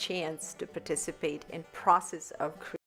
chance to participate in process of creation.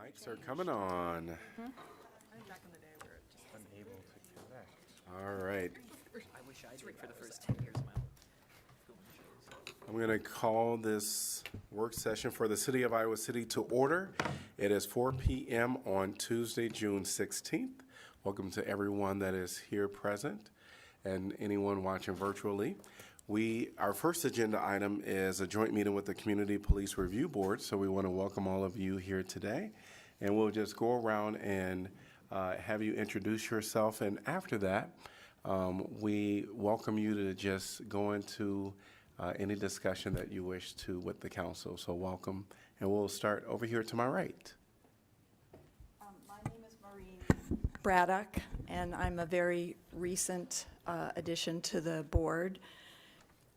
Mics are coming on. Unable to connect. All right. I wish I did for the first 10 years of my life. I'm going to call this work session for the City of Iowa City to order. It is 4 p.m. on Tuesday, June 16th. Welcome to everyone that is here present. and anyone watching virtually. Our first agenda item is a joint meeting with the Community Police Review Board, so we want to welcome all of you here today. And we'll just go around and have you introduce yourself, and after that, we welcome you to just go into any discussion that you wish to with the council. So welcome, and we'll start over here to my right. My name is Maureen Braddock, and I'm a very recent addition to the board.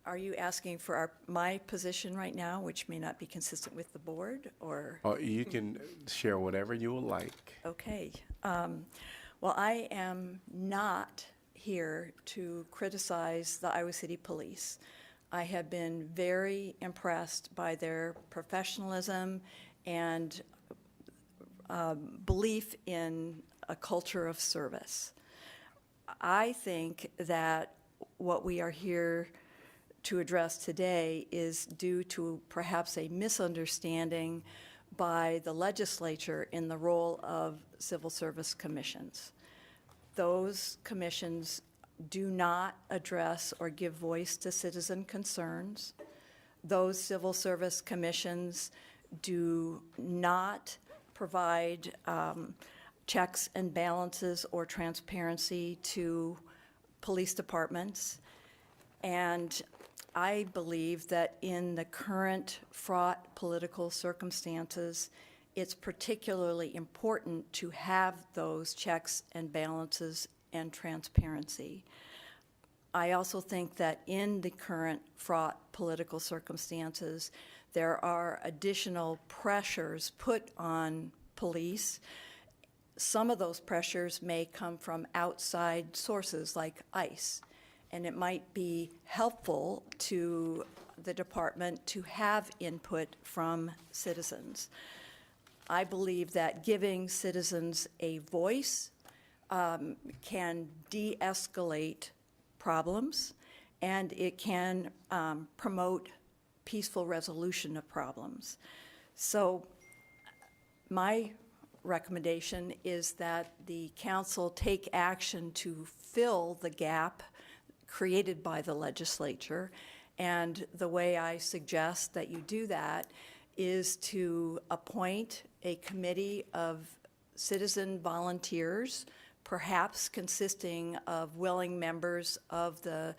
Are you asking for my position right now, which may not be consistent with the board, or? You can share whatever you would like. Okay. Well, I am not here to criticize the Iowa City Police. I have been very impressed by their professionalism and belief in a culture of service. I think that what we are here to address today is due to perhaps a misunderstanding by the legislature in the role of civil service commissions. Those commissions do not address or give voice to citizen concerns. Those civil service commissions do not provide checks and balances or transparency to police departments. And I believe that in the current fraught political circumstances, it's particularly important to have those checks and balances and transparency. I also think that in the current fraught political circumstances, there are additional pressures put on police. Some of those pressures may come from outside sources like ICE, and it might be helpful to the department to have input from citizens. I believe that giving citizens a voice can de-escalate problems, and it can promote peaceful resolution of problems. So my recommendation is that the council take action to fill the gap created by the legislature, and the way I suggest that you do that is to appoint a committee of citizen volunteers, perhaps consisting of willing members of the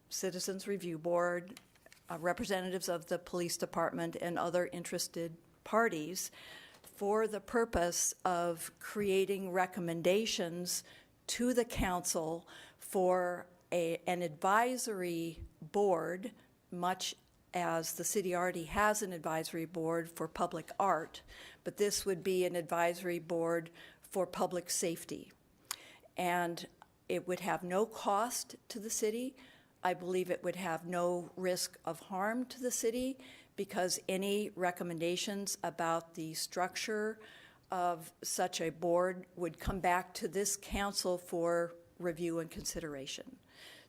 Citizens Review Board, representatives of the police department, and other interested parties, for the purpose of creating recommendations to the council for an advisory board, much as the city already has an advisory board for public art, but this would be an advisory board for public safety. And it would have no cost to the city. I believe it would have no risk of harm to the city, because any recommendations about the structure of such a board would come back to this council for review and consideration.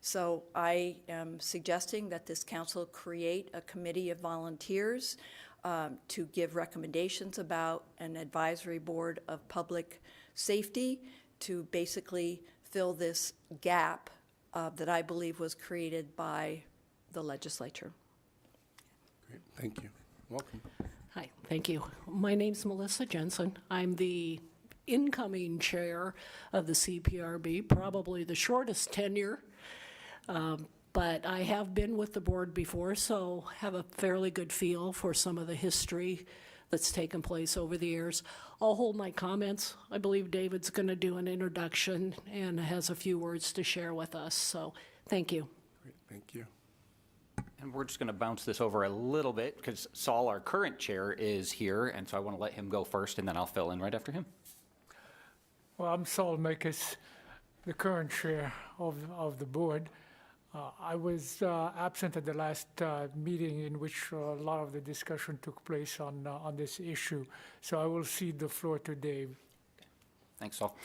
So I am suggesting that this council create a committee of volunteers to give recommendations about an advisory board of public safety to basically fill this gap that I believe was created by the legislature. Great, thank you. Welcome. Hi, thank you. My name's Melissa Jensen. I'm the incoming chair of the CPRB, probably the shortest tenure, but I have been with the board before, so have a fairly good feel for some of the history that's taken place over the years. I'll hold my comments. I believe David's going to do an introduction and has a few words to share with us, so thank you. Great, thank you. And we're just going to bounce this over a little bit because Saul, our current chair, is here, and so I want to let him go first, and then I'll fill in right after him. Well, I'm Saul Makis, the current chair of the board. I was absent at the last meeting in which a lot of the discussion took place on this issue, so I will cede the floor to Dave. Thanks, Saul.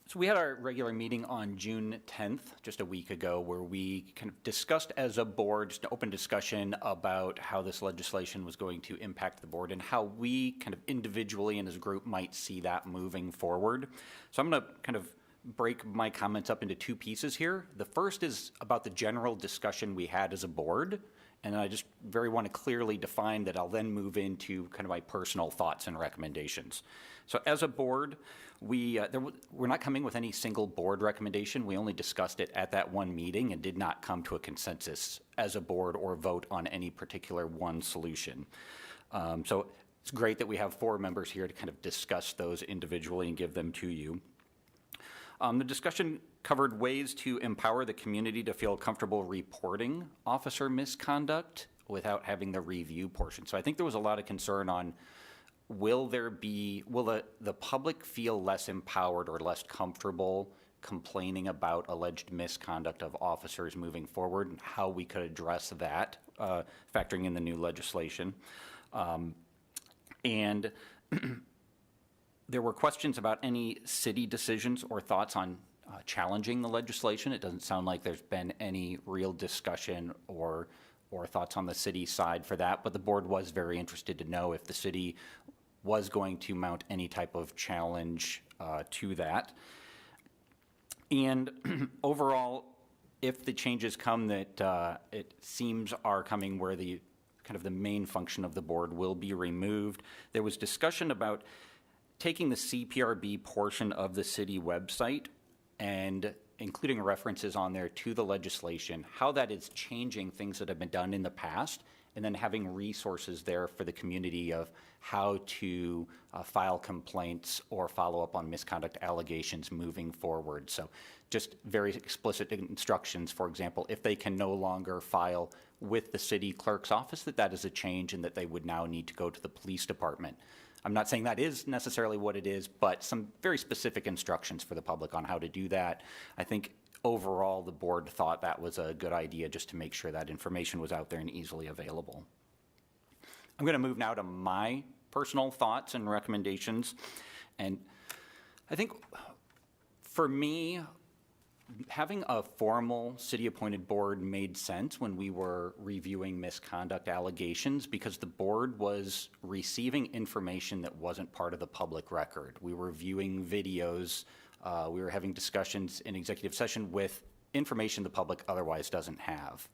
So we had our regular meeting on June 10th, just a week ago, where we kind of discussed as a board, just an open discussion about how this legislation was going to impact the board and how we kind of individually and as a group might see that moving forward. So I'm going to kind of break my comments up into two pieces here. The first is about the general discussion we had as a board, and I just very want to clearly define that. I'll then move into kind of my personal thoughts and recommendations. So as a board, we're not coming with any single board recommendation. We only discussed it at that one meeting and did not come to a consensus as a board or vote on any particular one solution. So it's great that we have 4 members here to kind of discuss those individually and give them to you. The discussion covered ways to empower the community to feel comfortable reporting officer misconduct without having the review portion. So I think there was a lot of concern on will the public feel less empowered or less comfortable complaining about alleged misconduct of officers moving forward, and how we could address that, factoring in the new legislation. And there were questions about any city decisions or thoughts on challenging the legislation. It doesn't sound like there's been any real discussion or thoughts on the city side for that, but the board was very interested to know if the city was going to mount any type of challenge to that. And overall, if the changes come that it seems are coming, where the kind of the main function of the board will be removed, there was discussion about taking the CPRB portion of the city website and including references on there to the legislation, how that is changing things that have been done in the past, and then having resources there for the community of how to file complaints or follow up on misconduct allegations moving forward. So just very explicit instructions, for example, if they can no longer file with the city clerk's office, that is a change and that they would now need to go to the police department. I'm not saying that is necessarily what it is, but some very specific instructions for the public on how to do that. I think overall the board thought that was a good idea, just to make sure that information was out there and easily available. I'm going to move now to my personal thoughts and recommendations. And I think for me, having a formal city-appointed board made sense when we were reviewing misconduct allegations, because the board was receiving information that wasn't part of the public record. We were viewing videos, we were having discussions in executive session with information the public otherwise doesn't have.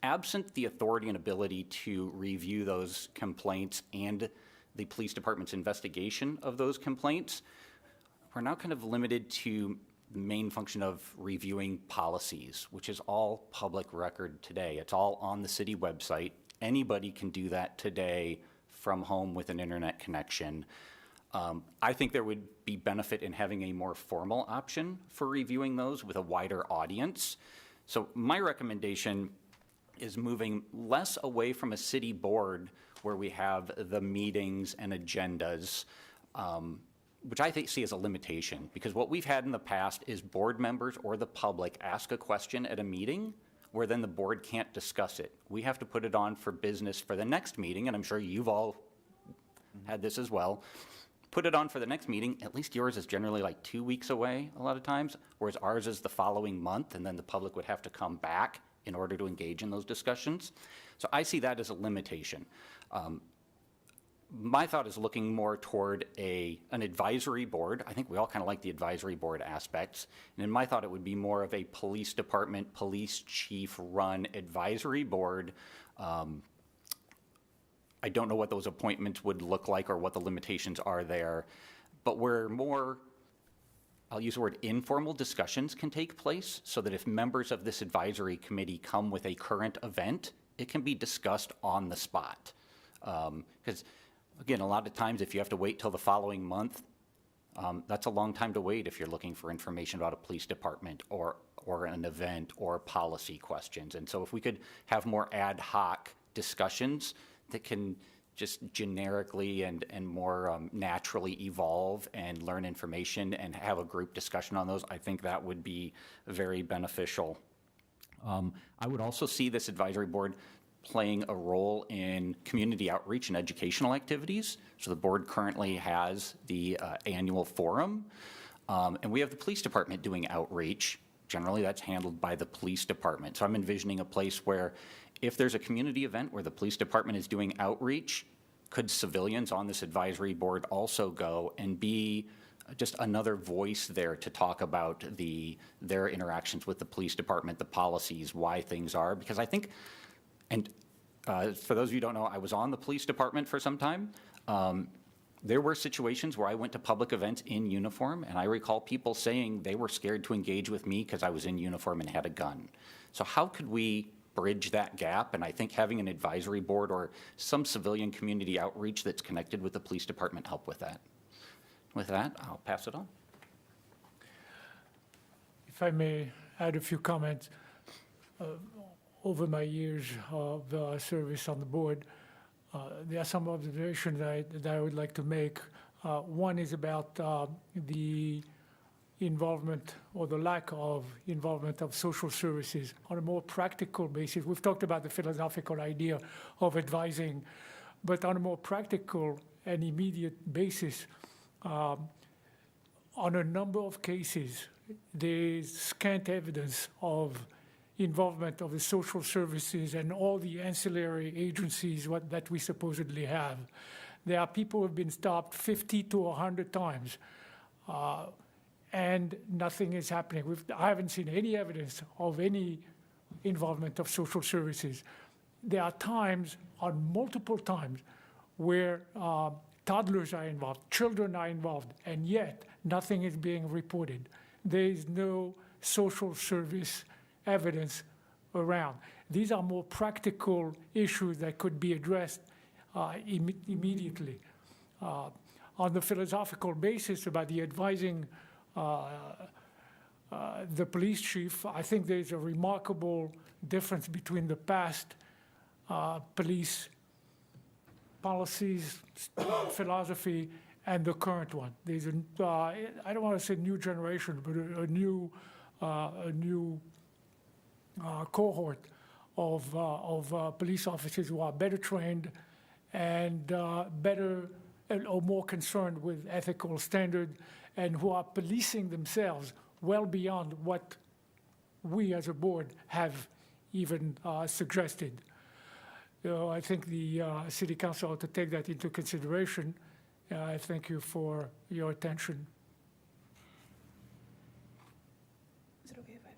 Absent the authority and ability to review those complaints and the police department's investigation of those complaints, we're now kind of limited to the main function of reviewing policies, which is all public record today. It's all on the city website. Anybody can do that today from home with an internet connection. I think there would be benefit in having a more formal option for reviewing those with a wider audience. So my recommendation is moving less away from a city board where we have the meetings and agendas, which I see as a limitation, because what we've had in the past is board members or the public ask a question at a meeting where then the board can't discuss it. We have to put it on for business for the next meeting, and I'm sure you've all had this as well. Put it on for the next meeting. At least yours is generally like 2 weeks away a lot of times, whereas ours is the following month, and then the public would have to come back in order to engage in those discussions. So I see that as a limitation. My thought is looking more toward an advisory board. I think we all kind of like the advisory board aspects. And in my thought, it would be more of a police department, police chief run advisory board. I don't know what those appointments would look like or what the limitations are there, but where more, I'll use the word informal discussions can take place, so that if members of this advisory committee come with a current event, it can be discussed on the spot. Because again, a lot of times if you have to wait till the following month, that's a long time to wait if you're looking for information about a police department or an event or policy questions. And so if we could have more ad hoc discussions that can just generically and more naturally evolve and learn information and have a group discussion on those, I think that would be very beneficial. I would also see this advisory board playing a role in community outreach and educational activities. So the board currently has the annual forum, and we have the police department doing outreach. Generally, that's handled by the police department. So I'm envisioning a place where if there's a community event where the police department is doing outreach, could civilians on this advisory board also go and be just another voice there to talk about their interactions with the police department, the policies, why things are, because I think, and for those of you who don't know, I was on the police department for some time. There were situations where I went to public events in uniform, and I recall people saying they were scared to engage with me because I was in uniform and had a gun. So how could we bridge that gap? And I think having an advisory board or some civilian community outreach that's connected with the police department help with that. With that, I'll pass it on. If I may add a few comments, over my years of service on the board, there are some observations that I would like to make. One is about the involvement or the lack of involvement of social services on a more practical basis. We've talked about the philosophical idea of advising, but on a more practical and immediate basis, on a number of cases, there's scant evidence of involvement of the social services and all the ancillary agencies that we supposedly have. There are people who have been stopped 50 to 100 times, and nothing is happening. I haven't seen any evidence of any involvement of social services. There are times, on multiple times, where toddlers are involved, children are involved, and yet nothing is being reported. There is no social service evidence around. These are more practical issues that could be addressed immediately. On the philosophical basis about the advising the police chief, I think there's a remarkable difference between the past police policies, philosophy, and the current one. There's I don't want to say new generation, but a new cohort of police officers who are better trained and better or more concerned with ethical standard, and who are policing themselves well beyond what we as a board have even suggested. I think the City Council ought to take that into consideration. I thank you for your attention. Is it okay if I?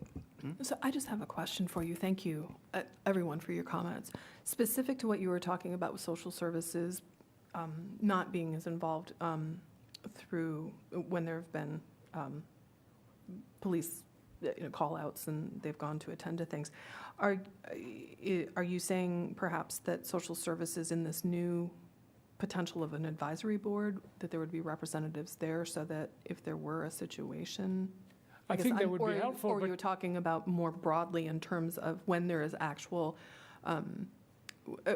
So I just have a question for you. Thank you, everyone, for your comments. Specific to what you were talking about with social services not being as involved through when there have been police call-outs and they've gone to attend to things. Are you saying perhaps that social services in this new potential of an advisory board, that there would be representatives there so that if there were a situation? I think that would be helpful. Or but you're talking about more broadly in terms of when there is actual,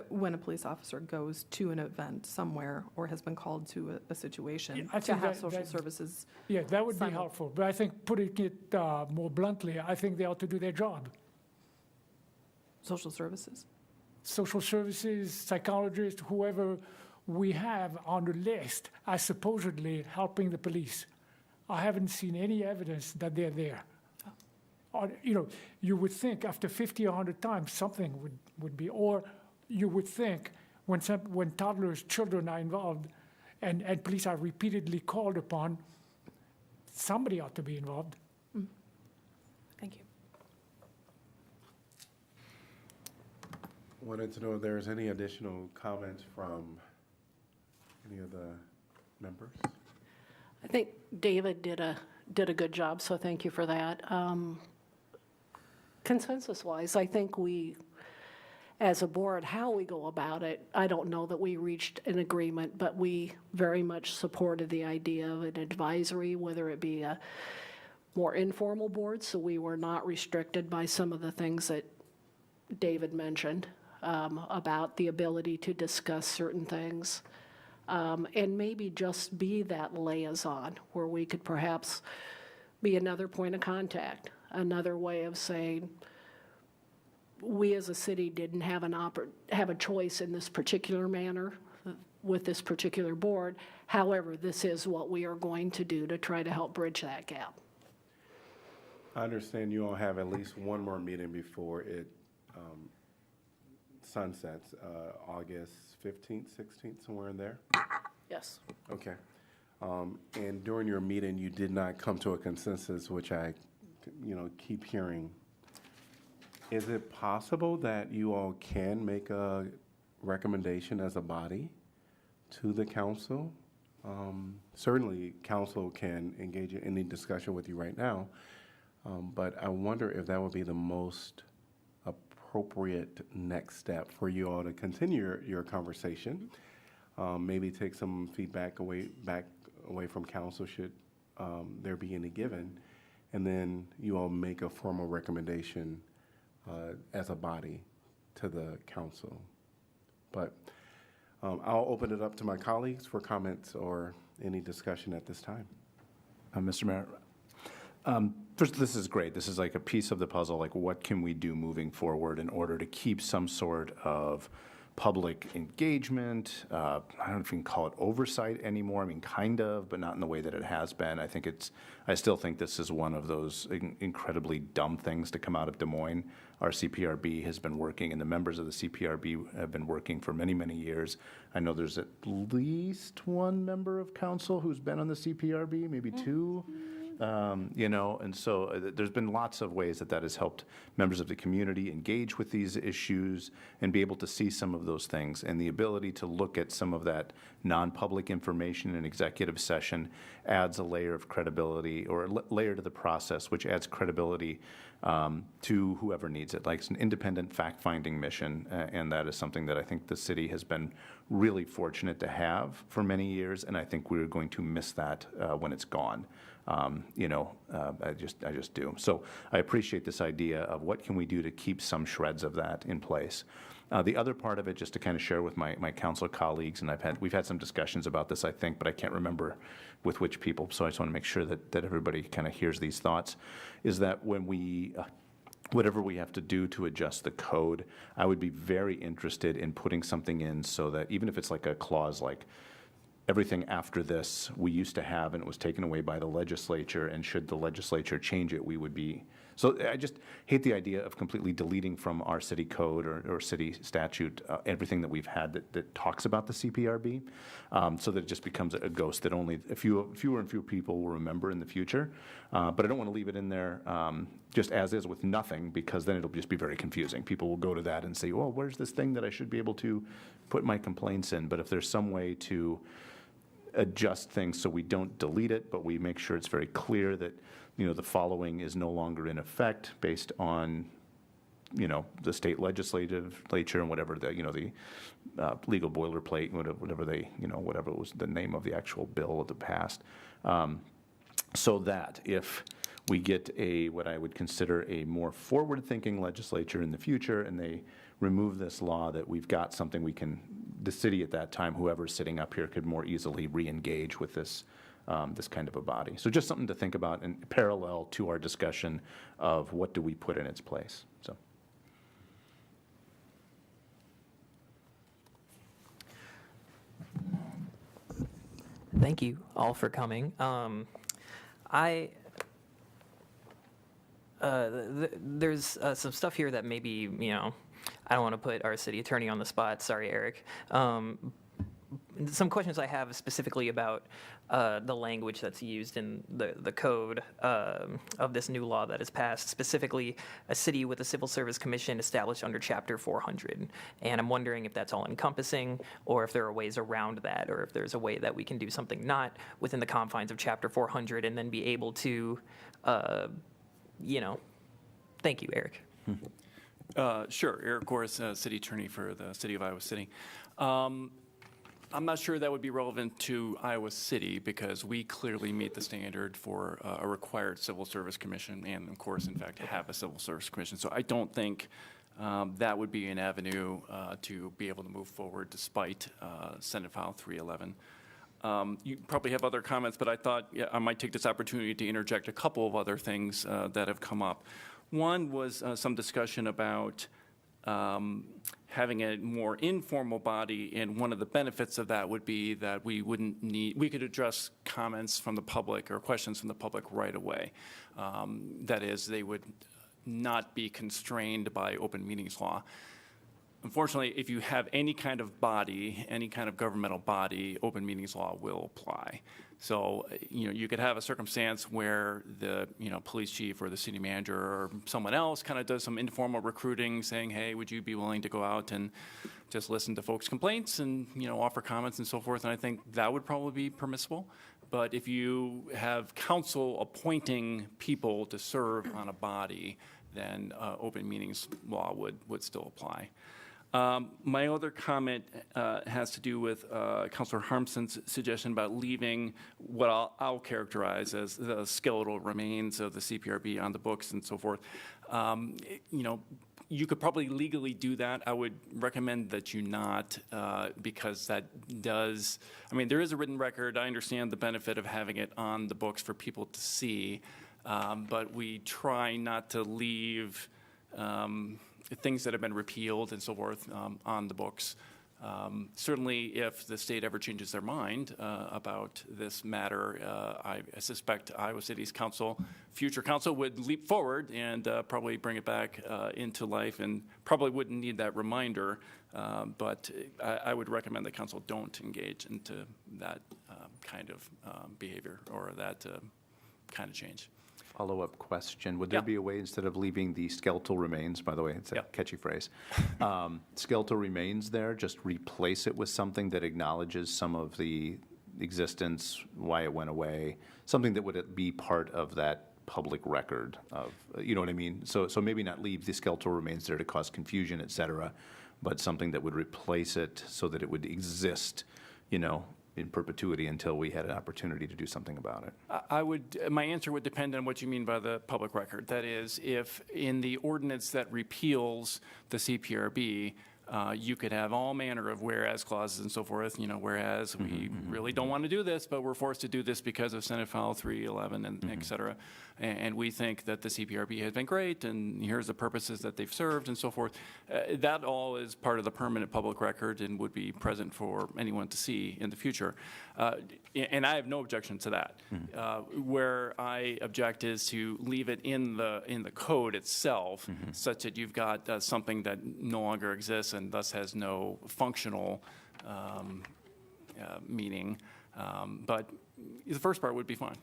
when a police officer goes to an event somewhere or has been called to a situation, Yeah, I to think have that- social that- services. Yeah, that would be Simul- helpful. But I think putting it more bluntly, I think they ought to do their job. Social services. Social services, psychologists, whoever we have on the list are supposedly helping the police. I haven't seen any evidence that they're there. Or, you would think after 50 or 100 times something would be, or you would think when toddlers, children are involved and police are repeatedly called upon, somebody ought to be involved. Thank you. Wanted to know if there's any additional comments from any of the members? I think David did a good job, so thank you for that. Consensus-wise, I think we, as a board, how we go about it, I don't know that we reached an agreement, but we very much supported the idea of an advisory, whether it be a more informal board, so we were not restricted by some of the things that David mentioned about the ability to discuss certain things. And maybe just be that liaison where we could perhaps be another point of contact, another way of saying, we as a city didn't have have a choice in this particular manner with this particular board. However, this is what we are going to do to try to help bridge that gap. I understand you all have at least one more meeting before it sunsets, August 15th, 16th, somewhere in there? Yes. Okay. And during your meeting, you did not come to a consensus, which I, keep hearing. Is it possible that you all can make a recommendation as a body to the council? Certainly, council can engage in any discussion with you right now, but I wonder if that would be the most appropriate next step for you all to continue your conversation. Maybe take some feedback away from council should there be any given, and then you all make a formal recommendation as a body to the council. But I'll open it up to my colleagues for comments or any discussion at this time. Mr. Mayor, first, this is great. This is like a piece of the puzzle, like what can we do moving forward in order to keep some sort of public engagement. I don't know if you can call it oversight anymore. I mean, kind of, but not in the way that it has been. I still think this is one of those incredibly dumb things to come out of Des Moines. Our CPRB has been working, and the members of the CPRB have been working for many, many years. I know there's at least one member of council who's been on the CPRB, maybe two. And so there's been lots of ways that has helped members of the community engage with these issues and be able to see some of those things. And the ability to look at some of that non-public information in executive session adds a layer of credibility, or a layer to the process, which adds credibility to whoever needs it. Like, it's an independent fact-finding mission, and that is something that I think the city has been really fortunate to have for many years, and I think we're going to miss that when it's gone. I just do. So I appreciate this idea of what can we do to keep some shreds of that in place. The other part of it, just to kind of share with my council colleagues, and we've had some discussions about this, I think, but I can't remember with which people, so I just want to make sure that everybody kind of hears these thoughts, is that when we whatever we have to do to adjust the code, I would be very interested in putting something in so that even if it's like a clause like, everything after this we used to have and it was taken away by the legislature, and should the legislature change it, we would be. So I just hate the idea of completely deleting from our city code or city statute everything that we've had that talks about the CPRB, so that it just becomes a ghost that only fewer and fewer people will remember in the future. But I don't want to leave it in there just as is with nothing, because then it'll just be very confusing. People will go to that and say, well, where's this thing that I should be able to put my complaints in? But if there's some way to adjust things so we don't delete it, but we make sure it's very clear that, the following is no longer in effect based on, the state legislature and whatever the legal boilerplate, whatever was the name of the actual bill of the past. So that if we get what I would consider a more forward-thinking legislature in the future, and they remove this law, that we've got something the city at that time, whoever's sitting up here, could more easily re-engage with this kind of a body. So just something to think about in parallel to our discussion of what do we put in its place. So. Thank you all for coming. There's some stuff here that maybe, I don't want to put our city attorney on the spot. Sorry, Eric. Some questions I have specifically about the language that's used in the code of this new law that is passed, specifically a city with a civil service commission established under Chapter 400. And I'm wondering if that's all encompassing, or if there are ways around that, or if there's a way that we can do something not within the confines of Chapter 400 and then be able to, thank you, Eric. Sure. Eric Goris, City Attorney for the City of Iowa City. I'm not sure that would be relevant to Iowa City, because we clearly meet the standard for a required civil service commission, and of course, in fact, have a civil service commission. So I don't think that would be an avenue to be able to move forward despite Senate File 311. You probably have other comments, but I thought I might take this opportunity to interject a couple of other things that have come up. One was some discussion about having a more informal body, and one of the benefits of that would be that we could address comments from the public or questions from the public right away. That is, they would not be constrained by open meetings law. Unfortunately, if you have any kind of body, any kind of governmental body, open meetings law will apply. So, you could have a circumstance where the, police chief or the city manager or someone else kind of does some informal recruiting saying, hey, would you be willing to go out and just listen to folks' complaints and, offer comments and so forth? And I think that would probably be permissible. But if you have council appointing people to serve on a body, then open meetings law would still apply. My other comment has to do with Councilor Harmson's suggestion about leaving what I'll characterize as the skeletal remains of the CPRB on the books and so forth. You could probably legally do that. I would recommend that you not, because that does, there is a written record. I understand the benefit of having it on the books for people to see, but we try not to leave things that have been repealed and so forth on the books. Certainly, if the state ever changes their mind about this matter, I suspect Iowa City's future council would leap forward and probably bring it back into life, and probably wouldn't need that reminder. But I would recommend that council don't engage into that kind of behavior or that kind of change. Follow-up question. Would there be a way, instead of leaving the skeletal remains, by the way, it's a catchy phrase, skeletal remains there, just replace it with something that acknowledges some of the existence, why it went away, something that would be part of that public record of, you know what I mean? So maybe not leave the skeletal remains there to cause confusion, et cetera, but something that would replace it so that it would exist, in perpetuity until we had an opportunity to do something about it. My answer would depend on what you mean by the public record. That is, if in the ordinance that repeals the CPRB, you could have all manner of whereas clauses and so forth, whereas we really don't want to do this, but we're forced to do this because of Senate File 311 and et cetera. And we think that the CPRB has been great, and here's the purposes that they've served and so forth. That all is part of the permanent public record and would be present for anyone to see in the future. And I have no objection to that. Where I object is to leave it in the code itself, such that you've got something that no longer exists and thus has no functional meaning. But the first part would be fine.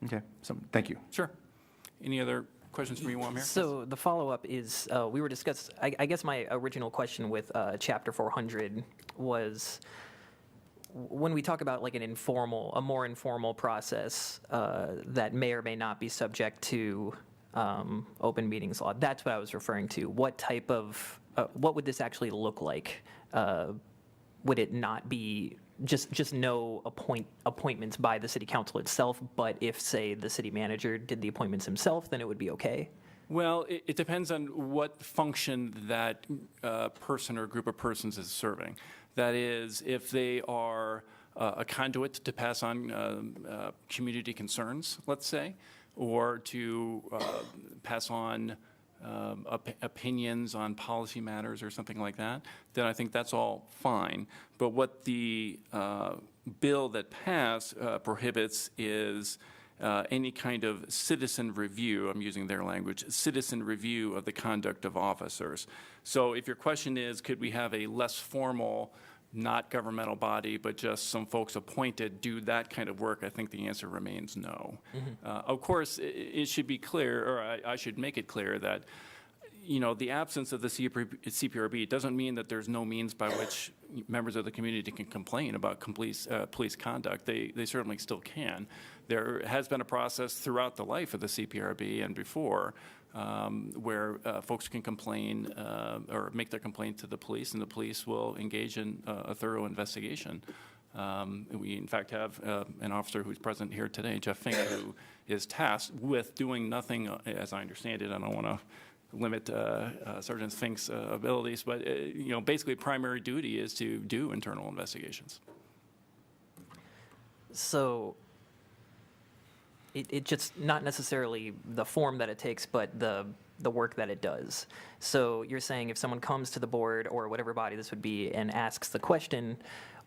Okay, thank you. Sure. Any other questions from you, Wamir? So the follow-up is, we were discussing, I guess my original question with Chapter 400 was, when we talk about like a more informal process that may or may not be subject to open meetings law, that's what I was referring to. What type of, what would this actually look like? Would it not be just no appointments by the city council itself, but if, say, the city manager did the appointments himself, then it would be okay? Well, it depends on what function that person or group of persons is serving. That is, if they are a conduit to pass on community concerns, let's say, or to pass on opinions on policy matters or something like that, then I think that's all fine. But what the bill that passed prohibits is any kind of citizen review, I'm using their language, citizen review of the conduct of officers. So if your question is, could we have a less formal, not governmental body, but just some folks appointed do that kind of work, I think the answer remains no. Of course, it should be clear, or I should make it clear that, the absence of the CPRB doesn't mean that there's no means by which members of the community can complain about police conduct. They certainly still can. There has been a process throughout the life of the CPRB and before where folks can complain or make their complaint to the police, and the police will engage in a thorough investigation. We, in fact, have an officer who's present here today, Jeff Fink, who is tasked with doing nothing, as I understand it. I don't want to limit Sergeant Fink's abilities, but basically primary duty is to do internal investigations. So it just not necessarily the form that it takes, but the work that it does. So you're saying if someone comes to the board or whatever body this would be and asks the question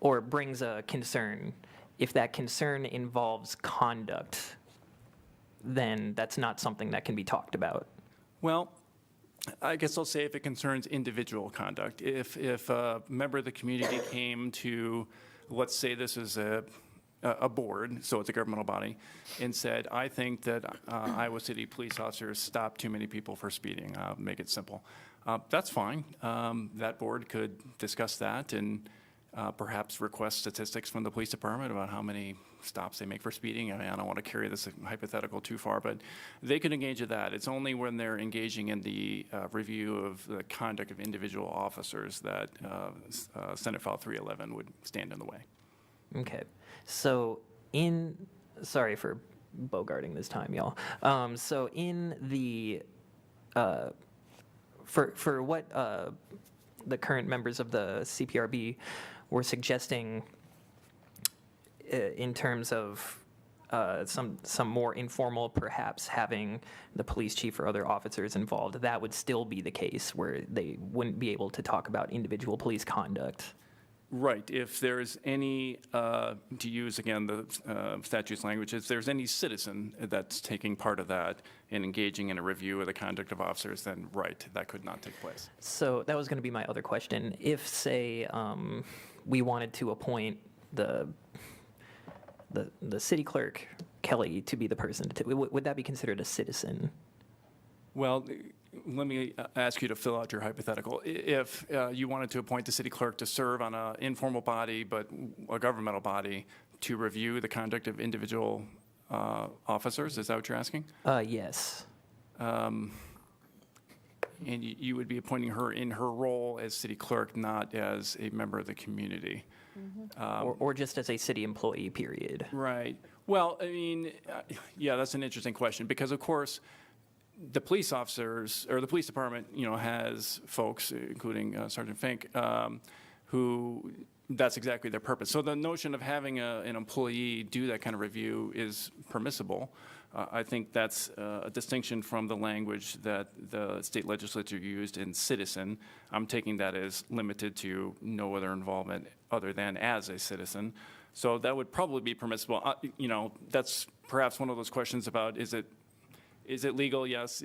or brings a concern, if that concern involves conduct, then that's not something that can be talked about. Well, I guess I'll say if it concerns individual conduct. If a member of the community came to, let's say this is a board, so it's a governmental body, and said, I think that Iowa City police officers stop too many people for speeding, make it simple. That's fine. That board could discuss that and perhaps request statistics from the police department about how many stops they make for speeding. I mean, I don't want to carry this hypothetical too far, but they could engage in that. It's only when they're engaging in the review of the conduct of individual officers that Senate File 311 would stand in the way. Okay. So sorry for bogarting this time, y'all. So in the, for what the current members of the CPRB were suggesting in terms of some more informal, perhaps having the police chief or other officers involved, that would still be the case where they wouldn't be able to talk about individual police conduct. Right. If there's any, to use again the statute's language, if there's any citizen that's taking part of that and engaging in a review of the conduct of officers, then right, that could not take place. So that was going to be my other question. If, say, we wanted to appoint the city clerk, Kelly, to be the person, would that be considered a citizen? Well, let me ask you to fill out your hypothetical. If you wanted to appoint the city clerk to serve on an informal body, but a governmental body, to review the conduct of individual officers, is that what you're asking? Yes. And you would be appointing her in her role as city clerk, not as a member of the community. Or just as a city employee, period. Right. Well, I mean, yeah, that's an interesting question because, of course, the police officers or the police department, has folks, including Sergeant Fink, who that's exactly their purpose. So the notion of having an employee do that kind of review is permissible. I think that's a distinction from the language that the state legislature used in citizen. I'm taking that as limited to no other involvement other than as a citizen. So that would probably be permissible. That's perhaps one of those questions about is it legal? Yes.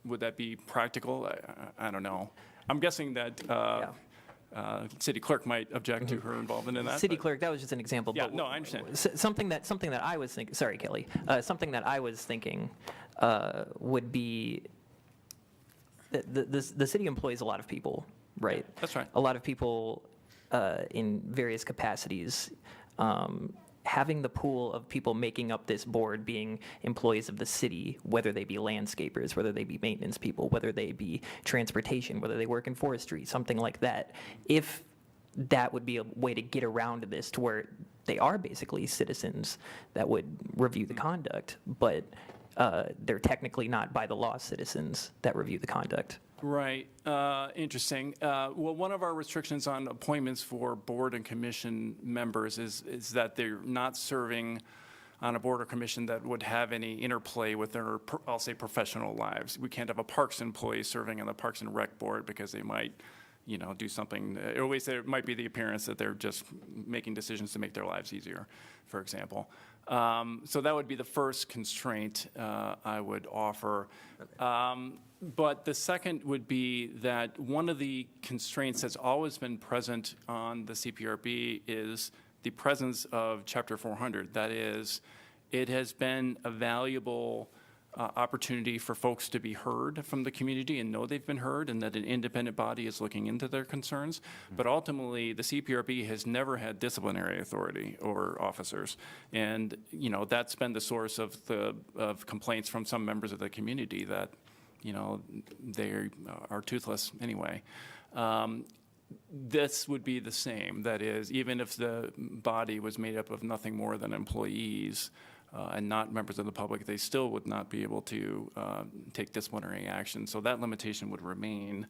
Would that be practical? I don't know. I'm guessing that city clerk might object to her involvement in that. City clerk, that was just an example. Yeah, but no, I understand. Something that I was thinking, sorry, Kelly, something that I was thinking would be the city employs a lot of people, right? That's right. A lot of people in various capacities. Having the pool of people making up this board being employees of the city, whether they be landscapers, whether they be maintenance people, whether they be transportation, whether they work in forestry, something like that, if that would be a way to get around this to where they are basically citizens that would review the conduct, but they're technically not by the law citizens that review the conduct. Right. Interesting. Well, one of our restrictions on appointments for board and commission members is that they're not serving on a board or commission that would have any interplay with their, I'll say, professional lives. We can't have a parks employee serving on the Parks and Rec board because they might, do something. Always there might be the appearance that they're just making decisions to make their lives easier, for example. So that would be the first constraint I would offer. But the second would be that one of the constraints that's always been present on the CPRB is the presence of Chapter 400. That is, it has been a valuable opportunity for folks to be heard from the community and know they've been heard and that an independent body is looking into their concerns. But ultimately, the CPRB has never had disciplinary authority over officers. And, that's been the source of complaints from some members of the community that, they are toothless anyway. This would be the same. That is, even if the body was made up of nothing more than employees and not members of the public, they still would not be able to take disciplinary action. So that limitation would remain.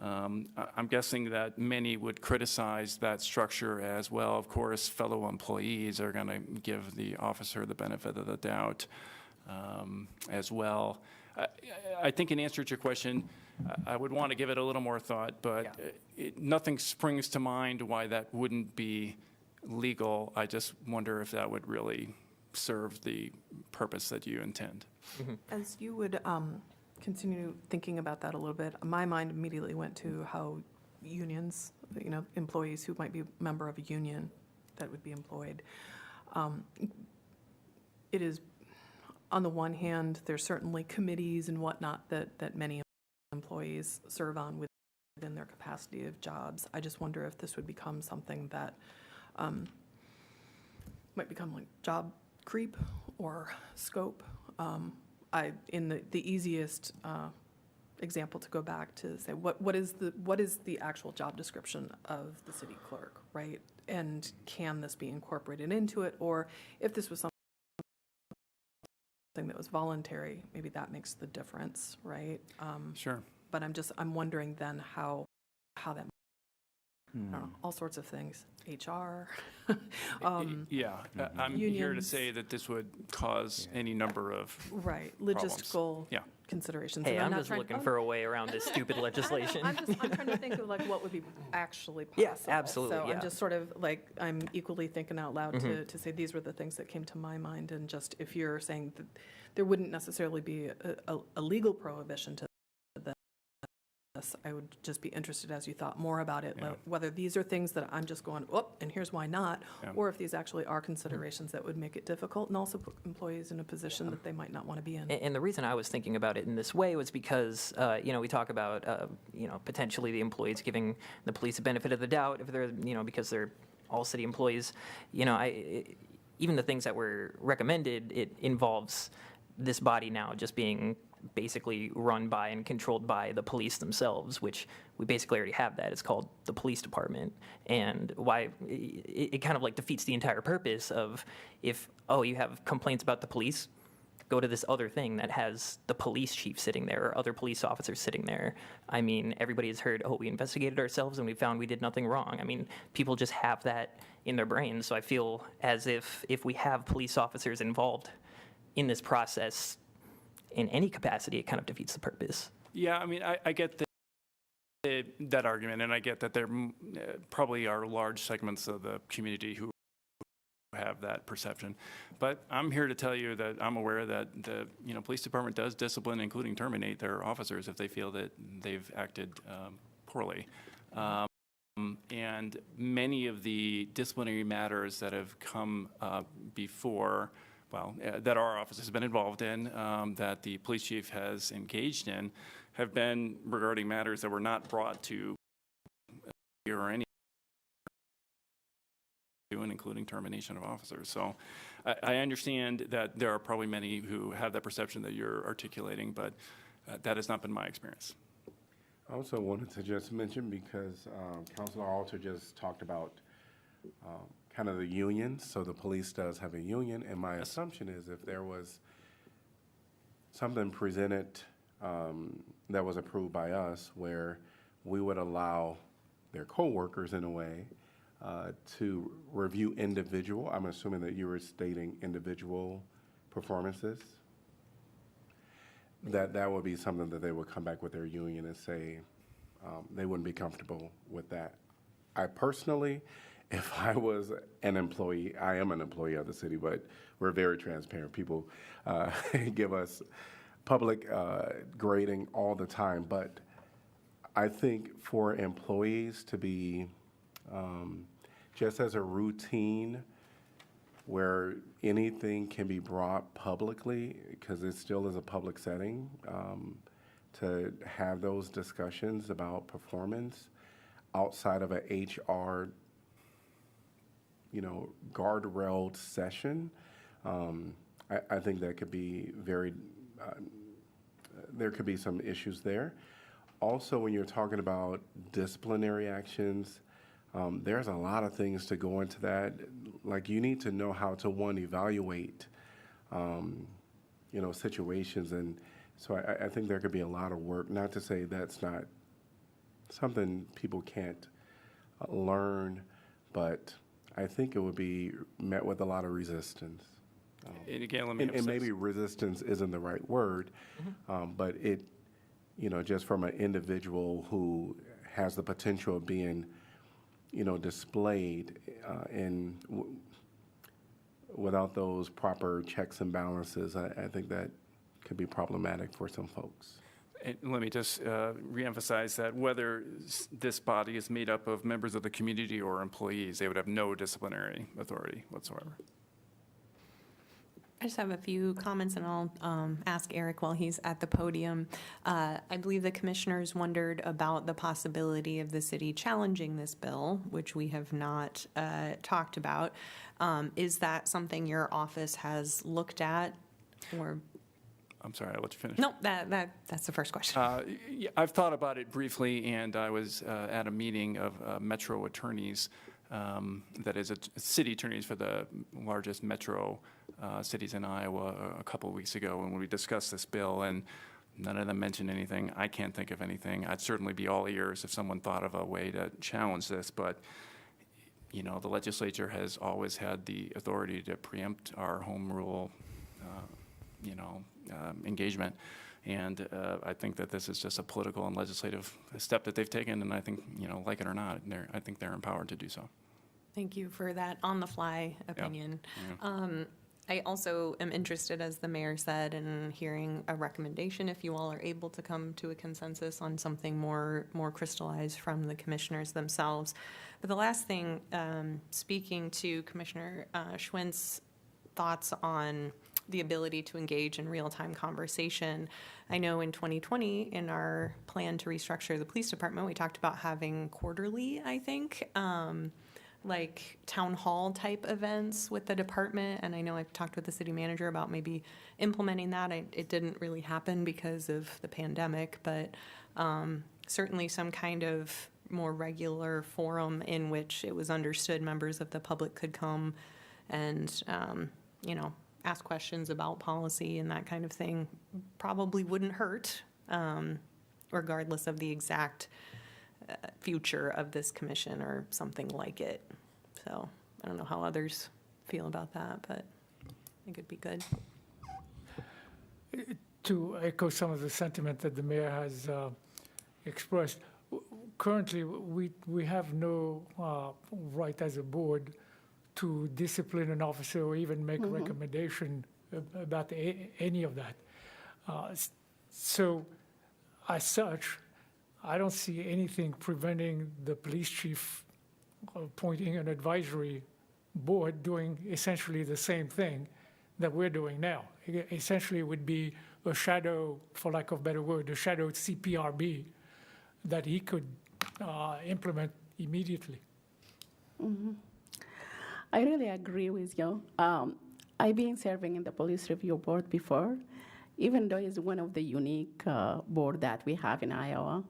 I'm guessing that many would criticize that structure as well. Of course, fellow employees are going to give the officer the benefit of the doubt as well. I think in answer to your question, I would want to give it a little more thought, but nothing springs to mind why that wouldn't be legal. I just wonder if that would really serve the purpose that you intend. As you would continue thinking about that a little bit. My mind immediately went to how unions, employees who might be a member of a union that would be employed. It is, on the one hand, there's certainly committees and whatnot that many employees serve on within their capacity of jobs. I just wonder if this would become something that might become like job creep or scope. In the easiest example to go back to say what is the actual job description of the city clerk, right? And can this be incorporated into it, or if this was something that was voluntary, maybe that makes the difference, right? Sure. But I'm wondering then how that, I don't know, all sorts of things, HR. Yeah, I'm here to unions. say that this would cause any number of, Right, problems. logistical Yeah. considerations. Hey, And I'm not just trying- looking for a way around this stupid legislation. I'm trying to think of like what would be actually possible. Yeah, absolutely, So yeah. I'm just sort of like, I'm equally thinking out loud to say these were the things that came to my mind. And just if you're saying that there wouldn't necessarily be a legal prohibition to this, I would just be interested as you thought more about it, Yeah. whether these are things that I'm just going, oh, and here's why not, Yeah. or if these actually are considerations that would make it difficult and also put employees in a position that they might not want to be in. And the reason I was thinking about it in this way was because, we talk about, potentially the employees giving the police a benefit of the doubt if they're, because they're all city employees. Even the things that were recommended, it involves this body now just being basically run by and controlled by the police themselves, which we basically already have that. It's called the police department. And why it kind of like defeats the entire purpose of if, you have complaints about the police, go to this other thing that has the police chief sitting there or other police officers sitting there. I mean, everybody has heard, we investigated ourselves and we found we did nothing wrong. I mean, people just have that in their brains. So I feel as if we have police officers involved in this process in any capacity, it kind of defeats the purpose. yeah, I mean, I get that argument, and I get that there probably are large segments of the community who have that perception. But I'm here to tell you that I'm aware that the police department does discipline, including terminate their officers if they feel that they've acted poorly. And many of the disciplinary matters that have come before, that our office has been involved in, that the police chief has engaged in, have been regarding matters that were not brought to or any, including termination of officers. So I understand that there are probably many who have that perception that you're articulating, but that has not been my experience. I also wanted to just mention, because Councilor Alter just talked about kind of the unions, so the police does have a union, and my assumption is if there was something presented that was approved by us where we would allow their coworkers in a way to review individual, I'm assuming that you were stating individual performances, that would be something that they would come back with their union and say they wouldn't be comfortable with that. I personally, if I was an employee, I am an employee of the city, but we're very transparent. People give us public grading all the time. But I think for employees to be just as a routine where anything can be brought publicly, because it still is a public setting, to have those discussions about performance outside of a HR, guardrailed session, I think that could be very, there could be some issues there. Also, when you're talking about disciplinary actions, there's a lot of things to go into that. Like, you need to know how to, one, evaluate, situations. And so I think there could be a lot of work, not to say that's not something people can't learn, but I think it would be met with a lot of resistance. And again, let me And maybe resistance isn't the right word, but it, just from an individual who has the potential of being, displayed without those proper checks and balances, I think that could be problematic for some folks. And let me just reemphasize that whether this body is made up of members of the community or employees, they would have no disciplinary authority whatsoever. I just have a few comments, and I'll ask Eric while he's at the podium. I believe the commissioners wondered about the possibility of the city challenging this bill, which we have not talked about. Is that something your office has looked at, or? I'm sorry, I'll let you finish. No, that's the first question. Yeah, I've thought about it briefly, and I was at a meeting of metro attorneys, that is, city attorneys for the largest metro cities in Iowa a couple of weeks ago, when we discussed this bill, and none of them mentioned anything. I can't think of anything. I'd certainly be all ears if someone thought of a way to challenge this, but you know, the legislature has always had the authority to preempt our home rule, engagement. And I think that this is just a political and legislative step that they've taken, and I think, like it or not, I think they're empowered to do so. Thank you for that on-the-fly opinion. Yeah. I also am interested, as the mayor said, in hearing a recommendation if you all are able to come to a consensus on something more crystallized from the commissioners themselves. But the last thing, speaking to Commissioner Schwint's thoughts on the ability to engage in real-time conversation. I know in 2020, in our plan to restructure the police department, we talked about having quarterly, I think, like town hall type events with the department. And I know I've talked with the city manager about maybe implementing that. It didn't really happen because of the pandemic, but certainly some kind of more regular forum in which it was understood members of the public could come and, ask questions about policy and that kind of thing probably wouldn't hurt, regardless of the exact future of this commission or something like it. So I don't know how others feel about that, but I think it'd be good. To echo some of the sentiment that the mayor has expressed, currently we have no right as a board to discipline an officer or even make a recommendation about any of that. So as such, I don't see anything preventing the police chief appointing an advisory board doing essentially the same thing that we're doing now. Essentially, it would be a shadow, for lack of a better word, a shadow CPRB that he could implement immediately. Mm-hmm. I really agree with you. I've been serving in the police review board before, even though it's one of the unique board that we have in Iowa.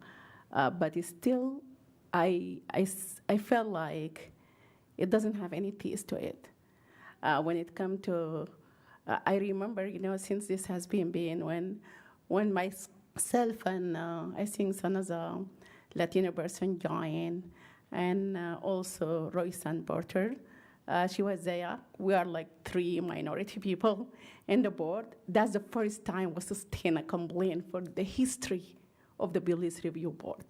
But it's still, I felt like it doesn't have any teeth to it. When it comes to, I remember, since this has been when myself and I think another Latino person joined, and also Roy Sandporter, she was there. We are like 3 minority people in the board. That's the first time we sustained a complaint for the history of the police review board.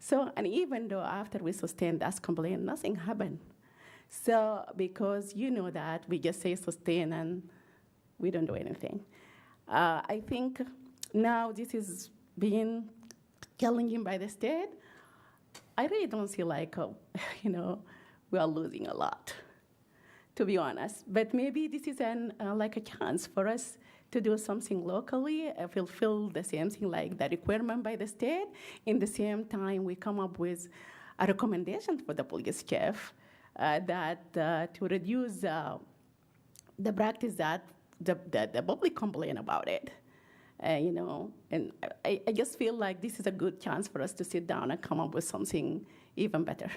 So, and even though after we sustained that complaint, nothing happened. So, because that, we just say sustain and we don't do anything. I think now this is being challenged by the state. I really don't see like, we are losing a lot, to be honest. But maybe this is like a chance for us to do something locally, fulfill the same thing like the requirement by the state. In the same time, we come up with a recommendation for the police chief that to reduce the practice that the public complain about it. And I just feel like this is a good chance for us to sit down and come up with something even better.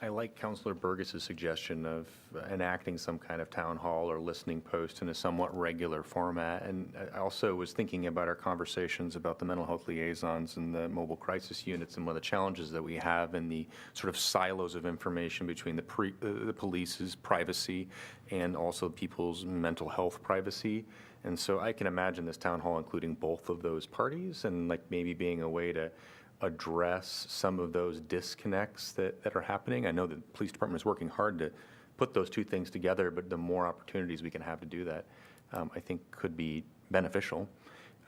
I like Councilor Burgess's suggestion of enacting some kind of town hall or listening post in a somewhat regular format. And I also was thinking about our conversations about the mental health liaisons and the mobile crisis units and one of the challenges that we have in the sort of silos of information between the police's privacy and also people's mental health privacy. And so I can imagine this town hall including both of those parties and like maybe being a way to address some of those disconnects that are happening. I know the police department is working hard to put those two things together, but the more opportunities we can have to do that, I think could be beneficial.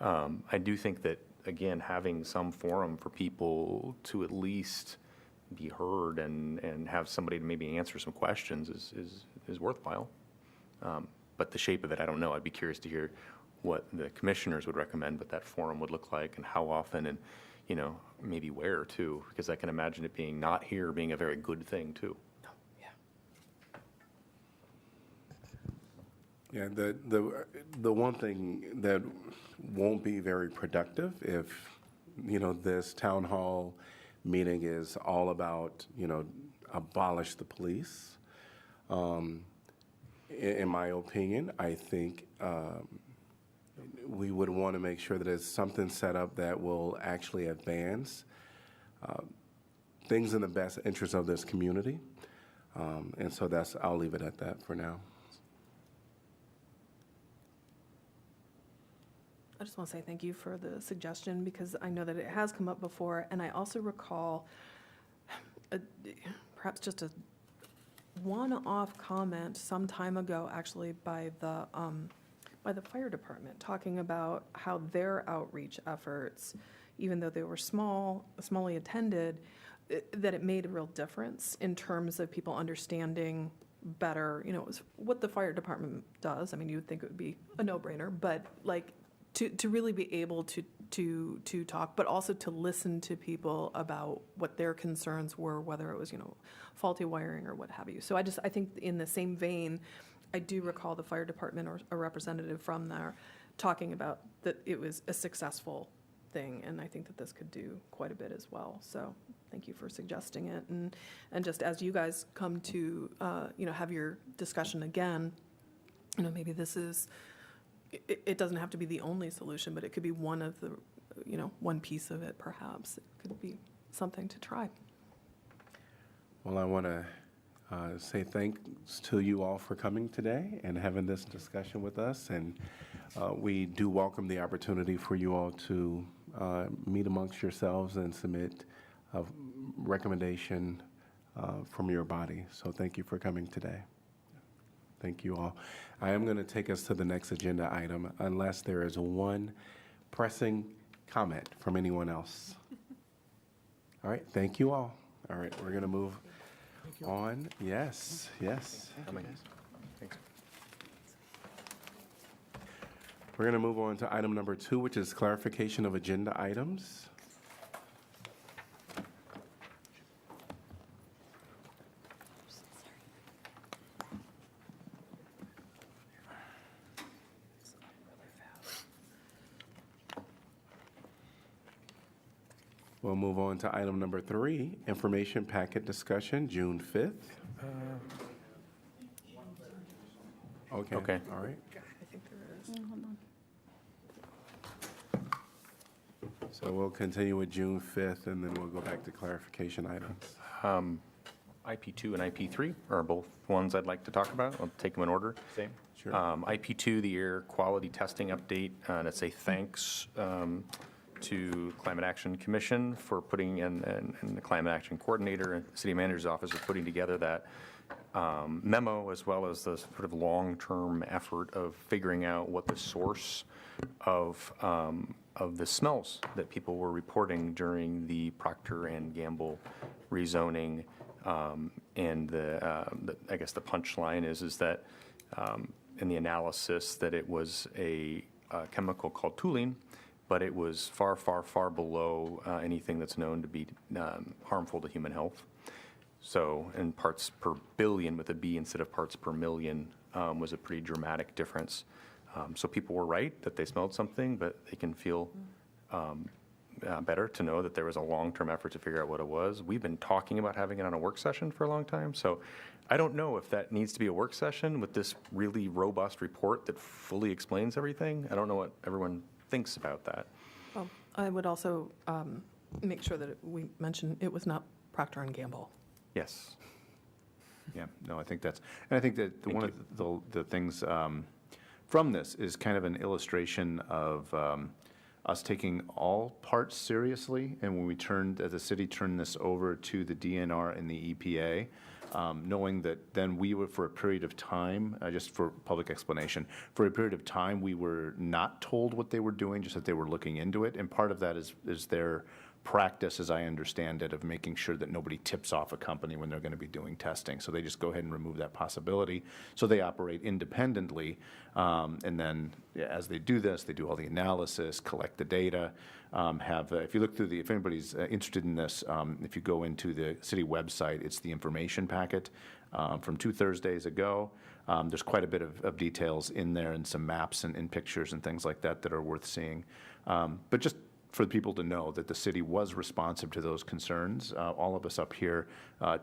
I do think that, again, having some forum for people to at least be heard and have somebody to maybe answer some questions is worthwhile. But the shape of it, I don't know. I'd be curious to hear what the commissioners would recommend what that forum would look like and how often and, you know, maybe where too, because I can imagine it being not here being a very good thing too. Yeah, the one thing that won't be very productive if, you know, this town hall meeting is all about, you know, abolish the police. In my opinion, I think we would want to make sure that there's something set up that will actually advance things in the best interest of this community. And so I'll leave it at that for now. I just want to say thank you for the suggestion, because I know that it has come up before, and I also recall perhaps just a one-off comment some time ago, actually, by the fire department, talking about how their outreach efforts, even though they were smally attended, that it made a real difference in terms of people understanding better, you know, what the fire department does. I mean, you would think it would be a no-brainer, but like, to really be able to talk, but also to listen to people about what their concerns were, whether it was, you know, faulty wiring or what have you. So I think in the same vein, I do recall the fire department or a representative from there talking about that it was a successful thing, and I think that this could do quite a bit as well. So thank you for suggesting it, and just as you guys come to you know, have your discussion again, you know, maybe this is. It doesn't have to be the only solution, but it could be one of the, you know, one piece of it, perhaps. It could be something to try. Well, I want to say thanks to you all for coming today and having this discussion with us. And we do welcome the opportunity for you all to meet amongst yourselves and submit a recommendation from your body. So thank you for coming today. Thank you all. I am going to take us to the next agenda item unless there is one pressing comment from anyone else. All right, thank you all. All right, we're going to move on. Yes, yes. Thanks. We're going to move on to item number 2, which is clarification of agenda items. We'll move on to item number 3, information packet discussion, June 5th. Okay. Okay. All right. I think there is. So we'll continue with June 5th, and then we'll go back to clarification items. IP2 and IP3 are both ones I'd like to talk about. I'll take them in order. Same. Sure. IP2, the air quality testing update, and it's a thanks to Climate Action Commission for putting in, and the Climate Action Coordinator and City Manager's Office for putting together that memo, as well as the sort of long-term effort of figuring out what the source of the smells that people were reporting during the Procter & Gamble rezoning. And I guess the punchline is that in the analysis that it was a chemical called toluene, but it was far, far, far below anything that's known to be harmful to human health. So in parts per billion with a B instead of parts per million was a pretty dramatic difference. So people were right that they smelled something, but they can feel better to know that there was a long-term effort to figure out what it was. We've been talking about having it on a work session for a long time, so I don't know if that needs to be a work session with this really robust report that fully explains everything. I don't know what everyone thinks about that. Well, I would also make sure that we mention it was not Procter & Gamble. Yes. Yeah, no, I think that's, and I think that one of the things from this is kind of an illustration of us taking all parts seriously, and when we as a city, turned this over to the DNR and the EPA, knowing that then we were, for a period of time, just for public explanation, for a period of time, we were not told what they were doing, just that they were looking into it. And part of that is their practice, as I understand it, of making sure that nobody tips off a company when they're going to be doing testing. So they just go ahead and remove that possibility. So they operate independently. And then as they do this, they do all the analysis, collect the data, if you look through if anybody's interested in this, if you go into the city website, it's the information packet from 2 Thursdays ago. There's quite a bit of details in there and some maps and pictures and things like that that are worth seeing. But just for people to know that the city was responsive to those concerns. All of us up here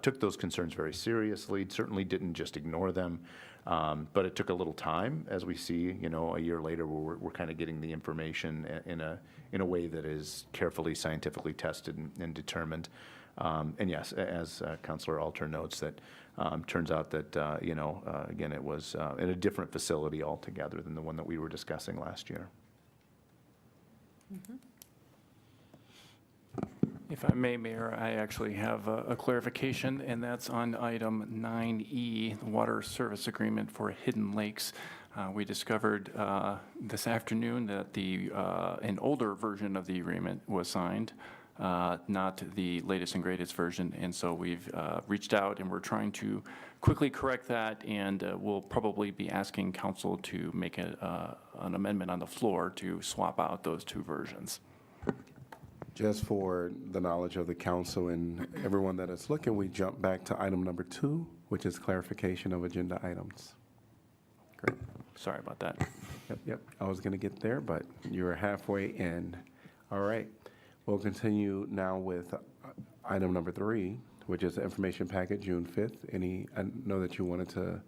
took those concerns very seriously, certainly didn't just ignore them. But it took a little time, as we see, a year later, where we're kind of getting the information in a way that is carefully, scientifically tested and determined. And yes, as Councilor Alter notes, that turns out that, again, it was in a different facility altogether than the one that we were discussing last year. If I may, Mayor, I actually have a clarification, and that's on item 9E, the water service agreement for Hidden Lakes. We discovered this afternoon that an older version of the agreement was signed, not the latest and greatest version, and so we've reached out and we're trying to quickly correct that, and we'll probably be asking council to make an amendment on the floor to swap out those two versions. Just for the knowledge of the council and everyone that is looking, we jump back to item number 2, which is clarification of agenda items. Great. Sorry about that. Yep. I was going to get there, but you're halfway in. All right. We'll continue now with item number 3, which is the information packet, June 5th. I know that you wanted to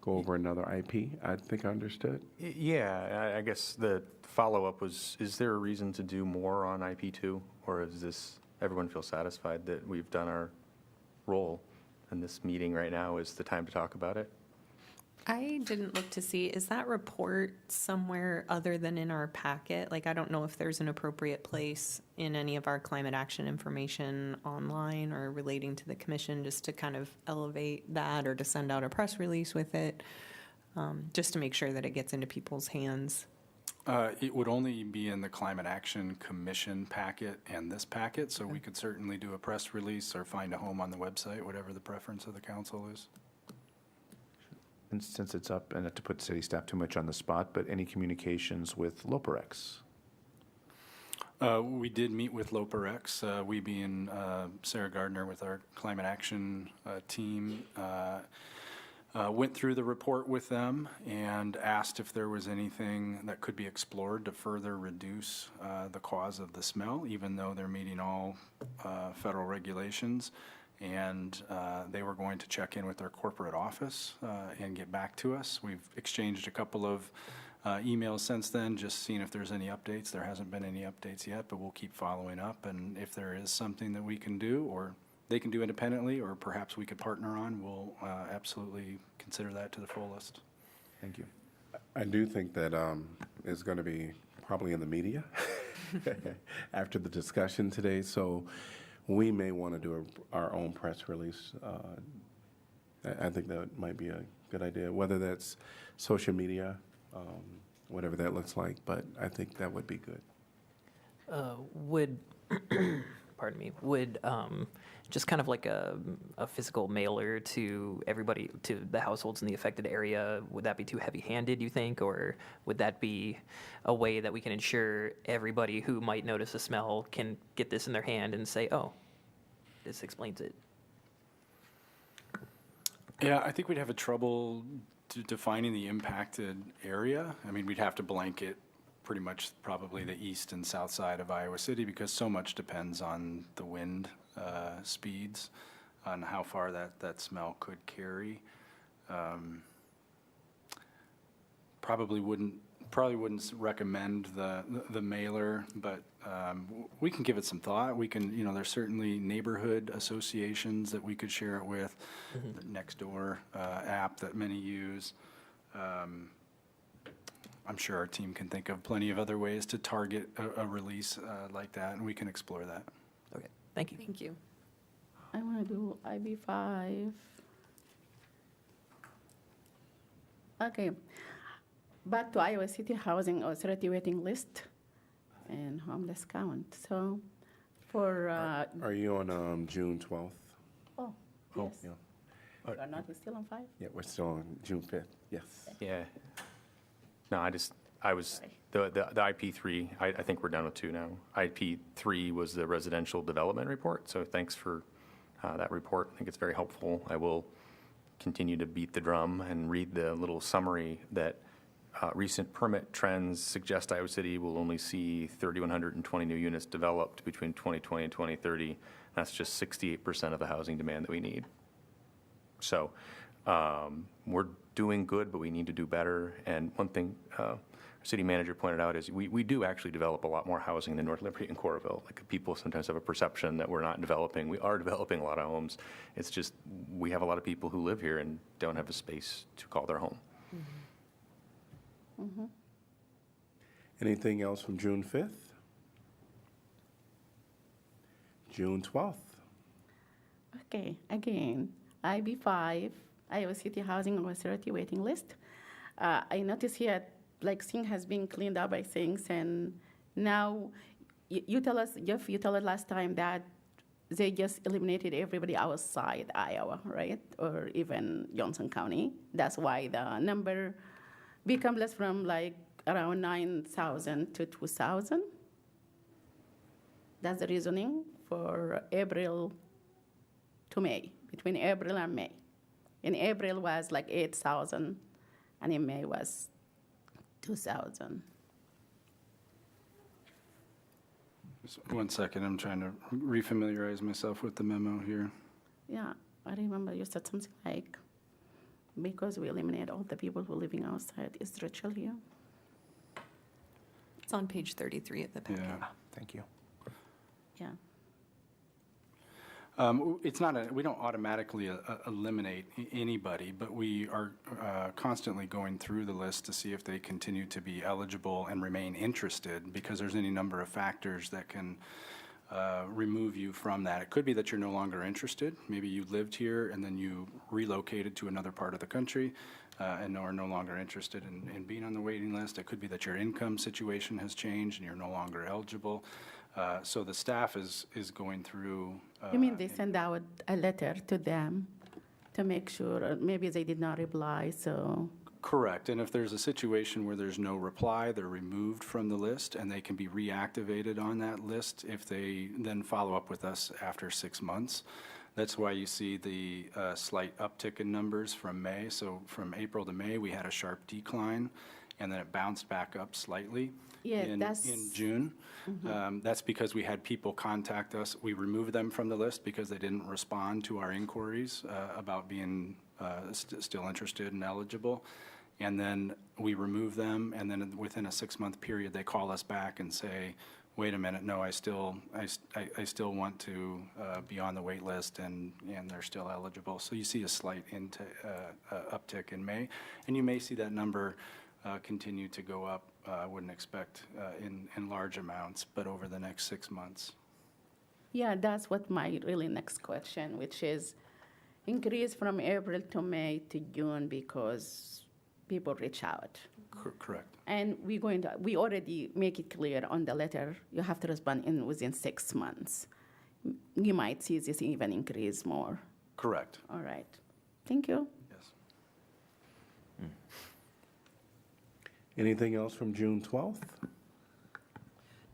go over another IP. I think I understood. Yeah, I guess the follow-up was, is there a reason to do more on IP2? Or is everyone feel satisfied that we've done our role and this meeting right now is the time to talk about it? I didn't look to see, is that report somewhere other than in our packet? Like, I don't know if there's an appropriate place in any of our climate action information online or relating to the commission, just to kind of elevate that or to send out a press release with it, just to make sure that it gets into people's hands. It would only be in the Climate Action Commission packet and this packet, so we could certainly do a press release or find a home on the website, whatever the preference of the council is. And since it's up, and not to put city staff too much on the spot, but any communications with Loperex? We did meet with Loperex, we being Sarah Gardner with our Climate Action team, went through the report with them and asked if there was anything that could be explored to further reduce the cause of the smell, even though they're meeting all federal regulations. And they were going to check in with their corporate office and get back to us. We've exchanged a couple of emails since then, just seeing if there's any updates. There hasn't been any updates yet, but we'll keep following up. And if there is something that we can do, or they can do independently, or perhaps we could partner on, we'll absolutely consider that to the fullest. Thank you. I do think that it's going to be probably in the media after the discussion today. So we may want to do our own press release. I think that might be a good idea, whether that's social media, whatever that looks like, but I think that would be good. Would, pardon me, would just kind of like a physical mailer to everybody, to the households in the affected area, would that be too heavy-handed, you think? Or would that be a way that we can ensure everybody who might notice a smell can get this in their hand and say, oh, this explains it? Yeah, I think we'd have a trouble defining the impacted area. I mean, we'd have to blanket pretty much probably the east and south side of Iowa City, because so much depends on the wind speeds, on how far that smell could carry. Probably wouldn't recommend the mailer, but we can give it some thought. We can, there's certainly neighborhood associations that we could share it with, the Nextdoor app that many use. I'm sure our team can think of plenty of other ways to target a release like that, and we can explore that. Okay, thank you. Thank you. I want to do IB5. Okay. Back to Iowa City Housing Authority waiting list and homeless count. So for, Are you on June 12th? oh, Oh, yes. yeah. You are not still on 5? Yeah, we're still on June 5th, yes. Yeah. No, I was, the IP3, I think we're done with 2 now. IP3 was the residential development report, so thanks for that report. I think it's very helpful. I will continue to beat the drum and read the little summary that recent permit trends suggest Iowa City will only see 3,120 new units developed between 2020 and 2030. That's just 68% of the housing demand that we need. So we're doing good, but we need to do better. And one thing our city manager pointed out is we do actually develop a lot more housing than North Liberty and Coralville. Like, people sometimes have a perception that we're not developing. We are developing a lot of homes. It's just we have a lot of people who live here and don't have a space to call their home. Mm-hmm. Anything else from June 5th? June 12th. Okay, again, IB5, Iowa City Housing Authority waiting list. I notice here, like, thing has been cleaned up, I think, and now you tell us, Jeff, you told us last time that they just eliminated everybody outside Iowa, right? Or even Johnson County. That's why the number become less from like around 9,000 to 2,000. That's the reasoning for April to May, between April and May. In April was like 8,000, and in May was 2,000. Just 1 second, I'm trying to refamiliarize myself with the memo here. Yeah, I remember you said something like, because we eliminate all the people who are living outside, is Rachel here? It's on page 33 of the packet. Yeah. Thank you. Yeah. It's not we don't automatically eliminate anybody, but we are constantly going through the list to see if they continue to be eligible and remain interested, because there's any number of factors that can remove you from that. It could be that you're no longer interested. Maybe you lived here and then you relocated to another part of the country and are no longer interested in being on the waiting list. It could be that your income situation has changed and you're no longer eligible. So the staff is going through. You mean they send out a letter to them to make sure, or maybe they did not reply, so. Correct. And if there's a situation where there's no reply, they're removed from the list and they can be reactivated on that list if they then follow up with us after 6 months. That's why you see the slight uptick in numbers from May. So from April to May, we had a sharp decline, and then it bounced back up slightly in June. That's because we had people contact us. We removed them from the list because they didn't respond to our inquiries about being still interested and eligible. And then we remove them, and then within a 6-month period, they call us back and say, wait a minute, no, I still want to be on the wait list, and they're still eligible. So you see a slight uptick in May, and you may see that number continue to go up. I wouldn't expect in large amounts, but over the next 6 months. Yeah, that's what my really next question, which is increase from April to May to June because people reach out. Correct. And we already make it clear on the letter, you have to respond within 6 months. You might see this even increase more. Correct. All right. Thank you. Yes. Anything else from June 12th?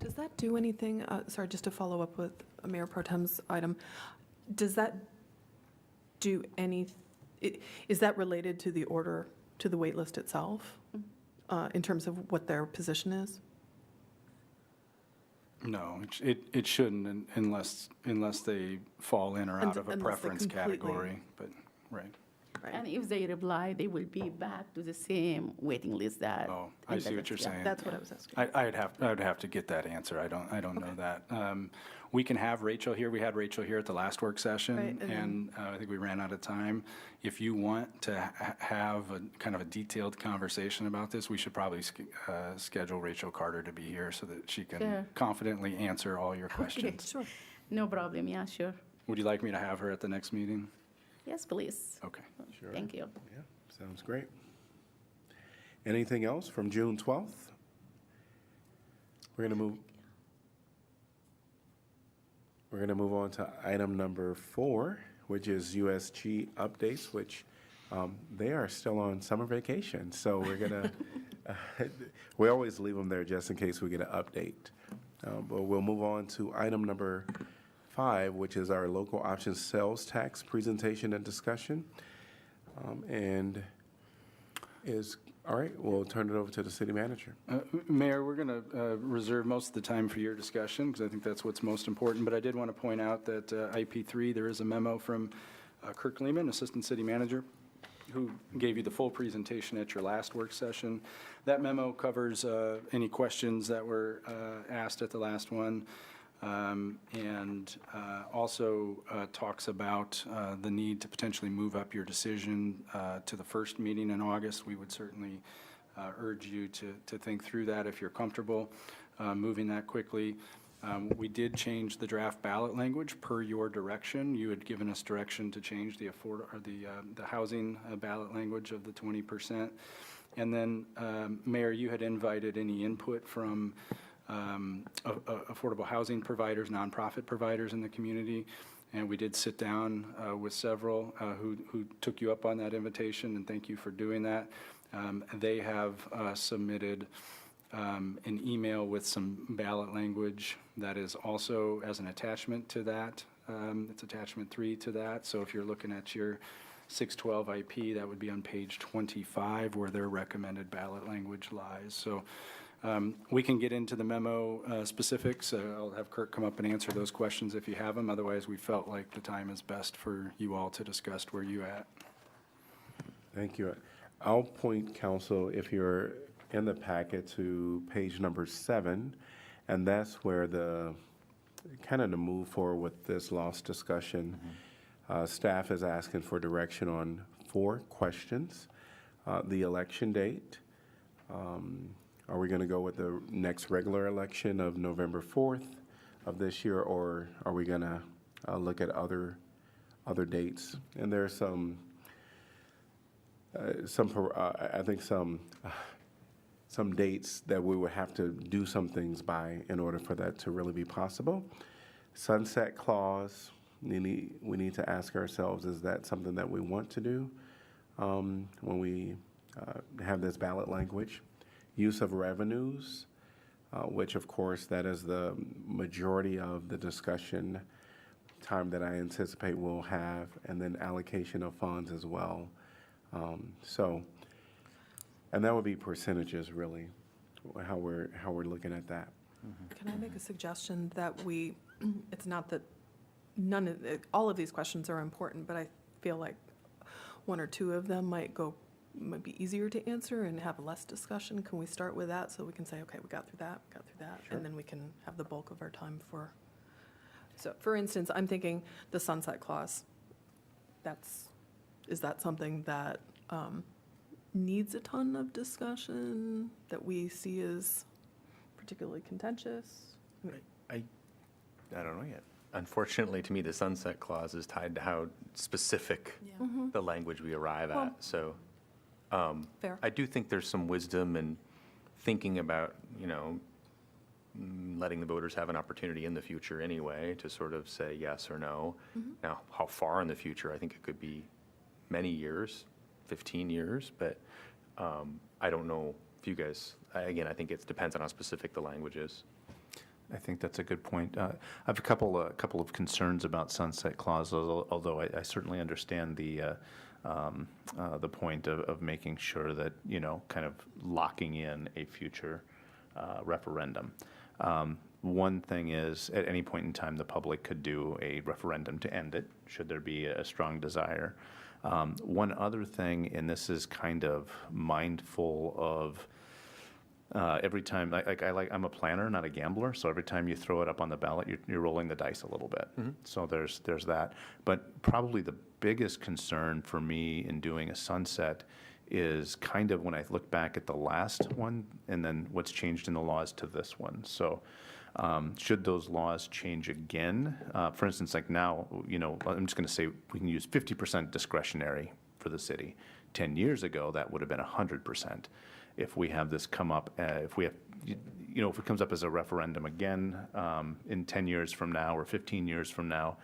Does that do anything, sorry, just to follow up with Mayor Pro Tem's item, does that do is that related to the order, to the wait list itself, in terms of what their position is? No, it shouldn't unless they fall in or out of a preference category, but, right. And if they reply, they will be back to the same waiting list that. Oh, I see what you're saying. That's what I was asking. I would have to get that answer. I don't know that. We can have Rachel here. We had Rachel here at the last work session, Right, and I think we ran out of time. If you want to have a kind of a detailed conversation about this, we should probably schedule Rachel Carter to be here so that she can Sure. confidently answer all your questions. Sure. No problem, yeah, sure. Would you like me to have her at the next meeting? Yes, please. Okay. Sure. Thank you. Yeah, sounds great. Anything else from June 12th? We're going to move on to item number 4, which is USG updates, which they are still on summer vacation. So we're going to, we always leave them there just in case we get an update. But we'll move on to item number 5, which is our local option sales tax presentation and discussion. All right, we'll turn it over to the city manager. Mayor, we're going to reserve most of the time for your discussion, because I think that's what's most important. But I did want to point out that IP3, there is a memo from Kirk Lehman, Assistant City Manager, who gave you the full presentation at your last work session. That memo covers any questions that were asked at the last one, and also talks about the need to potentially move up your decision to the first meeting in August. We would certainly urge you to think through that if you're comfortable moving that quickly. We did change the draft ballot language per your direction. You had given us direction to change the housing ballot language of the 20%. And then, Mayor, you had invited any input from affordable housing providers, nonprofit providers in the community, and we did sit down with several who took you up on that invitation, and thank you for doing that. They have submitted an email with some ballot language that is also as an attachment to that. It's attachment 3 to that. So if you're looking at your 612 IP, that would be on page 25 where their recommended ballot language lies. So we can get into the memo specifics. I'll have Kirk come up and answer those questions if you have them. Otherwise, we felt like the time is best for you all to discuss where you at. Thank you. I'll point council, if you're in the packet, to page number 7, and that's where the move forward with this lost discussion. Staff is asking for direction on 4 questions. The election date. Are we going to go with the next regular election of November 4th of this year, or are we going to look at other dates? And there's some dates that we would have to do some things by in order for that to really be possible. Sunset clause, we need to ask ourselves, is that something that we want to do when we have this ballot language? Use of revenues, which of course that is the majority of the discussion time that I anticipate we'll have, and then allocation of funds as well. And that would be percentages, really, how we're looking at that. Can I make a suggestion that it's not that all of these questions are important, but I feel like 1 or 2 of them might be easier to answer and have less discussion. Can we start with that so we can say, okay, we got through that, Sure. and then we can have the bulk of our time for. So, for instance, I'm thinking the sunset clause. Is that something that needs a ton of discussion, that we see as particularly contentious? I don't know yet. Unfortunately, to me, the sunset clause is tied to how specific the language we arrive at. So Fair. I do think there's some wisdom in thinking about, letting the voters have an opportunity in the future anyway to sort of say yes or no. Now, how far in the future? I think it could be many years, 15 years, but I don't know if you guys, again, I think it depends on how specific the language is. I think that's a good point. I have a couple of concerns about sunset clauses, although I certainly understand the point of making sure that, kind of locking in a future referendum. One thing is, at any point in time, the public could do a referendum to end it, should there be a strong desire. One other thing, and this is kind of mindful of every time, I'm a planner, not a gambler, so every time you throw it up on the ballot, you're rolling the dice a little bit. So there's that. But probably the biggest concern for me in doing a sunset is kind of when I look back at the last one and then what's changed in the laws to this one. So should those laws change again? For instance, like now, I'm just going to say we can use 50% discretionary for the city. 10 years ago, that would have been 100%. if we have this come up, if we have, if it comes up as a referendum again in 10 years from now or 15 years from now,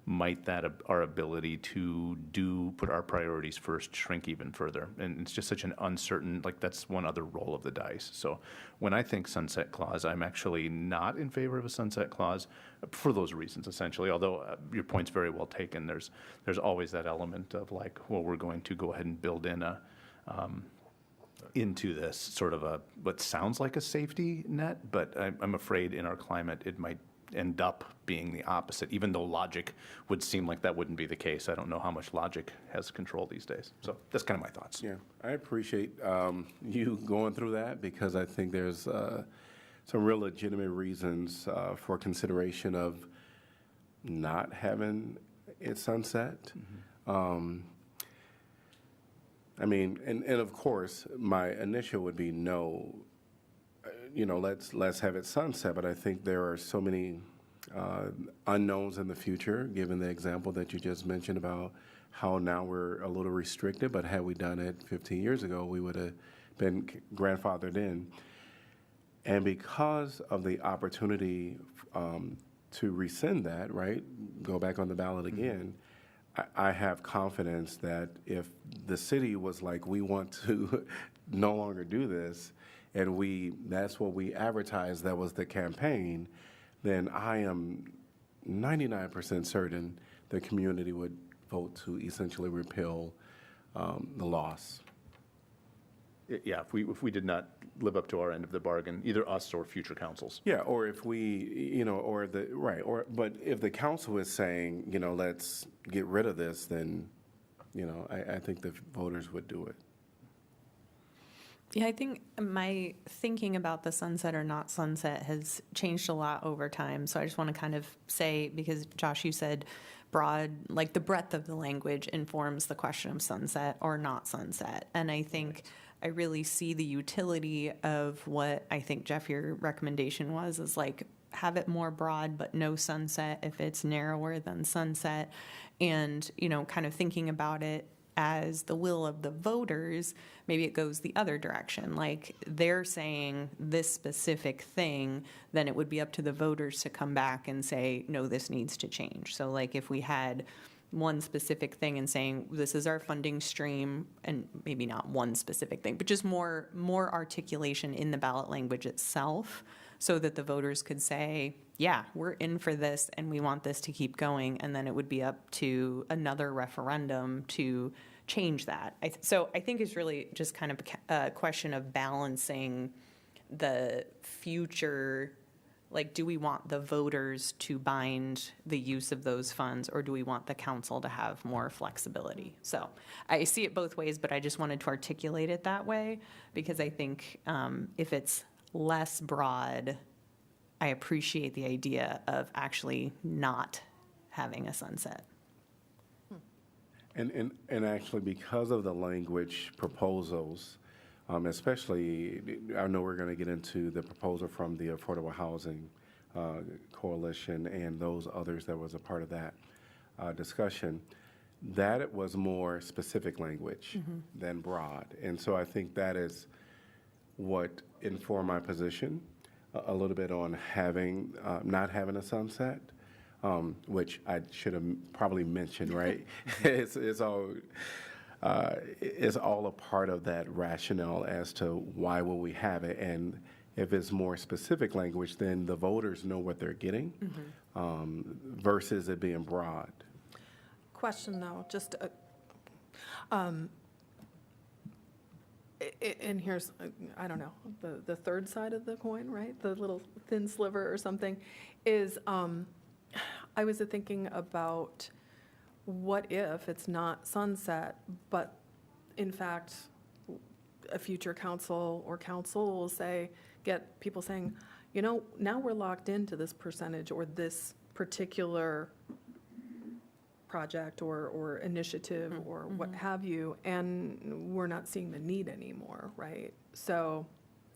might that our ability to put our priorities first shrink even further? And it's just such an uncertain, like that's one other roll of the dice. So when I think sunset clause, I'm actually not in favor of a sunset clause for those reasons, essentially. Although your point's very well taken, there's always that element of like, well, we're going to go ahead and build in into this sort of what sounds like a safety net, but I'm afraid in our climate it might end up being the opposite, even though logic would seem like that wouldn't be the case. I don't know how much logic has control these days. So that's kind of my thoughts. Yeah, I appreciate you going through that because I think there's some real legitimate reasons for consideration of not having it sunset. I mean, and of course, my initial would be no. Let's have it sunset. But I think there are so many unknowns in the future, given the example that you just mentioned about how now we're a little restricted. But had we done it 15 years ago, we would have been grandfathered in. And because of the opportunity to rescind that, right, go back on the ballot again, I have confidence that if the city was like, we want to no longer do this, and that's what we advertised, that was the campaign, then I am 99% certain the community would vote to essentially repeal the loss. Yeah, if we did not live up to our end of the bargain, either us or future councils. Yeah, or if we, but if the council is saying, let's get rid of this, then, I think the voters would do it. Yeah, I think my thinking about the sunset or not sunset has changed a lot over time. So I just want to kind of say, because Josh, you said broad, like the breadth of the language informs the question of sunset or not sunset. And I think I really see the utility of what I think, Jeff, your recommendation was, is like have it more broad, but no sunset if it's narrower than sunset. And, kind of thinking about it as the will of the voters, maybe it goes the other direction. Like they're saying this specific thing, then it would be up to the voters to come back and say, no, this needs to change. So like if we had one specific thing and saying, this is our funding stream, and maybe not one specific thing, but just more articulation in the ballot language itself so that the voters could say, yeah, we're in for this and we want this to keep going. And then it would be up to another referendum to change that. So I think it's really just kind of a question of balancing the future. Like, do we want the voters to bind the use of those funds, or do we want the council to have more flexibility? So I see it both ways, but I just wanted to articulate it that way because I think if it's less broad, I appreciate the idea of actually not having a sunset. And actually, because of the language proposals, especially, I know we're going to get into the proposal from the Affordable Housing Coalition and those others that was a part of that discussion, that it was more specific language than broad. And so I think that is what informed my position a little bit on not having a sunset, which I should have probably mentioned, right? It's all a part of that rationale as to why will we have it. And if it's more specific language, then the voters know what they're getting versus it being broad. Question though, just, and here's, I don't know, the third side of the coin, right? The little thin sliver or something is, I was thinking about what if it's not sunset, but in fact, a future council or council will get people saying, now we're locked into this percentage or this particular project or initiative or what have you, and we're not seeing the need anymore, right? So,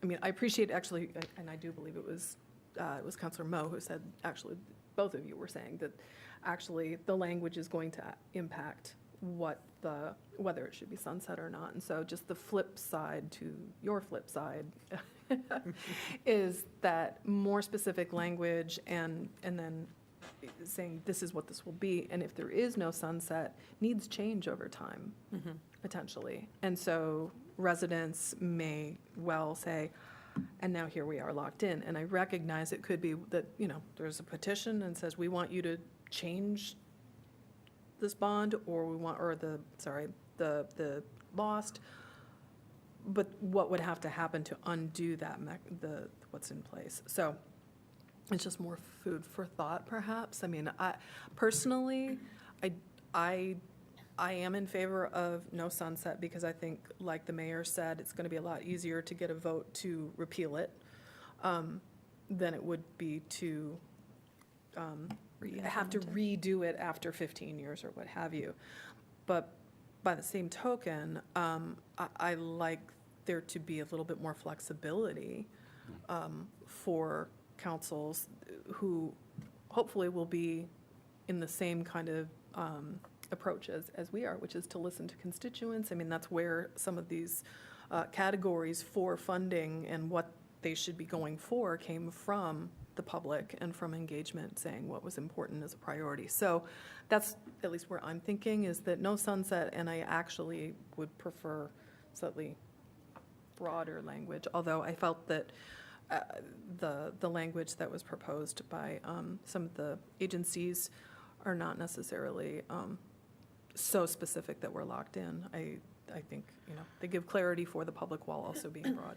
I mean, I appreciate actually, and I do believe it was Councilor Moe who said, actually, both of you were saying that actually the language is going to impact whether it should be sunset or not. And so just the flip side to your flip side is that more specific language and then saying this is what this will be. And if there is no sunset, needs change over time, potentially. And so residents may well say, and now here we are locked in. And I recognize it could be that, there's a petition and says, we want you to change this bond, or the lost. But what would have to happen to undo that, what's in place? So it's just more food for thought, perhaps. I mean, personally, I am in favor of no sunset because I think, like the mayor said, it's going to be a lot easier to get a vote to repeal it than it would be to have to redo it after 15 years or what have you. But by the same token, I like there to be a little bit more flexibility for councils who hopefully will be in the same kind of approach as we are, which is to listen to constituents. I mean, that's where some of these categories for funding and what they should be going for came from the public and from engagement, saying what was important as a priority. So that's at least where I'm thinking, is that no sunset, and I actually would prefer slightly broader language, although I felt that the language that was proposed by some of the agencies are not necessarily so specific that we're locked in. I think, they give clarity for the public while also being broad.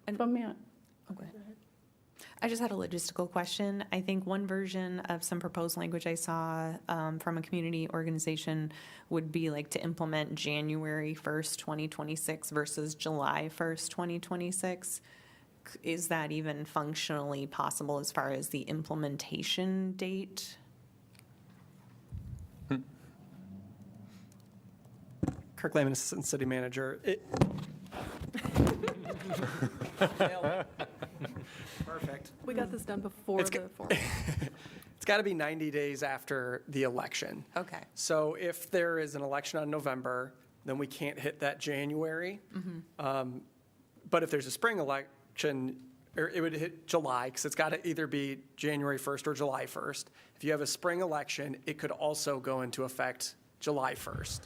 And for me, go ahead. I just had a logistical question. I think one version of some proposed language I saw from a community organization would be like to implement January 1st, 2026 versus July 1st, 2026. Is that even functionally possible as far as the implementation date? Kirk Lehman, Assistant City Manager. Perfect. We got this done before the forum. It's got to be 90 days after the election. Okay. So if there is an election on November, then we can't hit that January. But if there's a spring election, it would hit July, because it's got to either be January 1st or July 1st. If you have a spring election, it could also go into effect July 1st.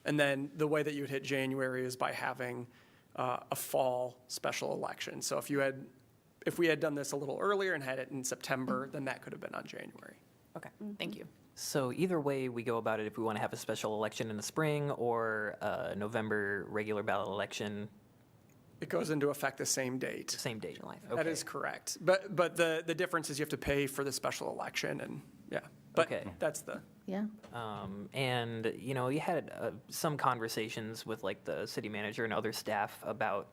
And then the way that you would hit January is by having a fall special election. So if we had done this a little earlier and had it in September, then that could have been on January. Okay, thank you. So either way we go about it, if we want to have a special election in the spring or a November regular ballot election. It goes into effect the same date. Same date. July. That is correct. But the difference is you have to pay for the special election, and But that's the. Yeah. And, you had some conversations with like the city manager and other staff about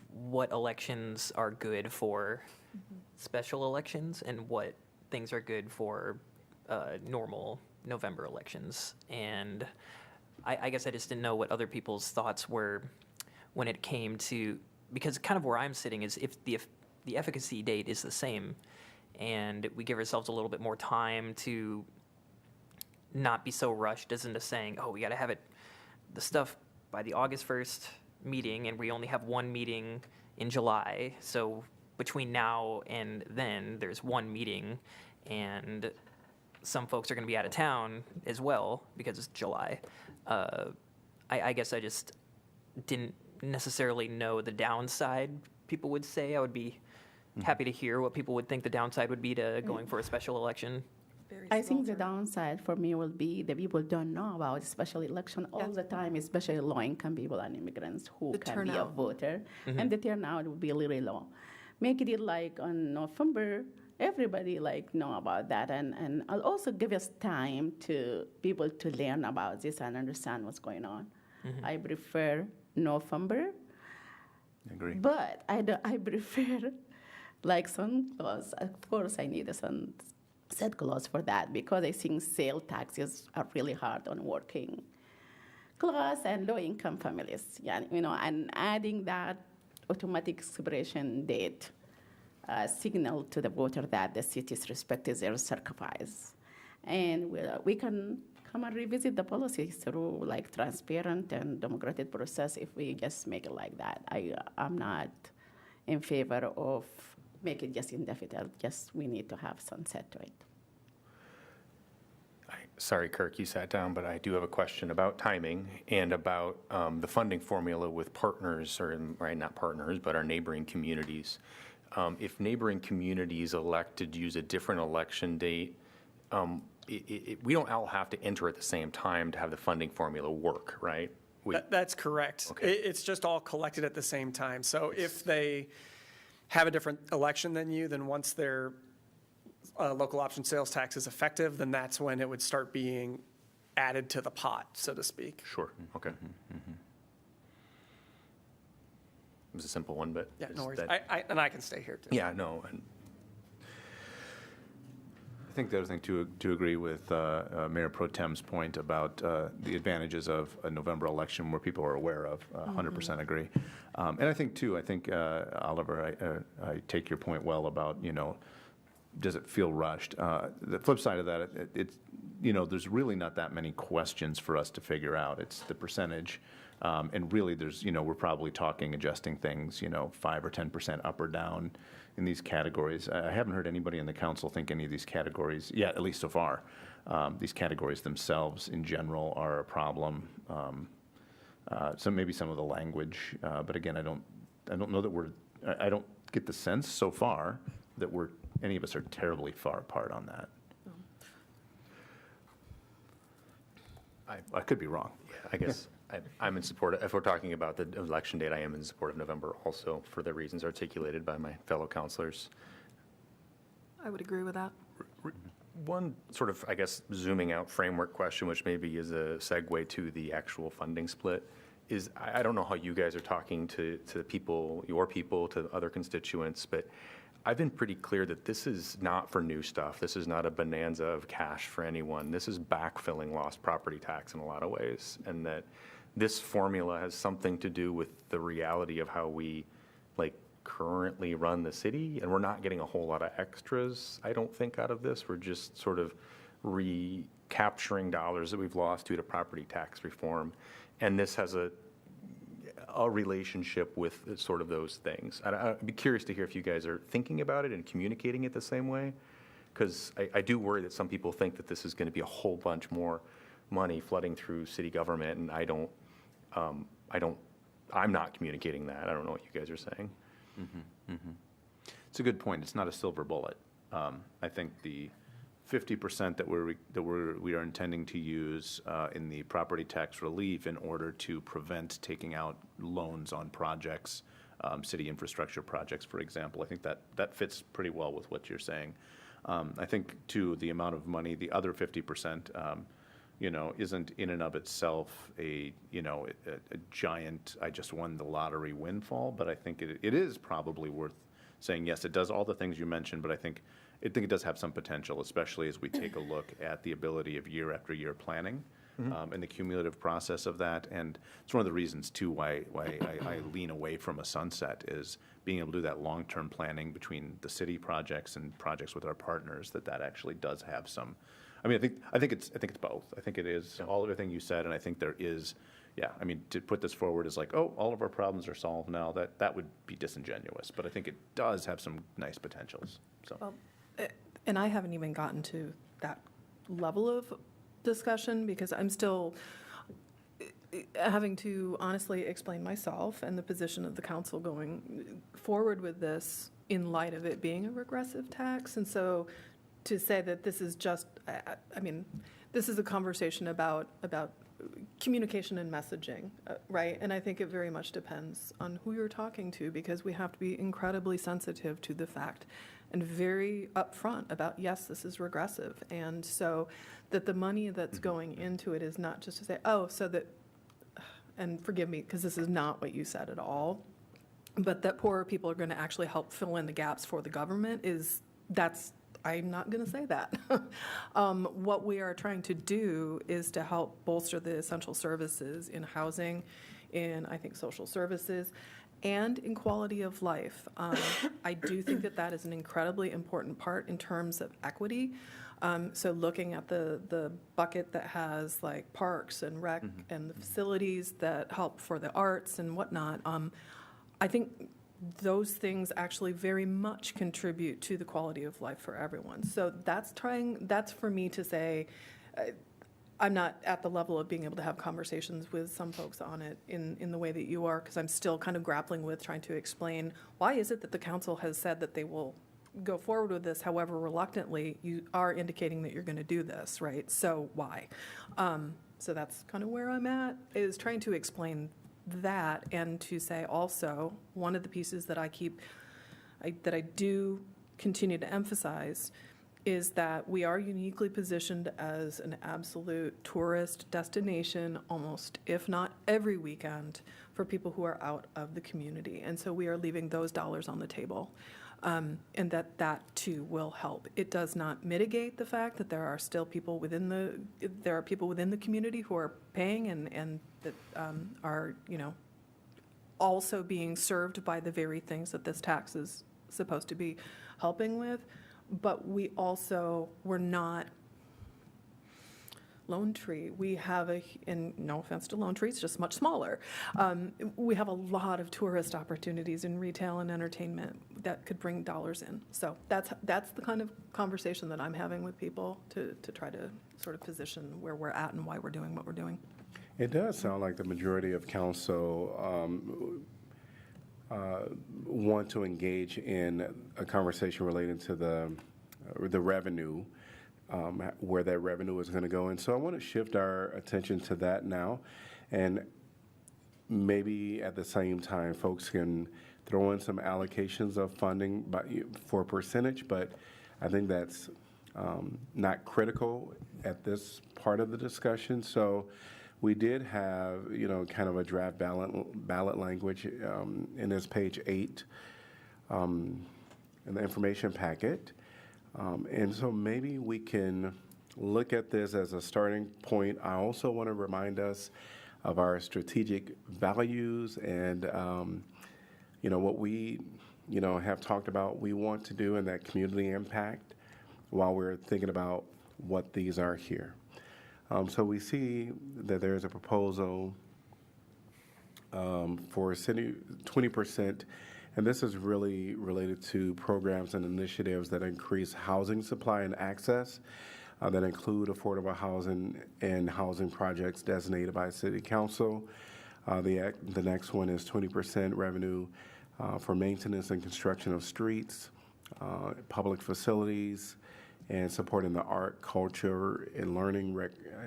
what elections are good for special elections and what things are good for normal November elections. And I guess I just didn't know what other people's thoughts were when it came to, because kind of where I'm sitting is if the efficacy date is the same and we give ourselves a little bit more time to not be so rushed as into saying, we got to have the stuff by the August 1st meeting, and we only have one meeting in July. So between now and then, there's one meeting, and some folks are going to be out of town as well because it's July. I guess I just didn't necessarily know the downside people would say. I would be happy to hear what people would think the downside would be to going for a special election. I think the downside for me will be the people don't know about special election all the time, especially low-income people and immigrants who can be a voter, and the turnout will be really low. Make it like on November, everybody know about that, and I'll also give us time to people to learn about this and understand what's going on. I prefer November. Agree. But I prefer sun clause. Of course, I need a sunset clause for that because I think sale taxes are really hard on working class and low-income families. And adding that automatic expiration date signal to the voter that the city's respected their sacrifice. and we can come and revisit the policies through like transparent and democratic process if we just make it like that. I'm not in favor of make it just indefinite, just we need to have sunset to it. Sorry, Kirk, you sat down, but I do have a question about timing and about the funding formula with partners, or not partners, but our neighboring communities. If neighboring communities elect to use a different election date, we don't all have to enter at the same time to have the funding formula work, right? That's correct. Okay. It's just all collected at the same time. So if they have a different election than you, then once their local option sales tax is effective, then that's when it would start being added to the pot, so to speak. Sure, okay. It was a simple one, but. Yeah, no worries. that- And I can stay here too. Yeah, no, and I think the other thing to agree with Mayor Pro Tem's point about the advantages of a November election where people are aware of, 100% agree. And I think too, Oliver, I take your point well about, does it feel rushed? The flip side of that, it's, there's really not that many questions for us to figure out. It's the percentage. And really there's, we're probably talking adjusting things, 5 or 10% up or down in these categories. I haven't heard anybody in the council think any of these categories, at least so far, these categories themselves in general are a problem. So maybe some of the language, but again, I don't know that I don't get the sense so far that any of us are terribly far apart on that. I could be wrong. I guess I'm in support, if we're talking about the election date, I am in support of November also for the reasons articulated by my fellow counselors. I would agree with that. One sort of, I guess, zooming out framework question, which maybe is a segue to the actual funding split, is I don't know how you guys are talking to people, your people, to other constituents, but I've been pretty clear that this is not for new stuff. This is not a bonanza of cash for anyone. This is backfilling lost property tax in a lot of ways, and that this formula has something to do with the reality of how we currently run the city, and we're not getting a whole lot of extras, I don't think, out of this. We're just sort of recapturing dollars that we've lost due to property tax reform, and this has a relationship with sort of those things. I'd be curious to hear if you guys are thinking about it and communicating it the same way, because I do worry that some people think that this is going to be a whole bunch more money flooding through city government, and I'm not communicating that. I don't know what you guys are saying. It's a good point. It's not a silver bullet. I think the 50% that we are intending to use in the property tax relief in order to prevent taking out loans on projects, city infrastructure projects, for example, I think that fits pretty well with what you're saying. I think too, the amount of money, the other 50%, isn't in and of itself a giant, I just won the lottery windfall, but I think it is probably worth saying, yes, it does all the things you mentioned, but I think it does have some potential, especially as we take a look at the ability of year after year planning and the cumulative process of that. And it's one of the reasons too why I lean away from a sunset is being able to do that long-term planning between the city projects and projects with our partners, that actually does have some. I mean, I think it's both. I think it is all everything you said, and I think there is, I mean, to put this forward as all of our problems are solved now, that would be disingenuous. But I think it does have some nice potentials. So, Well, and I haven't even gotten to that level of discussion because I'm still having to honestly explain myself and the position of the council going forward with this in light of it being a regressive tax. And so to say that this is just, I mean, this is a conversation about communication and messaging, right? And I think it very much depends on who you're talking to, because we have to be incredibly sensitive to the fact and very upfront about, yes, this is regressive. And so that the money that's going into it is not just to say, so that, and forgive me, because this is not what you said at all, but that poorer people are going to actually help fill in the gaps for the government I'm not going to say that. What we are trying to do is to help bolster the essential services in housing, in, I think, social services, and in quality of life. I do think that that is an incredibly important part in terms of equity. So looking at the bucket that has like parks and rec and the facilities that help for the arts and whatnot, I think those things actually very much contribute to the quality of life for everyone. So that's for me to say, I'm not at the level of being able to have conversations with some folks on it in the way that you are, because I'm still kind of grappling with trying to explain why is it that the council has said that they will go forward with this, however reluctantly you are indicating that you're going to do this, right? So why? So that's kind of where I'm at, is trying to explain that, and to say also, one of the pieces that I do continue to emphasize is that we are uniquely positioned as an absolute tourist destination almost, if not every weekend, for people who are out of the community. And so we are leaving those dollars on the table. And that too will help. It does not mitigate the fact that there are still people within the community who are paying and that are, also being served by the very things that this tax is supposed to be helping with. But we're not Lone Tree. We have and no offense to Lone Tree, it's just much smaller. We have a lot of tourist opportunities in retail and entertainment that could bring dollars in. So that's the kind of conversation that I'm having with people to try to sort of position where we're at and why we're doing what we're doing. It does sound like the majority of council want to engage in a conversation related to the revenue, where that revenue is going to go. And so I want to shift our attention to that now. And maybe at the same time, folks can throw in some allocations of funding for percentage, but I think that's not critical at this part of the discussion. So we did have, kind of a draft ballot language in this page 8 in the information packet. And so maybe we can look at this as a starting point. I also want to remind us of our strategic values and, what we, have talked about we want to do in that community impact while we're thinking about what these are here. So we see that there's a proposal for 20%, and this is really related to programs and initiatives that increase housing supply and access that include affordable housing and housing projects designated by City Council. The next one is 20% revenue for maintenance and construction of streets, public facilities, and supporting the art, culture, and learning,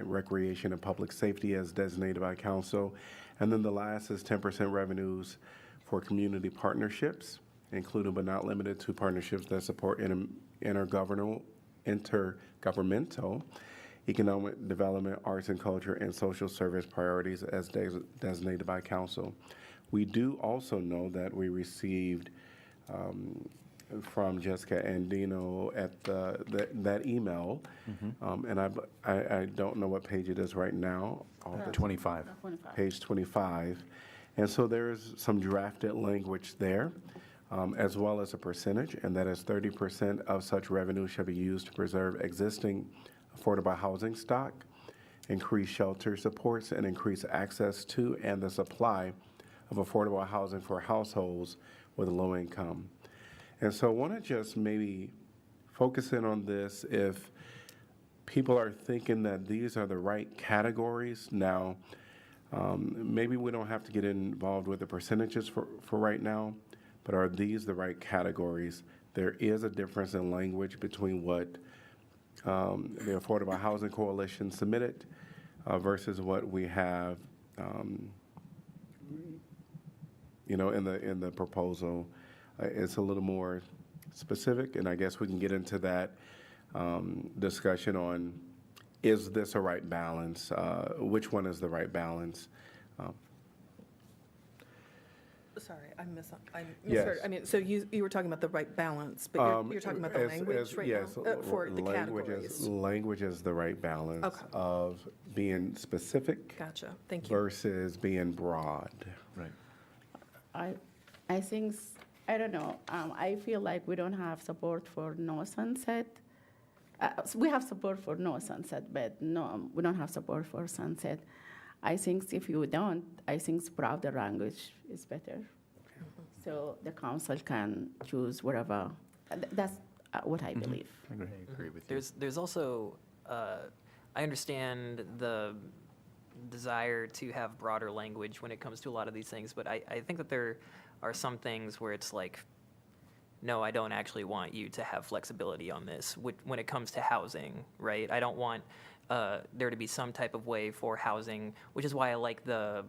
recreation, and public safety as designated by council. And then the last is 10% revenues for community partnerships, including but not limited to partnerships that support intergovernmental, economic development, arts and culture, and social service priorities as designated by council. We do also know that we received from Jessica Andino at that email, and I don't know what page it is right now. 25. Page 25. And so there's some drafted language there, as well as a percentage, and that is 30% of such revenue shall be used to preserve existing affordable housing stock, increase shelter supports, and increase access to and the supply of affordable housing for households with low income. And so I want to just maybe focus in on this if people are thinking that these are the right categories. Now, maybe we don't have to get involved with the percentages for right now, but are these the right categories? There is a difference in language between what the Affordable Housing Coalition submitted versus what we have, in the proposal. It's a little more specific, and I guess we can get into that discussion on, is this a right balance? Which one is the right balance? Sorry, I misheard. Yes. I mean, so you were talking about the right balance, but you're talking about the language right yes, now? For the categories? Language is the right balance of being specific. Gotcha, thank you. Versus being broad. Right. I think, I don't know, I feel like we don't have support for no sunset. We have support for no sunset, but no, we don't have support for sunset. I think if you don't, I think broader language is better. So the council can choose whatever, that's what I believe. I agree with you. There's also, I understand the desire to have broader language when it comes to a lot of these things, but I think that there are some things where it's like, no, I don't actually want you to have flexibility on this when it comes to housing, right? I don't want there to be some type of way for housing, which is why I like the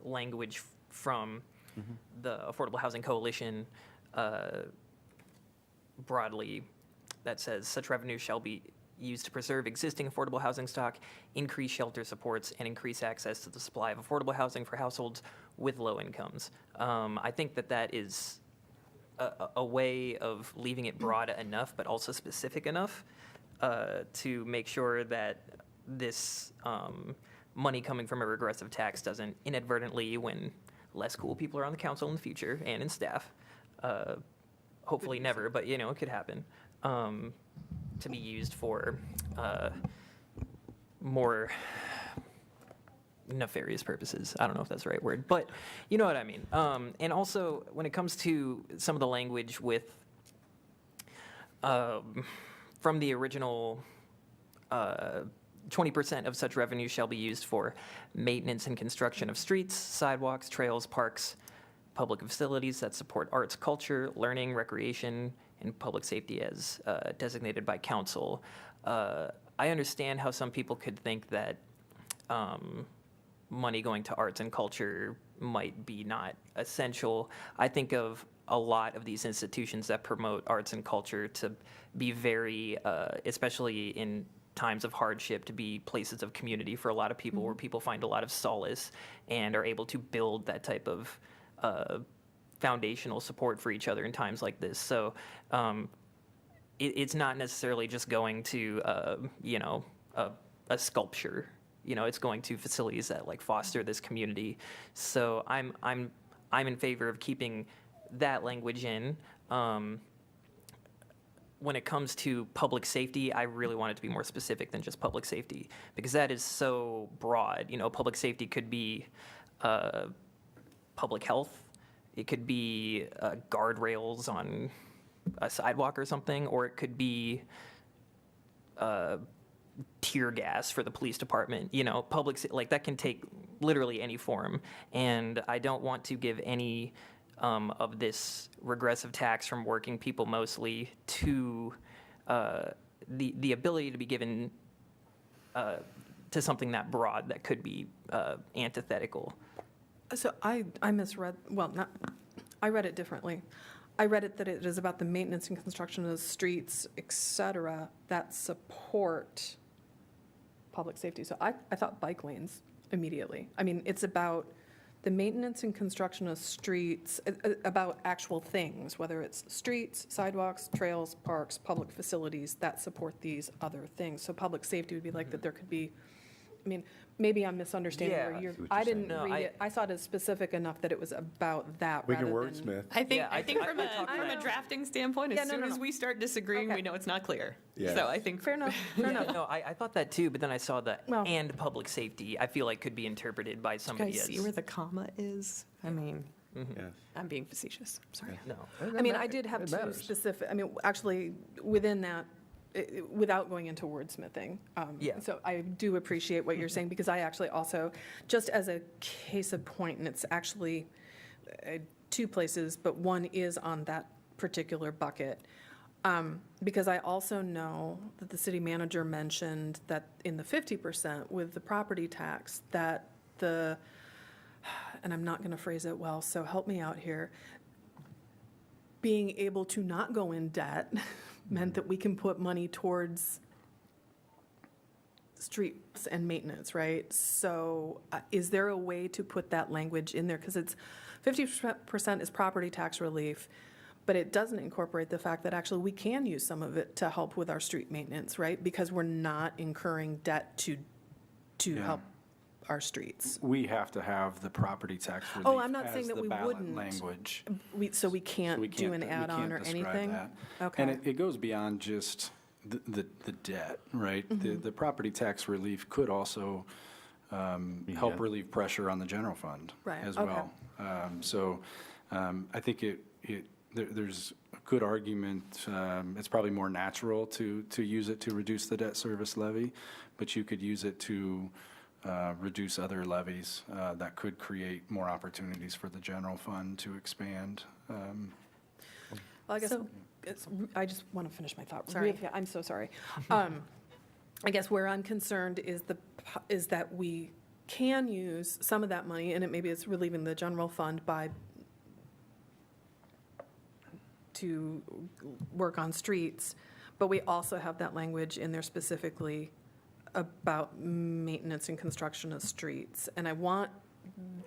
language from the Affordable Housing Coalition broadly that says such revenue shall be used to preserve existing affordable housing stock, increase shelter supports, and increase access to the supply of affordable housing for households with low incomes. I think that is a way of leaving it broad enough, but also specific enough to make sure that this money coming from a regressive tax doesn't inadvertently, when less cool people are on the council in the future and in staff, hopefully never, but it could happen, to be used for more nefarious purposes. I don't know if that's the right word, but you know what I mean. And also, when it comes to some of the language with, from the original 20% of such revenue shall be used for maintenance and construction of streets, sidewalks, trails, parks, public facilities that support arts, culture, learning, recreation, and public safety as designated by council. I understand how some people could think that money going to arts and culture might be not essential. I think of a lot of these institutions that promote arts and culture to be very, especially in times of hardship, to be places of community for a lot of people, where people find a lot of solace and are able to build that type of foundational support for each other in times like this. So it's not necessarily just going to, a sculpture. It's going to facilities that like foster this community. So I'm in favor of keeping that language in. When it comes to public safety, I really want it to be more specific than just public safety, because that is so broad. Public safety could be public health. It could be guardrails on a sidewalk or something, or it could be tear gas for the police department. That can take literally any form. And I don't want to give any of this regressive tax from working people mostly to the ability to be given to something that broad that could be antithetical. So I misread, I read it differently. I read it that it is about the maintenance and construction of streets, et cetera, that support public safety. So I thought bike lanes immediately. I mean, it's about the maintenance and construction of streets, about actual things, whether it's streets, sidewalks, trails, parks, public facilities that support these other things. So public safety would be like that there could be, maybe I'm misunderstanding Yeah. where you're, I see what I you're didn't saying. No, read it. I saw it as specific enough that it was about that We can rather than. wordsmith. I think, Yeah, I think I- from I talked a about- drafting standpoint, Yeah, as no, soon no, as no. we start disagreeing, Okay. we know it's not clear. Yes. So I think Fair enough, fair enough. No, I thought that too, but then I saw the Well- and public safety. I feel like could be interpreted by you somebody guys as see where the comma is. I mean, Yes. I'm being facetious. Sorry. no. I did have two specific, actually, within that, without going into wordsmithing. Yeah. So I do appreciate what you're saying, because I actually also, just as a case of point, and it's actually two places, but one is on that particular bucket. Because I also know that the city manager mentioned that in the 50% with the property tax, that and I'm not going to phrase it well, so help me out here, being able to not go in debt meant that we can put money towards streets and maintenance, right? So is there a way to put that language in there? Because it's 50% is property tax relief, but it doesn't incorporate the fact that actually we can use some of it to help with our street maintenance, right? Because we're not incurring debt to Yeah. help our streets. We have to have the property tax relief Oh, I'm not saying as that the we ballot wouldn't. language. So we can't We do an we add-on can't or describe anything? that. Okay. And it goes beyond just the debt, right? The property tax relief could also help relieve pressure on the general fund Right, as okay. well. I think there's a good argument. It's probably more natural to use it to reduce the debt service levy, but you could use it to reduce other levies that could create more opportunities for the general fund to expand. Well, I guess, I just want to finish my thought. Sorry. I'm so sorry. I guess where I'm concerned is that we can use some of that money, and maybe it's relieving the general fund to work on streets, but we also have that language in there specifically about maintenance and construction of streets. And I want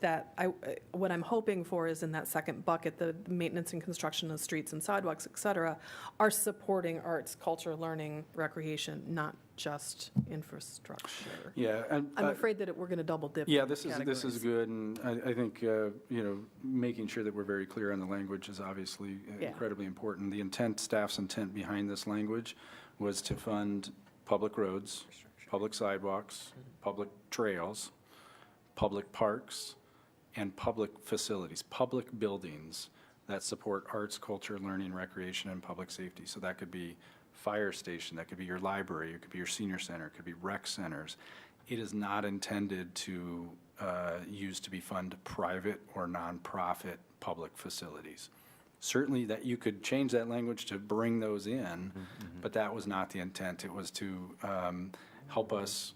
that, what I'm hoping for is in that second bucket, the maintenance and construction of streets and sidewalks, et cetera, are supporting arts, culture, learning, recreation, not just infrastructure. Yeah. And I'm afraid that we're going to double dip. Yeah, in this is categories. good, and I think, making sure that we're very clear on the language is obviously Yeah. incredibly important. The intent, staff's intent behind this language was to fund public roads, public sidewalks, public trails, public parks, and public facilities, public buildings that support arts, culture, learning, recreation, and public safety. So that could be fire station, that could be your library, it could be your senior center, it could be rec centers. It is not intended to use to be fund private or nonprofit public facilities. Certainly that you could change that language to bring those in, but that was not the intent. It was to help us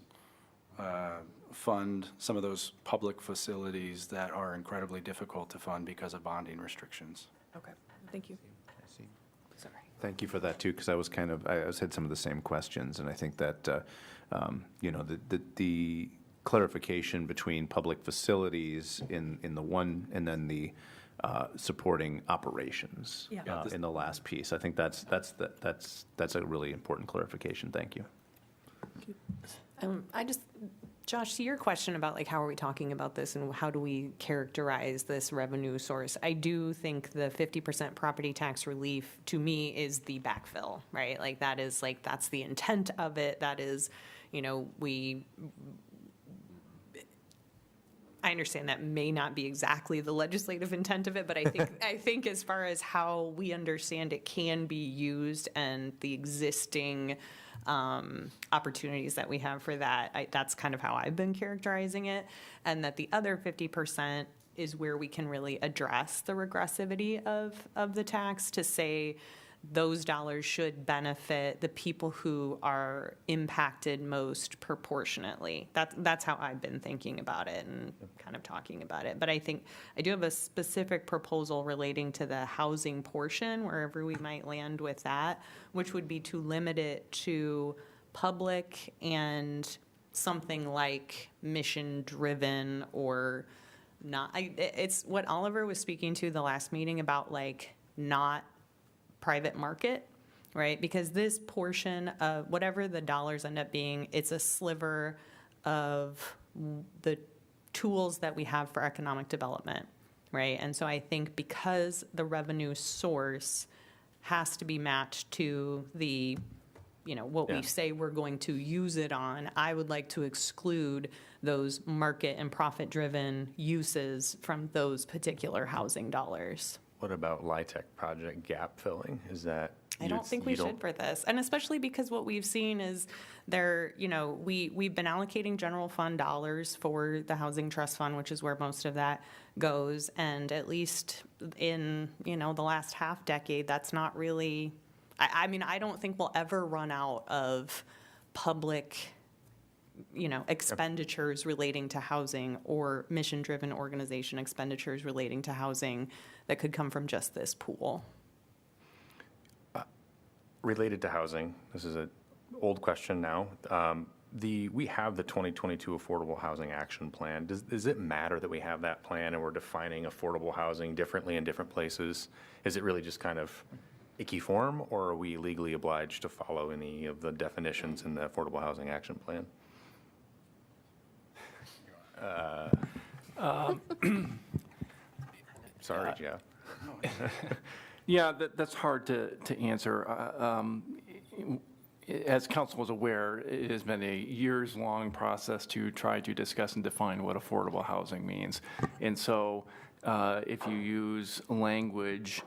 fund some of those public facilities that are incredibly difficult to fund because of bonding restrictions. Okay, thank you. Sorry. Thank you for that, too, because I was had some of the same questions, and I think that, the clarification between public facilities in the one, and then the supporting operations Yeah. in the last piece. I think that's a really important clarification. Thank you. Josh, to your question about like how are we talking about this and how do we characterize this revenue source, I do think the 50% property tax relief to me is the backfill, right? Like that's the intent of it. That is, I understand that may not be exactly the legislative intent of it, but I think as far as how we understand it can be used and the existing opportunities that we have for that, that's kind of how I've been characterizing it. And that the other 50% is where we can really address the regressivity of the tax to say those dollars should benefit the people who are impacted most proportionately. That's how I've been thinking about it and kind of talking about it. But I think I do have a specific proposal relating to the housing portion, wherever we might land with that, which would be to limit it to public and something like mission-driven or not. It's what Oliver was speaking to the last meeting about, like, not private market, right? Because this portion of whatever the dollars end up being, it's a sliver of the tools that we have for economic development, right? And so I think because the revenue source has to be matched to the, what we say we're going to use it on, I would like to exclude those market and profit-driven uses from those particular housing dollars. What about LIHTC project gap filling? Is that? I don't think we should for this. And especially because what we've seen is we've been allocating general fund dollars for the Housing Trust Fund, which is where most of that goes. And at least in, the last half decade, that's not really, I don't think we'll ever run out of public expenditures relating to housing or mission-driven organization expenditures relating to housing that could come from just this pool. Related to housing, this is an old question now. We have the 2022 Affordable Housing Action Plan. Does it matter that we have that plan and we're defining affordable housing differently in different places? Is it really just kind of icky form, or are we legally obliged to follow any of the definitions in the Affordable Housing Action Plan? Sorry, Jeff. Yeah, that's hard to answer. As council is aware, it has been a years-long process to try to discuss and define what affordable housing means. And so if you use language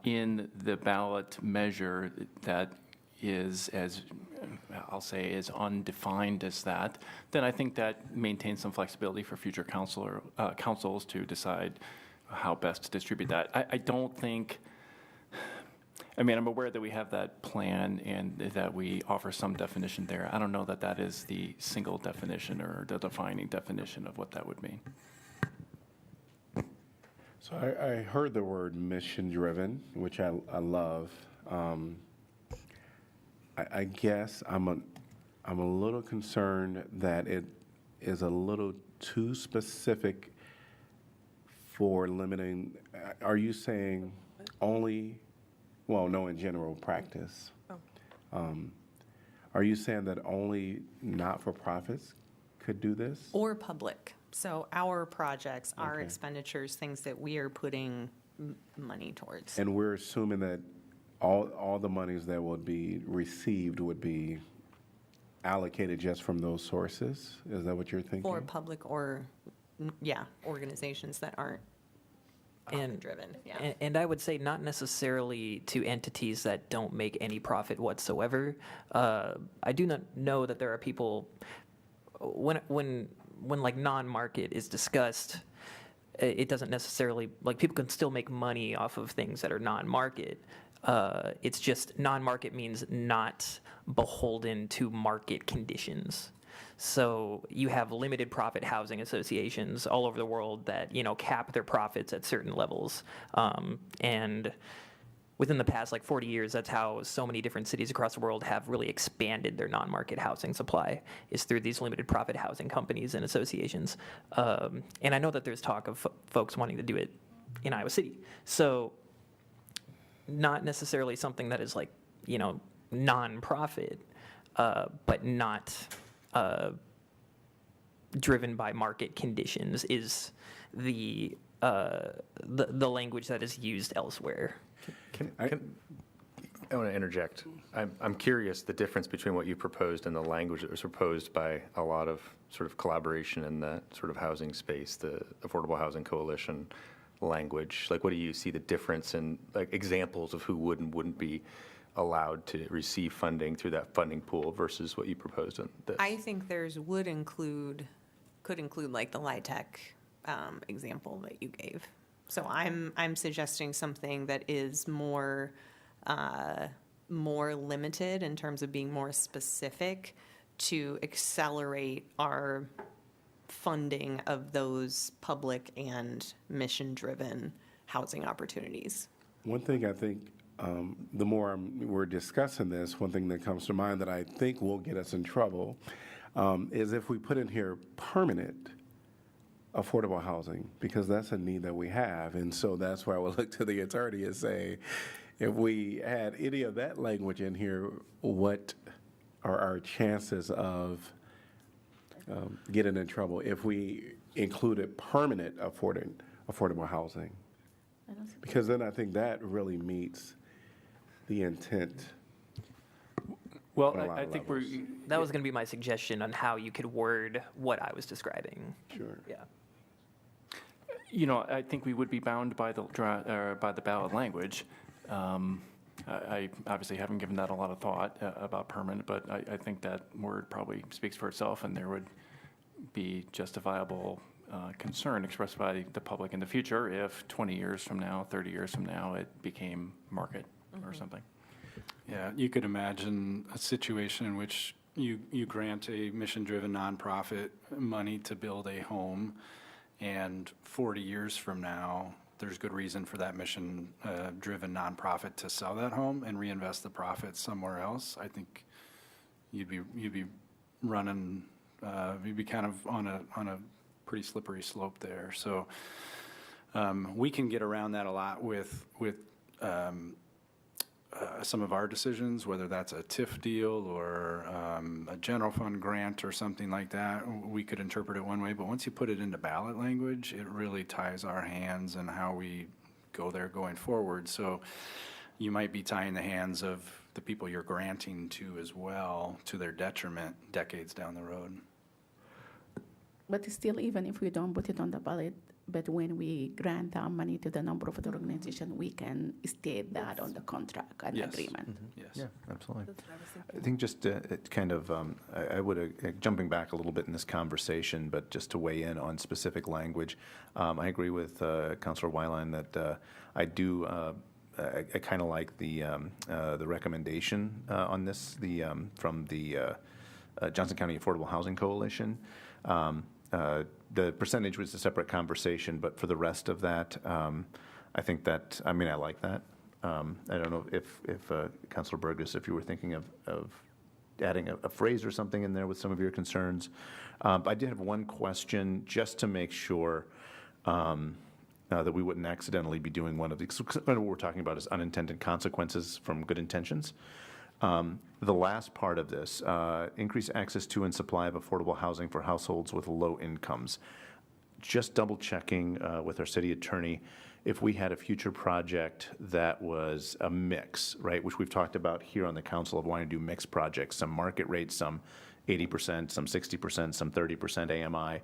in the ballot measure that is, as I'll say, as undefined as that, then I think that maintains some flexibility for future councils to decide how best to distribute that. I don't think, I mean, I'm aware that we have that plan and that we offer some definition there. I don't know that that is the single definition or the defining definition of what that would mean. So I heard the word mission-driven, which I love. I guess I'm a little concerned that it is a little too specific for limiting. Are you saying only? Well, no, in general practice. Are you saying that only not-for-profits could do this? Or public. So our projects, our Okay. expenditures, things that we are putting money towards. And we're assuming that all the monies that would be received would be allocated just from those sources? Is that what you're thinking? Or public or, organizations that aren't driven, yeah. And I would say not necessarily to entities that don't make any profit whatsoever. I do not know that there are people, when like non-market is discussed, it doesn't necessarily, like people can still make money off of things that are non-market. It's just non-market means not beholden to market conditions. So you have limited profit housing associations all over the world that, cap their profits at certain levels. And within the past, 40 years, that's how so many different cities across the world have really expanded their non-market housing supply, is through these limited profit housing companies and associations. And I know that there's talk of folks wanting to do it in Iowa City. So not necessarily something that is non-profit, but not driven by market conditions is the language that is used elsewhere. I want to interject. I'm curious the difference between what you proposed and the language that was proposed by a lot of sort of collaboration in that sort of housing space, the Affordable Housing Coalition language. What do you see the difference in examples of who would and wouldn't be allowed to receive funding through that funding pool versus what you proposed in this? I think could include the LIHTC example that you gave. So I'm suggesting something that is more limited in terms of being more specific to accelerate our funding of those public and mission-driven housing opportunities. One thing I think, the more we're discussing this, one thing that comes to mind that I think will get us in trouble is if we put in here permanent affordable housing, because that's a need that we have. And so that's why I would look to the attorney and say, if we add any of that language in here, what are our chances of getting in trouble if we included permanent affordable housing? Because then I think that really meets the intent. Well, I think That was going to be my suggestion on how you could word what I was describing. Sure. Yeah. I think we would be bound by the ballot language. I obviously haven't given that a lot of thought about permanent, but I think that word probably speaks for itself, and there would be justifiable concern expressed by the public in the future if 20 years from now, 30 years from now, it became market or something. Yeah, you could imagine a situation in which you grant a mission-driven nonprofit money to build a home, and 40 years from now, there's good reason for that mission-driven nonprofit to sell that home and reinvest the profits somewhere else. I think you'd be running, you'd be kind of on a pretty slippery slope there. So we can get around that a lot with some of our decisions, whether that's a TIF deal or a general fund grant or something like that, we could interpret it one way, but once you put it into ballot language, it really ties our hands and how we go there going forward. So you might be tying the hands of the people you're granting to as well, to their detriment decades down the road. But still, even if we don't put it on the ballot, but when we grant our money to the nonprofit organization, we can state that on the contract and Yes. agreement. Yes. Yeah, absolutely. I think just it kind of, I would, jumping back a little bit in this conversation, but just to weigh in on specific language, I agree with Councilor Wyline that I do, I kind of like the recommendation on this, from the Johnson County Affordable Housing Coalition. The percentage was a separate conversation, but for the rest of that, I think that, I mean, I like that. I don't know if Councilor Burgess, if you were thinking of adding a phrase or something in there with some of your concerns. I did have one question, just to make sure that we wouldn't accidentally be doing one of these. What we're talking about is unintended consequences from good intentions. The last part of this, increase access to and supply of affordable housing for households with low incomes. Just double checking with our city attorney if we had a future project that was a mix, right, which we've talked about here on the council of wanting to do mixed projects, some market rates, some 80%, some 60%, some 30% AMI.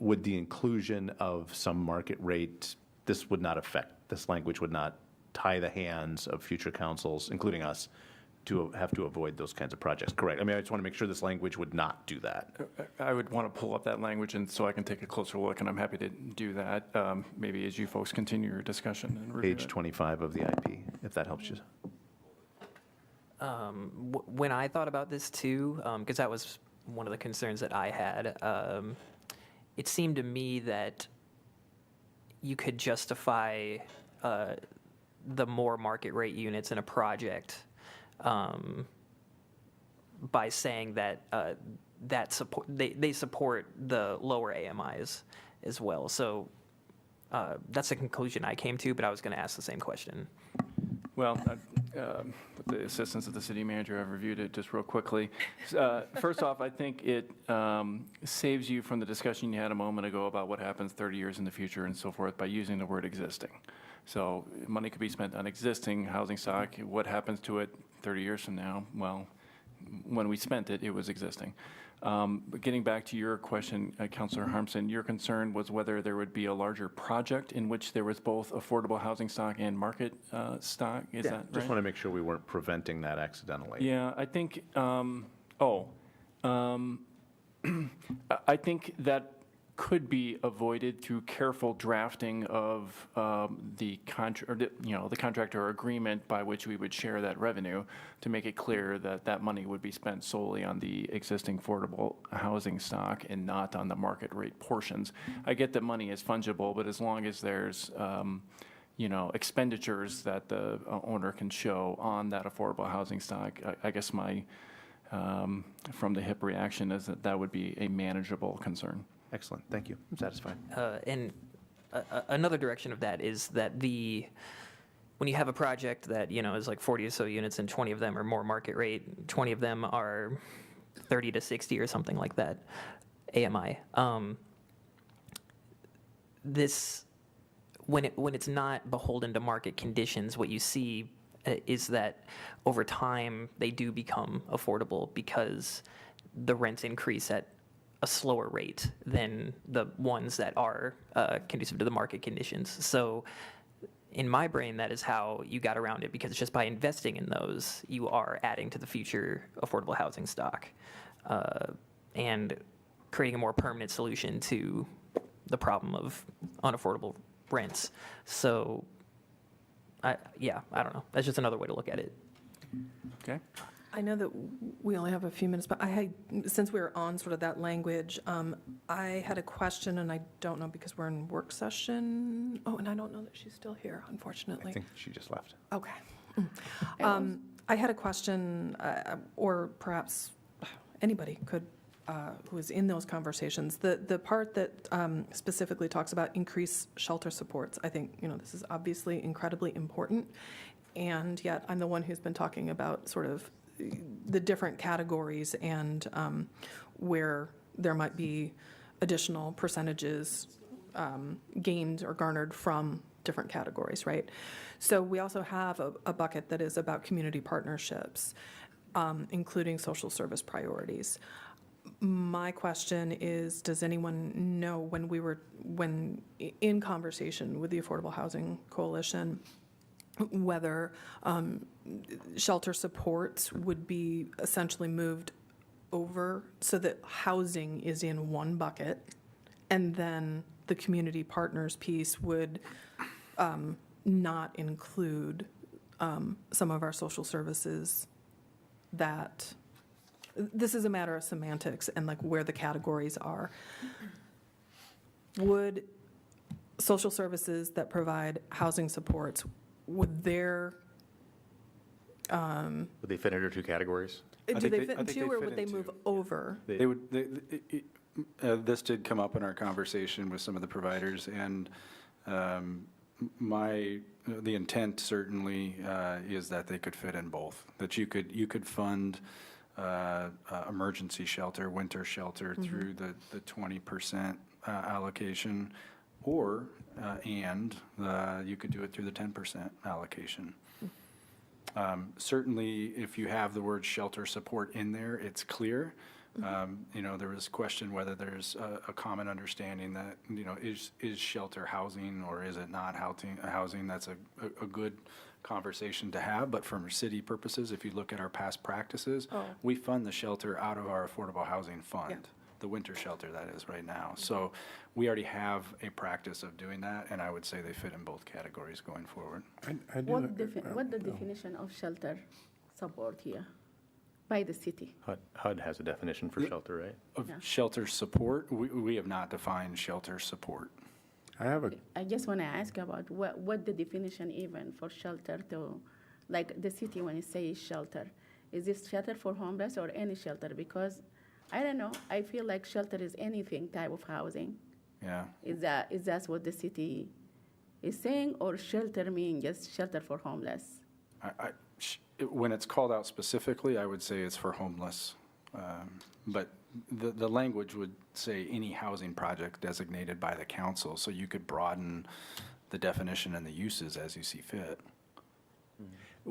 Would the inclusion of some market rate, this would not affect, this language would not tie the hands of future councils, including us, to have to avoid those kinds of projects, correct? I mean, I just want to make sure this language would not do that. I would want to pull up that language and so I can take a closer look, and I'm happy to do that, maybe as you folks continue your discussion and review Page it. 25 of the IP, if that helps you. When I thought about this too, because that was one of the concerns that I had, it seemed to me that you could justify the more market rate units in a project by saying that they support the lower AMIs as well. So that's the conclusion I came to, but I was going to ask the same question. Well, with the assistance of the city manager, I've reviewed it just real quickly. First off, I think it saves you from the discussion you had a moment ago about what happens 30 years in the future and so forth by using the word existing. So money could be spent on existing housing stock. What happens to it 30 years from now? Well, when we spent it, it was existing. But getting back to your question, Councilor Harmson, your concern was whether there would be a larger project in which there was both affordable housing stock and market stock. Is that right? Just want to make sure we weren't preventing that accidentally. Yeah, I think, I think that could be avoided through careful drafting of the contract or agreement by which we would share that revenue to make it clear that that money would be spent solely on the existing affordable housing stock and not on the market rate portions. I get that money is fungible, but as long as there's expenditures that the owner can show on that affordable housing stock, I guess my from the hip reaction is that would be a manageable concern. Excellent, thank you, I'm satisfied. And another direction of that is that when you have a project that, is like 40 or so units and 20 of them are more market rate, 20 of them are 30 to 60 or something like that, AMI. When it's not beholden to market conditions, what you see is that over time they do become affordable because the rents increase at a slower rate than the ones that are conducive to the market conditions. So in my brain, that is how you got around it, because just by investing in those, you are adding to the future affordable housing stock and creating a more permanent solution to the problem of unaffordable rents. So I don't know. That's just another way to look at it. Okay. I know that we only have a few minutes, but since we were on sort of that language, I had a question, and I don't know because we're in work session. Oh, and I don't know that she's still here, unfortunately. I think she just left. Okay. I had a question, or perhaps anybody could, who is in those conversations. The part that specifically talks about increased shelter supports, I think, this is obviously incredibly important. and yet I'm the one who's been talking about sort of the different categories and where there might be additional percentages gained or garnered from different categories, right? So we also have a bucket that is about community partnerships, including social service priorities. My question is, does anyone know when in conversation with the Affordable Housing Coalition, whether shelter supports would be essentially moved over so that housing is in one bucket, and then the community partners piece would not include some of our social services? That this is a matter of semantics and like where the categories are. Would social services that provide housing supports, would their Would they fit under two categories? do they fit in two, or would they move over? They would, this did come up in our conversation with some of the providers, and the intent certainly is that they could fit in both, that you could fund emergency shelter, winter shelter through the 20% allocation, or, you could do it through the 10% allocation. Certainly, if you have the word shelter support in there, it's clear. There was question whether there's a common understanding that, is shelter housing or is it not housing? That's a good conversation to have, but from city purposes, if you look at our past practices, we fund the shelter out of our affordable housing fund, the winter shelter that is right now. So we already have a practice of doing that, and I would say they fit in both categories going forward. What the definition of shelter support here by the city? HUD has a definition for shelter, right? Of shelter support, we have not defined shelter support. I just want to ask about what the definition even for shelter to, like the city when it says shelter, is this shelter for homeless or any shelter? Because I don't know, I feel like shelter is anything type of housing. Yeah. Is that what the city is saying, or shelter mean just shelter for homeless? When it's called out specifically, I would say it's for homeless. But the language would say any housing project designated by the council, so you could broaden the definition and the uses as you see fit.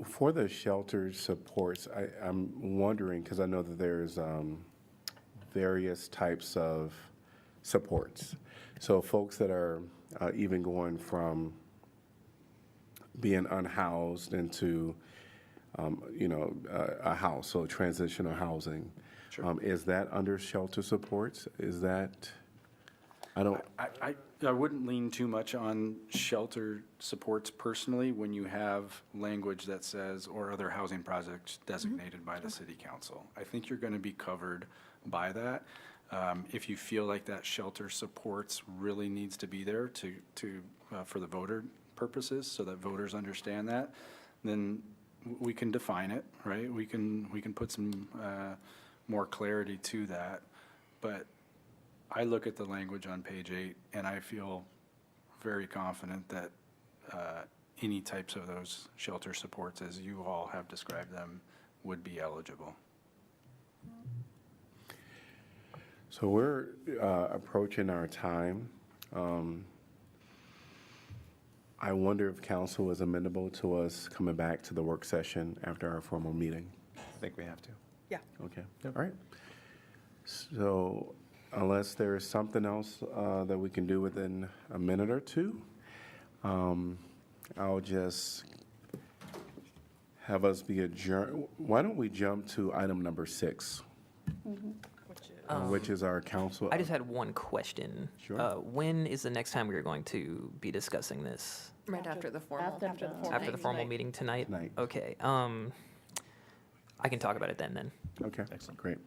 For the shelter supports, I'm wondering, because I know that there's various types of supports. So folks that are even going from being unhoused into a house, so transitional housing. Sure. Is that under shelter supports? Is that, I wouldn't lean too much on shelter supports personally when you have language that says, or other housing projects designated by the city council. I think you're going to be covered by that. If you feel like that shelter supports really needs to be there for the voter purposes, so that voters understand that, then we can define it, right? We can put some more clarity to that. But I look at the language on page 8, and I feel very confident that any types of those shelter supports, as you all have described them, would be eligible. So we're approaching our time. I wonder if council is amenable to us coming back to the work session after our formal meeting. I think we have to. Yeah. Okay, all right. So unless there is something else that we can do within a minute or two, I'll just have us be adjourned. Why don't we jump to item number 6? Which is our council. I just had one question. Sure. When is the next time we are going to be discussing this? Right after the formal. After the formal meeting tonight? Tonight. Okay. I can talk about it then. Okay, excellent, great.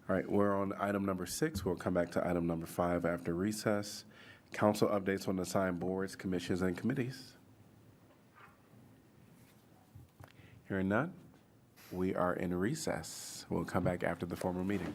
All right, we're on item number 6. We'll come back to item number 5 after recess. Council updates on assigned boards, commissions, and committees. Hearing none, we are in recess. We'll come back after the formal meeting.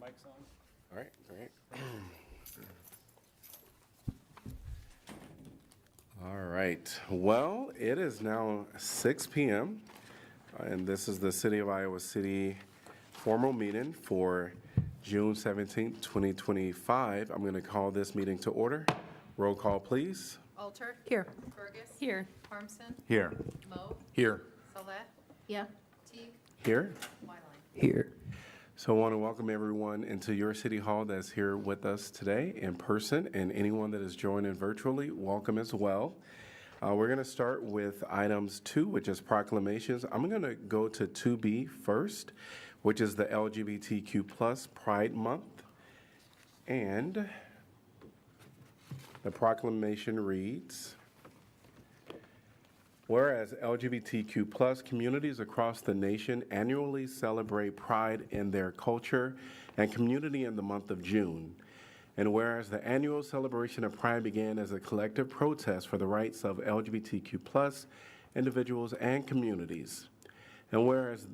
Mic's on. All right, great. All right. Well, it is now 6 p.m., and this is the City of Iowa City formal meeting for June 17th, 2025. I'm going to call this meeting to order. Roll call, please. Alter? Here. Fergus? Here. Harmson? Here. Moe? Here. Saleh? Yeah. Teague? Here. Wyline? Here. So I want to welcome everyone into your City Hall that's here with us today in person, and anyone that is joining virtually, welcome as well. We're going to start with items 2, which is proclamations. I'm going to go to 2B first, which is the LGBTQ plus Pride Month. And the proclamation reads, whereas LGBTQ plus communities across the nation annually celebrate pride in their culture and community in the month of June, and whereas the annual celebration of Pride began as a collective protest for the rights of LGBTQ plus individuals and communities, and whereas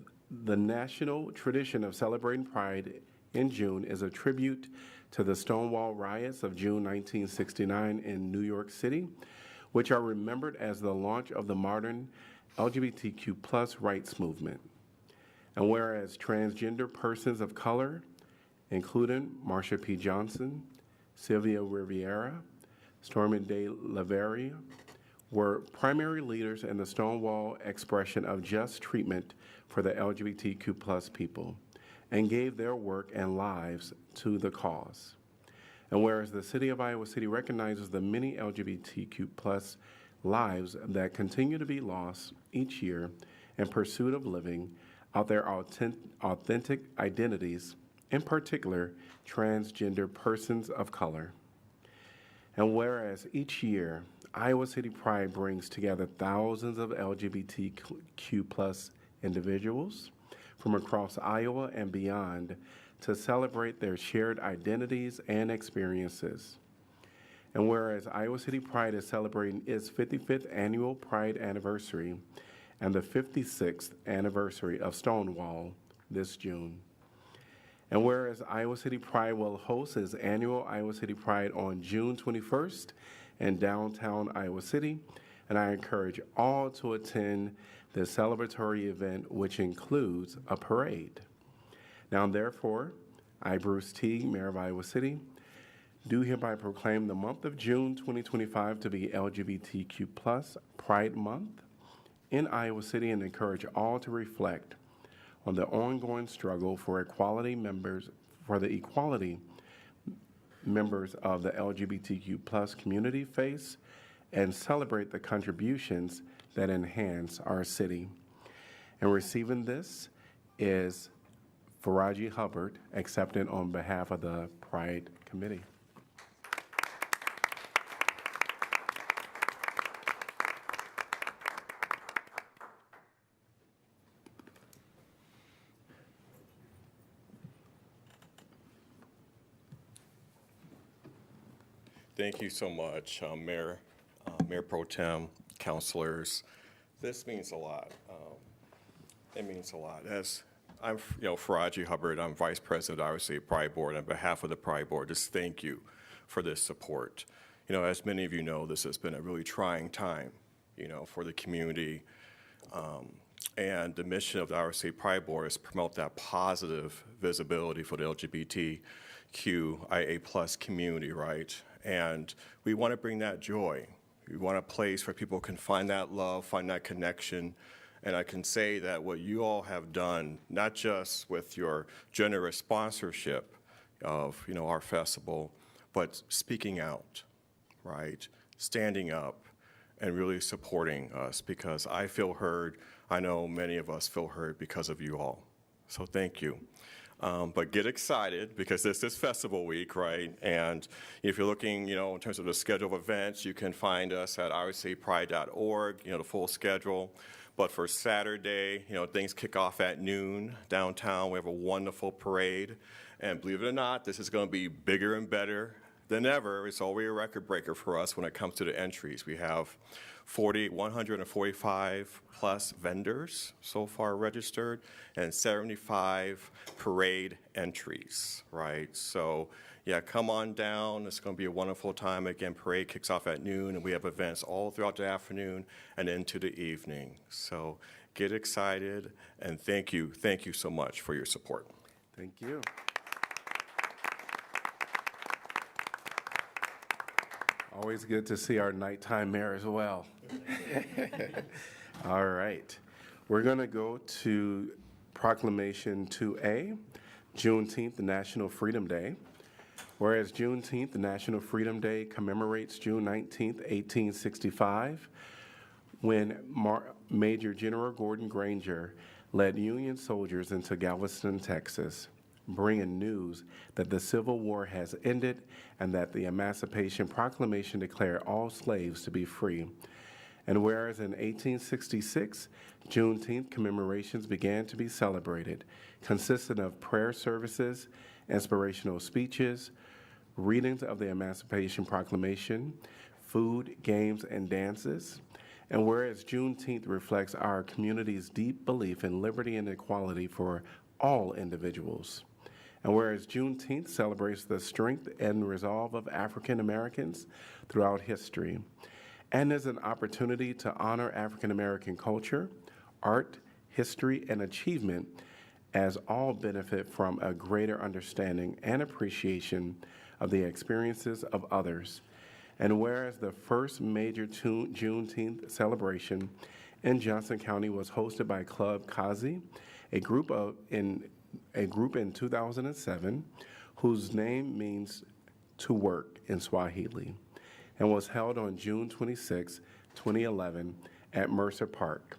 the national tradition of celebrating Pride in June is a tribute to the Stonewall riots of June 1969 in New York City, which are remembered as the launch of the modern LGBTQ plus rights movement. And whereas transgender persons of color, including Marsha P. Johnson, Sylvia Riviera, Stormy Day Laveria, were primary leaders in the Stonewall expression of just treatment for the LGBTQ plus people, and gave their work and lives to the cause. And whereas the City of Iowa City recognizes the many LGBTQ plus lives that continue to be lost each year in pursuit of living out their authentic identities, in particular, transgender persons of color. And whereas each year, Iowa City Pride brings together thousands of LGBTQ plus individuals from across Iowa and beyond to celebrate their shared identities and experiences. And whereas Iowa City Pride is celebrating its 55th annual Pride anniversary and the 56th anniversary of Stonewall this June. And whereas Iowa City Pride will host its annual Iowa City Pride on June 21st in downtown Iowa City, and I encourage all to attend this celebratory event, which includes a parade. Now, therefore, I, Bruce Teague, Mayor of Iowa City, do hereby proclaim the month of June 2025 to be LGBTQ plus Pride Month in Iowa City, and encourage all to reflect on the ongoing struggle for equality members of the LGBTQ plus community face, and celebrate the contributions that enhance our city. And receiving this is Faraji Hubbard, accepted on behalf of the Pride Committee. Thank you so much, Mayor Pro Tem, councilors. This means a lot. It means a lot. As I'm, Faraji Hubbard, I'm Vice President of Iowa City Pride Board. On behalf of the Pride Board, just thank you for this support. As many of you know, this has been a really trying time, for the community. And the mission of the Iowa City Pride Board is to promote that positive visibility for the LGBTQIA plus community, right? And we want to bring that joy. We want a place where people can find that love, find that connection. And I can say that what you all have done, not just with your generous sponsorship of, our festival, but speaking out, right? Standing up and really supporting us, because I feel heard. I know many of us feel heard because of you all. So thank you. But get excited, because this is festival week, right? And if you're looking, in terms of the schedule of events, you can find us at iowacitypride.org, the full schedule. But for Saturday, things kick off at noon downtown. We have a wonderful parade. And believe it or not, this is going to be bigger and better than ever. It's already a record breaker for us when it comes to the entries. We have 145 plus vendors so far registered and 75 parade entries, right? So yeah, come on down. It's going to be a wonderful time. Again, parade kicks off at noon, and we have events all throughout the afternoon and into the evening. So get excited, and thank you so much for your support. Thank you. Always good to see our nighttime mayor as well. All right. We're going to go to Proclamation 2A, Juneteenth, National Freedom Day. Whereas Juneteenth, National Freedom Day, commemorates June 19th, 1865, when Major General Gordon Granger led Union soldiers into Galveston, Texas, bringing news that the Civil War has ended and that the Emancipation Proclamation declared all slaves to be free. And whereas in 1866, Juneteenth commemorations began to be celebrated, consisting of prayer services, inspirational speeches, readings of the Emancipation Proclamation, food, games, and dances. And whereas Juneteenth reflects our community's deep belief in liberty and equality for all individuals. And whereas Juneteenth celebrates the strength and resolve of African Americans throughout history, and is an opportunity to honor African American culture, art, history, and achievement, as all benefit from a greater understanding and appreciation of the experiences of others. And whereas the first major Juneteenth celebration in Johnson County was hosted by Club Kazi, a group in 2007, whose name means to work in Swahili, and was held on June 26, 2011 at Mercer Park.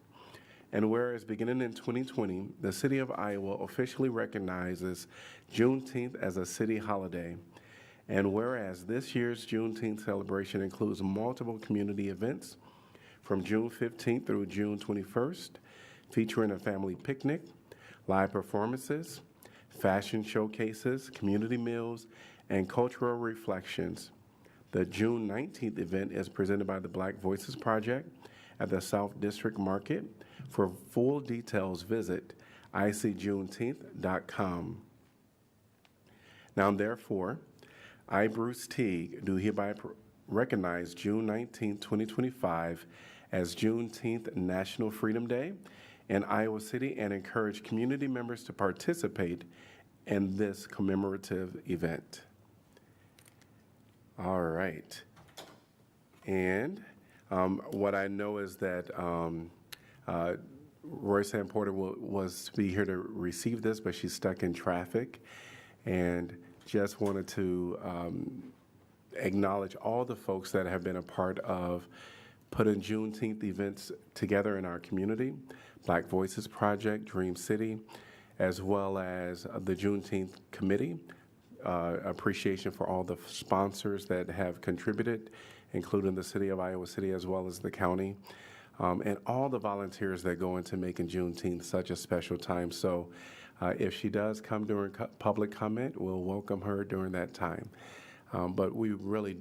And whereas beginning in 2020, the City of Iowa officially recognizes Juneteenth as a city holiday. And whereas this year's Juneteenth celebration includes multiple community events from June 15th through June 21st, featuring a family picnic, live performances, fashion showcases, community meals, and cultural reflections. The June 19th event is presented by the Black Voices Project at the South District Market. For full details, visit icjuneteenth.com. Now, therefore, I, Bruce Teague, do hereby recognize June 19, 2025 as Juneteenth National Freedom Day in Iowa City and encourage community members to participate in this commemorative event. All right. And what I know is that Royce-Ann Porter was to be here to receive this, but she's stuck in traffic. And just wanted to acknowledge all the folks that have been a part of putting Juneteenth events together in our community, Black Voices Project, Dream City, as well as the Juneteenth Committee. Appreciation for all the sponsors that have contributed, including the City of Iowa City as well as the county, and all the volunteers that go into making Juneteenth such a special time. So if she does come during public comment, we'll welcome her during that time. But we really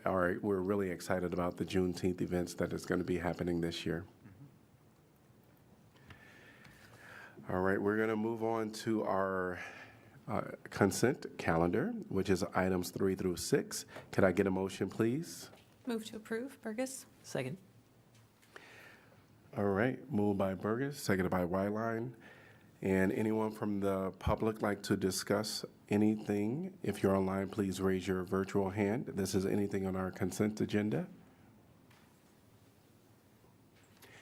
we're really excited about the Juneteenth events that is going to be happening this year. All right, we're going to move on to our consent calendar, which is items 3 through 6. Could I get a motion, please? Move to approve. Burgess? Second. All right, moved by Burgess, seconded by Wyline. And anyone from the public like to discuss anything? If you're online, please raise your virtual hand. This is anything on our consent agenda.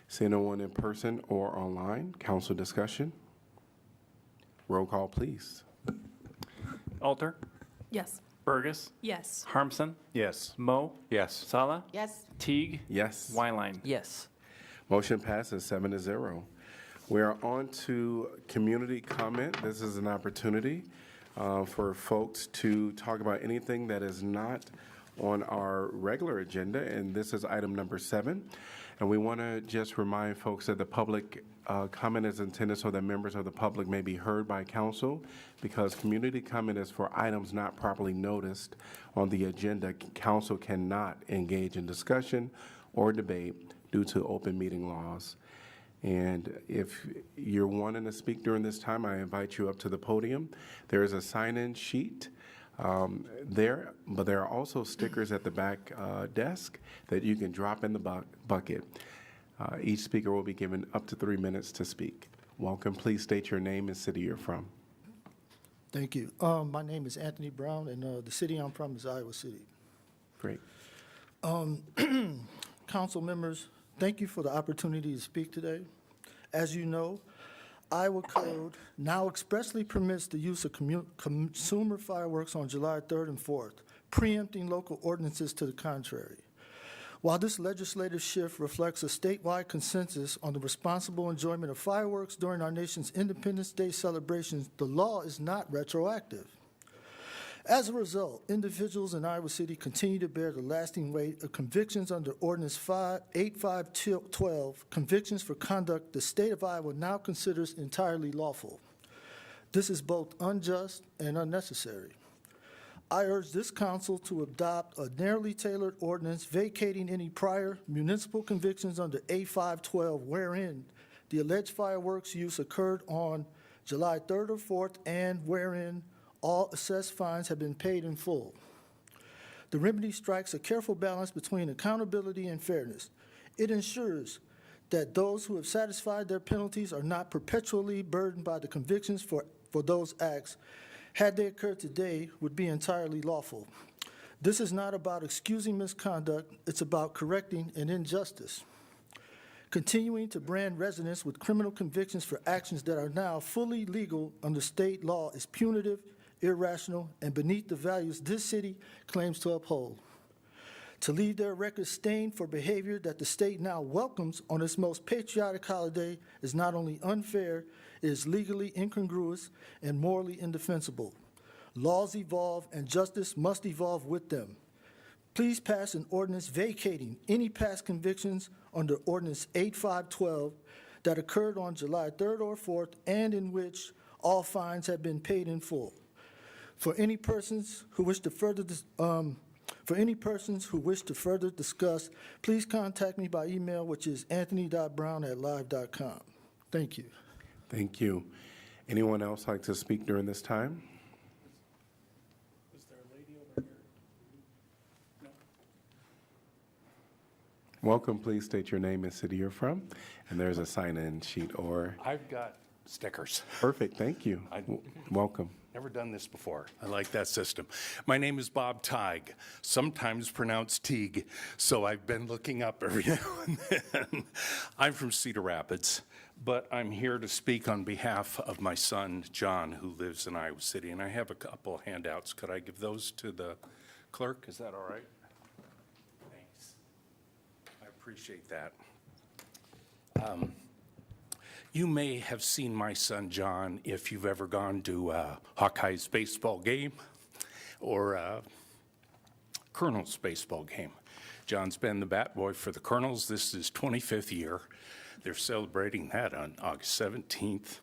See no one in person or online. Council discussion. Roll call, please. Alter? Yes. Burgess? Yes. Harmson? Yes. Mo? Yes. Sala? Yes. Teague? Yes. Wyline? Yes. Motion passes 7-0. We are on to community comment. This is an opportunity for folks to talk about anything that is not on our regular agenda, and this is item number 7. And we want to just remind folks that the public comment is intended so that members of the public may be heard by council, because community comment is for items not properly noticed on the agenda. Council cannot engage in discussion or debate due to open meeting laws. And if you're wanting to speak during this time, I invite you up to the podium. There is a sign-in sheet there, but there are also stickers at the back desk that you can drop in the bucket. Each speaker will be given up to 3 minutes to speak. Welcome. Please state your name and city you're from. Thank you. My name is Anthony Brown, and the city I'm from is Iowa City. Great. Council members, thank you for the opportunity to speak today. As you know, Iowa Code now expressly permits the use of consumer fireworks on July 3rd and 4th, preempting local ordinances to the contrary. While this legislative shift reflects a statewide consensus on the responsible enjoyment of fireworks during our nation's Independence Day celebrations, the law is not retroactive. As a result, individuals in Iowa City continue to bear the lasting weight of convictions under Ordinance 8512, convictions for conduct the state of Iowa now considers entirely lawful. This is both unjust and unnecessary. I urge this council to adopt a narrowly tailored ordinance vacating any prior municipal convictions under 8512 wherein the alleged fireworks use occurred on July 3rd or 4th and wherein all assessed fines have been paid in full. The remedy strikes a careful balance between accountability and fairness. It ensures that those who have satisfied their penalties are not perpetually burdened by the convictions for those acts, had they occurred today, would be entirely lawful. This is not about excusing misconduct, it's about correcting an injustice. Continuing to brand residents with criminal convictions for actions that are now fully legal under state law is punitive, irrational, and beneath the values this city claims to uphold. To leave their records stained for behavior that the state now welcomes on its most patriotic holiday is not only unfair, it is legally incongruous and morally indefensible. Laws evolve and justice must evolve with them. Please pass an ordinance vacating any past convictions under Ordinance 8512 that occurred on July 3rd or 4th and in which all fines have been paid in full. For any persons who wish to further discuss, please contact me by email, which is anthony.brown@live.com. Thank you. Thank you. Anyone else like to speak during this time? Is there a lady over here? No? Welcome. Please state your name and city you're from. And there's a sign-in sheet or... I've got stickers. Perfect. Thank you. Welcome. Never done this before. I like that system. My name is Bob Teig, sometimes pronounced Teague, so I've been looking up every now and then. I'm from Cedar Rapids, but I'm here to speak on behalf of my son, John, who lives in Iowa City, and I have a couple of handouts. Could I give those to the clerk? Is that all right? Thanks. I appreciate that. You may have seen my son, John, if you've ever gone to a Hawkeyes baseball game or a Colonels baseball game. John's been the bat boy for the Colonels. This is his 25th year. They're celebrating that on August 17th.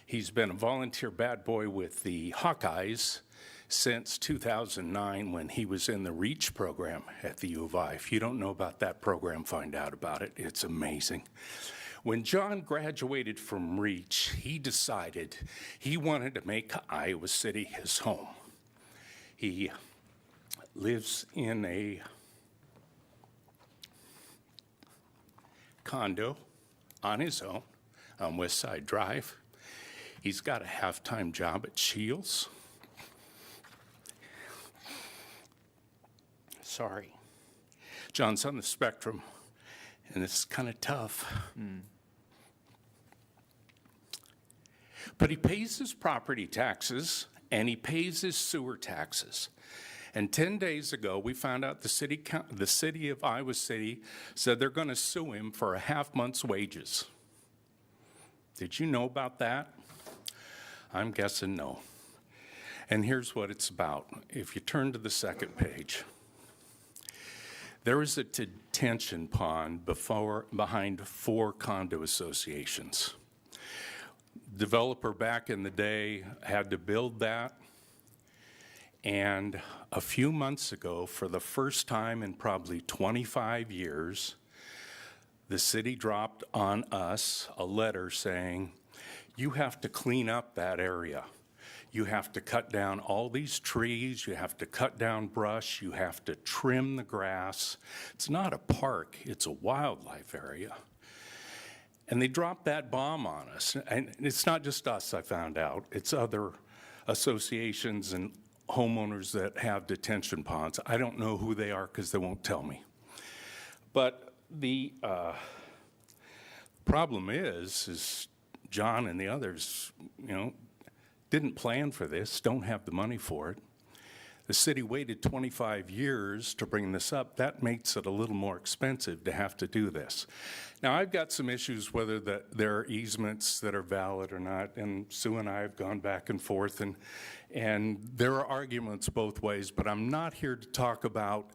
He's been a volunteer bat boy with the Hawkeyes since 2009 when he was in the REACH program at the U of I. If you don't know about that program, find out about it. It's amazing. When John graduated from REACH, he decided he wanted to make Iowa City his home. He lives in a condo on his own on West Side Drive. He's got a half-time job at Shields. Sorry. John's on the spectrum, and it's kind of tough. But he pays his property taxes, and he pays his sewer taxes. And 10 days ago, we found out the city of Iowa City said they're going to sue him for a half month's wages. Did you know about that? I'm guessing no. And here's what it's about. If you turn to the second page. There is a detention pond behind 4 condo associations. Developer back in the day had to build that, and a few months ago, for the first time in probably 25 years, the city dropped on us a letter saying, you have to clean up that area. You have to cut down all these trees, you have to cut down brush, you have to trim the grass. It's not a park, it's a wildlife area. And they dropped that bomb on us. And it's not just us, I found out. It's other associations and homeowners that have detention ponds. I don't know who they are because they won't tell me. But the problem is John and the others, didn't plan for this, don't have the money for it. The city waited 25 years to bring this up. That makes it a little more expensive to have to do this. Now, I've got some issues whether there are easements that are valid or not, and Sue and I have gone back and forth, and there are arguments both ways, but I'm not here to talk about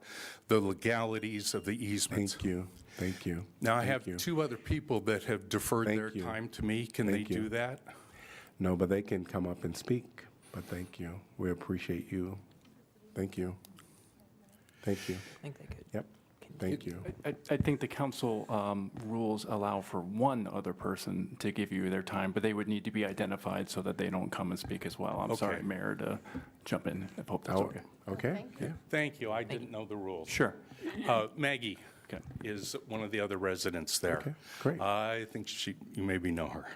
the legalities of the easements. Thank you. Thank you. Now, I Thank have you. 2 other people that have deferred Thank their you. time to me. Can Thank they you. do that? No, but they can come up and speak. But thank you. We appreciate you. Thank you. Thank you. I think they could. Yep. Thank you. I think the council rules allow for one other person to give you their time, but they would need to be identified so that they don't come and speak as well. I'm Okay. sorry, Mayor, to jump in. I hope that's Oh, okay. Okay. Yeah. Thank you. I didn't know the rules. Sure. Maggie is one of the other residents there. Okay, great. I think you maybe know her.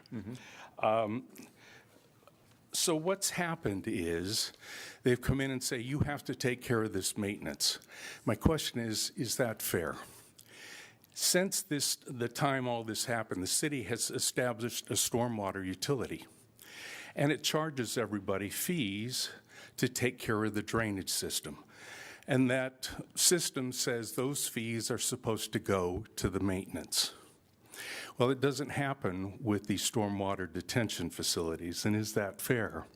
So what's happened is they've come in and say, you have to take care of this maintenance. My question is that fair? Since the time all this happened, the city has established a stormwater utility, and it charges everybody fees to take care of the drainage system. And that system says those fees are supposed to go to the maintenance. Well, it doesn't happen with these stormwater detention facilities, and is that fair?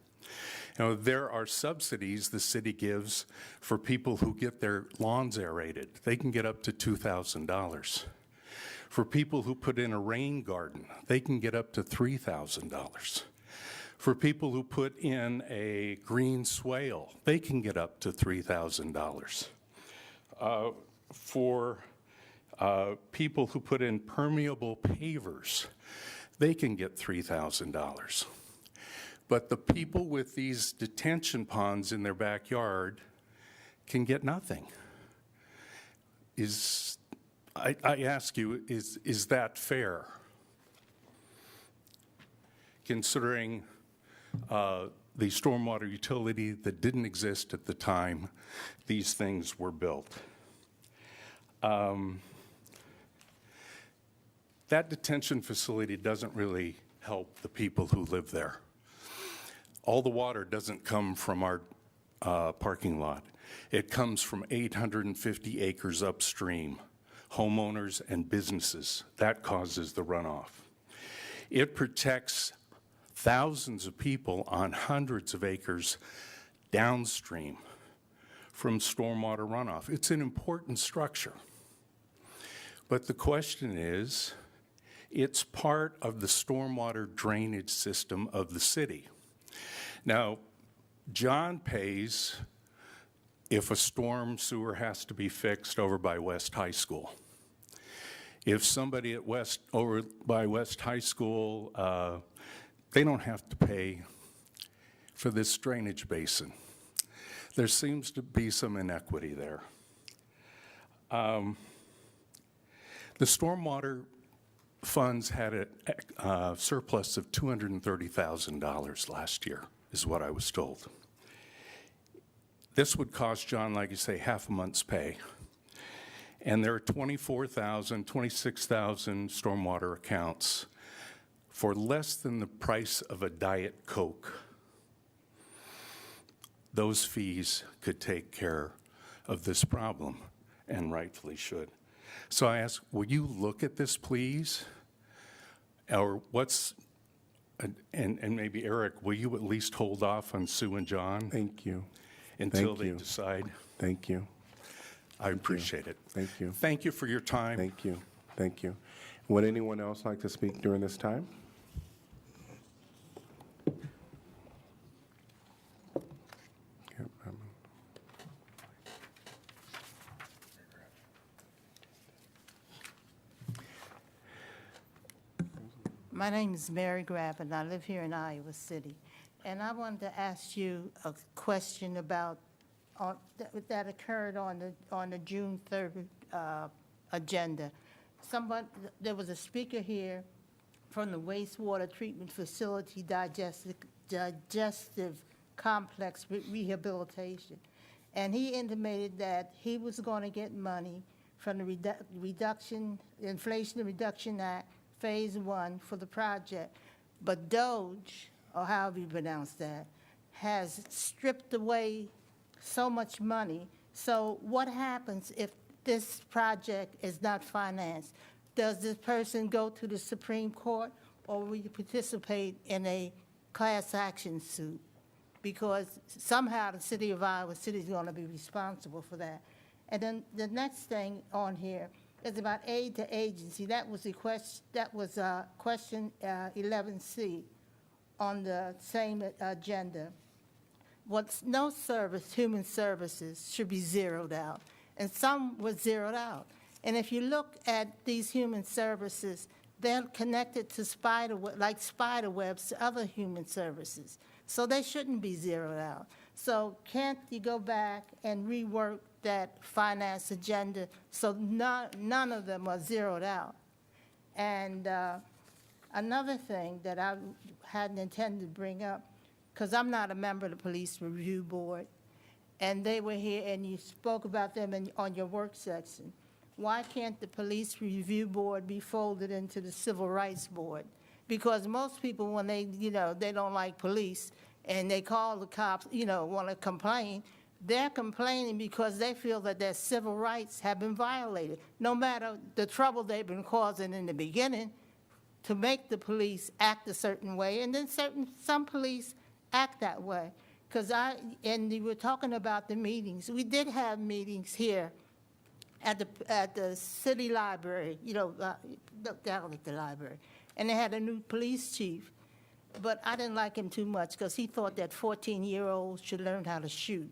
There are subsidies the city gives for people who get their lawns aerated. They can get up to $2,000. For people who put in a rain garden, they can get up to $3,000. For people who put in a green swale, they can get up to $3,000. For people who put in permeable pavers, they can get $3,000. But the people with these detention ponds in their backyard can get nothing. I ask you, is that fair? Considering the stormwater utility that didn't exist at the time these things were built. That detention facility doesn't really help the people who live there. All the water doesn't come from our parking lot. It comes from 850 acres upstream, homeowners and businesses. That causes the runoff. It protects thousands of people on hundreds of acres downstream from stormwater runoff. It's an important structure. But the question is, it's part of the stormwater drainage system of the city. Now, John pays if a storm sewer has to be fixed over by West High School. If somebody at over by West High School, they don't have to pay for this drainage basin. There seems to be some inequity there. The stormwater funds had a surplus of $230,000 last year, is what I was told. This would cost John, like you say, half a month's pay. And there are 26,000 stormwater accounts for less than the price of a Diet Coke. Those fees could take care of this problem, and rightfully should. So I ask, will you look at this, please? Or and maybe Eric, will you at least hold off on Sue and John? Thank you. Until Thank they you. decide? Thank you. I appreciate it. Thank you. Thank you for your time. Thank you. Thank you. Would anyone else like to speak during this time? Yep, My name is Mary Graff, and I live here in Iowa City. And I wanted to ask you a question about, that occurred on the June 3rd agenda. There was a speaker here from the wastewater treatment facility digestive complex rehabilitation. And he intimated that he was going to get money from the Inflation Reduction Act, Phase 1 for the project. But DOGE, or however you pronounce that, has stripped away so much money. So what happens if this project is not financed? Does this person go to the Supreme Court, or will you participate in a class action suit? Because somehow the city of Iowa City is going to be responsible for that. And then the next thing on here is about aid to agency. That was question 11C on the same agenda. No service, human services, should be zeroed out, and some was zeroed out. And if you look at these human services, they're connected to spider webs to other human services. So they shouldn't be zeroed out. So can't you go back and rework that finance agenda so none of them are zeroed out? And another thing that I hadn't intended to bring up, because I'm not a member of the Police Review Board, and they were here and you spoke about them on your work section. Why can't the Police Review Board be folded into the Civil Rights Board? Because most people, when they don't like police and they call the cops, want to complain, they're complaining because they feel that their civil rights have been violated, no matter the trouble they've been causing in the beginning to make the police act a certain way, and then some police act that way. And you were talking about the meetings. We did have meetings here at the city library, down at the library, and they had a new police chief. But I didn't like him too much because he thought that 14-year-olds should learn how to shoot.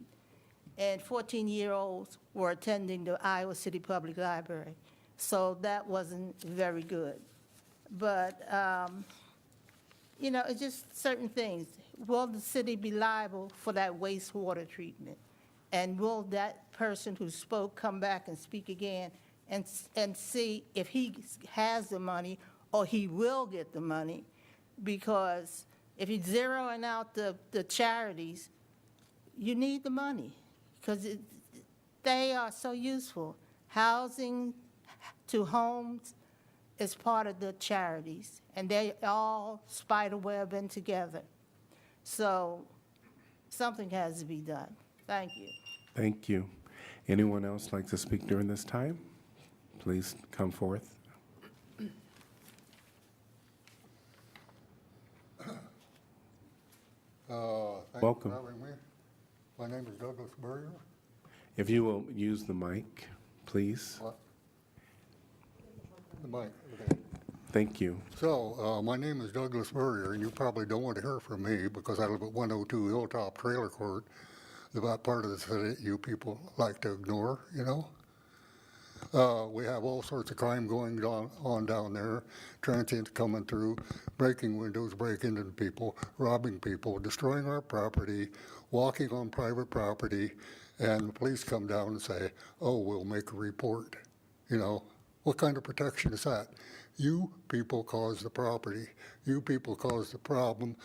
And 14-year-olds were attending the Iowa City Public Library. So that wasn't very good. But, it's just certain things. Will the city be liable for that wastewater treatment? And will that person who spoke come back and speak again and see if he has the money or he will get the money? Because if you're zeroing out the charities, you need the money because they are so useful. Housing to homes is part of the charities, and they all spiderweb in together. So something has to be done. Thank you. Thank you. Anyone else like to speak during this time? Please come forth. Welcome. Thanks for having me. My name is Douglas Burrier. If you will use the mic, please. What? The mic, okay. Thank you. So, my name is Douglas Burrier, and you probably don't want to hear from me because I live at 102 Hilltop Trailer Court, that part of the city you people like to ignore, We have all sorts of crime going on down there, transients coming through, breaking windows, breaking into people, robbing people, destroying our property, walking on private property, and the police come down and say, oh, we'll make a report. What kind of protection is that? You people caused the property. You people caused the problem.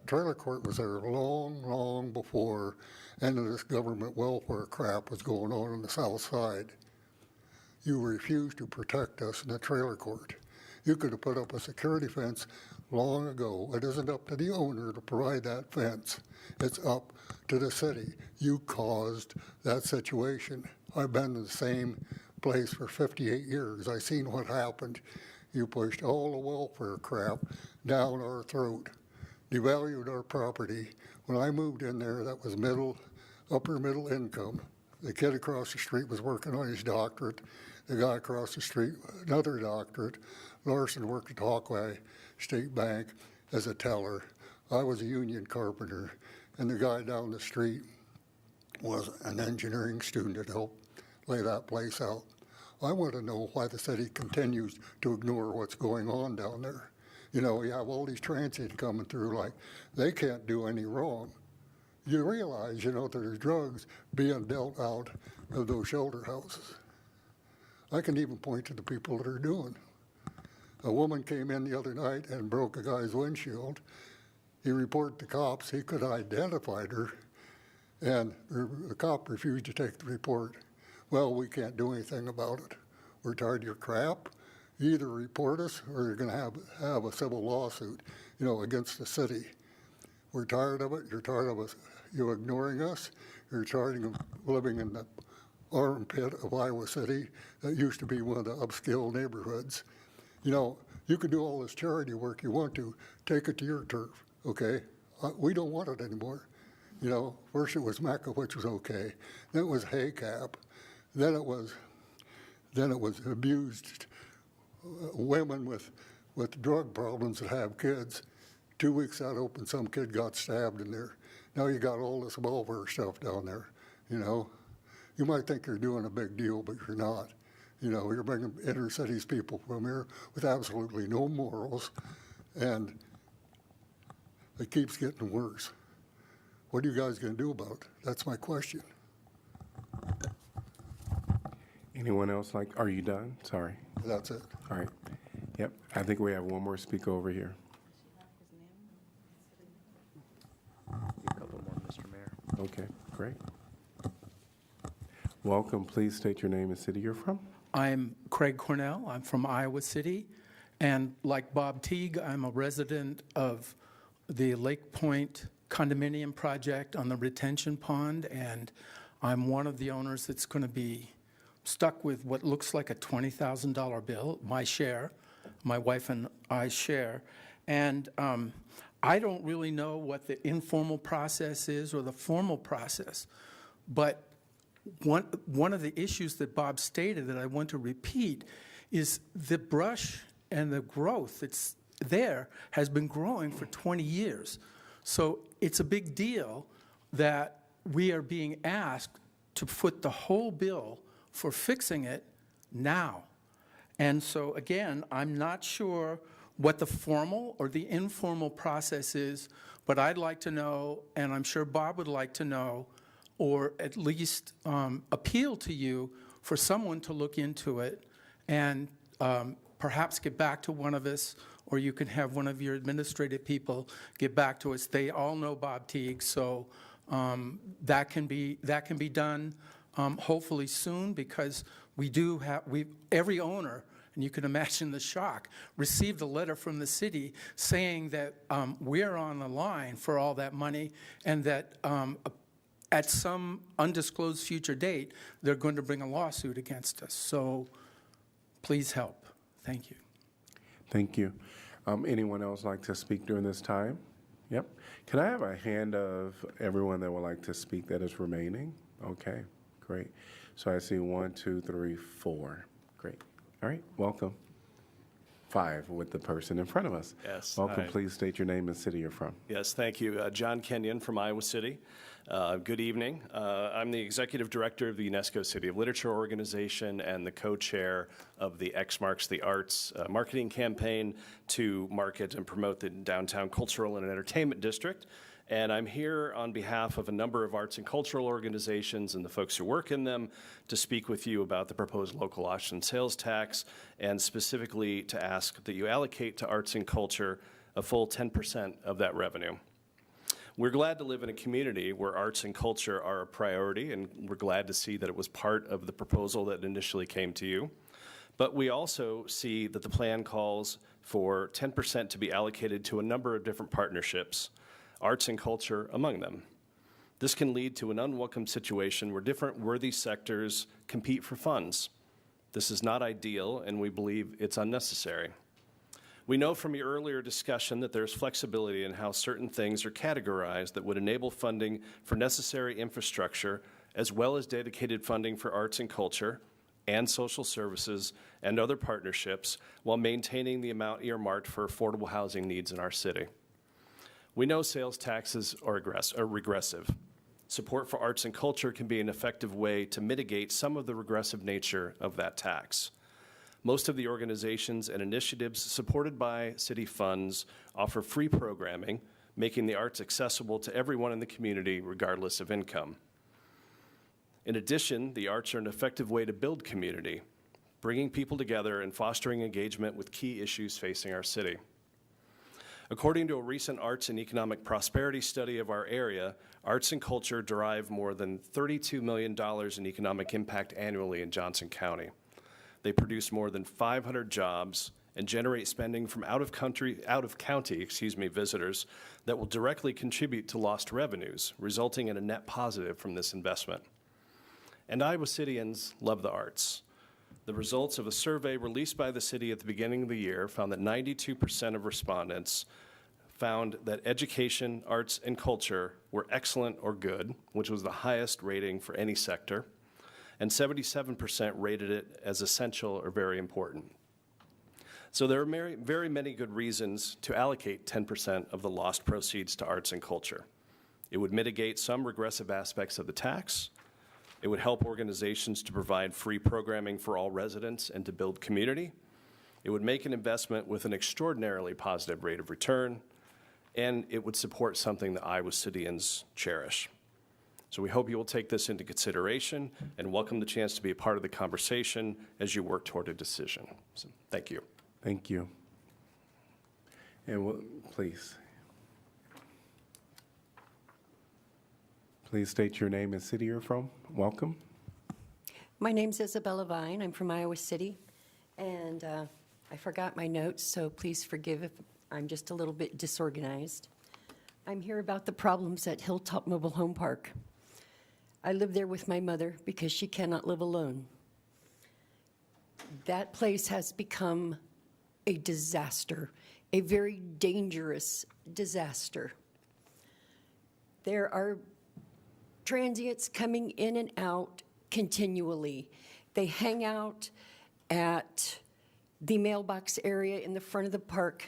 Trailer court was there long, long before any of this government welfare crap was going on the south side. You refused to protect us in the trailer court. You could have put up a security fence long ago. It isn't up to the owner to provide that fence. It's up to the city. You caused that situation. I've been in the same place for 58 years. I've seen what happened. You pushed all the welfare crap down our throat, devalued our property. When I moved in there, that was upper middle income. The kid across the street was working on his doctorate. The guy across the street, another doctorate. Larson worked at Hawkeye State Bank as a teller. I was a union carpenter, and the guy down the street was an engineering student that helped lay that place out. I want to know why the city continues to ignore what's going on down there. You know, you have all these transients coming through like they can't do any wrong. You realize, you know, that there's drugs being dealt out of those shelter houses. I can even point to the people that are doing. A woman came in the other night and broke a guy's windshield. He reported to cops. He could have identified her, and the cop refused to take the report. Well, we can't do anything about it. We're tired of your crap. You either report us or you're going to have a civil lawsuit, you know, against the city. We're tired of it. You're tired of us. You ignoring us. You're tired of living in the armpit of Iowa City that used to be one of the upscale neighborhoods. You know, you can do all this charity work you want to. Take it to your turf, okay? We don't want it anymore. You know, first it was Mecca, which was okay. Then it was Haycap. Then it was abused women with drug problems that have kids. 2 weeks out open, some kid got stabbed in there. Now you got all this welfare stuff down there, you know. You might think you're doing a big deal, but you're not. You know, you're bringing inner cities people from here with absolutely no morals, and it keeps getting worse. What are you guys going to do about it? That's my question. Anyone else are you done? Sorry. That's it. All right. Yep. I think we have one more speaker over here. A couple more, Mr. Mayor. Okay, great. Welcome. Please state your name and city you're from. I'm Craig Cornell. I'm from Iowa City. And like Bob Teague, I'm a resident of the Lake Point condominium project on the retention pond. And I'm one of the owners that's going to be stuck with what looks like a $20,000 bill, my share, my wife and I share. And I don't really know what the informal process is or the formal process, but one of the issues that Bob stated that I want to repeat is the brush and the growth that's there has been growing for 20 years. So it's a big deal that we are being asked to foot the whole bill for fixing it now. And so again, I'm not sure what the formal or the informal process is, but I'd like to know, and I'm sure Bob would like to know, or at least appeal to you for someone to look into it and perhaps get back to one of us, or you can have one of your administrative people get back to us. They all know Bob Teague, so that can be done hopefully soon, because every owner, and you can imagine the shock, received a letter from the city saying that we're on the line for all that money, and that at some undisclosed future date, they're going to bring a lawsuit against us. So please help. Thank you. Thank you. Anyone else like to speak during this time? Yep. Can I have a hand of everyone that would like to speak that is remaining? Okay, great. So I see 1, 2, 3, 4. Great. All right, welcome. 5 with the person in front of us. Yes. Welcome. Hi. Please state your name and city you're from. Yes, thank you. John Kenyon from Iowa City. Good evening. I'm the executive director of the UNESCO City of Literature organization and the co-chair of the X Marks the Arts marketing campaign to market and promote the downtown cultural and entertainment district. And I'm here on behalf of a number of arts and cultural organizations and the folks who work in them to speak with you about the proposed local option sales tax, and specifically to ask that you allocate to arts and culture a full 10% of that revenue. We're glad to live in a community where arts and culture are a priority, and we're glad to see that it was part of the proposal that initially came to you. But we also see that the plan calls for 10% to be allocated to a number of different partnerships, arts and culture among them. This can lead to an unwelcome situation where different worthy sectors compete for funds. This is not ideal, and we believe it's unnecessary. We know from your earlier discussion that there's flexibility in how certain things are categorized that would enable funding for necessary infrastructure as well as dedicated funding for arts and culture and social services and other partnerships while maintaining the amount earmarked for affordable housing needs in our city. We know sales taxes are regressive. Support for arts and culture can be an effective way to mitigate some of the regressive nature of that tax. Most of the organizations and initiatives supported by city funds offer free programming, making the arts accessible to everyone in the community regardless of income. In addition, the arts are an effective way to build community, bringing people together and fostering engagement with key issues facing our city. According to a recent arts and economic prosperity study of our area, arts and culture derive more than $32 million in economic impact annually in Johnson County. They produce more than 500 jobs and generate spending from out-of-county visitors that will directly contribute to lost revenues, resulting in a net positive from this investment. And Iowa Cityans love the arts. The results of a survey released by the city at the beginning of the year found that 92% of respondents found that education, arts, and culture were excellent or good, which was the highest rating for any sector, and 77% rated it as essential or very important. So there are very many good reasons to allocate 10% of the lost proceeds to arts and culture. It would mitigate some regressive aspects of the tax. It would help organizations to provide free programming for all residents and to build community. It would make an investment with an extraordinarily positive rate of return, and it would support something that Iowa Cityans cherish. So we hope you will take this into consideration and welcome the chance to be a part of the conversation as you work toward a decision. So, thank you. Thank you. And please state your name and city you're from. Welcome. My name's Isabella Vine. I'm from Iowa City, and I forgot my notes, so please forgive if I'm just a little bit disorganized. I'm here about the problems at Hilltop Mobile Home Park. I live there with my mother because she cannot live alone. That place has become a disaster, a very dangerous disaster. There are transients coming in and out continually. They hang out at the mailbox area in the front of the park,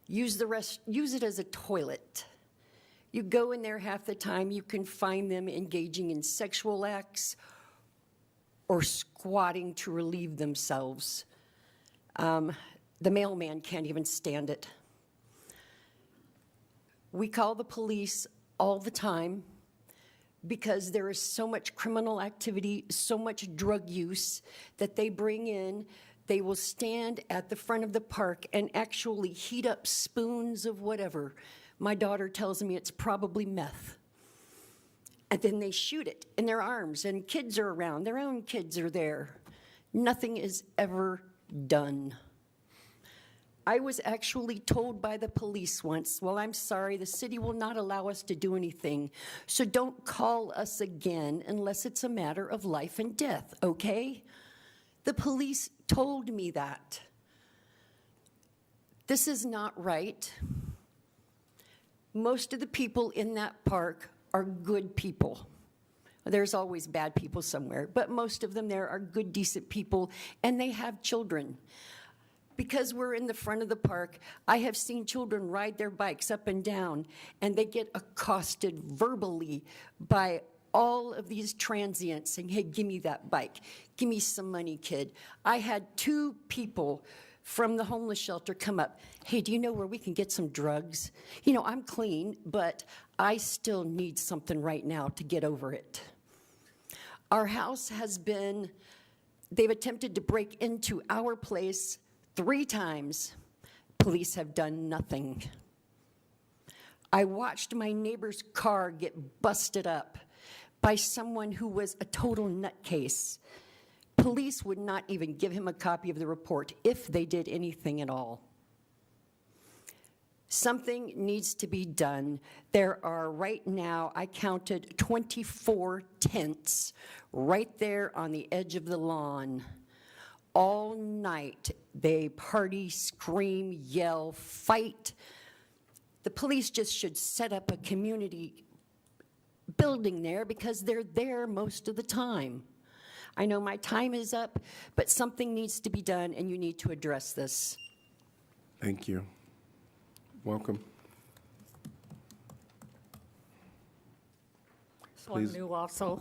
use it as a toilet. You go in there half the time, you can find them engaging in sexual acts or squatting to relieve themselves. The mailman can't even stand it. We call the police all the time because there is so much criminal activity, so much drug use that they bring in. They will stand at the front of the park and actually heat up spoons of whatever. My daughter tells me it's probably meth. And then they shoot it in their arms, and kids are around. Their own kids are there. Nothing is ever done. I was actually told by the police once, well, I'm sorry, the city will not allow us to do anything, so don't call us again unless it's a matter of life and death, okay? The police told me that. This is not right. Most of the people in that park are good people. There's always bad people somewhere, but most of them there are good, decent people, and they have children. Because we're in the front of the park, I have seen children ride their bikes up and down, and they get accosted verbally by all of these transients saying, hey, give me that bike. Give me some money, kid. I had 2 people from the homeless shelter come up. Hey, do you know where we can get some drugs? You know, I'm clean, but I still need something right now to get over it. Our house has been, they've attempted to break into our place 3 times. Police have done nothing. I watched my neighbor's car get busted up by someone who was a total nutcase. Police would not even give him a copy of the report if they did anything at all. Something needs to be done. There are right now, I counted 24 tents right there on the edge of the lawn. All night, they party, scream, yell, fight. The police just should set up a community building there because they're there most of the time. I know my time is up, but something needs to be done, and you need to address this. Thank you. Welcome. So I'm Please. new also.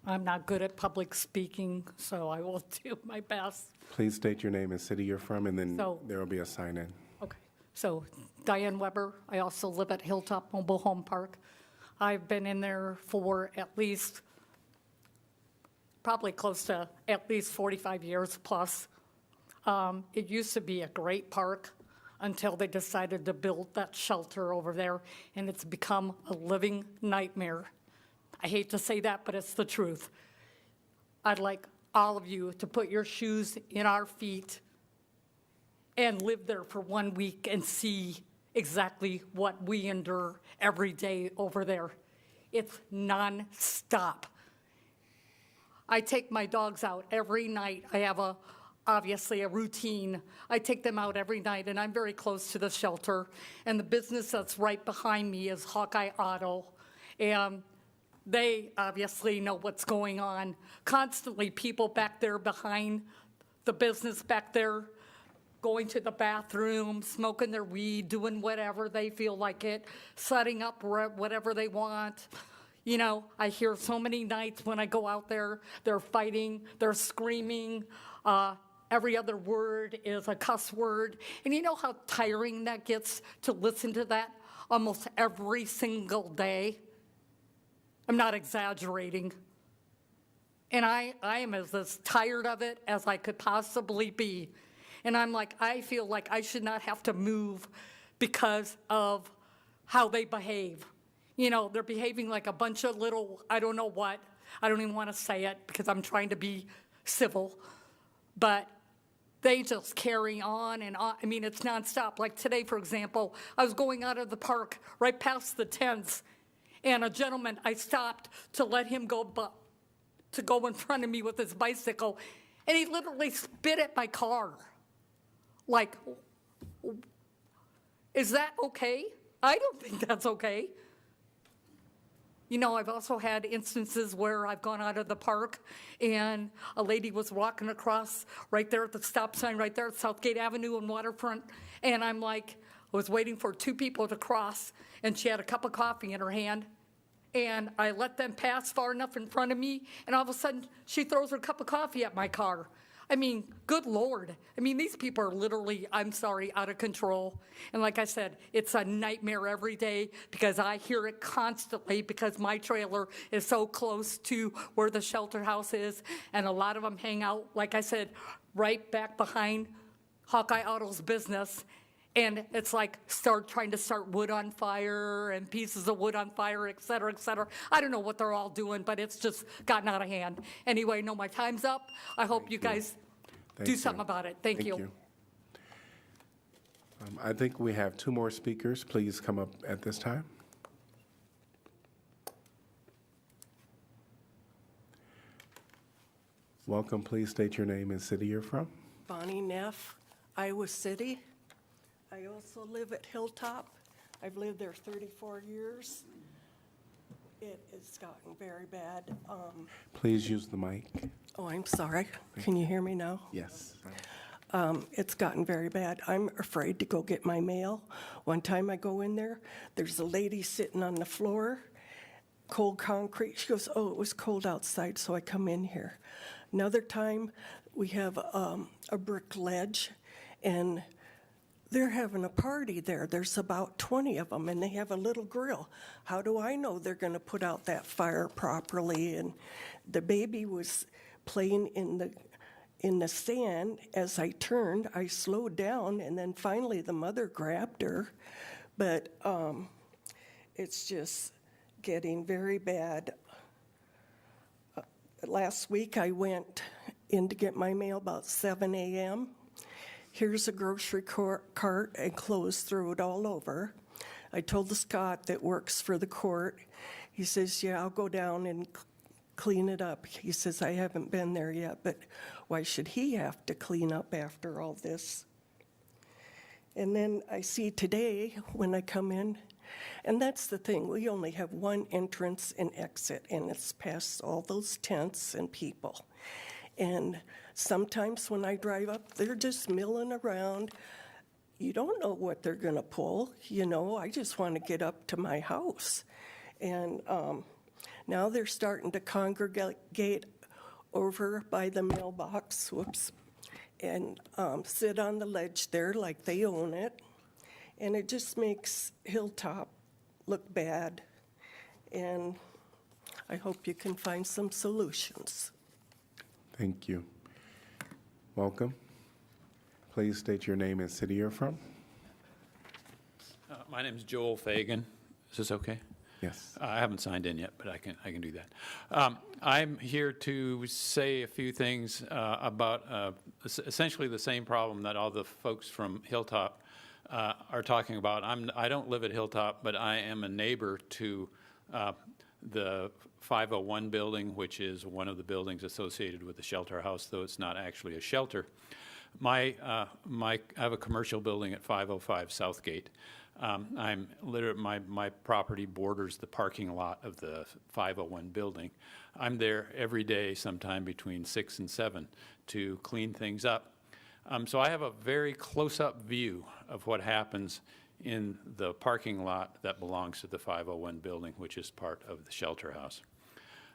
I'm not good at public speaking, so I will do my best. Please state your name and city you're from, and then So- there will be a sign-in. Okay. So Diane Weber, I also live at Hilltop Mobile Home Park. I've been in there for at least, probably close to at least 45 years plus. It used to be a great park until they decided to build that shelter over there, and it's become a living nightmare. I hate to say that, but it's the truth. I'd like all of you to put your shoes in our feet and live there for 1 week and see exactly what we endure every day over there. It's nonstop. I take my dogs out every night. I have obviously a routine. I take them out every night, and I'm very close to the shelter. And the business that's right behind me is Hawkeye Auto. And they obviously know what's going on. Constantly people back there behind the business back there going to the bathroom, smoking their weed, doing whatever they feel like it, setting up whatever they want. You know, I hear so many nights when I go out there, they're fighting, they're screaming. Every other word is a cuss word. And you know how tiring that gets to listen to that almost every single day? I'm not exaggerating. And I am as tired of it as I could possibly be. And I'm like, I feel like I should not have to move because of how they behave. You know, they're behaving like a bunch of little, I don't know what. I don't even want to say it because I'm trying to be civil. But they just carry on and on. I mean, it's nonstop. Like today, for example, I was going out of the park right past the tents, and a gentleman, I stopped to let him go, to go in front of me with his bicycle, and he literally spit at my car. Like, is that okay? I don't think that's okay. You know, I've also had instances where I've gone out of the park and a lady was walking across right there at the stop sign right there at Southgate Avenue and Waterfront, and I'm like, I was waiting for two people to cross, and she had a cup of coffee in her hand, and I let them pass far enough in front of me, and all of a sudden, she throws her cup of coffee at my car. I mean, good Lord. I mean, these people are literally, I'm sorry, out of control. And like I said, it's a nightmare every day because I hear it constantly because my trailer is so close to where the shelter house is, and a lot of them hang out, like I said, right back behind Hawkeye Auto's business. And it's like trying to start wood on fire and pieces of wood on fire, et cetera, et cetera. I don't know what they're all doing, but it's just gotten out of hand. Anyway, no, my time's up. I hope you guys do something about it. Thank you. I think we have two more speakers. Please come up at this time. Welcome. Please state your name and city you're from. Bonnie Neff, Iowa City. I also live at Hilltop. I've lived there 34 years. It has gotten very bad. Please use the mic. Oh, I'm sorry. Can you hear me now? Yes. It's gotten very bad. I'm afraid to go get my mail. One time I go in there, there's a lady sitting on the floor, cold concrete. She goes, oh, it was cold outside, so I come in here. Another time, we have a brick ledge, and they're having a party there. There's about 20 of them, and they have a little grill. How do I know they're going to put out that fire properly? And the baby was playing in the sand. As I turned, I slowed down, and then finally the mother grabbed her. But it's just getting very bad. Last week, I went in to get my mail about 7 a.m., Here's a grocery cart and clothes, threw it all over. I told the Scott that works for the court. He says, yeah, I'll go down and clean it up. He says, I haven't been there yet, but why should he have to clean up after all this? And then I see today, when I come in, And that's the thing, we only have one entrance and exit, and it's past all those tents and people. And sometimes when I drive up, they're just milling around. You don't know what they're going to pull, you know. I just want to get up to my house. And now they're starting to congregate over by the mailbox, whoops, and sit on the ledge there like they own it. And it just makes Hilltop look bad. And I hope you can find some solutions. Thank you. Welcome. Please state your name and city you're from. My name is Joel Fagan. Is this okay? Yes. I haven't signed in yet, but I can do that. I'm here to say a few things about essentially the same problem that all the folks from Hilltop are talking about. I don't live at Hilltop, but I am a neighbor to the 501 building, which is one of the buildings associated with the shelter house, though it's not actually a shelter. I have a commercial building at 505 Southgate. My property borders the parking lot of the 501 building. I'm there every day, sometime between 6 and 7, to clean things up. So I have a very close-up view of what happens in the parking lot that belongs to the 501 building, which is part of the shelter house.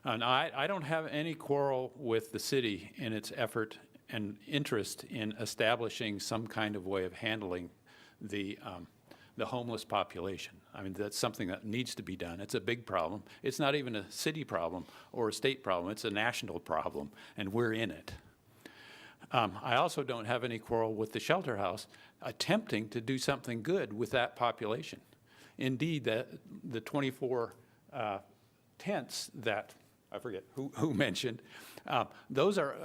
And I don't have any quarrel with the city in its effort and interest in establishing some kind of way of handling the homeless population. I mean, that's something that needs to be done. It's a big problem. It's not even a city problem or a state problem. It's a national problem, and we're in it. I also don't have any quarrel with the shelter house attempting to do something good with that population. Indeed, the 24 tents that I forget who mentioned, those are,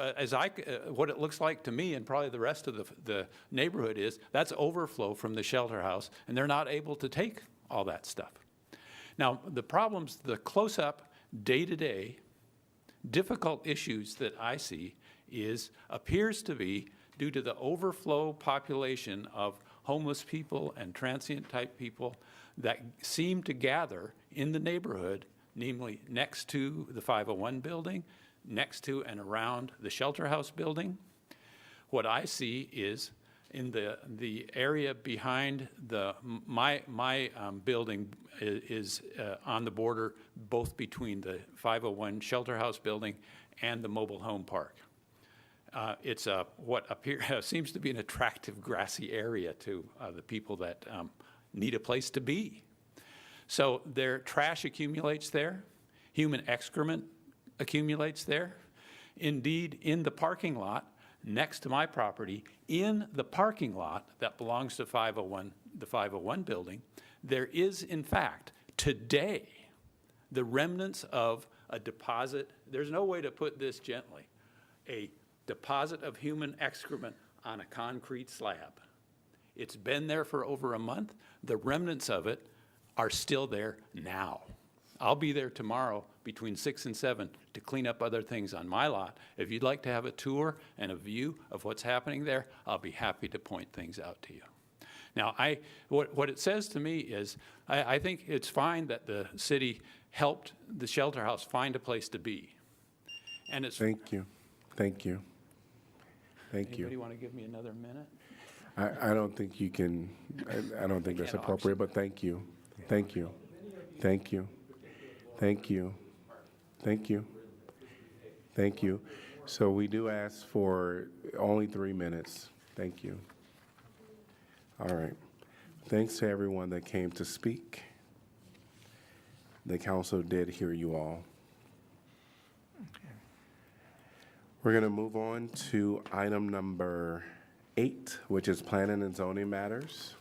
what it looks like to me and probably the rest of the neighborhood is, that's overflow from the shelter house, and they're not able to take all that stuff. Now, the problems, the close-up, day-to-day, difficult issues that I see appears to be due to the overflow population of homeless people and transient-type people that seem to gather in the neighborhood, namely next to the 501 building, next to and around the shelter house building. What I see is in the area behind my building is on the border both between the 501 shelter house building and the mobile home park. It's what seems to be an attractive grassy area to the people that need a place to be. So their trash accumulates there. Human excrement accumulates there. Indeed, in the parking lot next to my property, in the parking lot that belongs to the 501 building, there is, in fact, today, the remnants of a deposit. There's no way to put this gently. A deposit of human excrement on a concrete slab. It's been there for over a month. The remnants of it are still there now. I'll be there tomorrow between 6 and 7 to clean up other things on my lot. If you'd like to have a tour and a view of what's happening there, I'll be happy to point things out to you. Now, what it says to me is I think it's fine that the city helped the shelter house find a place to be. And it's Thank you. Thank you. Thank you. Anybody want to give me another minute? I don't think you can, I don't think that's appropriate, but thank you. Thank you. Thank you. Thank you. Thank you. Thank you. So we do ask for only 3 minutes. Thank you. All right. Thanks to everyone that came to speak. The council did hear you all. We're going to move on to item number 8, which is planning and zoning matters.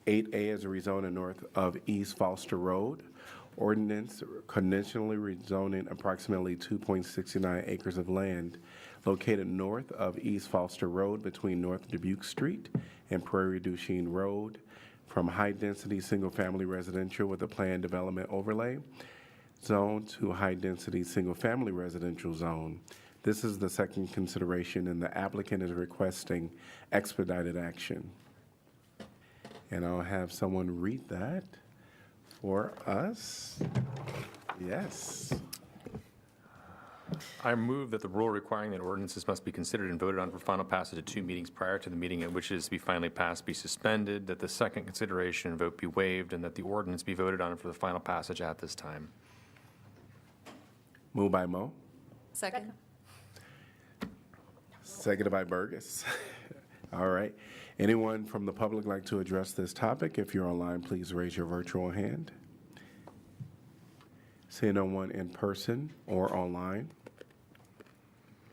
8A is a rezoning north of East Foster Road. Ordinance conditionally rezoning approximately 2.69 acres of land located north of East Foster Road between North Dubuque Street and Prairie du Chien Road from high-density single-family residential with a planned development overlay zone to high-density single-family residential zone. This is the second consideration, and the applicant is requesting expedited action. And I'll have someone read that for us. Yes. I move that the rule requiring that ordinances must be considered and voted on for final passage at 2 meetings prior to the meeting at which it is to be finally passed be suspended, that the second consideration and vote be waived, and that the ordinance be voted on for the final passage at this time. Moved by Mo, Second. seconded by Burgess. All right. Anyone from the public like to address this topic? If you're online, please raise your virtual hand. Seeing no one in person or online.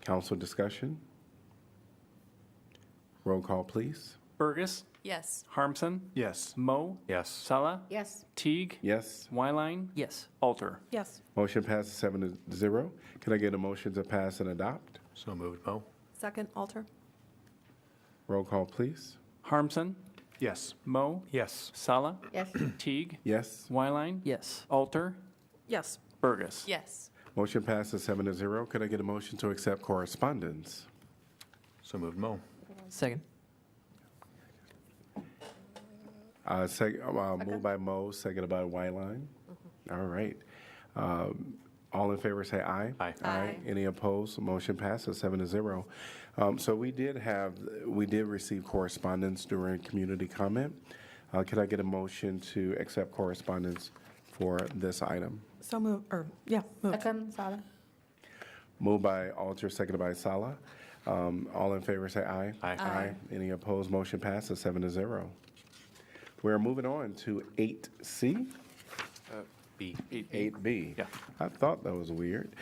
Council discussion. Roll call, please. Burgess. Yes. Harmson. Yes. Mo. Yes. Sala. Yes. Teague. Yes. Wyline. Yes. Alter. Yes. Motion passes 7-0. Can I get a motion to pass and adopt? So moved, Mo. Second, Alter. Roll call, please. Harmson. Yes. Mo. Yes. Sala. Yes. Teague. Yes. Wyline. Yes. Alter. Yes. Burgess. Yes. Motion passes 7-0. Could I get a motion to accept correspondence? So moved, Mo. Second. Moved by Mo, seconded by Wyline. All right. All in favor say aye. Aye. Aye. Any opposed? Motion passes 7-0. So we did receive correspondence during community comment. Could I get a motion to accept correspondence for this item? So move, moved. Second, Sala. Moved by Alter, seconded by Sala. All in favor say aye. Aye. Aye. Any opposed? Motion passes 7-0. We're moving on to 8C. B. 8B. Yeah. I thought that was weird.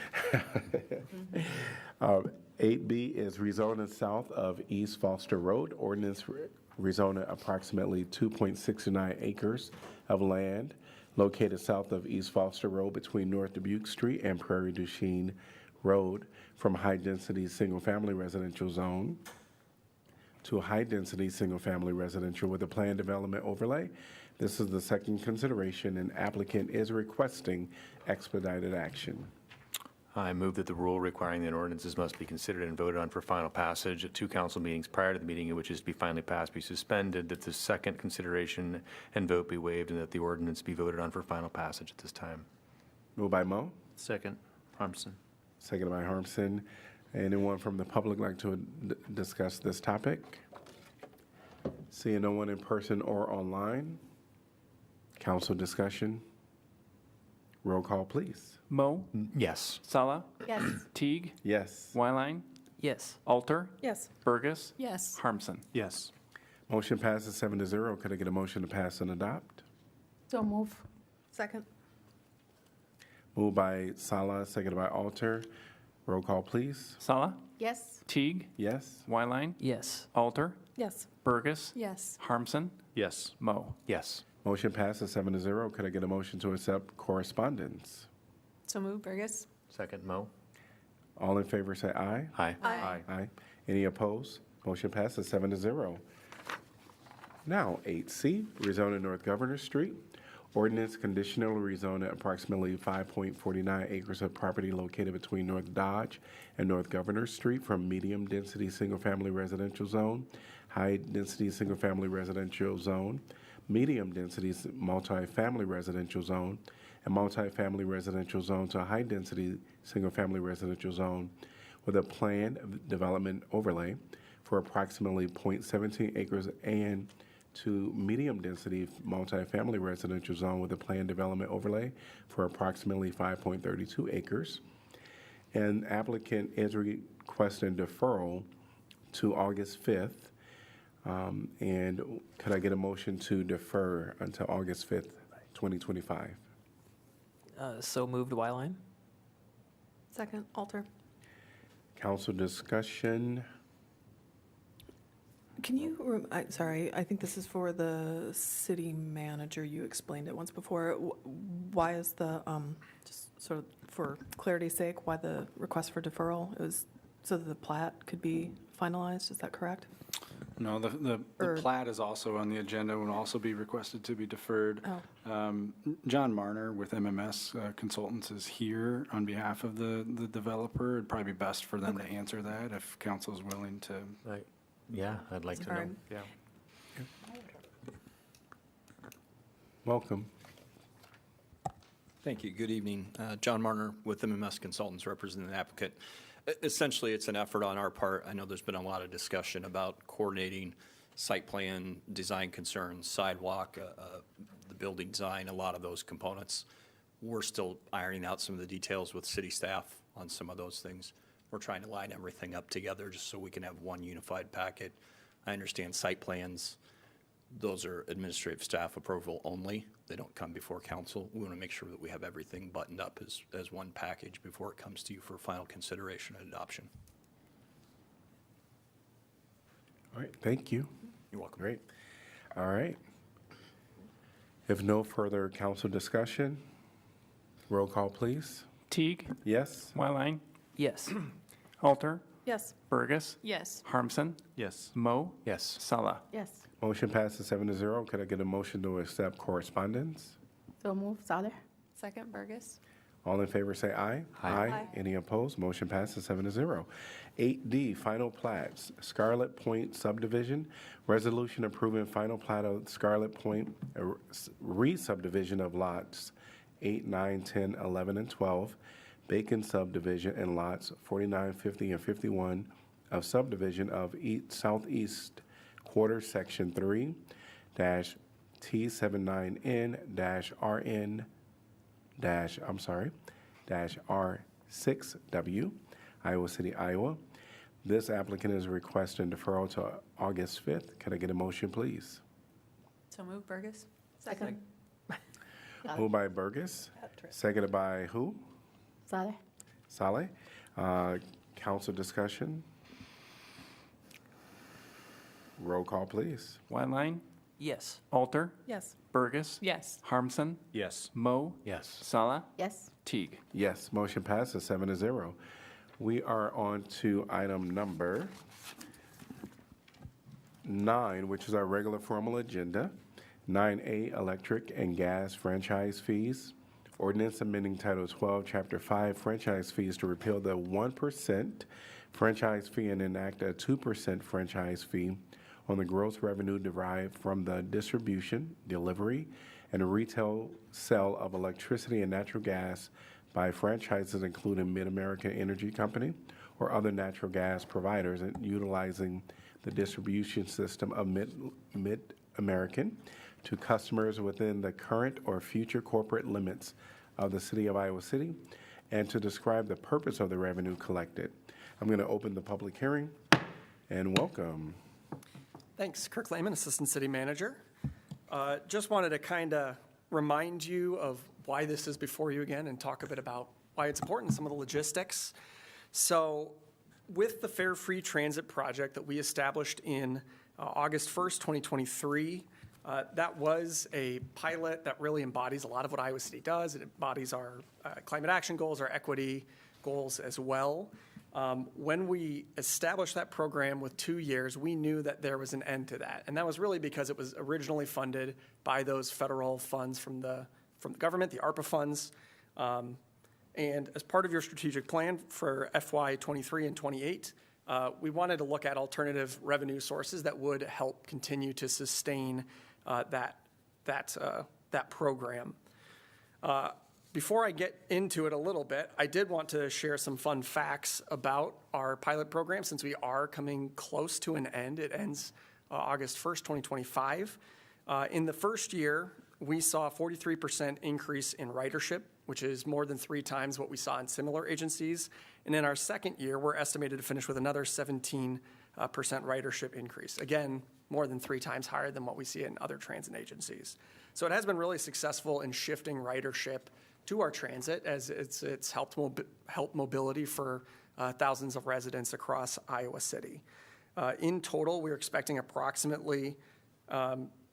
8B is rezoning south of East Foster Road. Ordinance rezoning approximately 2.69 acres of land located south of East Foster Road between North Dubuque Street and Prairie du Chien Road from high-density single-family residential zone to a high-density single-family residential with a planned development overlay. This is the second consideration, and applicant is requesting expedited action. I move that the rule requiring that ordinances must be considered and voted on for final passage at 2 council meetings prior to the meeting in which it is to be finally passed be suspended, that the second consideration and vote be waived, and that the ordinance be voted on for final passage at this time. Moved by Mo, Second. Harmson. seconded by Harmson. Anyone from the public like to discuss this topic? Seeing no one in person or online. Council discussion. Roll call, please. Mo. Yes. Sala. Yes. Teague. Yes. Wyline. Yes. Alter. Yes. Burgess. Yes. Harmson. Yes. Motion passes 7-0. Could I get a motion to pass and adopt? So move. Second. Moved by Sala, seconded by Alter. Roll call, please. Sala. Yes. Teague. Yes. Wyline. Yes. Alter. Yes. Burgess. Yes. Harmson. Yes. Mo. Yes. Motion passes 7-0. Could I get a motion to accept correspondence? So move, Burgess. Second, Mo. All in favor say aye. Aye. Aye. Aye. Any opposed? Motion passes 7-0. Now, 8C, rezoning North Governor Street. Ordinance conditional rezoning approximately 5.49 acres of property located between North Dodge and North Governor Street from medium-density single-family residential zone, high-density single-family residential zone, medium-density multifamily residential zone, and multifamily residential zone to a high-density single-family residential zone with a planned development overlay for approximately 0.17 acres and to medium-density multifamily residential zone with a planned development overlay for approximately 5.32 acres. And applicant is requesting deferral to August 5th. And could I get a motion to defer until August 5th, 2025? So moved, Wyline. Second, Alter. Council discussion. Can you, sorry, I think this is for the city manager. You explained it once before. Why is the, just sort of for clarity's sake, why the request for deferral? It was so that the plat could be finalized, is that correct? No, the plat is also on the agenda, will also be requested to be deferred. John Marner with MMS Consultants is here on behalf of the developer. It'd probably be best for them to answer that if council's willing to. Yeah, I'd like to know. Sorry. Yeah. Welcome. Thank you. Good evening. John Marner with MMS Consultants representing the applicant. Essentially, it's an effort on our part. I know there's been a lot of discussion about coordinating site plan, design concerns, sidewalk, the building design, a lot of those components. We're still ironing out some of the details with city staff on some of those things. We're trying to line everything up together just so we can have one unified packet. I understand site plans, those are administrative staff approval only. They don't come before council. We want to make sure that we have everything buttoned up as one package before it comes to you for final consideration and adoption. All right, thank you. You're welcome. Great. All right. If no further council discussion, roll call, please. Teague, Yes? Wyline, Yes. Alter, Yes. Burgess, Yes. Harmson, Yes. Mo, Yes. Sala. Yes. Motion passes 7-0. Could I get a motion to accept correspondence? So move, Souther. Second, Burgess. All in favor say aye. Aye. Any opposed? Motion passes 7-0. 8D, final plats, Scarlet Point subdivision, resolution approving final plat of Scarlet Point re-subdivision of lots 8, 9, 10, 11, and 12, Bacon subdivision, and lots 49, 50, and 51 of subdivision of Southeast Quarter Section 3-T79N-RN R6W, Iowa City, Iowa. This applicant is requesting deferral to August 5th. Can I get a motion, please? So move, Burgess. Second. Moved by Burgess, seconded by who? Souther. Saleh. Council discussion. Roll call, please. Wyline, Yes. Alter, Yes. Burgess, Yes. Harmson, Yes. Mo, Yes. Sala, Yes. Teague. Yes, motion passes 7-0. We are on to item number 9, which is our regular formal agenda. 9A, electric and gas franchise fees. Ordinance amending Title 12, Chapter 5, franchise fees to repeal the 1% franchise fee and enact a 2% franchise fee on the gross revenue derived from the distribution, delivery, and retail sale of electricity and natural gas by franchises including Mid-American Energy Company or other natural gas providers and utilizing the distribution system of Mid-American to customers within the current or future corporate limits of the City of Iowa City, and to describe the purpose of the revenue collected. I'm going to open the public hearing and welcome. Thanks, Kirk Lehman, Assistant City Manager. Just wanted to kind of remind you of why this is before you again and talk a bit about why it's important, some of the logistics. So with the Fare Free Transit project that we established in August 1st, 2023, that was a pilot that really embodies a lot of what Iowa City does. It embodies our climate action goals, our equity goals as well. When we established that program with 2 years, we knew that there was an end to that. And that was really because it was originally funded by those federal funds from the government, the ARPA funds. And as part of your strategic plan for FY 23 and 28, we wanted to look at alternative revenue sources that would help continue to sustain that program. Before I get into it a little bit, I did want to share some fun facts about our pilot program since we are coming close to an end. It ends August 1st, 2025. In the first year, we saw a 43% increase in ridership, which is more than 3 times what we saw in similar agencies. And in our second year, we're estimated to finish with another 17% ridership increase. Again, more than 3 times higher than what we see in other transit agencies. So it has been really successful in shifting ridership to our transit as it's helped mobility for thousands of residents across Iowa City. In total, we're expecting approximately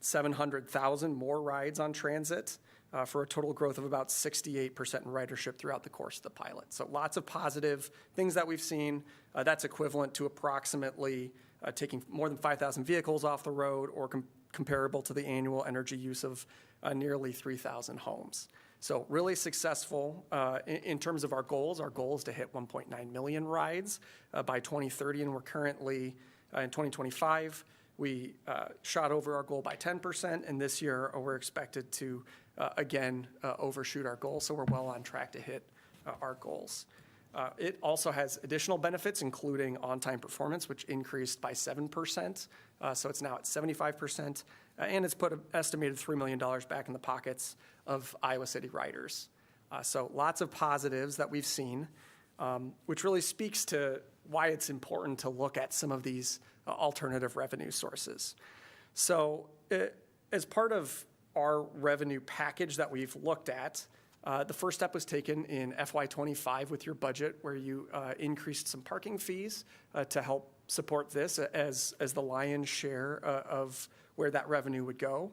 700,000 more rides on transit for a total growth of about 68% in ridership throughout the course of the pilot. So lots of positive things that we've seen. That's equivalent to approximately taking more than 5,000 vehicles off the road or comparable to the annual energy use of nearly 3,000 homes. So really successful in terms of our goals. Our goal is to hit 1.9 million rides by 2030, and we're currently in 2025. we shot over our goal by 10%, and this year we're expected to, again, overshoot our goal, so we're well on track to hit our goals. It also has additional benefits, including on-time performance, which increased by 7%, so it's now at 75%, and it's put an estimated $3 million back in the pockets of Iowa City riders. So lots of positives that we've seen, which really speaks to why it's important to look at some of these alternative revenue sources. So as part of our revenue package that we've looked at, the first step was taken in FY25 with your budget, where you increased some parking fees to help support this as the lion's share of where that revenue would go.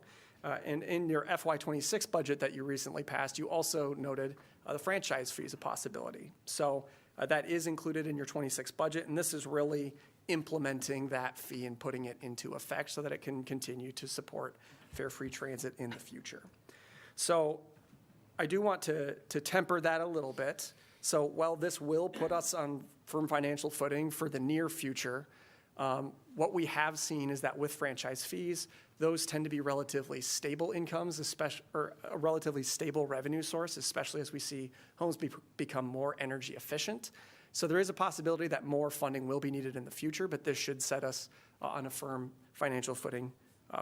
And in your FY26 budget that you recently passed, you also noted the franchise fee as a possibility. So that is included in your 26 budget, and this is really implementing that fee and putting it into effect so that it can continue to support fare-free transit in the future. So I do want to temper that a little bit. So while this will put us on firm financial footing for the near future, what we have seen is that with franchise fees, those tend to be relatively stable incomes, or a relatively stable revenue source, especially as we see homes become more energy efficient. So there is a possibility that more funding will be needed in the future, but this should set us on a firm financial footing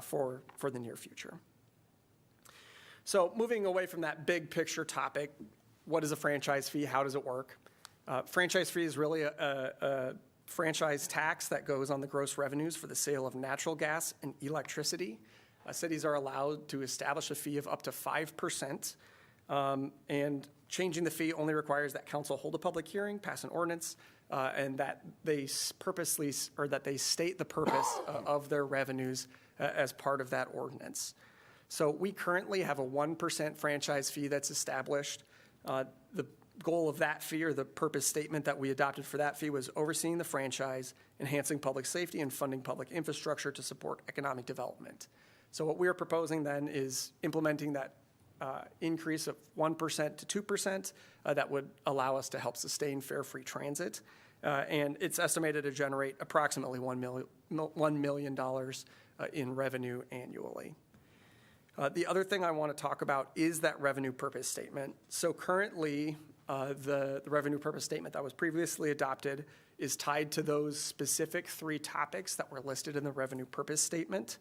for the near future. So moving away from that big picture topic, what is a franchise fee? How does it work? Franchise fee is really a franchise tax that goes on the gross revenues for the sale of natural gas and electricity. Cities are allowed to establish a fee of up to 5%, and changing the fee only requires that council hold a public hearing, pass an ordinance, and that they state the purpose of their revenues as part of that ordinance. So we currently have a 1% franchise fee that's established. The goal of that fee, or the purpose statement that we adopted for that fee, was overseeing the franchise, enhancing public safety, and funding public infrastructure to support economic development. So what we are proposing then is implementing that increase of 1% to 2% that would allow us to help sustain fare-free transit. And it's estimated to generate approximately $1 million in revenue annually. The other thing I want to talk about is that revenue purpose statement. So currently, the revenue purpose statement that was previously adopted is tied to those specific 3 topics that were listed in the revenue purpose statement.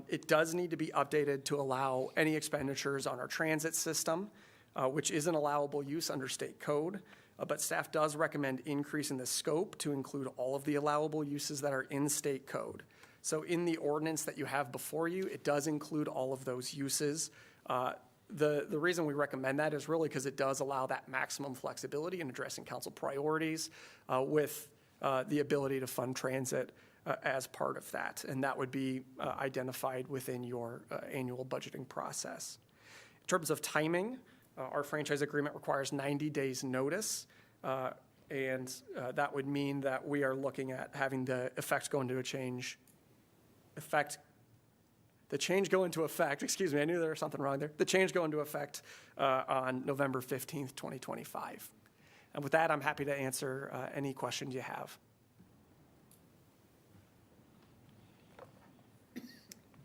It does need to be updated to allow any expenditures on our transit system, which is an allowable use under state code, but staff does recommend increasing the scope to include all of the allowable uses that are in state code. So in the ordinance that you have before you, it does include all of those uses. The reason we recommend that is really because it does allow that maximum flexibility in addressing council priorities with the ability to fund transit as part of that. And that would be identified within your annual budgeting process. In terms of timing, our franchise agreement requires 90 days notice. And that would mean that we are looking at having the effects go into the change go into effect, excuse me, I knew there was something wrong there. The change go into effect on November 15th, 2025. And with that, I'm happy to answer any questions you have.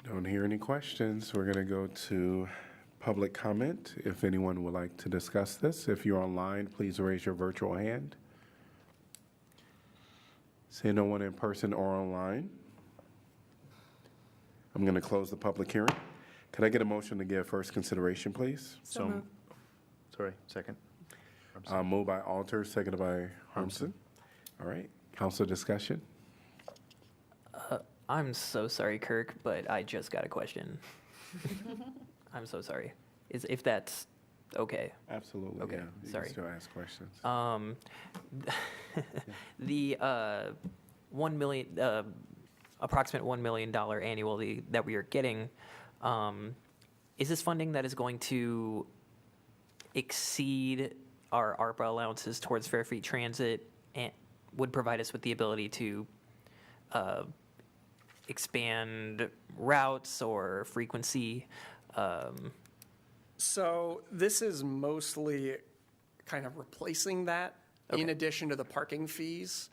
Don't hear any questions. We're going to go to public comment. If anyone would like to discuss this, if you're online, please raise your virtual hand. See no one in person or online. I'm going to close the public hearing. Could I get a motion to give first consideration, please? So moved. Sorry, second. Moved by Alter, seconded by Harmson. All right, council discussion. I'm so sorry, Kirk, but I just got a question. I'm so sorry. If that's okay. Absolutely, Okay, yeah. You sorry. can still ask questions. The approximate $1 million annually that we are getting, is this funding that is going to exceed our ARPA allowances towards fare-free transit and would provide us with the ability to expand routes or frequency? So this is mostly kind of replacing that in addition to the parking fees.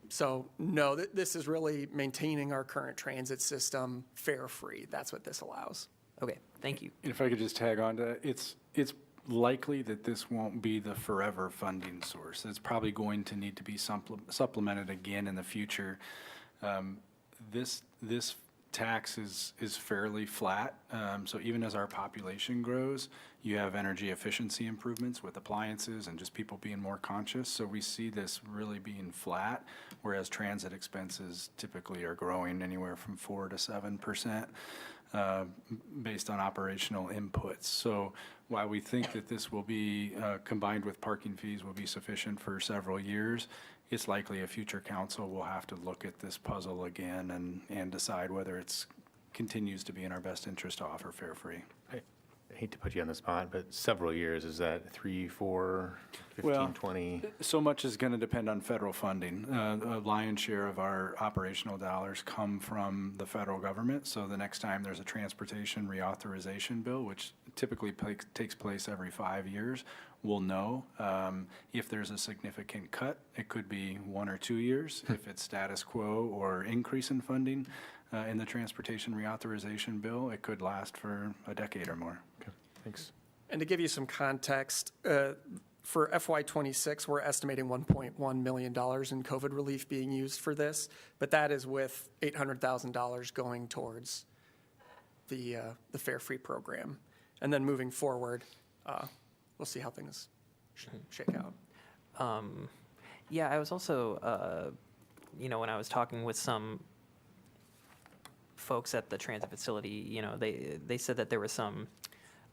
So no, this is really maintaining our current transit system fare-free. That's what this allows. Okay, thank you. If I could just tag on to that, it's likely that this won't be the forever funding source. It's probably going to need to be supplemented again in the future. This tax is fairly flat, so even as our population grows, you have energy efficiency improvements with appliances and just people being more conscious. So we see this really being flat, whereas transit expenses typically are growing anywhere from 4 to 7%. Based on operational inputs. So while we think that this will be, combined with parking fees, will be sufficient for several years, it's likely a future council will have to look at this puzzle again and decide whether it's continues to be in our best interest to offer fare free. I hate to put you on the spot, but several years, is that 3, 4, 15, Well, 20? So much is going to depend on federal funding. A lion's share of our operational dollars come from the federal government. So the next time there's a transportation reauthorization bill, which typically takes place every 5 years, we'll know. If there's a significant cut, it could be 1 or 2 years. If it's status quo or increase in funding in the transportation reauthorization bill, it could last for a decade or more. Okay, thanks. And to give you some context, for FY26, we're estimating $1.1 million in COVID relief being used for this, but that is with $800,000 going towards the fare-free program. And then moving forward, we'll see how things shake out. Yeah, I was also, when I was talking with some folks at the transit facility, they said that there were some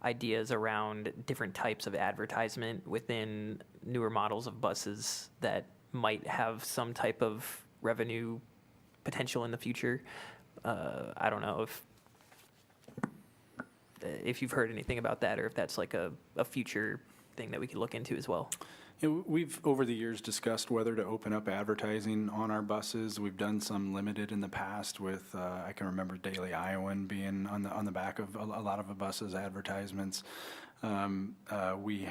ideas around different types of advertisement within newer models of buses that might have some type of revenue potential in the future. I don't know if you've heard anything about that or if that's like a future thing that we could look into as well. Yeah, we've, over the years, discussed whether to open up advertising on our buses. We've done some limited in the past with, I can remember Daily Iowan being on the back of a lot of the buses' advertisements. We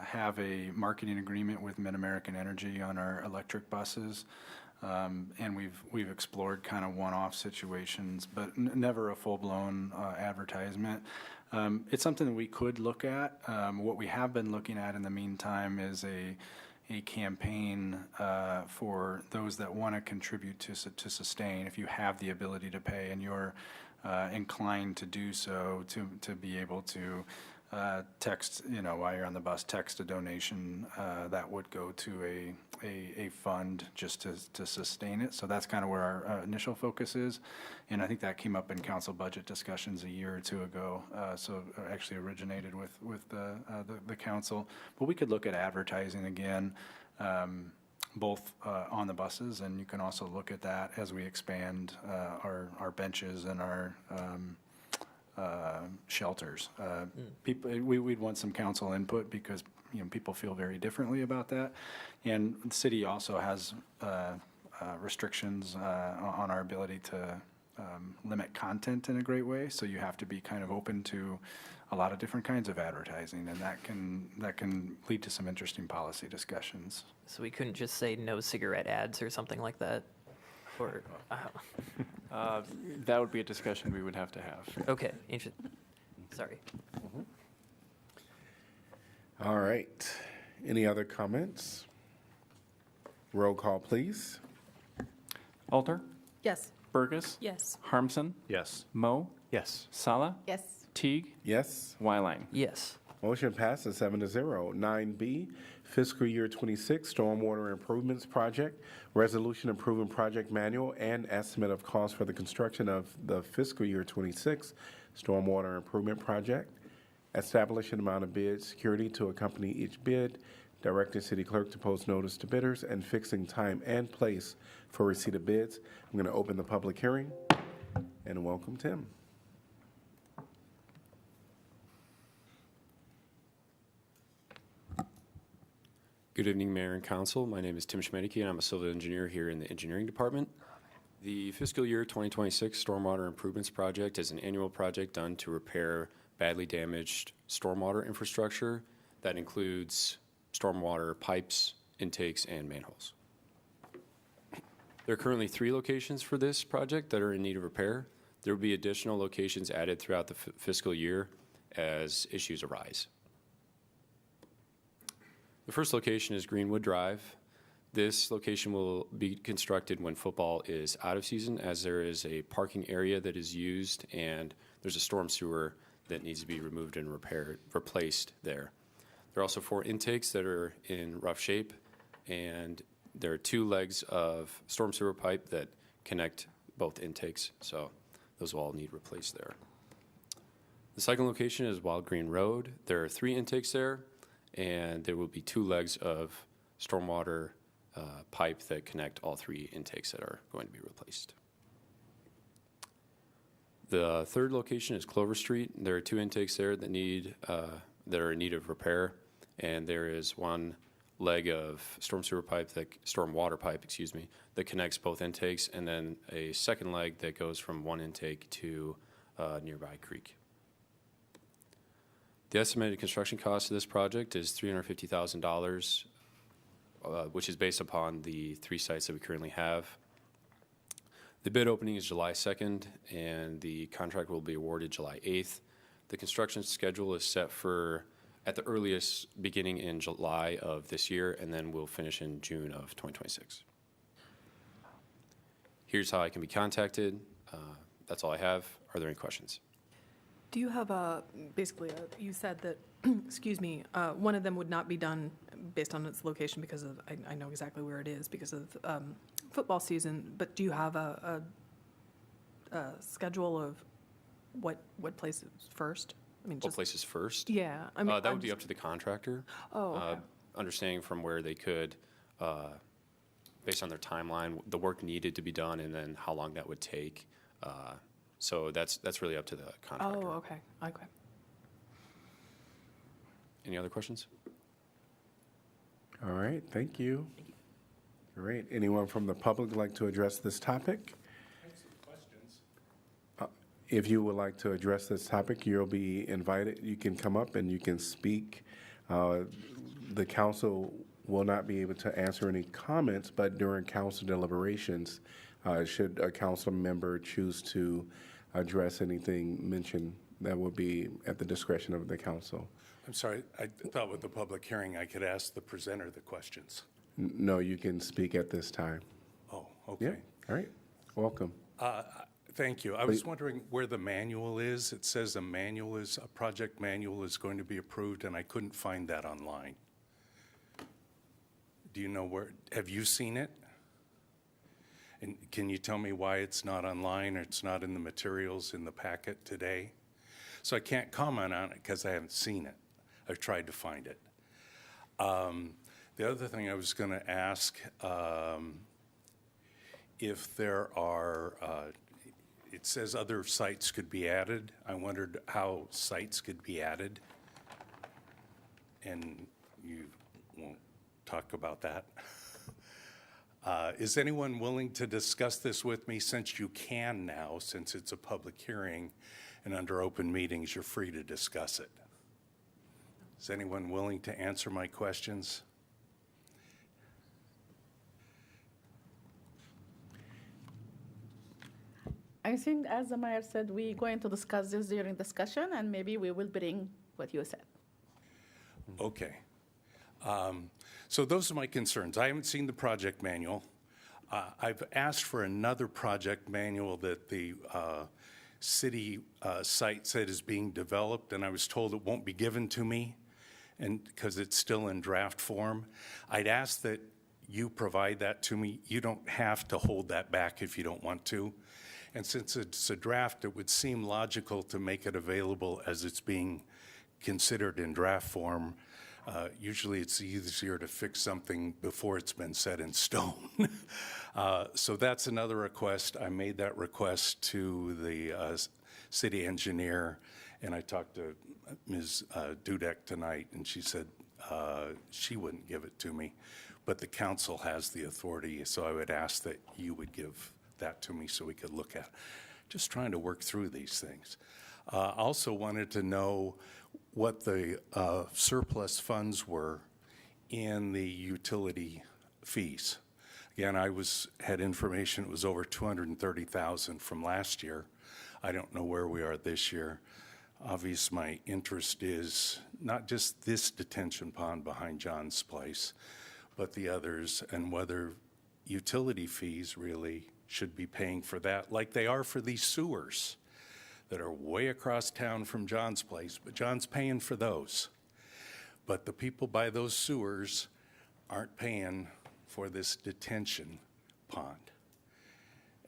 have a marketing agreement with Mid-American Energy on our electric buses. And we've explored kind of one-off situations, but never a full-blown advertisement. It's something that we could look at. What we have been looking at in the meantime is a campaign for those that want to contribute to sustain. If you have the ability to pay and you're inclined to do so, to be able to text, while you're on the bus, text a donation that would go to a fund just to sustain it. So that's kind of where our initial focus is. And I think that came up in council budget discussions a year or two ago. So actually originated with the council. But we could look at advertising again, both on the buses, and you can also look at that as we expand our benches and our shelters. We'd want some council input because people feel very differently about that, and the city also has restrictions on our ability to limit content in a great way. So you have to be kind of open to a lot of different kinds of advertising, and that can lead to some interesting policy discussions. So we couldn't just say no cigarette ads or something like that? Or, That would be a discussion we would have to have. okay, sorry. All right. Any other comments? Roll call, please. Alter? Yes. Burgess? Yes. Harmson? Yes. Mo? Yes. Sala? Yes. Teague? Yes. Wylang? Yes. Motion passes 7-0. 9B, fiscal year 26 Stormwater Improvements Project, resolution approving project manual and estimate of cost for the construction of the fiscal year 26 Stormwater Improvement Project, establishing amount of bid security to accompany each bid, directing city clerk to post notice to bidders, and fixing time and place for receipt of bids. I'm going to open the public hearing and welcome Tim. Good evening, Mayor and Council. My name is Tim Schmedeke, and I'm a civil engineer here in the engineering department. The fiscal year 2026 Stormwater Improvements Project is an annual project done to repair badly damaged stormwater infrastructure that includes stormwater pipes, intakes, and manholes. There are currently 3 locations for this project that are in need of repair. There will be additional locations added throughout the fiscal year as issues arise. The first location is Greenwood Drive. This location will be constructed when football is out of season, as there is a parking area that is used and there's a storm sewer that needs to be removed and replaced there. There are also 4 intakes that are in rough shape, and there are 2 legs of storm sewer pipe that connect both intakes, so those will all need replaced there. The second location is Wild Green Road. There are 3 intakes there, and there will be 2 legs of stormwater pipe that connect all 3 intakes that are going to be replaced. The third location is Clover Street. There are 2 intakes there that are in need of repair, and there is 1 leg of stormwater pipe, that connects both intakes, and then a second leg that goes from 1 intake to nearby creek. The estimated construction cost of this project is $350,000, which is based upon the 3 sites that we currently have. The bid opening is July 2nd, and the contract will be awarded July 8th. The construction schedule is set for, at the earliest, beginning in July of this year, and then we'll finish in June of 2026. Here's how I can be contacted. That's all I have. Are there any questions? Do you have you said that, excuse me, one of them would not be done based on its location because of, I know exactly where it is, because of football season, but do you have a schedule of what place is first? I mean, What place is first? Yeah. I mean, that would be up to the contractor. Oh, okay. Understanding from where they could, based on their timeline, the work needed to be done, and then how long that would take. So that's really up to the contractor. Oh, okay. Okay. Any other questions? All right, thank you. Great. Anyone from the public like to address this topic? If you would like to address this topic, you'll be invited. You can come up and you can speak. The council will not be able to answer any comments, but during council deliberations, should a council member choose to address anything mentioned, that will be at the discretion of the council. I'm sorry, I thought with the public hearing, I could ask the presenter the questions. No, you can speak at this time. Oh, Yeah, okay. all right. Welcome. Thank you. I was wondering where the manual is. It says a project manual is going to be approved, and I couldn't find that online. Do you know where, have you seen it? And can you tell me why it's not online or it's not in the materials in the packet today? So I can't comment on it because I haven't seen it. I've tried to find it. The other thing I was going to ask, if there are, it says other sites could be added. I wondered how sites could be added. And you won't talk about that. Is anyone willing to discuss this with me, since you can now, since it's a public hearing and under open meetings, you're free to discuss it? Is anyone willing to answer my questions? I think, as the mayor said, we're going to discuss this during discussion, and maybe we will bring what you said. Okay. So those are my concerns. I haven't seen the project manual. I've asked for another project manual that the city site said is being developed, and I was told it won't be given to me, and because it's still in draft form. I'd ask that you provide that to me. You don't have to hold that back if you don't want to. And since it's a draft, it would seem logical to make it available as it's being considered in draft form. Usually it's easier to fix something before it's been set in stone. So that's another request. I made that request to the city engineer, and I talked to Ms. Dudek tonight, and she said she wouldn't give it to me, but the council has the authority, so I would ask that you would give that to me so we could look at. Just trying to work through these things. Also wanted to know what the surplus funds were in the utility fees. Again, had information, it was over 230,000 from last year. I don't know where we are this year. Obviously, my interest is not just this detention pond behind John's place, but the others, and whether utility fees really should be paying for that, like they are for these sewers that are way across town from John's place, but John's paying for those. But the people by those sewers aren't paying for this detention pond.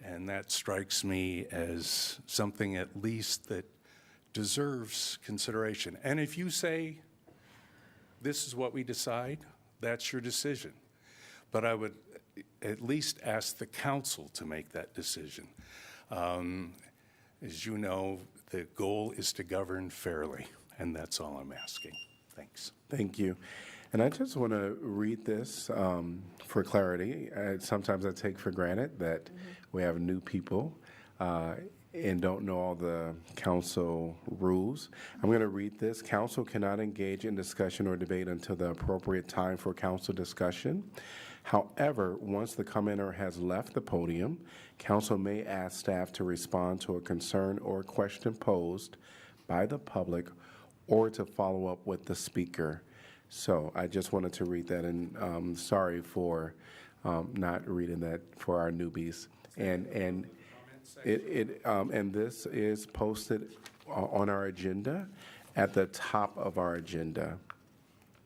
And that strikes me as something at least that deserves consideration. And if you say, this is what we decide, that's your decision. But I would at least ask the council to make that decision. As you know, the goal is to govern fairly, and that's all I'm asking. Thanks. Thank you. And I just want to read this for clarity. Sometimes I take for granted that we have new people and don't know all the council rules. I'm going to read this. Council cannot engage in discussion or debate until the appropriate time for council discussion. However, once the commenter has left the podium, council may ask staff to respond to a concern or question posed by the public or to follow up with the speaker. So I just wanted to read that, and sorry for not reading that for our newbies. And this is posted on our agenda at the top of our agenda,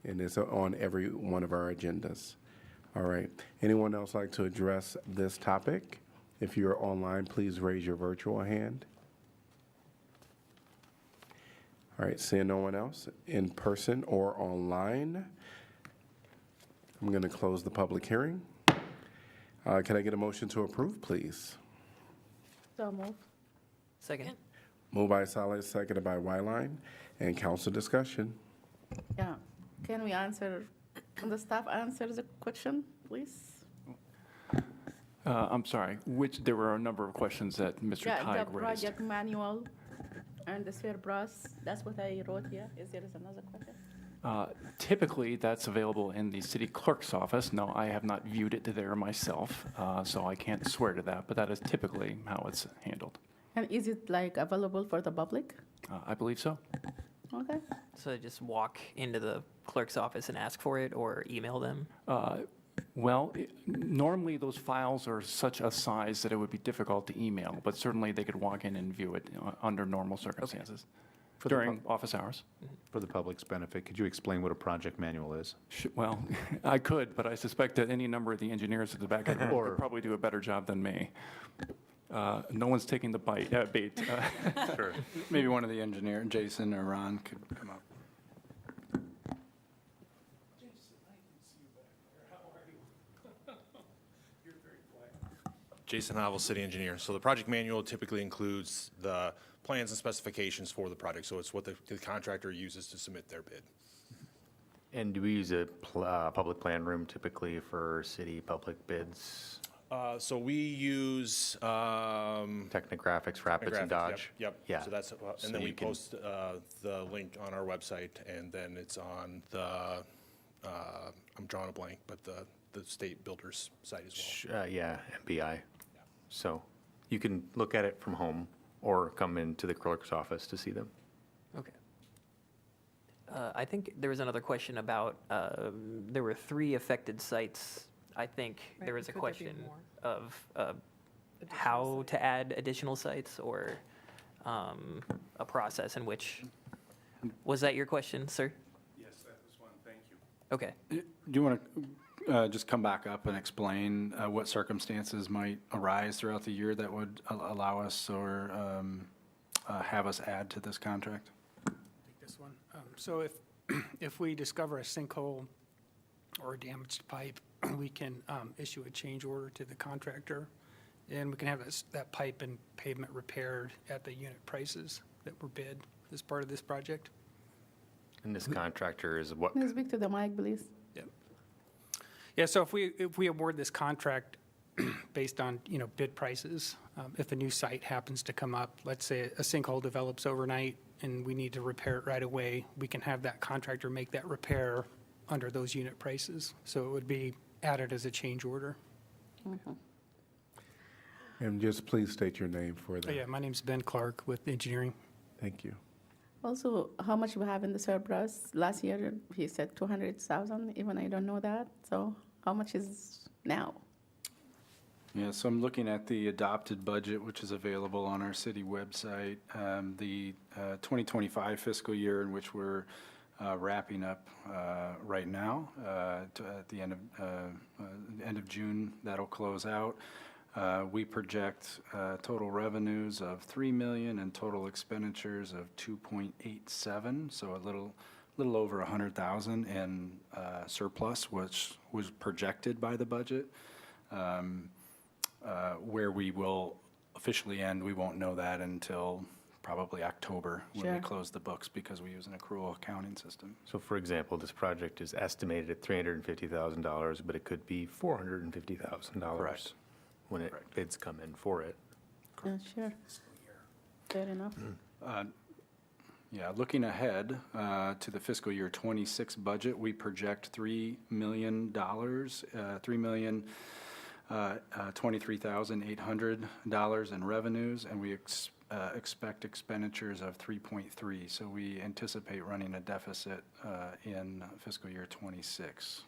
and it's on every one of our agendas. All right. Anyone else like to address this topic? If you're online, please raise your virtual hand. All right, seeing no one else in person or online, I'm going to close the public hearing. Can I get a motion to approve, please? So move. Second. Moved by Salas, seconded by Wyline, and council discussion. Yeah. Can we answer, can the staff answer the question, please? I'm sorry, there were a number of questions that Mr. Yeah, Teig the raised. project manual and the surplus, that's what I wrote here. Is there another question? Typically, that's available in the city clerk's office. No, I have not viewed it there myself, so I can't swear to that, but that is typically how it's handled. And is it like available for the public? I believe so. Okay. So just walk into the clerk's office and ask for it, or email them? Normally those files are such a size that it would be difficult to email, but certainly they could walk in and view it under normal circumstances during office hours. For the public's benefit, could you explain what a project manual is? Well, I could, but I suspect that any number of the engineers at the back of the room could probably do a better job than me. No one's taking the bait. Sure. Maybe one of the engineers, Jason or Ron, could come up. Jason Havel, city engineer. So the project manual typically includes the plans and specifications for the project. So it's what the contractor uses to submit their bid. And do we use a public plan room typically for city public bids? So we use Technographics, Rapids, and Dodge? Yep. Yeah. So that's, So and then we you can- post the link on our website, and then it's on the, I'm drawing a blank, but the state builders site as well. Yeah, MBI. So you can look at it from home or come into the clerk's office to see them. Okay. I think there was another question about, there were 3 affected sites. I think Right, there was a could there be question more? of how to add additional sites, or a process in which, was that your question, sir? Yes, that was one. Thank you. Okay. Do you want to just come back up and explain what circumstances might arise throughout the year that would allow us or have us add to this contract? This one. So if we discover a sinkhole or a damaged pipe, we can issue a change order to the contractor, and we can have that pipe and pavement repaired at the unit prices that were bid as part of this project. And this contractor is what? Can you speak to the mic, please? Yeah, so if we award this contract based on, bid prices, if a new site happens to come up, let's say a sinkhole develops overnight and we need to repair it right away, we can have that contractor make that repair under those unit prices. So it would be added as a change order. And just please state your name for Oh, the. yeah, my name's Ben Clark with engineering. Thank you. Also, how much we have in the surplus? Last year, he said 200,000, even I don't know that. So how much is now? Yeah, so I'm looking at the adopted budget, which is available on our city website. The 2025 fiscal year in which we're wrapping up right now, at the end of June, that'll close out. We project total revenues of $3 million and total expenditures of 2.87, so a little over 100,000 in surplus, which was projected by the budget. Where we will officially end, we won't know that until probably October when we Sure. close the books because we use an accrual accounting system. So for example, this project is estimated at $350,000, but it could be $450,000. Correct. When bids come in for it. Yeah, sure. Fair enough. Yeah, looking ahead to the fiscal year '26 budget, we project $3 million, $3,023,800 in revenues, and we expect expenditures of 3.3. So we anticipate running a deficit in fiscal year '26.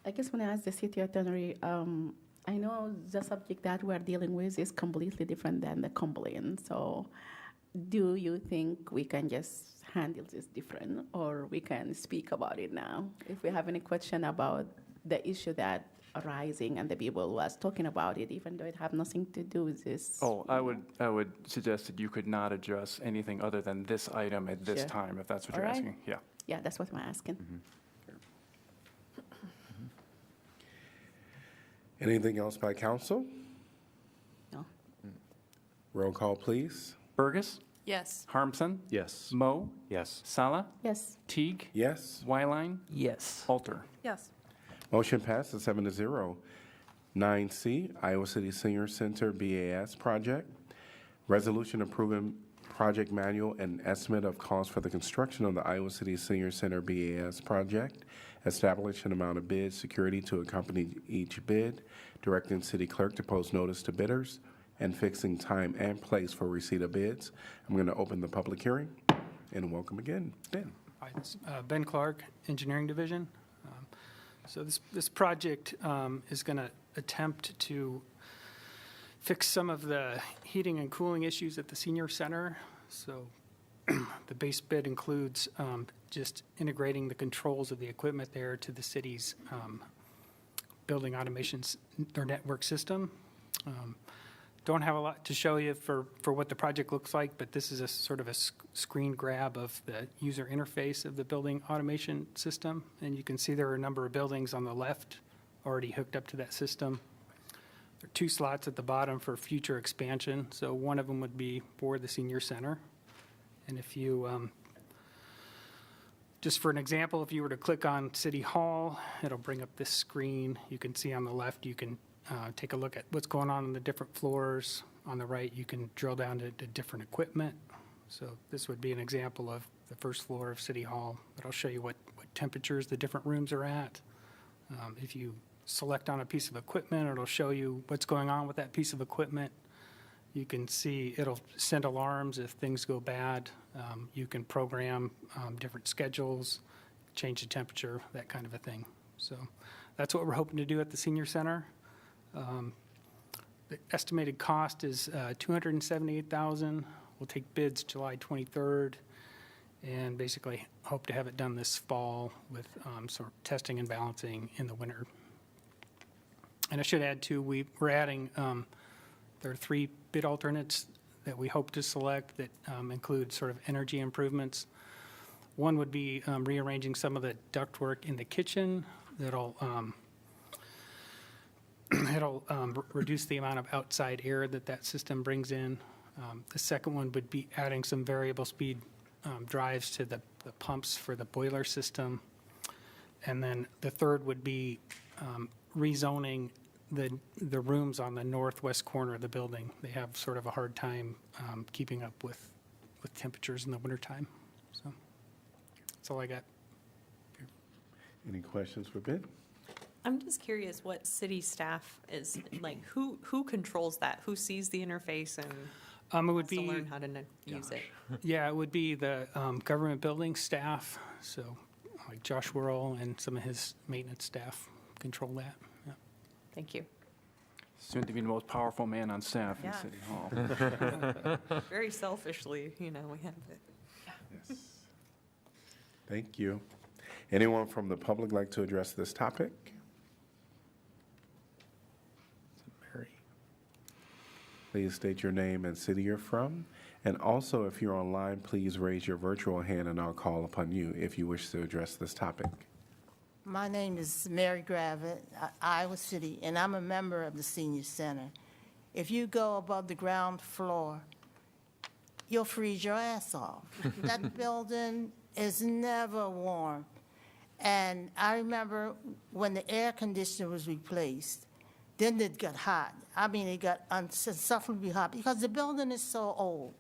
I guess when I asked the city attorney, I know the subject that we're dealing with is completely different than the complaint. So do you think we can just handle this different, or we can speak about it now? If we have any question about the issue that arising and the people was talking about it, even though it have nothing to do with this. Oh, I would suggest that you could not address anything other than this item at this Sure. time, if that's what All you're right. asking. Yeah. Yeah, that's what I'm asking. Anything else by council? No. Roll call, please. Burgess, Yes. Harmson, Yes. Mo, Yes. Sala, Yes. Teague, Yes. Wyline, Yes. Alter. Yes. Motion passes 7-0. 9C, Iowa City Senior Center BAS project. Resolution approving project manual and estimate of cost for the construction of the Iowa City Senior Center BAS project. Establish an amount of bid security to accompany each bid. Directing city clerk to post notice to bidders and fixing time and place for receipt of bids. I'm going to open the public hearing and welcome again, Ben. Hi, this is, Ben Clark, Engineering Division. So this project is going to attempt to fix some of the heating and cooling issues at the senior center. So the base bid includes just integrating the controls of the equipment there to the city's building automations, their network system. Don't have a lot to show you for what the project looks like, but this is a sort of a screen grab of the user interface of the building automation system. And you can see there are a number of buildings on the left already hooked up to that system. There are 2 slots at the bottom for future expansion. So one of them would be for the senior center. And if you, just for an example, if you were to click on City Hall, it'll bring up this screen. You can see on the left, you can take a look at what's going on the different floors. On the right, you can drill down to different equipment. So this would be an example of the first floor of City Hall, but I'll show you what temperatures the different rooms are at. If you select on a piece of equipment, it'll show you what's going on with that piece of equipment. You can see it'll send alarms if things go bad. You can program different schedules, change the temperature, that kind of a thing. So that's what we're hoping to do at the senior center. The estimated cost is $278,000. We'll take bids July 23rd, and basically hope to have it done this fall with sort of testing and balancing in the winter. And I should add too, we're adding, there are 3 bid alternates that we hope to select that include sort of energy improvements. One would be rearranging some of the ductwork in the kitchen that'll reduce the amount of outside air that system brings in. The second one would be adding some variable speed drives to the pumps for the boiler system. And then the third would be rezoning the rooms on the northwest corner of the building. They have sort of a hard time keeping up with temperatures in the wintertime. So that's all I got. Any questions for Ben? I'm just curious what city staff is, like, who controls that? Who sees the interface and It would has to be, learn how to use it? yeah, it would be the government building staff, so like Josh Worrell and some of his maintenance staff control that. Yeah. Thank you. Soon to be the most powerful man on staff in Yeah. City Hall. Very selfishly, we have it. Thank you. Anyone from the public like to address this topic? Mary. Please state your name and city you're from. And also, if you're online, please raise your virtual hand and I'll call upon you if you wish to address this topic. My name is Mary Gravitt, Iowa City, and I'm a member of the Senior Center. If you go above the ground floor, you'll freeze your ass off. That building is never warm. And I remember when the air conditioner was replaced, then it got hot. I mean, it got insufferably hot because the building is so old.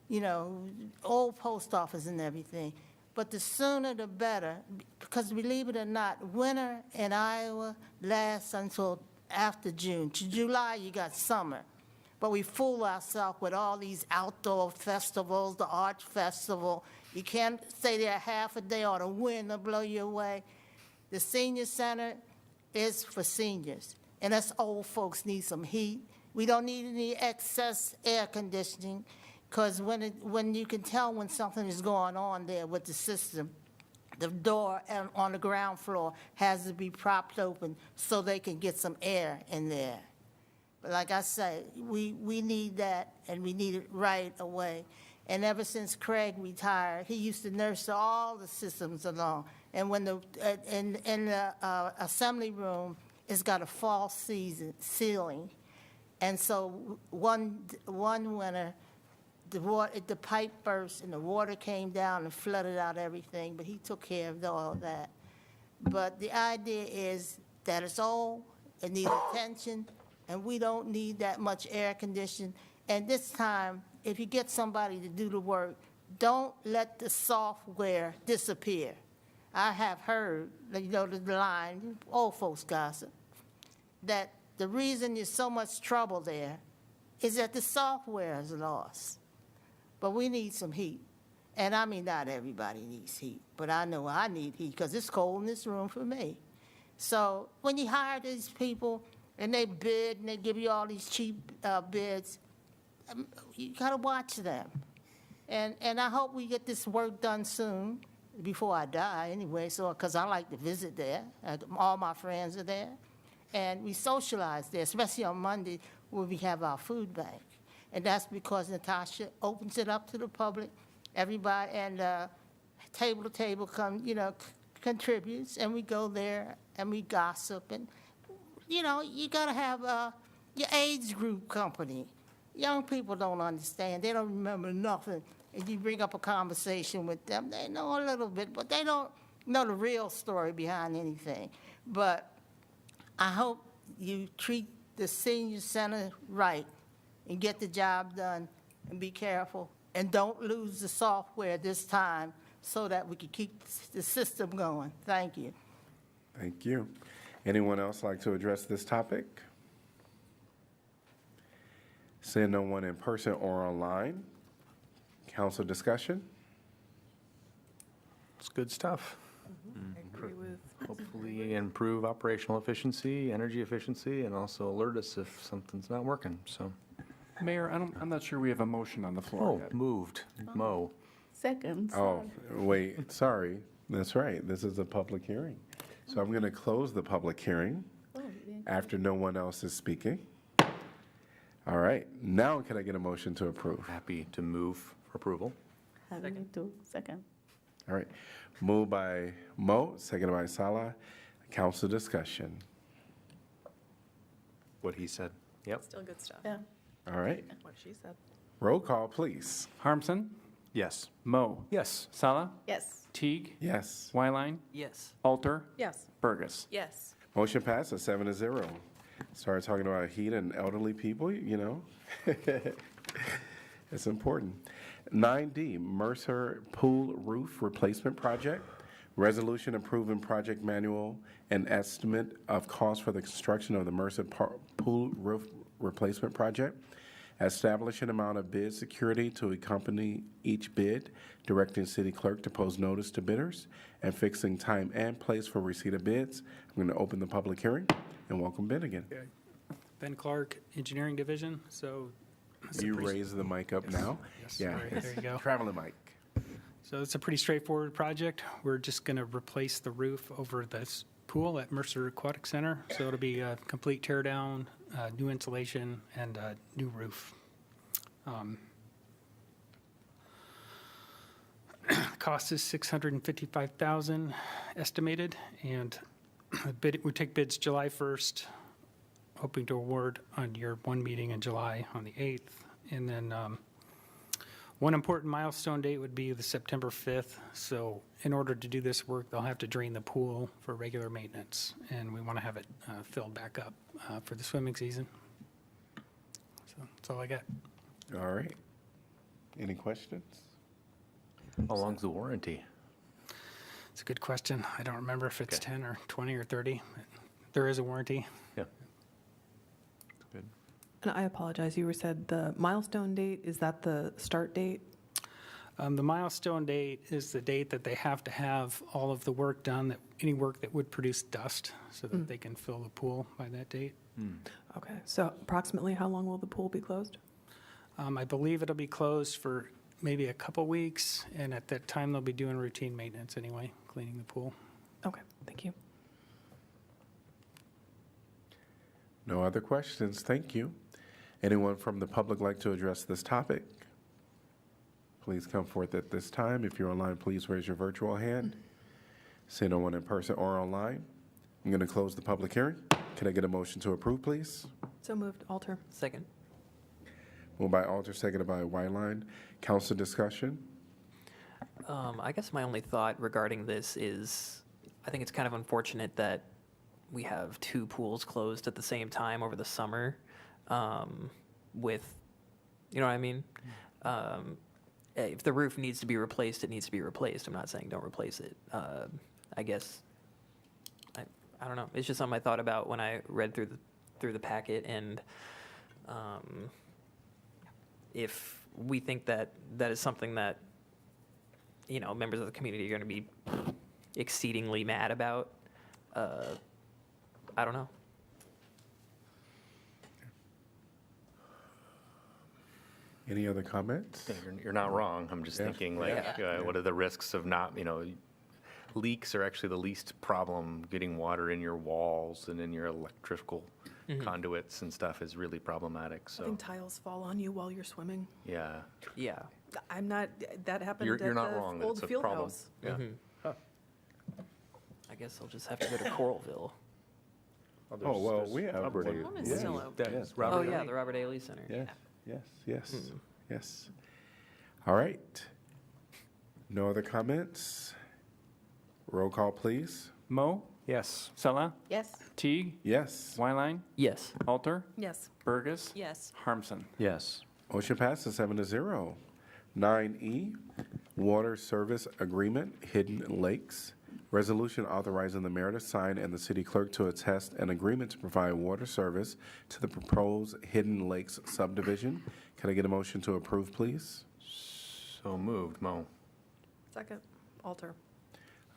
You know, old post office and everything. But the sooner the better, because believe it or not, winter in Iowa lasts until after June. To July, you got summer. But we fool ourselves with all these outdoor festivals, the art festival. You can't stay there half a day or the wind will blow you away. The senior center is for seniors, and us old folks need some heat. We don't need any excess air conditioning, because when you can tell when something is going on there with the system, the door on the ground floor has to be propped open so they can get some air in there. But like I say, we need that, and we need it right away. And ever since Craig retired, he used to nurse all the systems along. And when in the assembly room, it's got a false ceiling. And so one winter, the pipe burst and the water came down and flooded out everything, but he took care of all that. But the idea is that it's old, it needs attention, and we don't need that much air conditioning. And this time, if you get somebody to do the work, don't let the software disappear. I have heard, the line, old folks gossip, that the reason there's so much trouble there is that the software is lost. But we need some heat. And I mean, not everybody needs heat, but I know I need heat because it's cold in this room for me. So when you hire these people and they bid and they give you all these cheap bids, you gotta watch them. And I hope we get this work done soon, before I die anyway, so, because I like to visit there. All my friends are there. And we socialize there, especially on Monday where we have our food bank. And that's because Natasha opens it up to the public. Everybody, and table to table contributes, and we go there and we gossip. And, you got to have your age group company. Young people don't understand. They don't remember nothing. If you bring up a conversation with them, they know a little bit, but they don't know the real story behind anything. But I hope you treat the senior center right and get the job done and be careful. And don't lose the software this time so that we can keep the system going. Thank you. Thank you. Anyone else like to address this topic? Seeing no one in person or online, council discussion? It's good stuff. I agree with. Hopefully improve operational efficiency, energy efficiency, and also alert us if something's not working, so. Mayor, I'm not sure we have a motion on the floor Oh, yet. moved. Mo. Second. Oh, wait, sorry. That's right. This is a public hearing. So I'm going to close the public hearing after no one else is speaking. All right. Now can I get a motion to approve? Happy to move for approval. Me too. Second. All right. Moved by Mo, seconded by Salah. Council discussion. What he said. Yep. Still good stuff. Yeah. All right. What she said. Roll call, please. Harmson, Yes. Mo, Yes. Sala, Yes. Teague, Yes. Wyline, Yes. Alter, Yes. Burgess. Yes. Motion passes 7-0. Started talking about heat and elderly people, It's important. 9D, Mercer Pool Roof Replacement Project Resolution approving project manual and estimate of cost for the construction of the Merced Pool Roof Replacement Project. Establish an amount of bid security to accompany each bid, directing city clerk to post notice to bidders, and fixing time and place for receipt of bids. I'm going to open the public hearing and welcome Ben again. Ben Clark, Engineering Division, so. You raise the mic up now? Yes, Yeah. sorry, there you go. Traveling mic. So it's a pretty straightforward project. We're just going to replace the roof over this pool at Mercer Aquatic Center. So it'll be a complete tear down, new insulation, and a new roof. Cost is $655,000 estimated, and we take bids July 1st, hoping to award on your one meeting in July on the 8th. And then one important milestone date would be the September 5th. So in order to do this work, they'll have to drain the pool for regular maintenance, and we want to have it filled back up for the swimming season. So that's all I got. All right. Any questions? How long's the warranty? It's a good question. I don't remember if it's 10 or 20 or 30. But there is a warranty. Yeah. And I apologize, you said the milestone date, is that the start date? The milestone date is the date that they have to have all of the work done, any work that would produce dust, so that they can fill the pool by that date. Okay, so approximately how long will the pool be closed? I believe it'll be closed for maybe a couple weeks, and at that time, they'll be doing routine maintenance anyway, cleaning the pool. Okay, thank you. No other questions. Thank you. Anyone from the public like to address this topic? Please come forth at this time. If you're online, please raise your virtual hand. See no one in person or online. I'm going to close the public hearing. Can I get a motion to approve, please? So moved, Alter. Second. Moved by Alter, seconded by Wyline. Council discussion? I guess my only thought regarding this is, I think it's kind of unfortunate that we have two pools closed at the same time over the summer, with, you know what I mean? If the roof needs to be replaced, it needs to be replaced. I'm not saying don't replace it. I guess, I don't know. It's just something I thought about when I read through the packet, and if we think that that is something that, you know, members of the community are going to be exceedingly mad about, I don't know. Any other comments? Yeah, you're not wrong. I'm just thinking, like, what are the risks of not, leaks are actually the least problem. Getting water in your walls and in your electrical conduits and stuff is really problematic, so. Having tiles fall on you while you're swimming. Yeah. Yeah. I'm not, that happened You're at not the wrong that old it's a field problem. house. Yeah. I guess I'll just have to go to Coralville. Oh, well, we have Robert one. A. One is still open. Yes, Oh, yeah, the Robert A. Lee Center. Yes, yes, yes, yes. All right. No other comments? Roll call, please. Mo? Yes. Sella? Yes. Teague? Yes. Wyline? Yes. Alter? Yes. Burgess? Yes. Harmson? Yes. Motion passes 7-0. 9E, Water Service Agreement, Hidden Lakes. Resolution authorizing the mayor to sign and the city clerk to attest an agreement to provide water service to the proposed Hidden Lakes subdivision. Can I get a motion to approve, please? So moved, Mo. Second, Alter.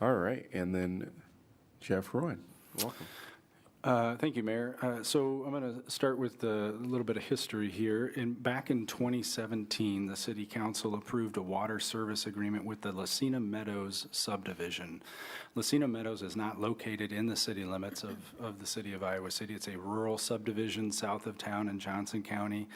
All right, and then Jeff Rowan, welcome. Thank you, Mayor. So I'm going to start with a little bit of history here. Back in 2017, the City Council approved a water service agreement with the Lucina Meadows subdivision. Lucina Meadows is not located in the city limits of the city of Iowa City. It's a rural subdivision south of town in Johnson County.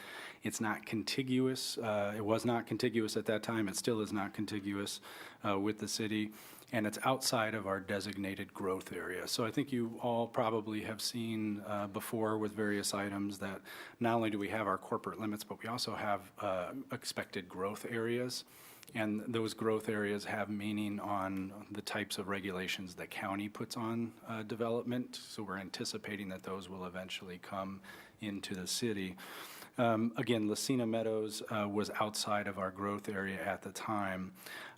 It's not contiguous. It was not contiguous at that time. It still is not contiguous with the city. And it's outside of our designated growth area. So I think you all probably have seen before with various items that not only do we have our corporate limits, but we also have expected growth areas. And those growth areas have meaning on the types of regulations the county puts on development. So we're anticipating that those will eventually come into the city. Again, Lucina Meadows was outside of our growth area at the time.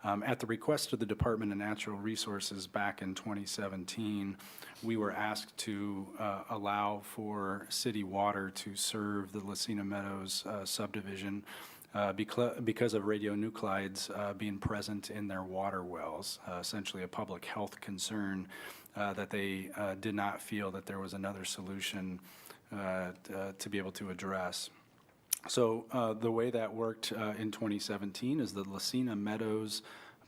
At the request of the Department of Natural Resources back in 2017, we were asked to allow for city water to serve the Lucina Meadows subdivision because of radionuclides being present in their water wells, essentially a public health concern that they did not feel that there was another solution to be able to address. So the way that worked in 2017 is the Lucina Meadows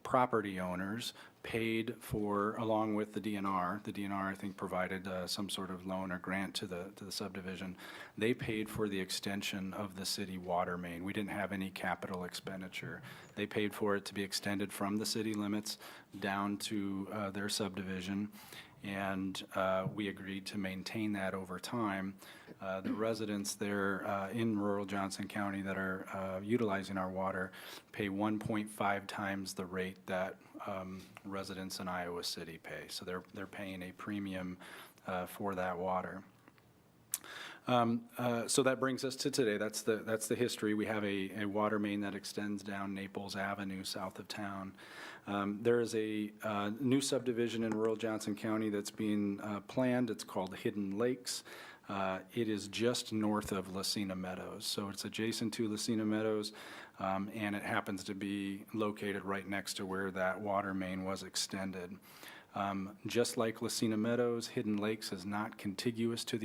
property owners paid for, along with the DNR. The DNR, I think, provided some sort of loan or grant to the subdivision. They paid for the extension of the city water main. We didn't have any capital expenditure. They paid for it to be extended from the city limits down to their subdivision, and we agreed to maintain that over time. The residents there in rural Johnson County that are utilizing our water pay 1.5 times the rate that residents in Iowa City pay. So they're paying a premium for that water. So that brings us to today. That's the history. We have a water main that extends down Naples Avenue south of town. There is a new subdivision in rural Johnson County that's being planned. It's called Hidden Lakes. It is just north of Lucina Meadows. So it's adjacent to Lucina Meadows, and it happens to be located right next to where that water main was extended. Just like Lucina Meadows, Hidden Lakes is not contiguous to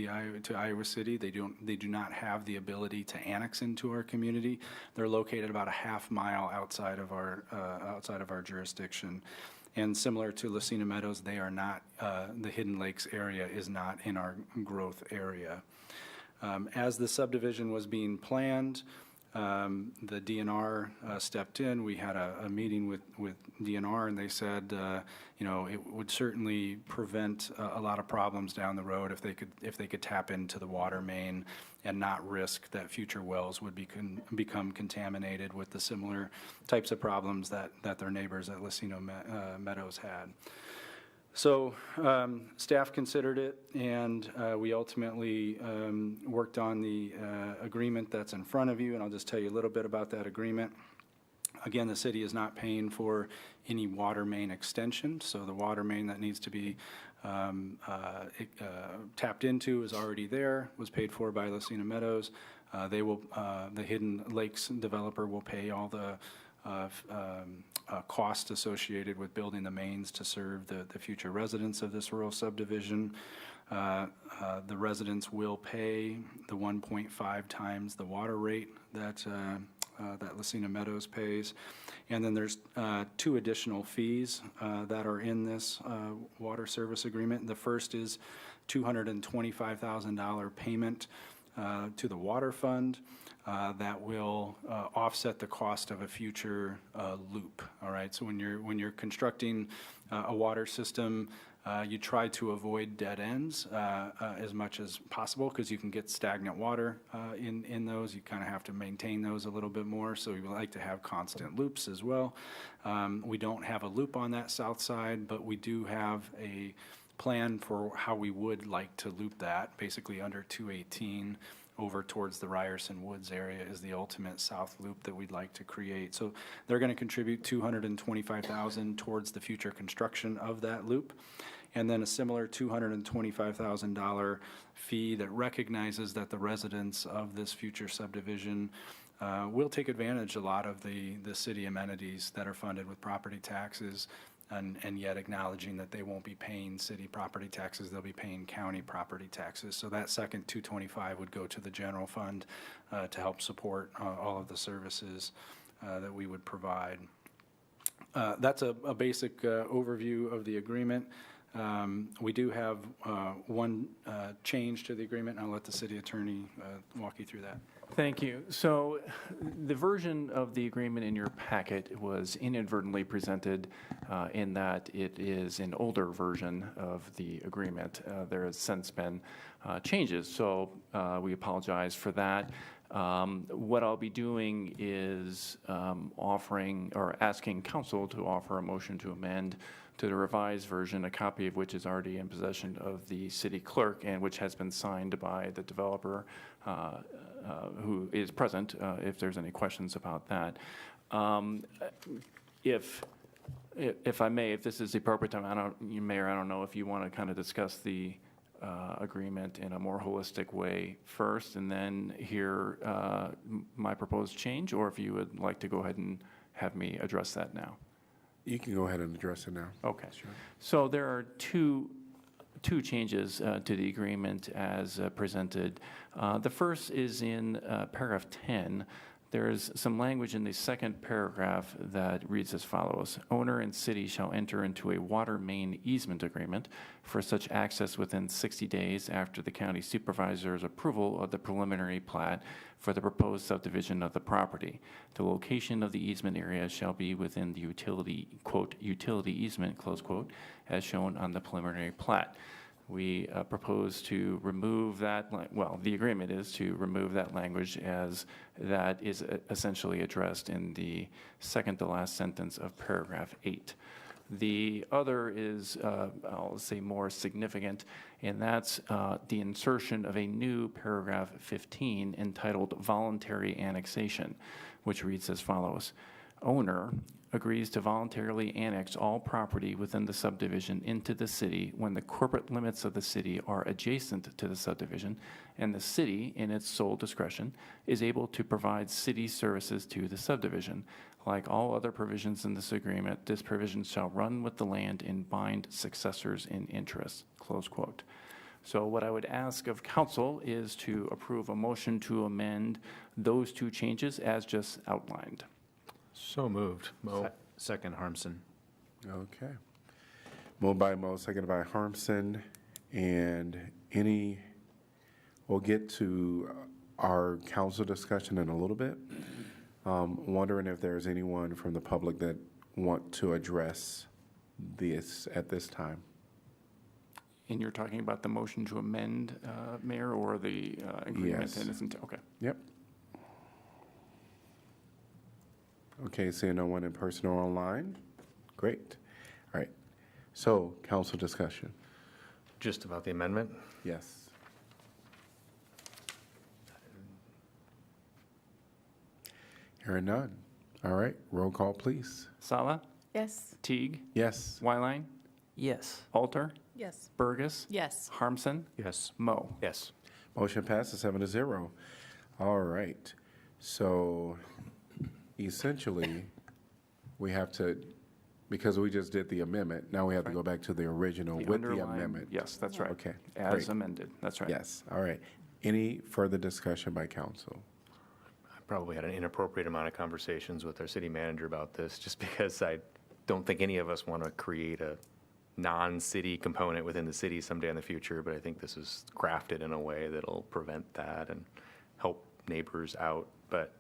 Iowa City. They do not have the ability to annex into our community. They're located about a half mile outside of our jurisdiction. And similar to Lucina Meadows, they are not, the Hidden Lakes area is not in our growth area. As the subdivision was being planned, the DNR stepped in. We had a meeting with DNR, and they said, it would certainly prevent a lot of problems down the road if they could tap into the water main and not risk that future wells would become contaminated with the similar types of problems that their neighbors at Lucina Meadows had. So staff considered it, and we ultimately worked on the agreement that's in front of you, and I'll just tell you a little bit about that agreement. Again, the city is not paying for any water main extension, so the water main that needs to be tapped into is already there, was paid for by Lucina Meadows. The Hidden Lakes developer will pay all the cost associated with building the mains to serve the future residents of this rural subdivision. The residents will pay the 1.5 times the water rate that Lucina Meadows pays. And then there's two additional fees that are in this water service agreement. The first is $225,000 payment to the water fund that will offset the cost of a future loop. All right, so when you're constructing a water system, you try to avoid dead ends as much as possible, because you can get stagnant water in those. You kind of have to maintain those a little bit more, so we like to have constant loops as well. We don't have a loop on that south side, but we do have a plan for how we would like to loop that, basically under 218 over towards the Ryerson Woods area is the ultimate south loop that we'd like to create. So they're going to contribute $225,000 towards the future construction of that loop, and then a similar $225,000 fee that recognizes that the residents of this future subdivision will take advantage a lot of the city amenities that are funded with property taxes, and yet acknowledging that they won't be paying city property taxes, they'll be paying county property taxes. So that second $225,000 would go to the general fund to help support all of the services that we would provide. That's a basic overview of the agreement. We do have one change to the agreement, and I'll let the city attorney walk you through that. Thank you. So the version of the agreement in your packet was inadvertently presented in that it is an older version of the agreement. There has since been changes, so we apologize for that. What I'll be doing is offering or asking council to offer a motion to amend to the revised version, a copy of which is already in possession of the city clerk and which has been signed by the developer who is present, if there's any questions about that. If I may, if this is the appropriate time, Mayor, I don't know if you want to kind of discuss the agreement in a more holistic way first and then hear my proposed change, or if you would like to go ahead and have me address that now. You can go ahead and address it now. Okay. So there are two changes to the agreement as presented. The first is in paragraph 10. There's some language in the second paragraph that reads as follows. Owner and city shall enter into a water main easement agreement for such access within 60 days after the county supervisor's approval of the preliminary plat for the proposed subdivision of the property. The location of the easement area shall be within the utility, quote, utility easement, close quote, as shown on the preliminary plat. We propose to remove that, the agreement is to remove that language as that is essentially addressed in the second to last sentence of paragraph 8. The other is, I'll say, more significant, and that's the insertion of a new paragraph 15 entitled Voluntary Annexation, which reads as follows. Owner agrees to voluntarily annex all property within the subdivision into the city when the corporate limits of the city are adjacent to the subdivision, and the city, in its sole discretion, is able to provide city services to the subdivision. Like all other provisions in this agreement, this provision shall run with the land and bind successors in interest, close quote. So what I would ask of council is to approve a motion to amend those two changes as just outlined. So moved. Mo. Second, Harmson. Okay. Moved by Mo, seconded by Harmson. And we'll get to our council discussion in a little bit. Wondering if there's anyone from the public that want to address this at this time. And you're talking about the motion to amend, Mayor, or the agreement? Yes. Okay. Yep. Okay, seeing no one in person or online? Great. All right. So, council discussion. Just about the amendment? Yes. Hearing none. All right, roll call, please. Sala? Yes. Teague? Yes. Wyline? Yes. Alter? Yes. Burgess? Yes. Harmson? Yes. Mo? Yes. Motion passes 7-0. All right. So, essentially, we have to, because we just did the amendment, now we have to go back to the original with the underlying- amendment. Yes, that's right. Okay. As great. amended, that's right. Yes, all right. Any further discussion by council? I probably had an inappropriate amount of conversations with our city manager about this, just because I don't think any of us want to create a non-city component within the city someday in the future, but I think this is crafted in a way that'll prevent that and help neighbors out. But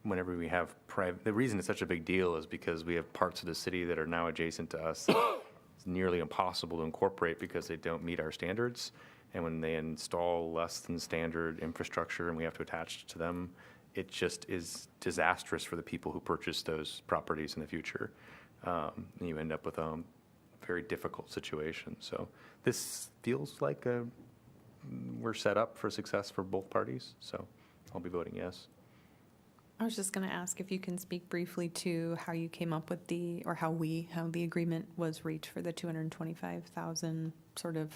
whenever we have private, the reason it's such a big deal is because we have parts of the city that are now adjacent to us. It's nearly impossible to incorporate because they don't meet our standards. And when they install less than standard infrastructure and we have to attach to them, it just is disastrous for the people who purchase those properties in the future. And you end up with a very difficult situation. So this feels like we're set up for success for both parties. So I'll be voting yes. I was just going to ask if you can speak briefly to how you came up with how the agreement was reached for the 225,000 sort of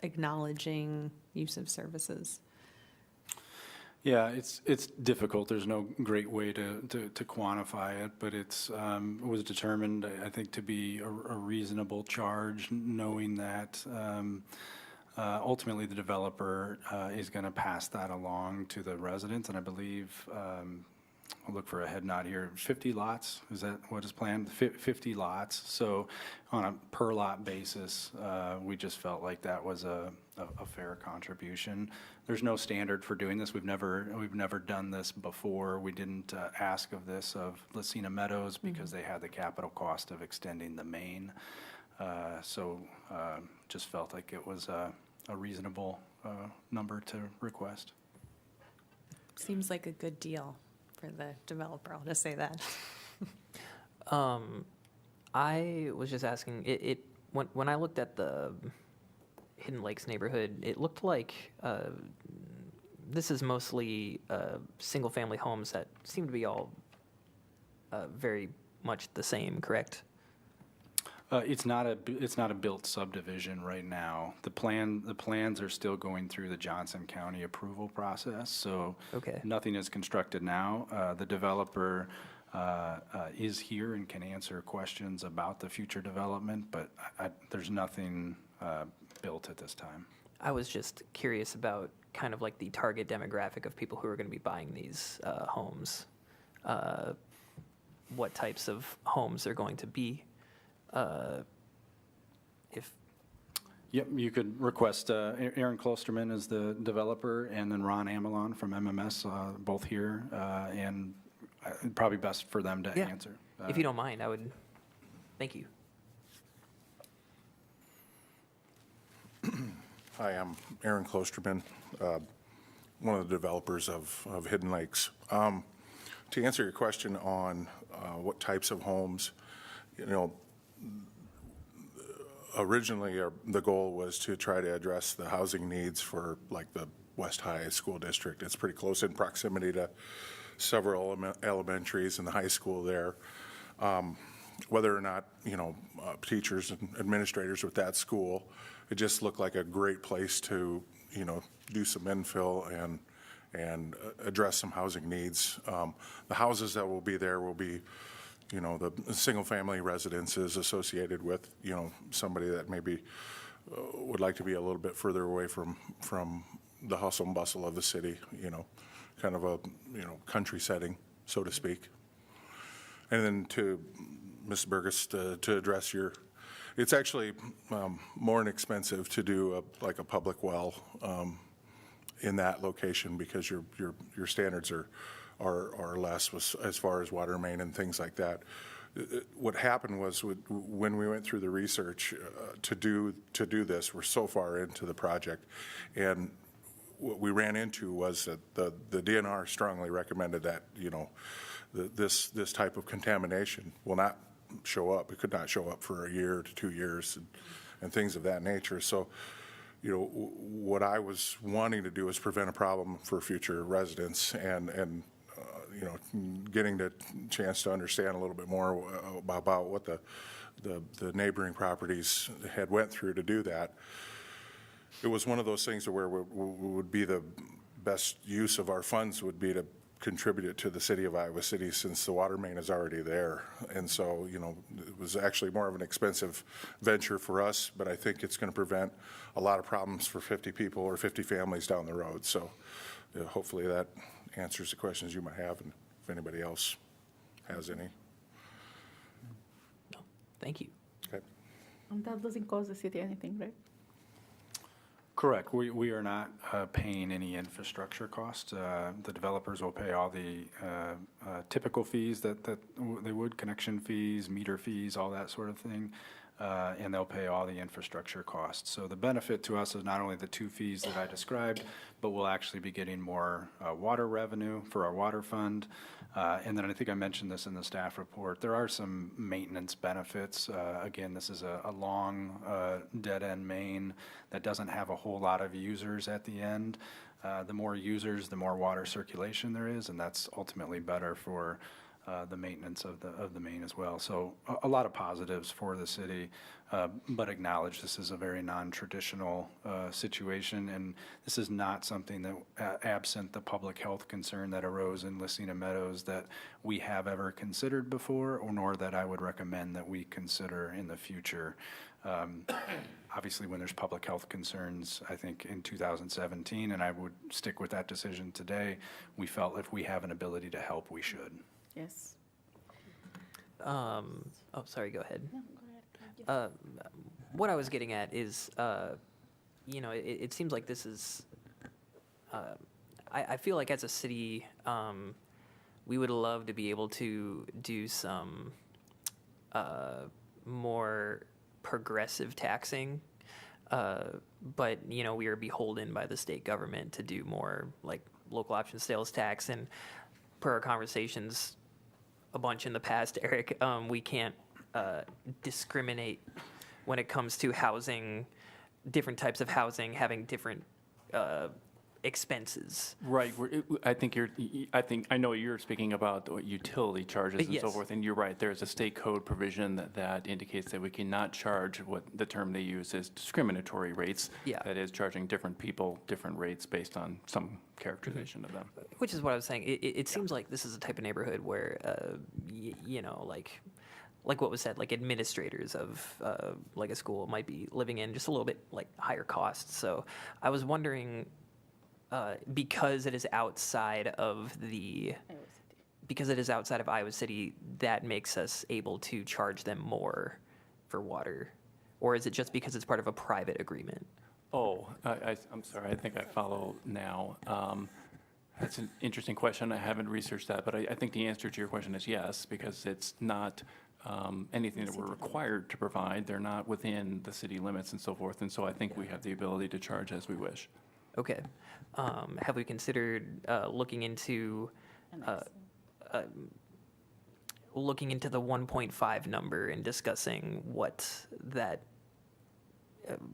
acknowledging use of services. Yeah, it's difficult. There's no great way to quantify it, but it was determined, I think, to be a reasonable charge, knowing that ultimately the developer is going to pass that along to the residents, and I believe, I'll look for a head nod here, 50 lots, is that what is planned? 50 lots, so on a per lot basis, we just felt like that was a fair contribution. There's no standard for doing this. We've never done this before. We didn't ask of this of Lucina Meadows because they had the capital cost of extending the main. So just felt like it was a reasonable number to request. Seems like a good deal for the developer, I'll just say that. I was just asking, when I looked at the Hidden Lakes neighborhood, it looked like this is mostly single-family homes that seem to be all very much the same, correct? It's not a built subdivision right now. The plans are still going through the Johnson County approval process, so nothing is constructed now. The developer is here and can answer questions about the future development, but there's nothing built at this time. I was just curious about kind of like the target demographic of people who are going to be buying these homes. What types of homes they're going to be. Yep, you could request, Aaron Klosterman is the developer, and then Ron Amelon from MMS, both here, and probably best for them to answer. If you don't mind, I would, thank you. Hi, I'm Aaron Klosterman, one of the developers of Hidden Lakes. To answer your question on what types of homes, originally the goal was to try to address the housing needs for like the West High School District. It's pretty close in proximity to several elementaries and the high school there. Whether or not, teachers and administrators with that school, it just looked like a great place to, do some infill and address some housing needs. The houses that will be there will be, the single-family residences associated with, somebody that maybe would like to be a little bit further away from the hustle and bustle of the city, kind of a, country setting, so to speak. And then to Ms. Burgess, to address it's actually more inexpensive to do like a public well in that location because your standards are less as far as water main and things like that. What happened was when we went through the research to do this, we're so far into the project, and what we ran into was that the DNR strongly recommended that this type of contamination will not show up. It could not show up for a year to 2 years and things of that nature. So, what I was wanting to do is prevent a problem for future residents and getting the chance to understand a little bit more about what the neighboring properties had went through to do that. It was one of those things where would be the best use of our funds would be to contribute it to the city of Iowa City since the water main is already there. And so, it was actually more of an expensive venture for us, but I think it's going to prevent a lot of problems for 50 people or 50 families down the road. So hopefully that answers the questions you might have, and if anybody else has any. No, thank you. Okay. That doesn't cost the city anything, right? Correct. We are not paying any infrastructure costs. The developers will pay all the typical fees that they would, connection fees, meter fees, all that sort of thing, and they'll pay all the infrastructure costs. So the benefit to us is not only the 2 fees that I described, but we'll actually be getting more water revenue for our water fund. And then I think I mentioned this in the staff report. There are some maintenance benefits. Again, this is a long dead-end main that doesn't have a whole lot of users at the end. The more users, the more water circulation there is, and that's ultimately better for the maintenance of the main as well. So a lot of positives for the city, but acknowledge this is a very non-traditional situation, and this is not something that, absent the public health concern that arose in Lucina Meadows, that we have ever considered before, or nor that I would recommend that we consider in the future. Obviously, when there's public health concerns, I think in 2017, and I would stick with that decision today, we felt if we have an ability to help, we should. Yes. Oh, sorry, go ahead. What I was getting at is, it seems like this is, I feel like as a city, we would love to be able to do some more progressive taxing, but, we are beholden by the state government to do more like local option sales tax, and per our conversations a bunch in the past, Eric, we can't discriminate when it comes to housing, different types of housing having different expenses. Right. I know you're speaking about the utility charges and so Yes. forth, and you're right. There's a state code provision that indicates that we cannot charge what the term they use is discriminatory rates. Yeah. That is charging different people different rates based on some characterization of them. Which is what I was saying. It seems like this is a type of neighborhood where, like what was said, like administrators of like a school might be living in just a little bit like higher costs. So I was wondering, because it is outside of Iowa City, that makes us able to charge them more for water, or is it just because it's part of a private agreement? Oh, I'm sorry. I think I follow now. That's an interesting question. I haven't researched that, but I think the answer to your question is yes, because it's not anything that we're required to provide. They're not within the city limits and so forth, and so I think we have the ability to charge as we wish. Okay. Have we considered looking into the 1.5 number and discussing what that,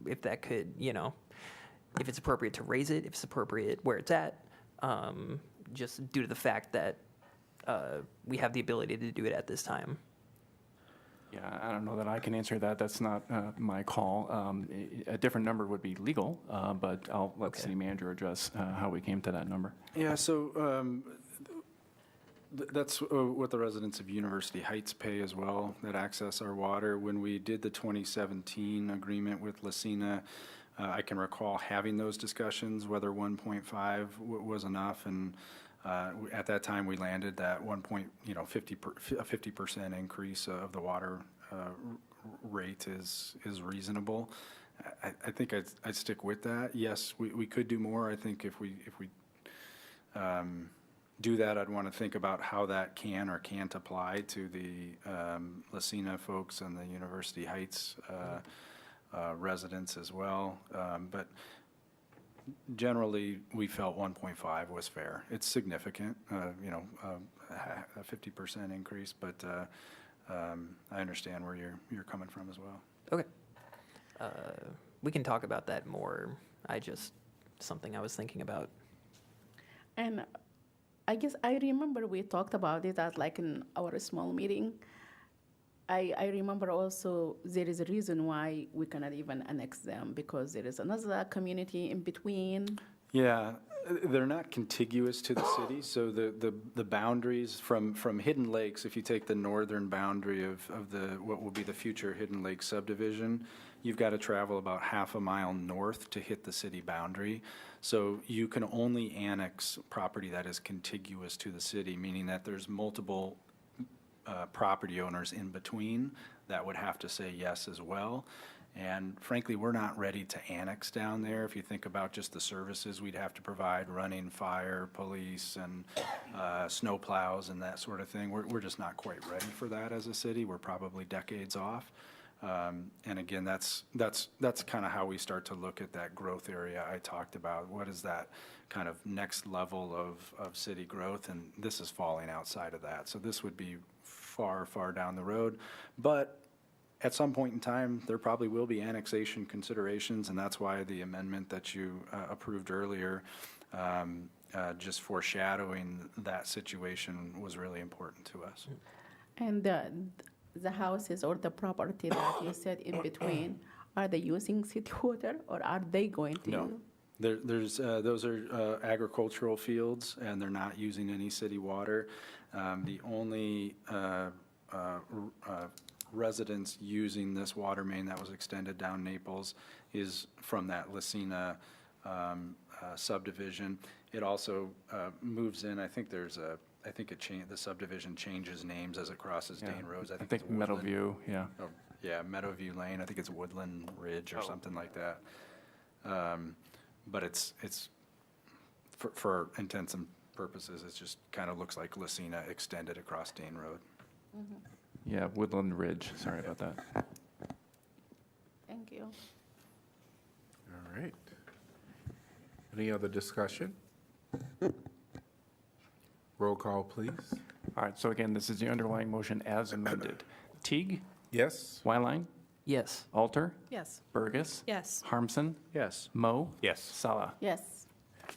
if that could, if it's appropriate to raise it, if it's appropriate where it's at, just due to the fact that we have the ability to do it at this time? Yeah, I don't know that I can answer that. That's not my call. A different number would be legal, but I'll let the city manager address how we came to that number. Yeah, so that's what the residents of University Heights pay as well, that access our water. When we did the 2017 agreement with Lacina, I can recall having those discussions, whether 1.5 was enough, and at that time, we landed that 50% increase of the water rate is reasonable. I think I'd stick with that. Yes, we could do more. I think if we do that, I'd want to think about how that can or can't apply to the Lacina folks and the University Heights residents as well. But generally, we felt 1.5 was fair. It's significant, a 50% increase, but I understand where you're coming from as well. Okay. We can talk about that more. Something I was thinking about. And I guess I remember we talked about it at like in our small meeting. I remember also there is a reason why we cannot even annex them, because there is another community in between. Yeah, they're not contiguous to the city, so the boundaries from Hidden Lakes, if you take the northern boundary of what will be the future Hidden Lake subdivision, you've got to travel about half a mile north to hit the city boundary. So you can only annex property that is contiguous to the city, meaning that there's multiple property owners in between that would have to say yes as well. And frankly, we're not ready to annex down there. If you think about just the services we'd have to provide, running fire, police, and snow plows and that sort of thing, we're just not quite ready for that as a city. We're probably decades off. And again, that's kind of how we start to look at that growth area I talked about. What is that kind of next level of city growth? And this is falling outside of that. So this would be far, far down the road. But at some point in time, there probably will be annexation considerations, and that's why the amendment that you approved earlier, just foreshadowing that situation, was really important to us. And the houses or the property that you said in between, are they using city water or are they going to? No. Those are agricultural fields, and they're not using any city water. The only residents using this water main that was extended down Naples is from that Lacina subdivision. It also moves in. I think the subdivision changes names as it crosses Dane Roads. I think Meadowview, yeah. Oh, yeah, Meadowview Lane. I think it's Woodland Ridge or something like that. But it's for intents and purposes, it just kind of looks like Lacina extended across Dane Road. Mm-hmm. Yeah, Woodland Ridge. Sorry about that. Thank you. All right. Any other discussion? Roll call, please. All right, so again, this is the underlying motion as amended. Teague? Yes? Wyline? Yes. Alter? Yes. Burgess? Yes. Harmson? Yes. Mo? Yes. Salah? Yes.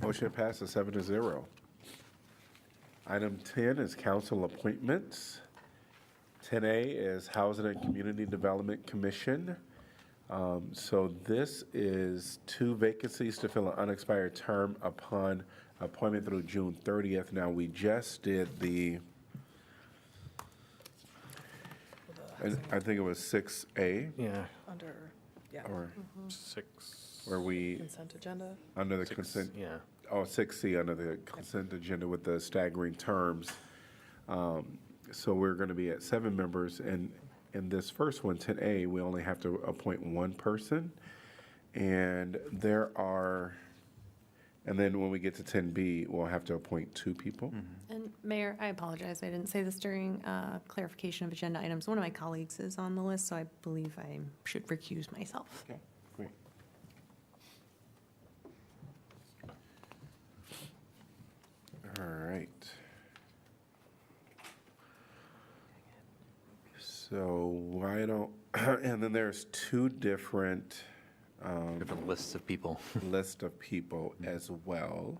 Motion passes 7-0. Item 10 is council appointments. 10A is Housing and Community Development Commission. So this is 2 vacancies to fill an unexpired term upon appointment through June 30th. Now, we just did I think it was 6A, Yeah. Under, yeah. or 6. where we, Consent agenda? under the Six, consent. yeah. Oh, 6C, under the consent agenda with the staggering terms. So we're going to be at 7 members, and in this first one, 10A, we only have to appoint 1 person. And and then when we get to 10B, we'll have to appoint 2 people. And Mayor, I apologize, I didn't say this during clarification of agenda items. One of my colleagues is on the list, so I believe I should recuse myself. Okay, great. All right. So why don't, and then there's 2 different Different lists of people. list of people as well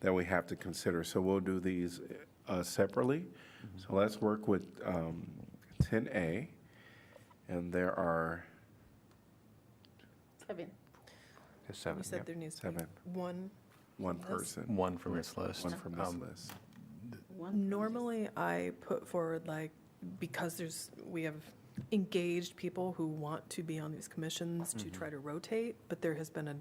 that we have to consider. So we'll do these separately. So let's work with 10A, and there are 7. There's 7. You said yep. there needs to be 7. one. One Yes. person. One from this list. One from this list. Normally, I put forward because we have engaged people who want to be on these commissions to try to rotate, but there has been a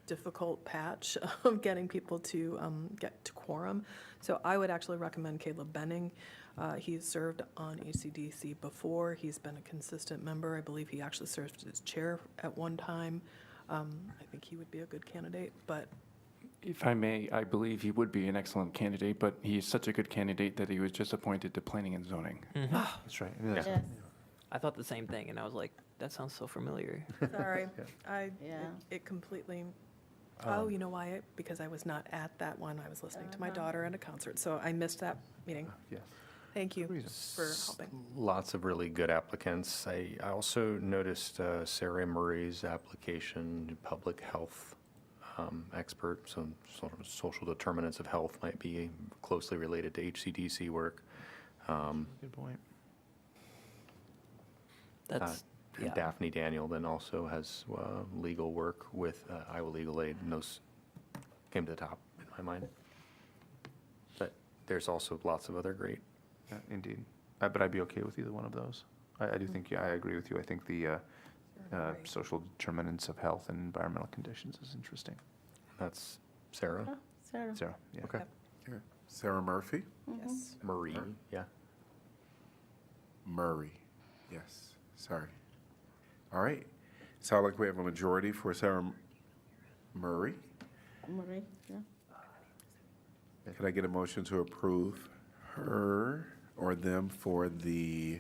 difficult patch of getting people to get to quorum. So I would actually recommend Caleb Benning. He's served on HCDC before. He's been a consistent member. I believe he actually served as chair at one time. I think he would be a good candidate, but If I may, I believe he would be an excellent candidate, but he's such a good candidate that he was just appointed to planning and zoning. That's right. Yes. I thought the same thing, and I was like, that sounds so familiar. Sorry, Yeah. it completely, oh, you know why? Because I was not at that one. I was listening to my daughter at a concert, so I missed that meeting. Yes. Thank you for helping. Lots of really good applicants. I also noticed Sarah Murray's application, public health expert, so sort of social determinants of health might be closely related to HCDC work. Good point. That's, And yeah. Daphne Daniel then also has legal work with Iowa Legal Aid, and those came to the top in my mind. But there's also lots of other great. Yeah, indeed. But I'd be okay with either one of those. I do think, yeah, I agree with you. I think the social determinants of health and environmental conditions is interesting. That's Sarah. Oh, Sarah. Sarah, yeah. Okay. Sarah Murphy? Yes. Marie, yeah. Murray. Yes, sorry. All right. Sound like we have a majority for Sarah Murray. Marie, yeah. Could I get a motion to approve her or them for the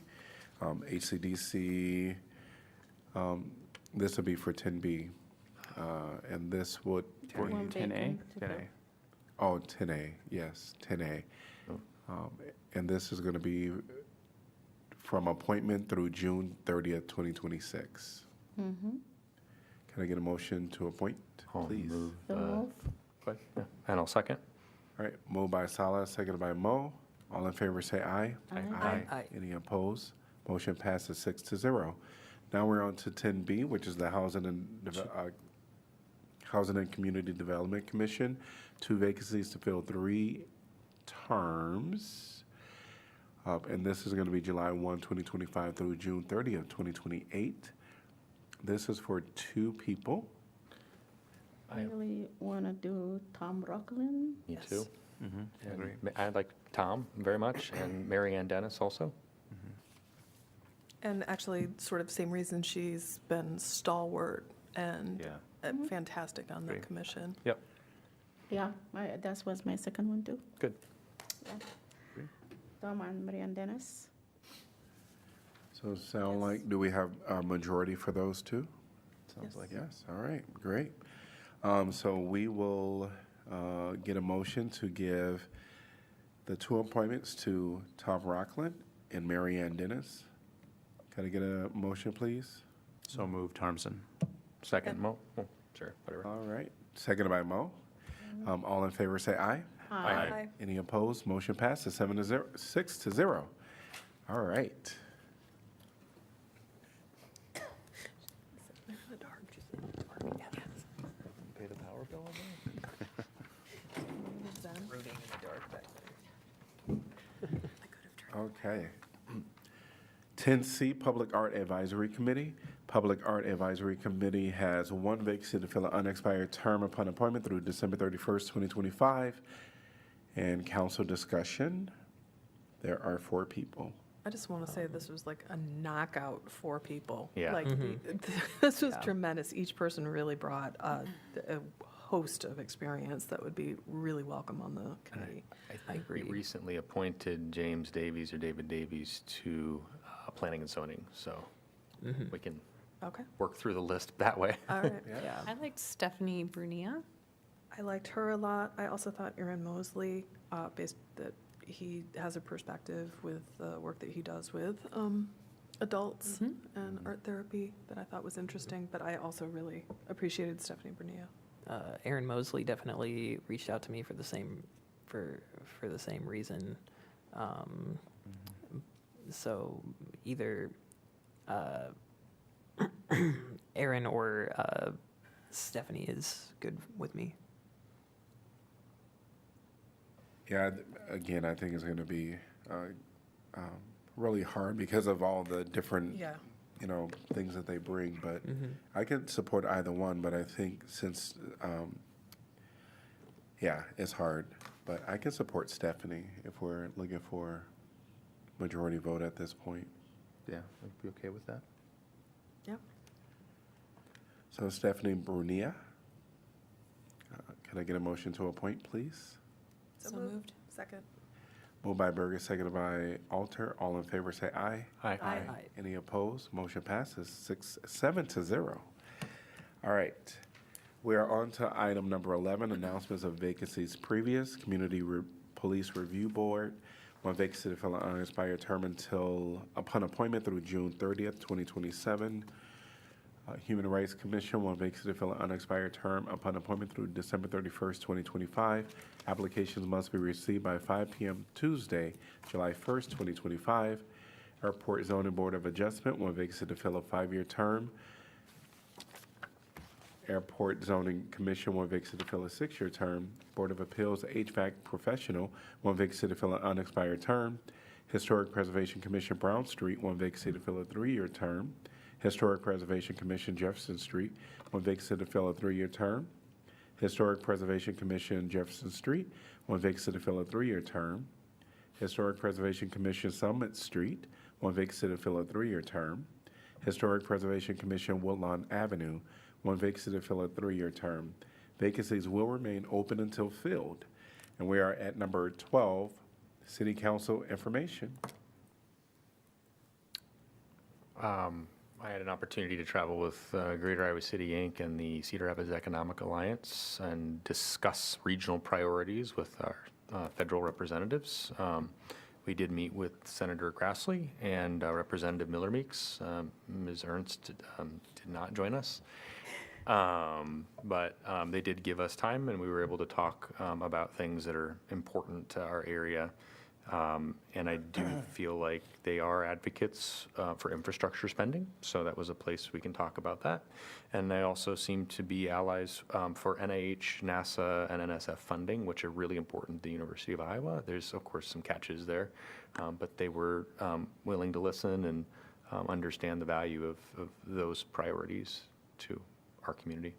HCDC? This would be for 10B. And this would, For One 10A? vacant to fill. 10A. Oh, 10A, yes, 10A. And this is going to be from appointment through June 30th, 2026. Mm-hmm. Can I get a motion to appoint, I'll please? move, So move. but, yeah. And I'll second. All right, moved by Salah, seconded by Mo. All in favor say aye. Aye. Aye. Any opposed? Motion passes 6-0. Now we're on to 10B, which is the Housing and Community Development Commission. 2 vacancies to fill 3 terms. And this is going to be July 1, 2025 through June 30th, 2028. This is for 2 people. I really want to do Tom Rockland. Me too. I agree. I like Tom very much, and Mary Ann Dennis also. And actually, sort of same reason, she's been stalwart and Yeah. fantastic on the Great. commission. Yep, Yeah, that was my second one too. good. Yeah. Tom and Marianne Dennis. So sound like, do we have a majority for those 2? Sounds like yes. All right, great. So we will get a motion to give the two appointments to Tom Rockland and Mary Ann Dennis. Can I get a motion, please? So moved, Harmson. Second, Mo? Oh, sure, whatever. All right, seconded by Mo. All in favor say aye. Aye. Any opposed? Motion passes 6-0. All right. Pay the power bill on Rooting in the dark back there. Okay. 10C, Public Art Advisory Committee. Public Art Advisory Committee has one vacancy to fill an unexpired term upon appointment through December 31st, 2025. And council discussion. There are 4 people. I just want to say this was like a knockout for people. Yeah. Like, this was tremendous. Each person really brought a host of experience that would be really welcome on the committee. I think we recently appointed James Davies or David Davies to planning and zoning, so we can Okay. work through the list that way. All right, yeah. I liked Stephanie Brunia. I liked her a lot. I also thought Aaron Mosley, based that he has a perspective with the work that he does with adults and art therapy that I thought was interesting, but I also really appreciated Stephanie Brunia. Aaron Mosley definitely reached out to me for the same for the same reason. So either Aaron or Stephanie is good with me. Yeah, again, I think it's going to be really hard because of all the different, Yeah. things that they bring. But I can support either one. But I think since, it's hard. But I can support Stephanie if we're looking for majority vote at this point. Yeah, I'd be okay with that. Yeah. So Stephanie Brunia, can I get a motion to appoint, please? So moved. Second. Moved by Berger, seconded by Alter. All in favor say aye. Aye. Aye. Any opposed? Motion passes 7-0. All right. We are on to item number 11, announcements of vacancies previous. Police Review Board, one vacancy to fill an unexpired term upon appointment through June 30th, 2027. Human Rights Commission, one vacancy to fill an unexpired term upon appointment through December 31st, 2025. Applications must be received by 5 p.m. Tuesday, July 1st, 2025. Airport Zoning Board of Adjustment, one vacancy to fill a 5-year term. Airport Zoning Commission, one vacancy to fill a 6-year term. Board of Appeals HVAC Professional, one vacancy to fill an unexpired term. Historic Preservation Commission Brown Street, one vacancy to fill a 3-year term. Historic Preservation Commission Jefferson Street, one vacancy to fill a 3-year term. Historic Preservation Commission Jefferson Street, one vacancy to fill a 3-year term. Historic Preservation Commission Summit Street, one vacancy to fill a 3-year term. Historic Preservation Commission Woodlawn Avenue, one vacancy to fill a 3-year term. Vacancies will remain open until filled. And we are at number 12, City Council information. I had an opportunity to travel with Greater Iowa City Inc. and the Cedar Rapids Economic Alliance and discuss regional priorities with our federal representatives. We did meet with Senator Grassley and Representative Miller Meeks. Ms. Ernst did not join us. But they did give us time, and we were able to talk about things that are important to our area. And I do feel like they are advocates for infrastructure spending, so that was a place we can talk about that. And they also seem to be allies for NIH, NASA, and NSF funding, which are really important to the University of Iowa. There's, of course, some catches there, but they were willing to listen and understand the value of those priorities to our community.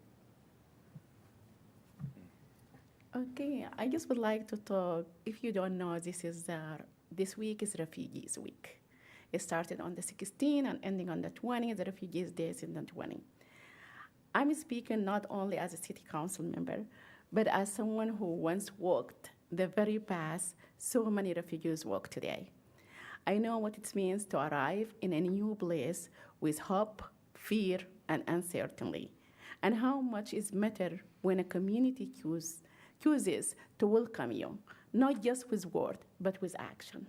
Okay, I just would like to talk. If you don't know, this week is Refugees Week. It started on the 16th and ending on the 20th. The Refugees Day is in the 20th. I'm speaking not only as a city council member, but as someone who once walked the very path so many refugees walk today. I know what it means to arrive in a new place with hope, fear, and uncertainty, and how much is matter when a community chooses to welcome you, not just with word, but with action.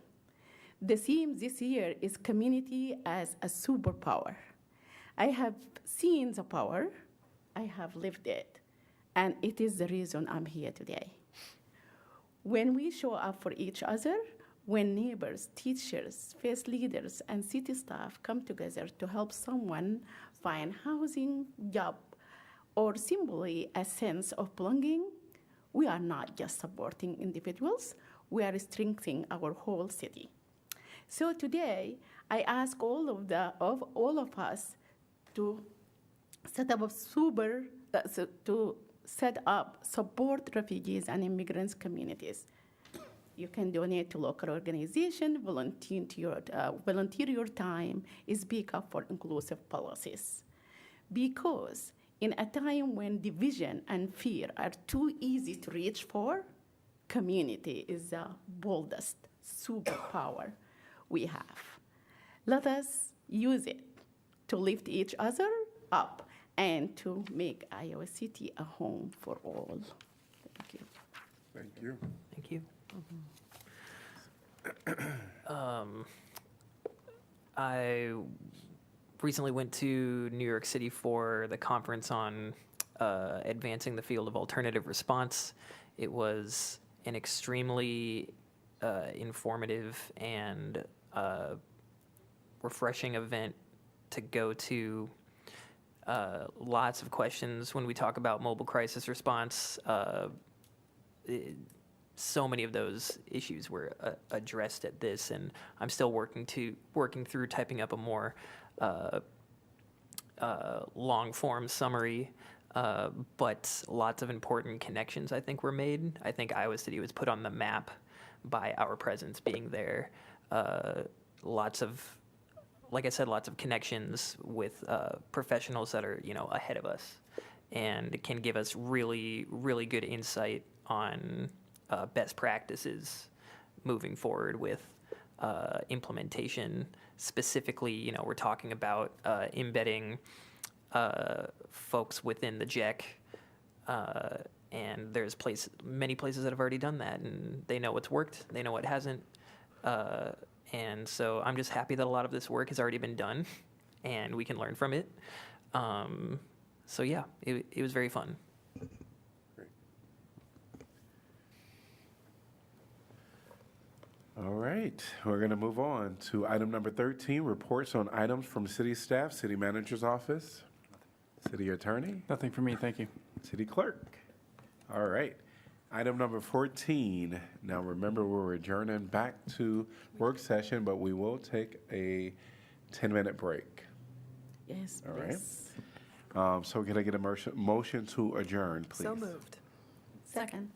The theme this year is community as a superpower. I have seen the power, I have lived it, and it is the reason I'm here today. When we show up for each other, when neighbors, teachers, faith leaders, and city staff come together to help someone find housing, job, or simply a sense of belonging, we are not just supporting individuals, we are strengthening our whole city. So today, I ask all of us to set up support refugees and immigrants communities. You can donate to local organizations, volunteer your time, speak up for inclusive policies. Because in a time when division and fear are too easy to reach for, community is the boldest superpower we have. Let us use it to lift each other up and to make Iowa City a home for all. Thank you. Thank you. Thank you. I recently went to New York City for the conference on advancing the field of alternative response. It was an extremely informative and refreshing event to go to. Lots of questions when we talk about mobile crisis response. So many of those issues were addressed at this, and I'm still working through typing up a more long form summary. But lots of important connections, I think, were made. I think Iowa City was put on the map by our presence being there. Lots of, like I said, lots of connections with professionals that are, ahead of us, and can give us really, really good insight on best practices moving forward with implementation. Specifically, we're talking about embedding folks within the JEC, and there's many places that have already done that, and they know what's worked, they know what hasn't, and so I'm just happy that a lot of this work has already been done, and we can learn from it. So yeah, it was very fun. All right, we're going to move on to item number 13, reports on items from city staff, city manager's office, city attorney. Nothing for me, thank you. City clerk. All right. Item number 14. Now remember, we're adjourning back to work session, but we will take a 10-minute break. Yes, All please. right. So can I get a motion to adjourn, please? So moved. Second.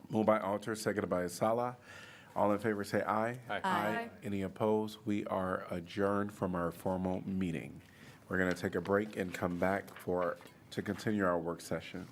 Moved by Alter, seconded by Sala. All in favor say aye. Aye. Aye. Any opposed? We are adjourned from our formal meeting. We're going to take a break and come back to continue our work session.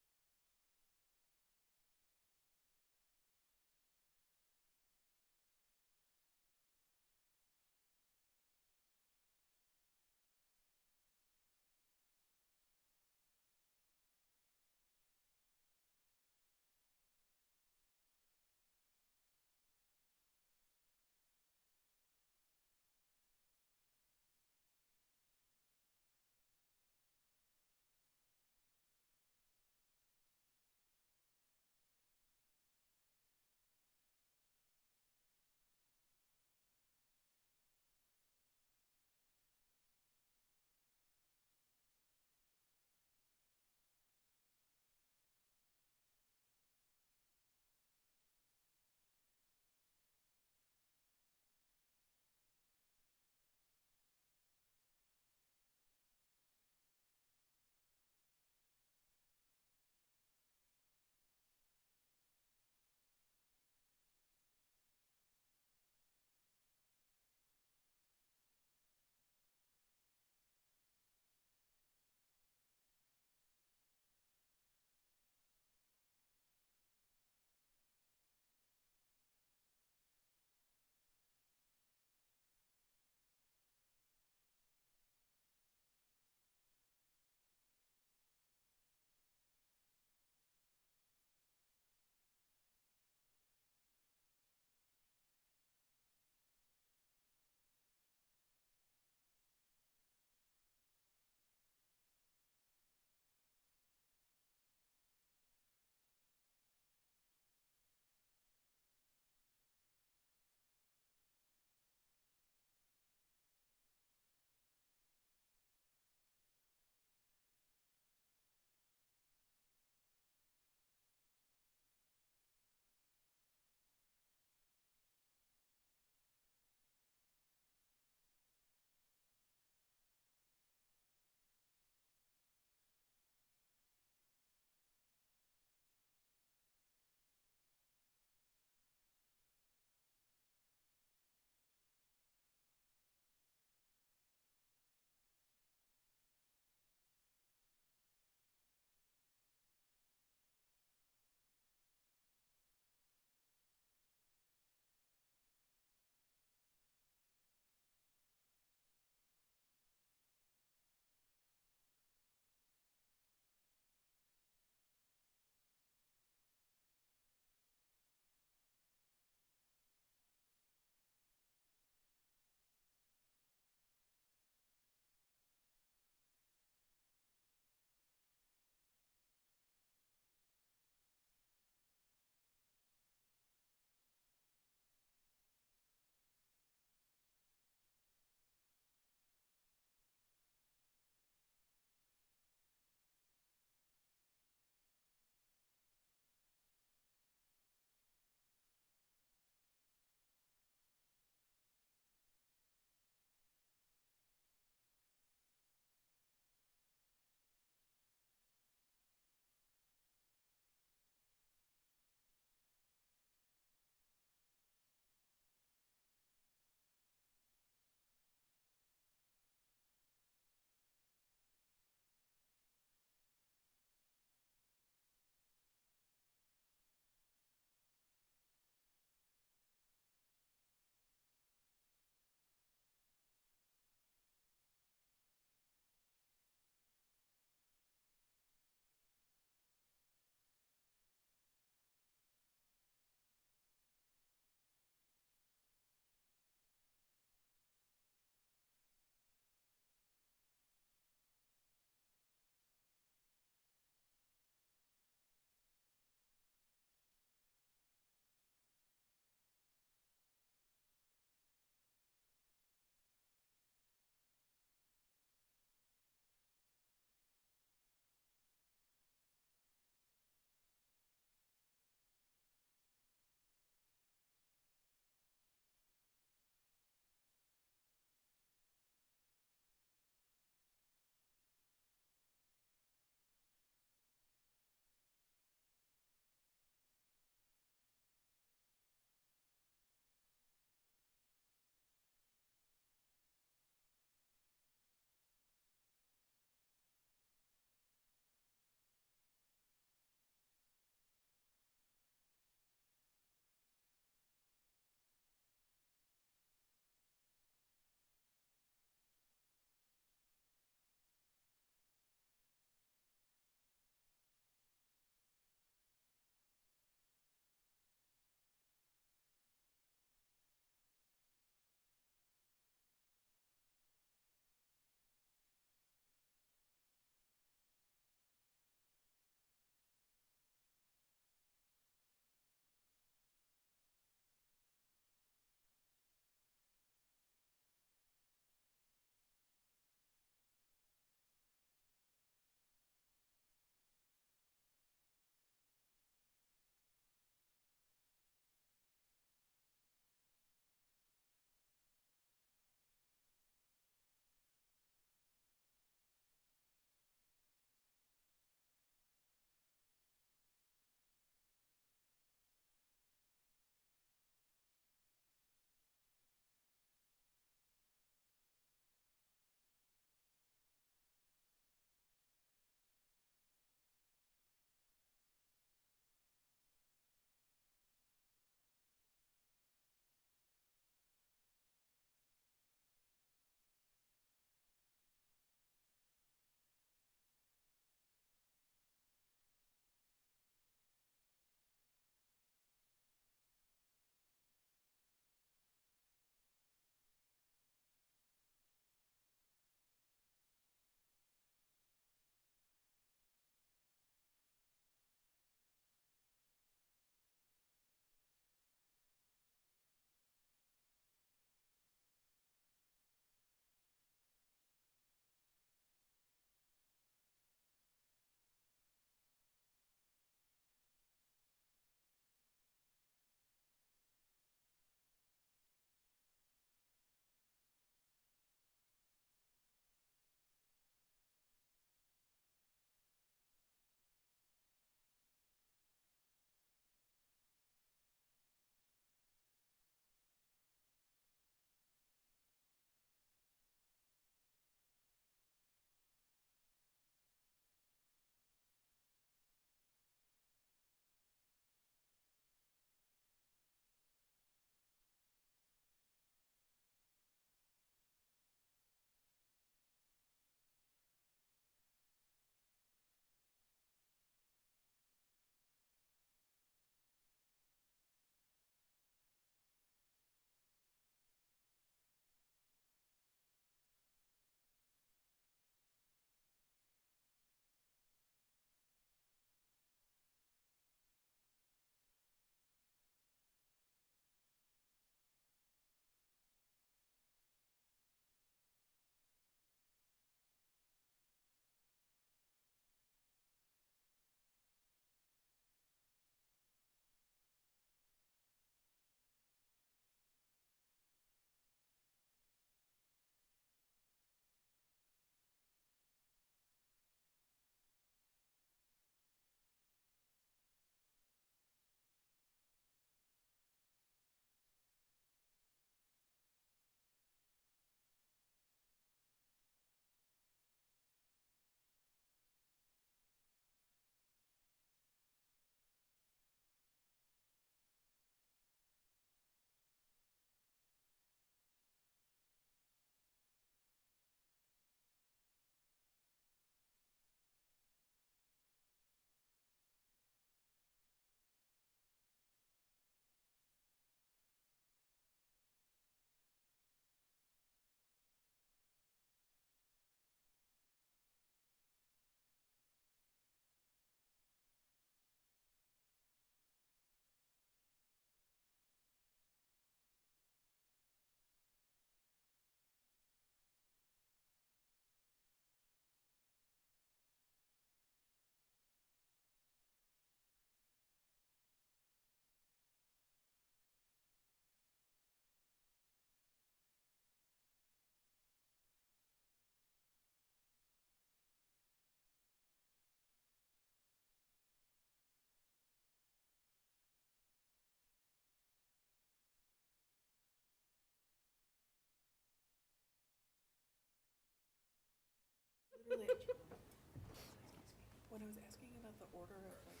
When I was asking about the order of, like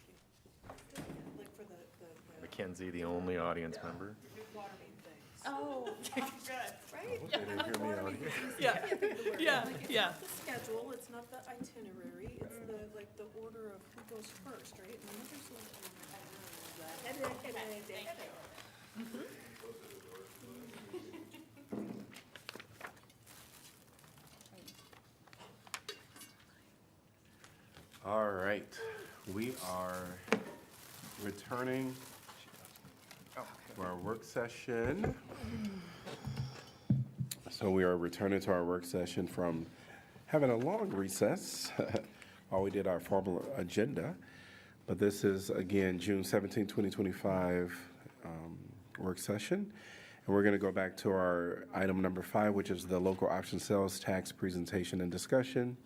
for the Mackenzie, the only audience member. water main things. Oh, Good, right? They didn't hear me out here. Yeah, yeah. the schedule, it's not the itinerary, it's the, like, the order of who goes first, right? And then there's All right, we are returning to our work session. So we are returning to our work session from having a long recess while we did our formal agenda. But this is, again, June 17, 2025 work session. And we're going to go back to our item number 5, which is the local option sales tax presentation and discussion.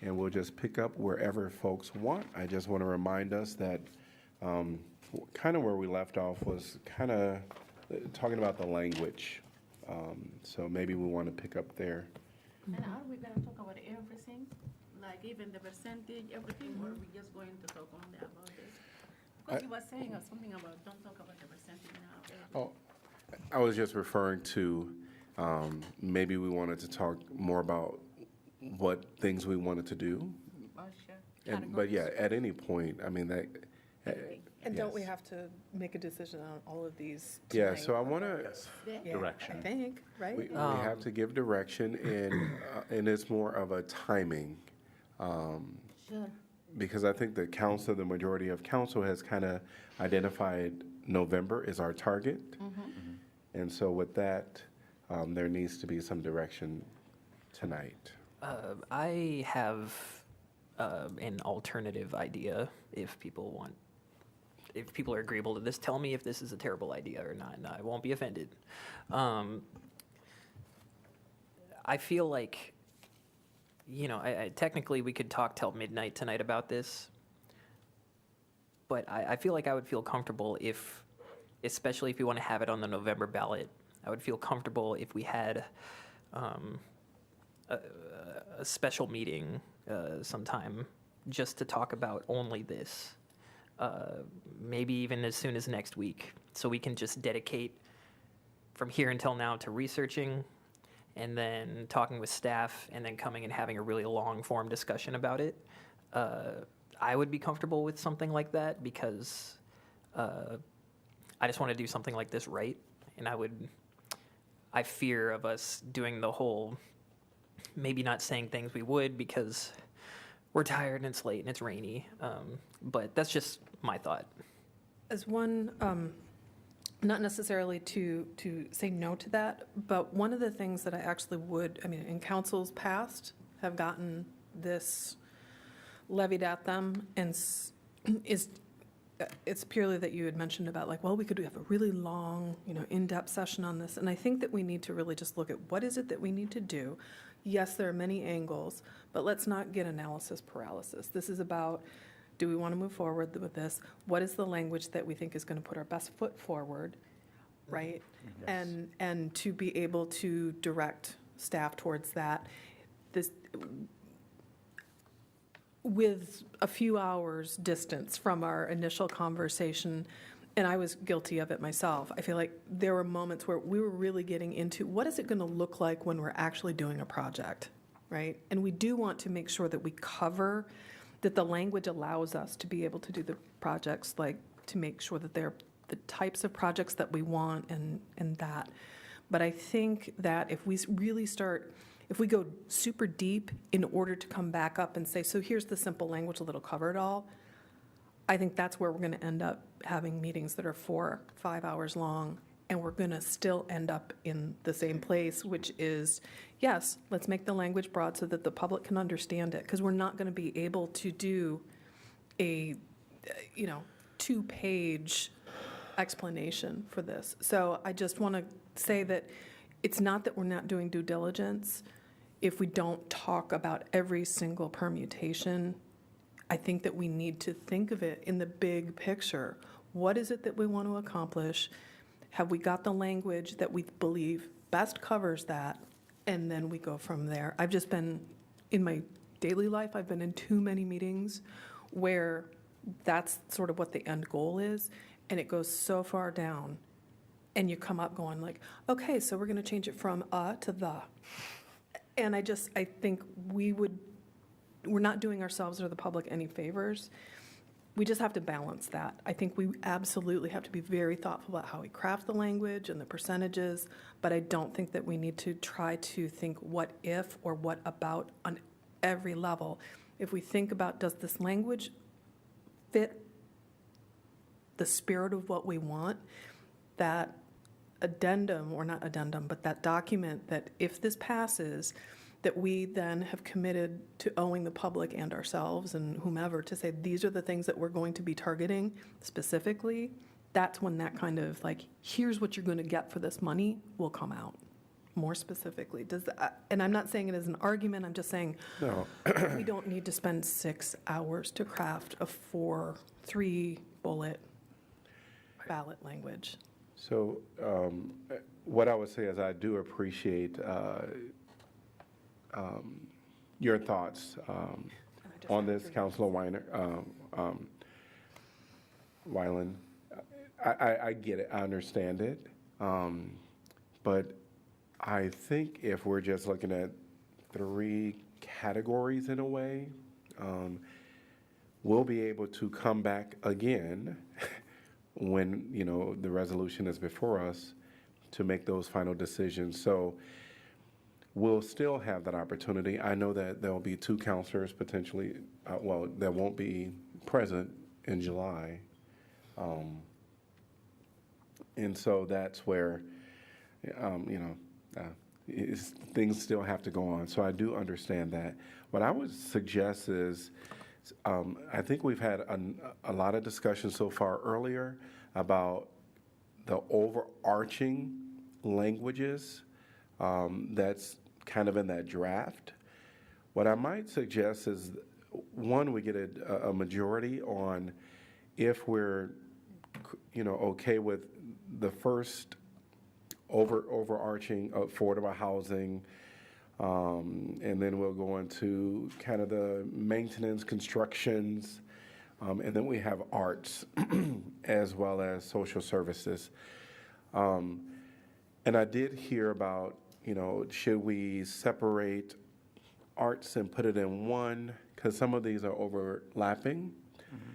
And we'll just pick up wherever folks want. I just want to remind us that kind of where we left off was kind of talking about the language. So maybe we want to pick up there. And are we gonna talk about everything, like even the percentage, everything, or are we just going to talk only about this? Because you were saying something about, don't talk about the percentage now. Oh, I was just referring to maybe we wanted to talk more about what things we wanted to do. Oh, sure. But yeah, at any point, I mean, that. And don't we yes. have to make a decision on all of these Yeah, tonight? so I want to. Yeah, Direction. I think, right? We have to give direction, and it's more of a timing. Sure. Because I think the council, the majority of council has kind of identified November as our target. And so with that, there needs to be some direction tonight. I have an alternative idea if people want. If people are agreeable to this, tell me if this is a terrible idea or not, and I won't be offended. I feel like, I technically we could talk till midnight tonight about this, but I feel like I would feel comfortable if, especially if you want to have it on the November ballot, I would feel comfortable if we had a special meeting sometime just to talk about only this. Maybe even as soon as next week, so we can just dedicate from here until now to researching and then talking with staff and then coming and having a really long form discussion about it. I would be comfortable with something like that because I just want to do something like this right. And I fear of us doing the whole, maybe not saying things we would because we're tired and it's late and it's rainy. But that's just my thought. As one, not necessarily to say no to that, but one of the things that I actually would, in councils past have gotten this levied at them, and it's purely that you had mentioned about like, well, we could have a really long, in-depth session on this. And I think that we need to really just look at what is it that we need to do. Yes, there are many angles, but let's not get analysis paralysis. This is about, do we want to move forward with this? What is the language that we think is going to put our best foot forward, right? Yes. And to be able to direct staff towards that. This, with a few hours distance from our initial conversation, and I was guilty of it myself, I feel like there were moments where we were really getting into what is it going to look like when we're actually doing a project, right? And we do want to make sure that we cover, that the language allows us to be able to do the projects, like to make sure that they're the types of projects that we want and that. But I think that if we really start, if we go super deep in order to come back up and say, so here's the simple language that'll cover it all, I think that's where we're going to end up having meetings that are 4, 5 hours long, and we're going to still end up in the same place, which is, yes, let's make the language broad so that the public can understand it, because we're not going to be able to do a, 2-page explanation for this. So I just want to say that it's not that we're not doing due diligence. If we don't talk about every single permutation, I think that we need to think of it in the big picture. What is it that we want to accomplish? Have we got the language that we believe best covers that? And then we go from there. I've just been, in my daily life, I've been in too many meetings where that's sort of what the end goal is, and it goes so far down, and you come up going like, okay, so we're going to change it from to the. And I think we're not doing ourselves or the public any favors. We just have to balance that. I think we absolutely have to be very thoughtful about how we craft the language and the percentages, but I don't think that we need to try to think what if or what about on every level. If we think about, does this language fit the spirit of what we want, that addendum, or not addendum, but that document that if this passes, that we then have committed to owing the public and ourselves and whomever to say, these are the things that we're going to be targeting specifically, that's when that kind of like, here's what you're going to get for this money will come out more specifically. And I'm not saying it as an argument, I'm just saying we don't need to spend 6 hours to craft a 3-bullet ballot language. So what I would say is I do appreciate your thoughts on this, Councilor Weiland. I get it, I understand it, but I think if we're just looking at 3 categories in a way, we'll be able to come back again when, the resolution is before us to make those final decisions. So we'll still have that opportunity. I know that there'll be 2 counselors potentially, that won't be present in July. And so that's where, things still have to go on. So I do understand that. What I would suggest is, I think we've had a lot of discussion so far earlier about the overarching languages that's kind of in that draft. What I might suggest is, one, we get a majority on if we're, okay with the first overarching affordable housing, and then we'll go into kind of the maintenance, constructions, and then we have arts as well as social services. And I did hear about, should we separate arts and put it in one? Because some of these are overlapping. Mm-hmm.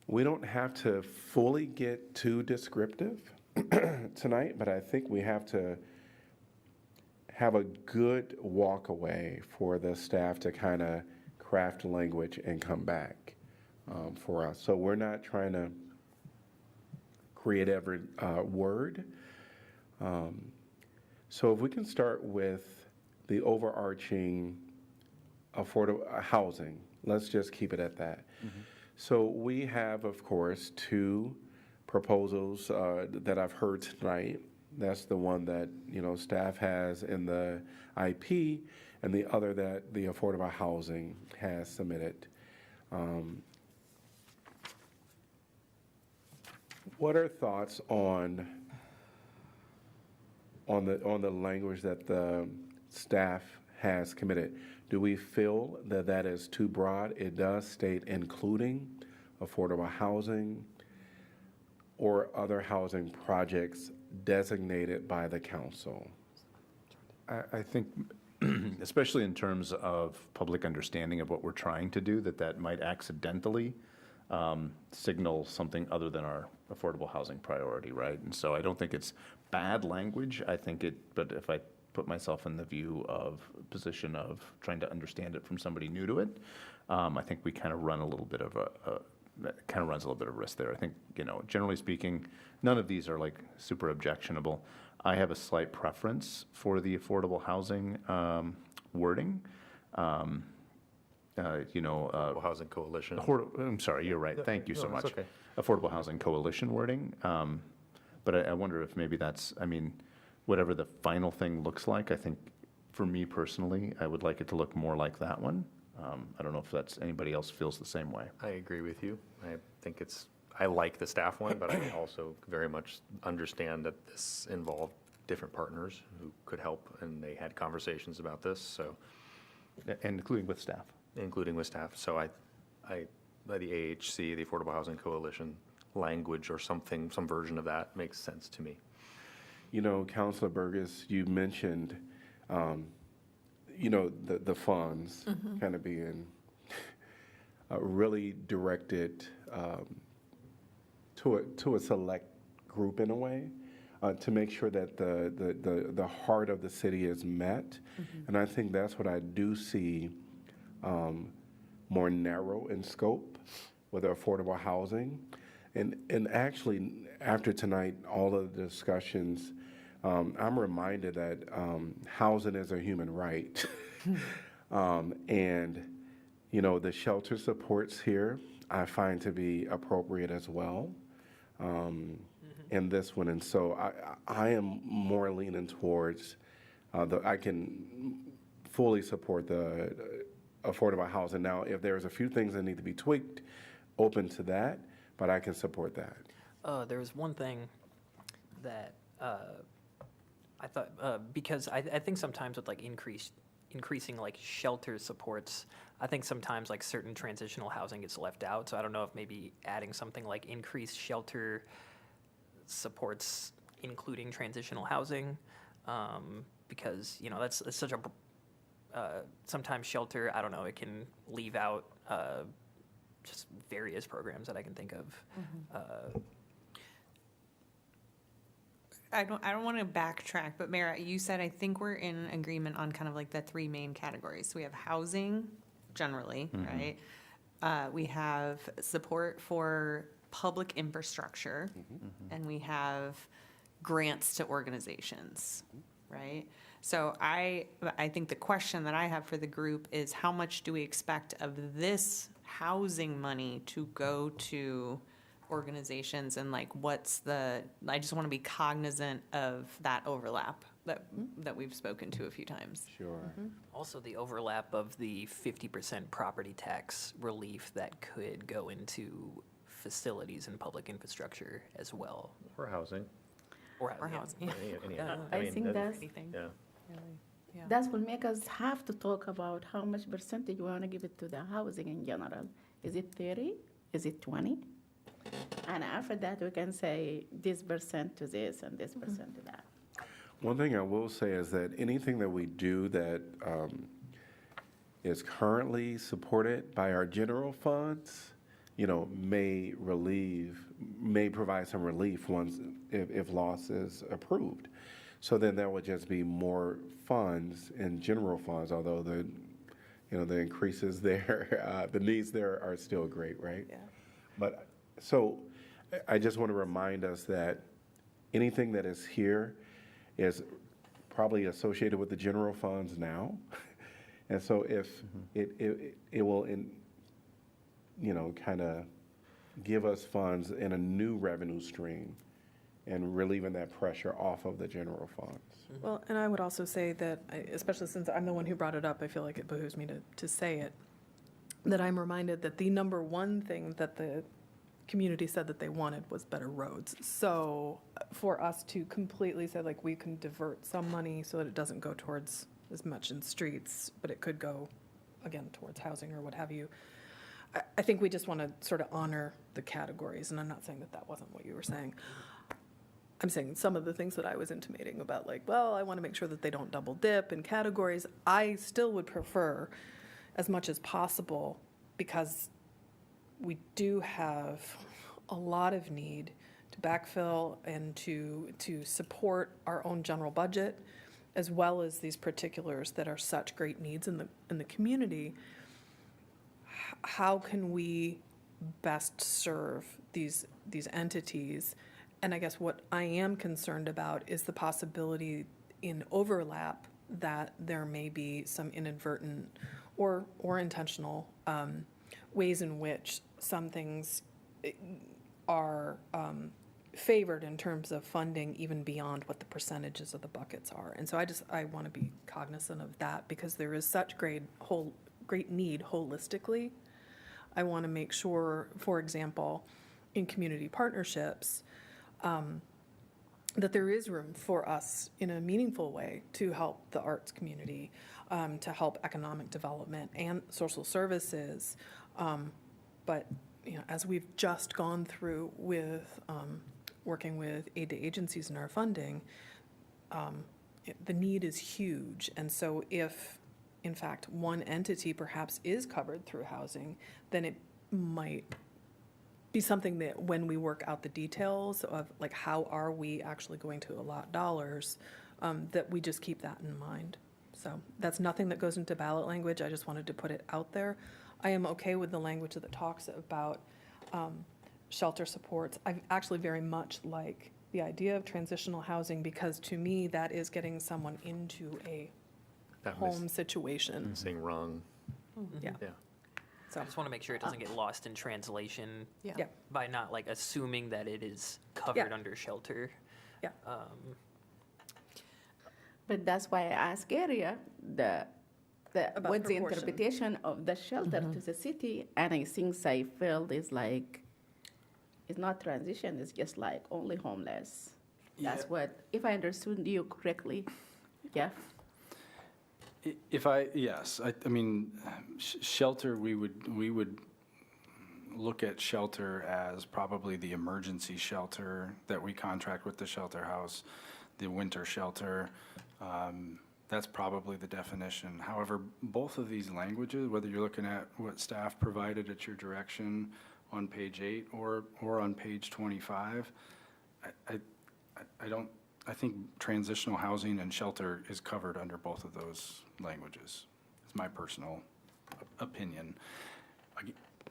We don't have to fully get too descriptive tonight, but I think we have to have a good walk away for the staff to kind of craft language and come back for us. So we're not trying to create every word. So if we can start with the overarching affordable housing, let's just keep it at that. Mm-hmm. So we have, of course, 2 proposals that I've heard tonight. That's the one that, staff has in the IP, and the other that the affordable housing has submitted. What are thoughts on the language that the staff has committed? Do we feel that that is too broad? It does state including affordable housing or other housing projects designated by the council. I think, especially in terms of public understanding of what we're trying to do, that might accidentally signal something other than our affordable housing priority, right? And so I don't think it's bad language. But if I put myself in the position of trying to understand it from somebody new to it, I think we kind of run a little bit of runs a little bit of risk there. I think, generally speaking, none of these are like super objectionable. I have a slight preference for the affordable housing wording. Affordable Housing Coalition. I'm sorry, you're right. Thank you so much. Okay. Affordable Housing Coalition wording. But I wonder if maybe that's, whatever the final thing looks like, I think for me personally, I would like it to look more like that one. I don't know if anybody else feels the same way. I agree with you. I think I like the staff one, but I also very much understand that this involved different partners who could help, and they had conversations about this. So And including with staff. including with staff. So the AHC, the Affordable Housing Coalition language or something, some version of that makes sense to me. You know, Councilor Burgess, you mentioned, the funds kind of being really directed to a select group in a way, to make sure that the heart of the city is met. And I think that's what I do see more narrow in scope with affordable housing. And actually, after tonight, all of the discussions, I'm reminded that housing is a human right. And, the shelter supports here I find to be appropriate as well in this one. And so I am more leaning towards I can fully support the affordable housing. Now, if there's a few things that need to be tweaked, open to that, but I can support that. There was one thing that I thought, because I think sometimes with like increasing like shelter supports, I think sometimes like certain transitional housing gets left out. So I don't know if maybe adding something like increased shelter supports, including transitional housing, because that's such a sometimes shelter, I don't know, it can leave out just various programs that I can think of. I don't want to backtrack, but Mayor, you said, I think we're in agreement on kind of like the three main categories. So we have housing generally, right? We have support for public infrastructure, and we have grants to organizations, right? So I think the question that I have for the group is, how much do we expect of this housing money to go to organizations, and like I just want to be cognizant of that overlap that we've spoken to a few times. Sure. Also, the overlap of the 50% property tax relief that could go into facilities and public infrastructure as well. Or housing. Or Or yeah. housing. I think that's, Anything. Yeah. that will make us have to talk about how much percentage we want to give it to the housing in general. Is it 30? Is it 20? And after that, we can say this percent to this and this percent to that. One thing I will say is that anything that we do that is currently supported by our general funds, may provide some relief once if loss is approved. So then there would just be more funds in general funds, although the increases there, the needs there are still great, right? Yeah. But so I just want to remind us that anything that is here is probably associated with the general funds now. And so if it will, kind of give us funds in a new revenue stream and relieving that pressure off of the general funds. Well, and I would also say that, especially since I'm the one who brought it up, I feel like it behooves me to say it, that I'm reminded that the number one thing that the community said that they wanted was better roads. So for us to completely say, like, we can divert some money so that it doesn't go towards as much in streets, but it could go, again, towards housing or what have you, I think we just want to sort of honor the categories. And I'm not saying that that wasn't what you were saying. I'm saying some of the things that I was intimating about, like, well, I want to make sure that they don't double dip in categories. I still would prefer as much as possible, because we do have a lot of need to backfill and to support our own general budget, as well as these particulars that are such great needs in the community. How can we best serve these entities? And I guess what I am concerned about is the possibility in overlap that there may be some inadvertent or intentional ways in which some things are favored in terms of funding even beyond what the percentages of the buckets are. And so I want to be cognizant of that, because there is such great need holistically. I want to make sure, for example, in community partnerships, that there is room for us in a meaningful way to help the arts community, to help economic development and social services. But, as we've just gone through with working with aid to agencies in our funding, the need is huge. And so if, in fact, one entity perhaps is covered through housing, then it might be something that when we work out the details of like how are we actually going to allot dollars, that we just keep that in mind. So that's nothing that goes into ballot language. I just wanted to put it out there. I am okay with the language that talks about shelter supports. I actually very much like the idea of transitional housing because to me that is getting someone into a home situation. Saying wrong. Yeah. Yeah. I just want to make sure it doesn't get lost in translation Yeah. by not like assuming that it is covered under shelter. Yeah. But that's why I asked area About what's the proportion. interpretation of the shelter to the city, and I think I felt it's like it's not transition. It's just like only homeless. That's what, if I understood you correctly, Jeff. Yes, I mean, shelter, we would look at shelter as probably the emergency shelter that we contract with the shelter house, the winter shelter. That's probably the definition. However, both of these languages, whether you're looking at what staff provided at your direction on page 8 or on page 25, I think transitional housing and shelter is covered under both of those languages. It's my personal opinion.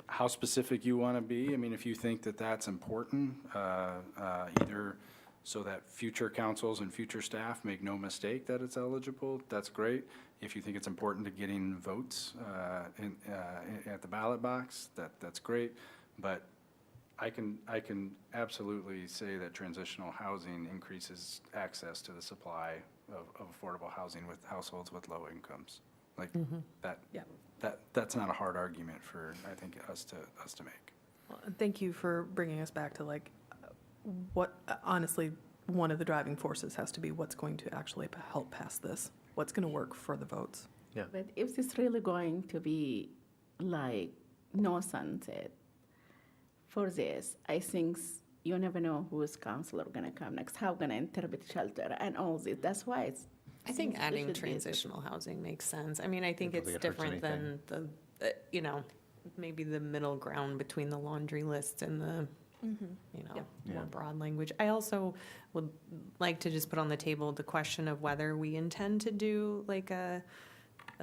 How specific you want to be, I mean, if you think that that's important, either so that future councils and future staff make no mistake that it's eligible, that's great. If you think it's important to getting votes at the ballot box, that's great. But I can absolutely say that transitional housing increases access to the supply of affordable housing with households with low incomes. Like that's not a hard argument for, I think, us to make. Well, and thank you for bringing us back to like what, honestly, one of the driving forces has to be what's going to actually help pass this, what's going to work for the votes. Yeah. But if it's really going to be like no sunset for this, I think you never know who's counselor going to come next, how going to interpret shelter and all this. That's why it's. I think it adding should be- transitional housing makes sense. I mean, I think don't it's think it hurts different than the, maybe the middle ground between the laundry list and the, more broad language. I also would like to just put on the table the question of whether we intend to do like a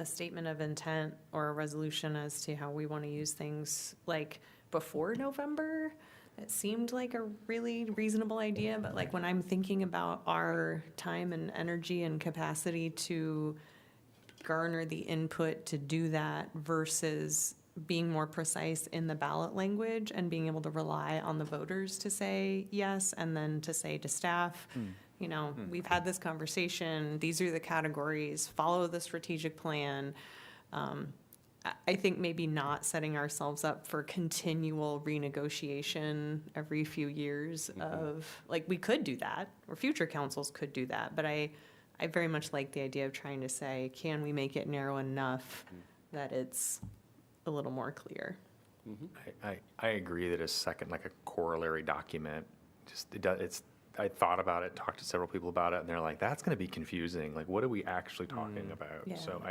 statement of intent or a resolution as to how we want to use things like before November. It seemed like a really reasonable idea, but like when I'm thinking about our time and energy and capacity to garner the input to do that versus being more precise in the ballot language and being able to rely on the voters to say yes and then to say to staff, we've had this conversation, these are the categories, follow the strategic plan. I think maybe not setting ourselves up for continual renegotiation every few years of, like, we could do that, or future councils could do that, but I very much like the idea of trying to say, can we make it narrow enough that it's a little more clear? I agree that a second, like a corollary document, I thought about it, talked to several people about it, and they're like, that's going to be confusing. Like, what are we actually talking about? Yeah. So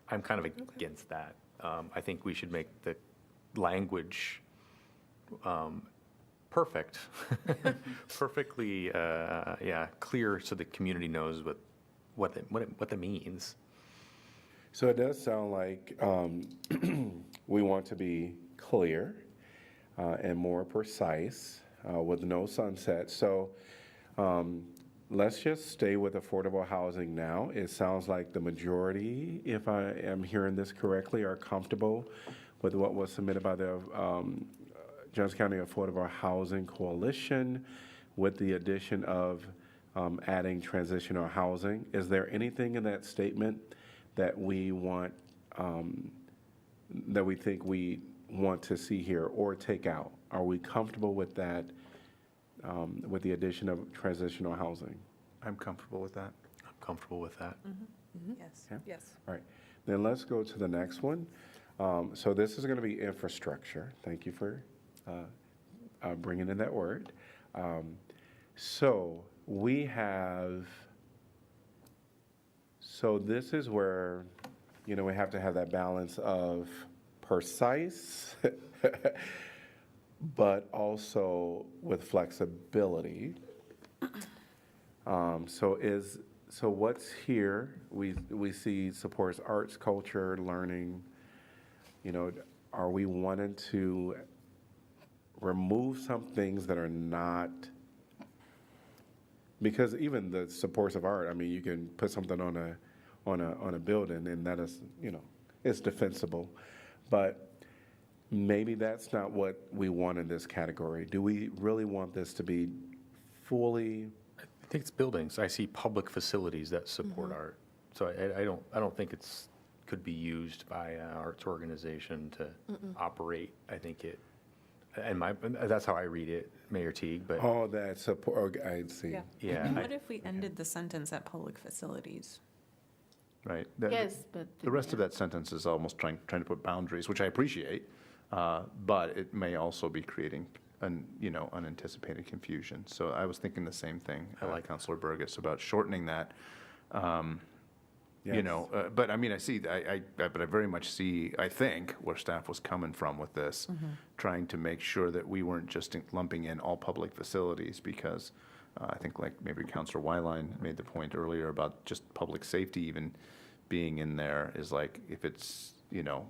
I'm kind of against that. I think we should make the language perfect, perfectly, clear so the community knows what that means. So it does sound like we want to be clear and more precise with no sunset. So let's just stay with affordable housing now. It sounds like the majority, if I am hearing this correctly, are comfortable with what was submitted by the Johnson County Affordable Housing Coalition with the addition of adding transitional housing. Is there anything in that statement that we want, that we think we want to see here or take out? Are we comfortable with that with the addition of transitional housing? I'm comfortable with that. I'm comfortable with that. Yes. Yeah. Yes. All right, then let's go to the next one. So this is going to be infrastructure. Thank you for bringing in that word. So we have, so this is where, you know, we have to have that balance of precise, but also with flexibility. So what's here, we see supports arts, culture, learning. You know, are we wanting to remove some things that are not, because even the supports of art, I mean, you can put something on a building and that is, you know, it's defensible. But maybe that's not what we want in this category. Do we really want this to be fully? I think it's buildings. I see public facilities that support art. So I don't think it's could be used by an arts organization to operate. I think it, and that's how I read it, Mayor Teague. But Oh, that support, I see. yeah, What if we ended the sentence at public facilities? right. Yes, but. The rest of that sentence is almost trying to put boundaries, which I appreciate, but it may also be creating unanticipated confusion. So I was thinking the same thing, like Councilor Burgess, about shortening that. You know, but I mean, but I very much see, I think, where staff was coming from with this, trying to make sure that we weren't just lumping in all public facilities, because I think like maybe Councilor Wyline made the point earlier about just public safety even being in there is like, if it's, you know,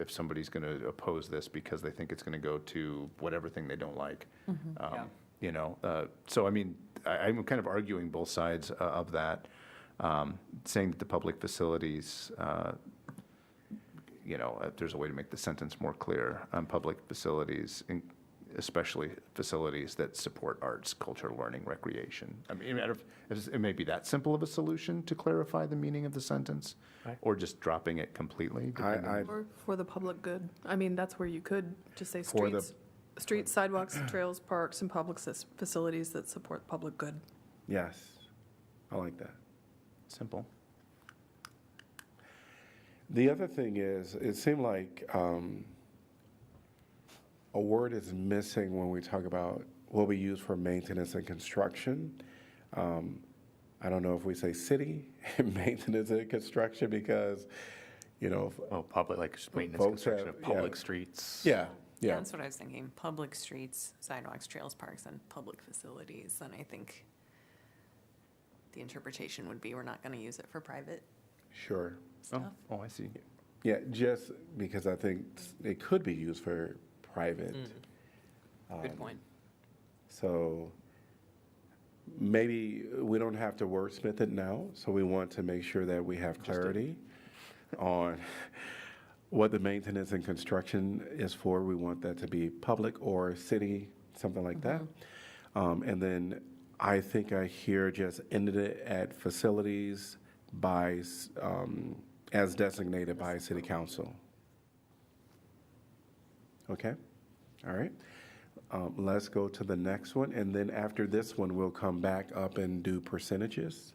if somebody's going to oppose this because they think it's going to go to whatever thing they don't like, you know, so I mean, I'm kind of arguing both sides of that. Saying that the public facilities, you know, if there's a way to make the sentence more clear, public facilities, especially facilities that support arts, culture, learning, recreation. I mean, it may be that simple of a solution to clarify the meaning of the sentence, or just dropping it completely. Or for the public good. I mean, that's where you could just say For the- streets, sidewalks, trails, parks, and public facilities that support public good. Yes, I like that. Simple. The other thing is, it seemed like a word is missing when we talk about what we use for maintenance and construction. I don't know if we say city maintenance and construction because, you know. Public, like maintenance, folks construction have- of public streets. Yeah. That's what I was thinking, public streets, sidewalks, trails, parks, and public facilities. And I think the interpretation would be we're not going to use it for private Sure. stuff. Oh, I see. Yeah, just because I think it could be used for private. Good point. So maybe we don't have to wordsmith it now, so we want to make sure that we have clarity on what the maintenance and construction is for. We want that to be public or city, something like that. And then I think I here just ended it at facilities by, as designated by city council. Okay, all right. Let's go to the next one, and then after this one, we'll come back up and do percentages.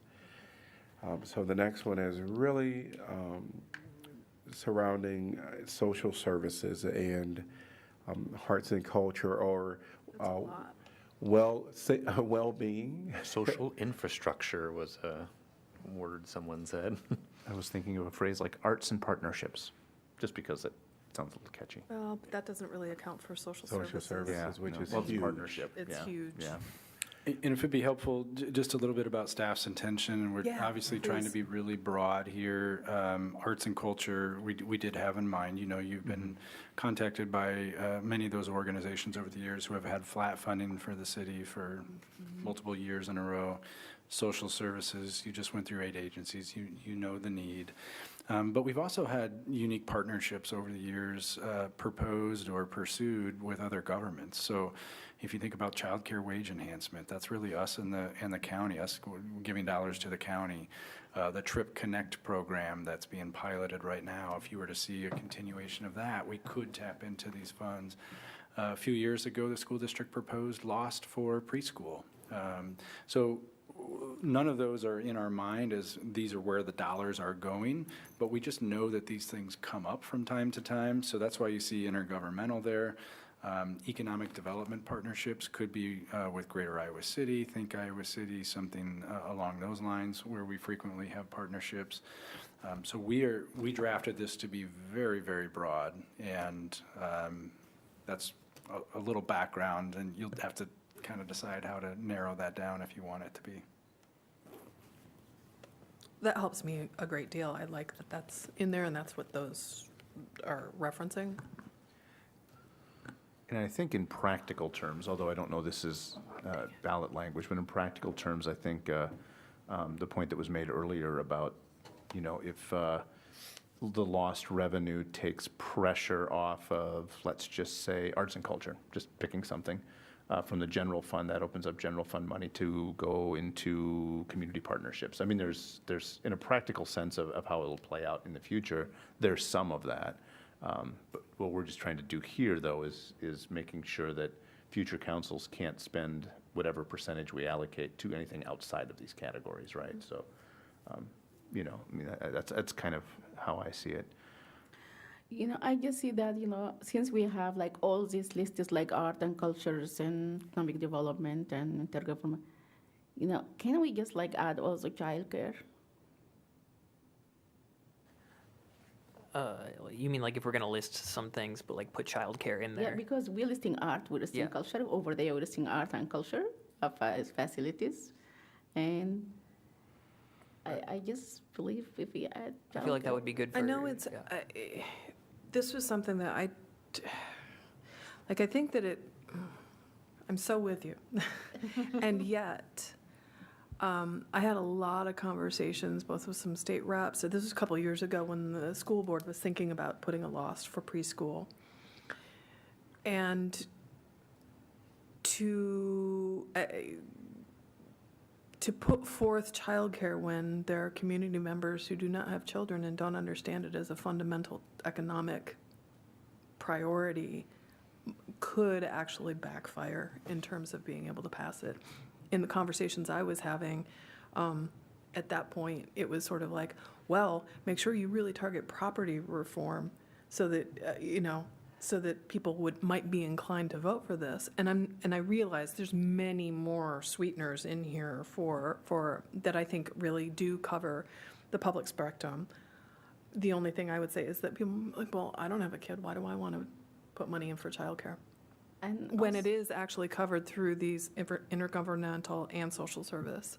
So the next one is really surrounding social services and arts and culture, or well-being. Social infrastructure was a word someone said. I was thinking of a phrase like arts and partnerships, just because it sounds a little catchy. Well, but that doesn't really account for social Social services. services, which is Well, it's a huge. partnership. It's yeah, huge. Yeah. And if it'd be helpful, just a little bit about staff's intention, and we're Yeah, obviously trying to please. be really broad here. Arts and culture, we did have in mind, you know, you've been contacted by many of those organizations over the years who have had flat funding for the city for multiple years in a row. Social services, you just went through 8 agencies, you know the need. But we've also had unique partnerships over the years proposed or pursued with other governments. So if you think about childcare wage enhancement, that's really us and the county, us giving dollars to the county. The Trip Connect program that's being piloted right now, if you were to see a continuation of that, we could tap into these funds. A few years ago, the school district proposed Lost for preschool. So none of those are in our mind as these are where the dollars are going, but we just know that these things come up from time to time. So that's why you see intergovernmental there. Economic development partnerships could be with Greater Iowa City, Think Iowa City, something along those lines where we frequently have partnerships. So we drafted this to be very, very broad, and that's a little background, and you'll have to kind of decide how to narrow that down if you want it to be. That helps me a great deal. I like that that's in there and that's what those are referencing. And I think in practical terms, although I don't know this is ballot language, but in practical terms, I think the point that was made earlier about, if the lost revenue takes pressure off of, let's just say, arts and culture, just picking something, from the general fund, that opens up general fund money to go into community partnerships. I mean, there's in a practical sense of how it'll play out in the future, there's some of that. But what we're just trying to do here, though, is making sure that future councils can't spend whatever percentage we allocate to anything outside of these categories, right? So, that's kind of how I see it. I just see that, since we have like all these lists like art and cultures and economic development and intergovernment, can we just like add also childcare? You mean like if we're going to list some things, but like put childcare in there? Yeah, because we're listing art, we're listing culture. Over there, we're listing art and culture of facilities. And I just believe if we add I feel like that would be good for... I know it's, this was something that I think that I'm so with you. And yet, I had a lot of conversations, both with some state reps. So this was a couple of years ago when the school board was thinking about putting a Lost for preschool. And to put forth childcare when there are community members who do not have children and don't understand it as a fundamental economic priority could actually backfire in terms of being able to pass it. In the conversations I was having, at that point, it was sort of like, well, make sure you really target property reform so that, so that people might be inclined to vote for this. And I realize there's many more sweeteners in here for that I think really do cover the public spectrum. The only thing I would say is that people are like, well, I don't have a kid. Why do I want to put money in for childcare? And when it is actually covered through these intergovernmental and social service.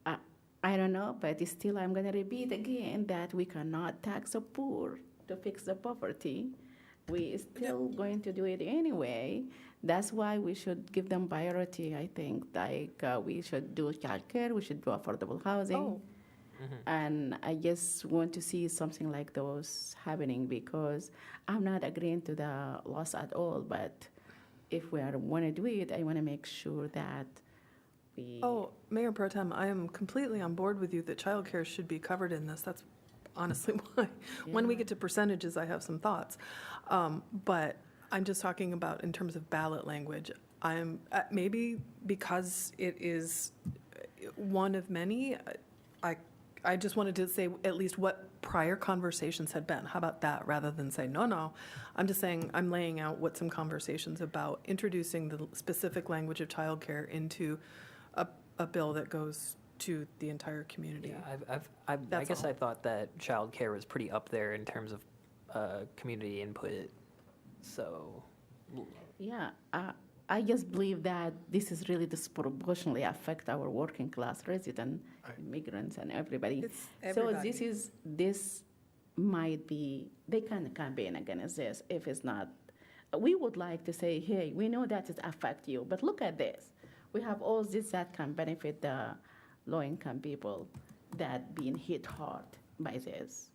I don't know, but still I'm going to repeat again that we cannot tax the poor to fix the poverty. We still going to do it anyway. That's why we should give them priority, I think. Like we should do childcare, we should do affordable housing. Oh. And I just want to see something like those happening because I'm not agreeing to the loss at all. But if we want to do it, I want to make sure that we. Oh, Mayor Pro Tem, I am completely on board with you that childcare should be covered in this. That's honestly why. When we get to percentages, I have some thoughts. But I'm just talking about in terms of ballot language. I'm maybe because it is one of many. I just wanted to say at least what prior conversations had been. How about that, rather than say, no. I'm just saying I'm laying out what some conversations about introducing the specific language of childcare into a bill that goes to the entire community. Yeah, I guess I thought that childcare was pretty up there in terms of community input. So, yeah, I just believe that this is really disproportionately affect our working class resident, immigrants, and everybody. So this might be, they can campaign against this if it's not. We would like to say, hey, we know that it affect you, but look at this. We have all this that can benefit the low-income people that being hit hard by this.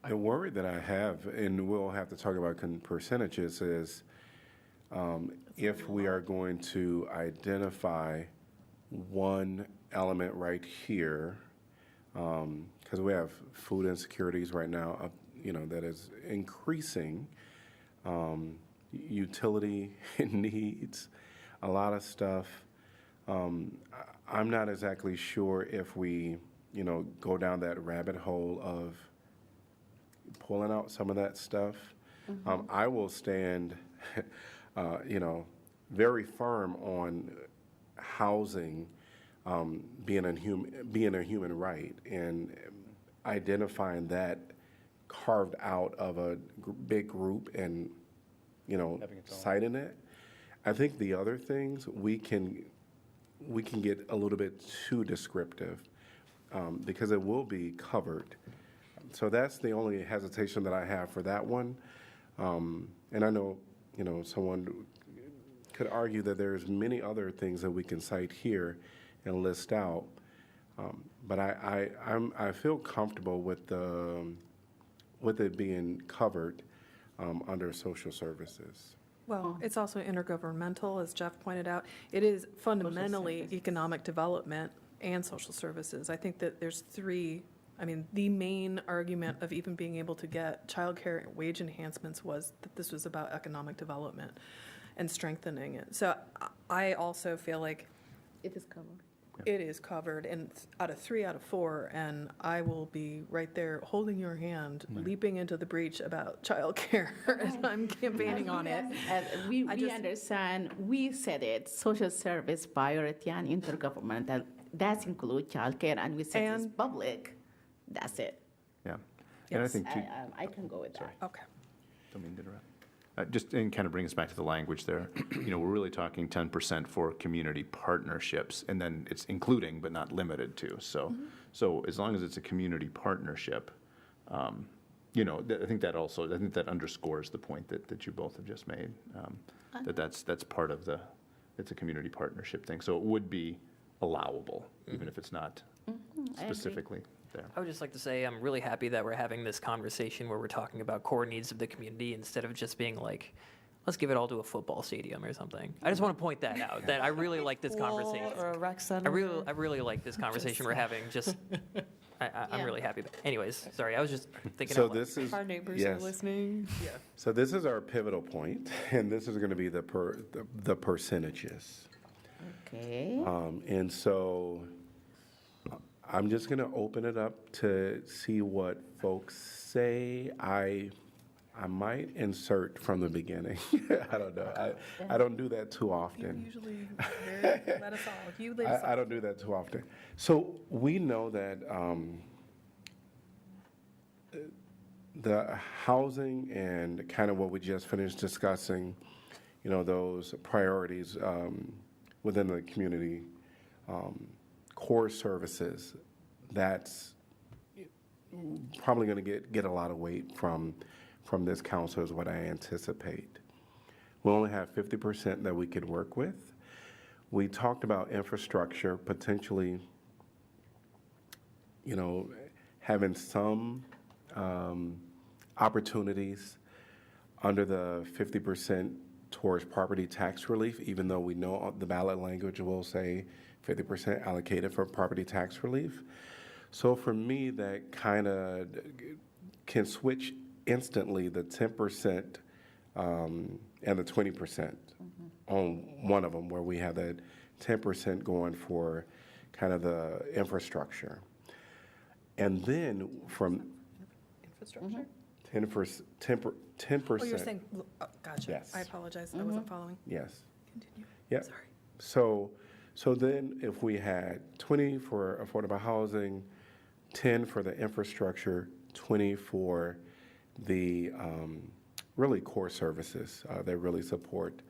The worry that I have, and we'll have to talk about percentages, is if we are going to identify one element right here, because we have food insecurities right now, that is increasing. utility needs, a lot of stuff. I'm not exactly sure if we, go down that rabbit hole of pulling out some of that stuff. I will stand, very firm on housing being a human right, and identifying that carved out of a big group and, citing it. I think the other things we can get a little bit too descriptive because it will be covered. So that's the only hesitation that I have for that one. And I know, someone could argue that there's many other things that we can cite here and list out. But I feel comfortable with it being covered under social services. Well, it's also intergovernmental, as Jeff pointed out. It is fundamentally economic development and social services. I think that there's three, the main argument of even being able to get childcare and wage enhancements was that this was about economic development and strengthening it. So I also feel like It is covered. it is covered, and out of 3 out of 4, and I will be right there holding your hand, leaping into the breach about childcare as I'm campaigning on it. We understand, we said it, social service priority and intergovernmental, that includes childcare, and we said it's public. That's it. Yeah. And I Yes, think, too, I can go with that. Okay. don't mean to interrupt. Just, and kind of bring us back to the language there. We're really talking 10% for community partnerships, and then it's including but not limited to. So as long as it's a community partnership, I think that underscores the point that you both have just made, that's part of it's a community partnership thing. So it would be allowable, even if it's not specifically there. I would just like to say I'm really happy that we're having this conversation where we're talking about core needs of the community instead of just being like, let's give it all to a football stadium or something. I just want to point that out, that I really like this conversation. Or a rec center. I really like this conversation we're having. I'm really happy. Anyways, sorry, I was just thinking So out loud. this is, Our neighbors yes. are listening. Yeah. So this is our pivotal point, and this is going to be the percentages. Okay. And so I'm just going to open it up to see what folks say. I might insert from the beginning. I don't know. I don't do that too often. Usually, let us all. You lead us I don't do that too often. So we know that the housing and kind of what we just finished discussing, those priorities within the community, core services, that's probably going to get a lot of weight from this council is what I anticipate. We only have 50% that we could work with. We talked about infrastructure, potentially, having some opportunities under the 50% towards property tax relief, even though we know the ballot language will say 50% allocated for property tax relief. So for me, that kind of can switch instantly the 10% and the 20% on one of them, where we have that 10% going for kind of the infrastructure. And then from Infrastructure? 10%. Oh, you're saying, gotcha. Yes. I apologize, I wasn't following. Yes. Continue. Yeah. Sorry. So then if we had 20 for affordable housing, 10 for the infrastructure, 20 for the really core services that really support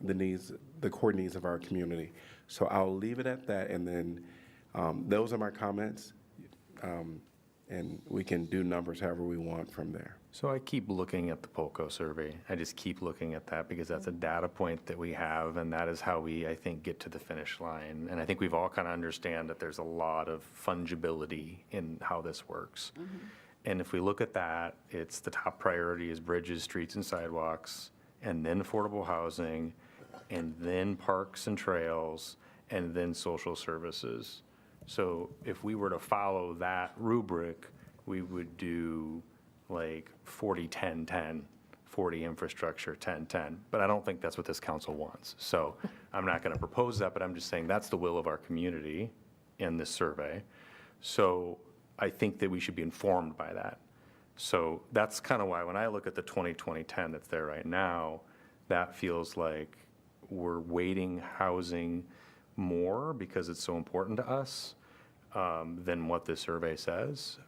the core needs of our community. So I'll leave it at that, and then those are my comments, and we can do numbers however we want from there. So I keep looking at the POLCO survey. I just keep looking at that because that's a data point that we have, and that is how we, I think, get to the finish line. And I think we've all kind of understand that there's a lot of fungibility in how this works. And if we look at that, it's the top priority is bridges, streets, and sidewalks, and then affordable housing, and then parks and trails, and then social services. So if we were to follow that rubric, we would do like 40-10-10 40 infrastructure, 10, 10. But I don't think that's what this council wants. So I'm not going to propose that, but I'm just saying that's the will of our community in this survey. So I think that we should be informed by that. So that's kind of why when I look at the 20-20-10 that's there right now, that feels like we're weighting housing more because it's so important to us than what the survey says.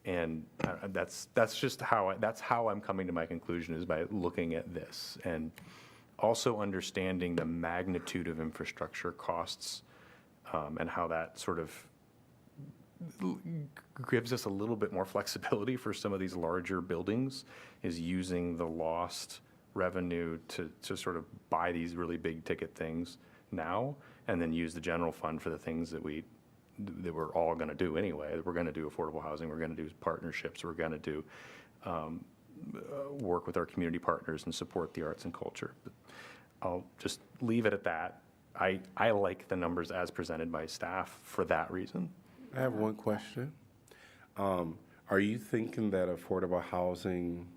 And that's just how that's how I'm coming to my conclusion, is by looking at this and also understanding the magnitude of infrastructure costs and how that sort of gives us a little bit more flexibility for some of these larger buildings, is using the lost revenue to sort of buy these really big ticket things now, and then use the general fund for the things that we're all going to do anyway. We're going to do affordable housing. We're going to do partnerships. We're going to do work with our community partners and support the arts and culture. But I'll just leave it at that. I like the numbers as presented by staff for that reason. I have one question. Are you thinking that affordable housing,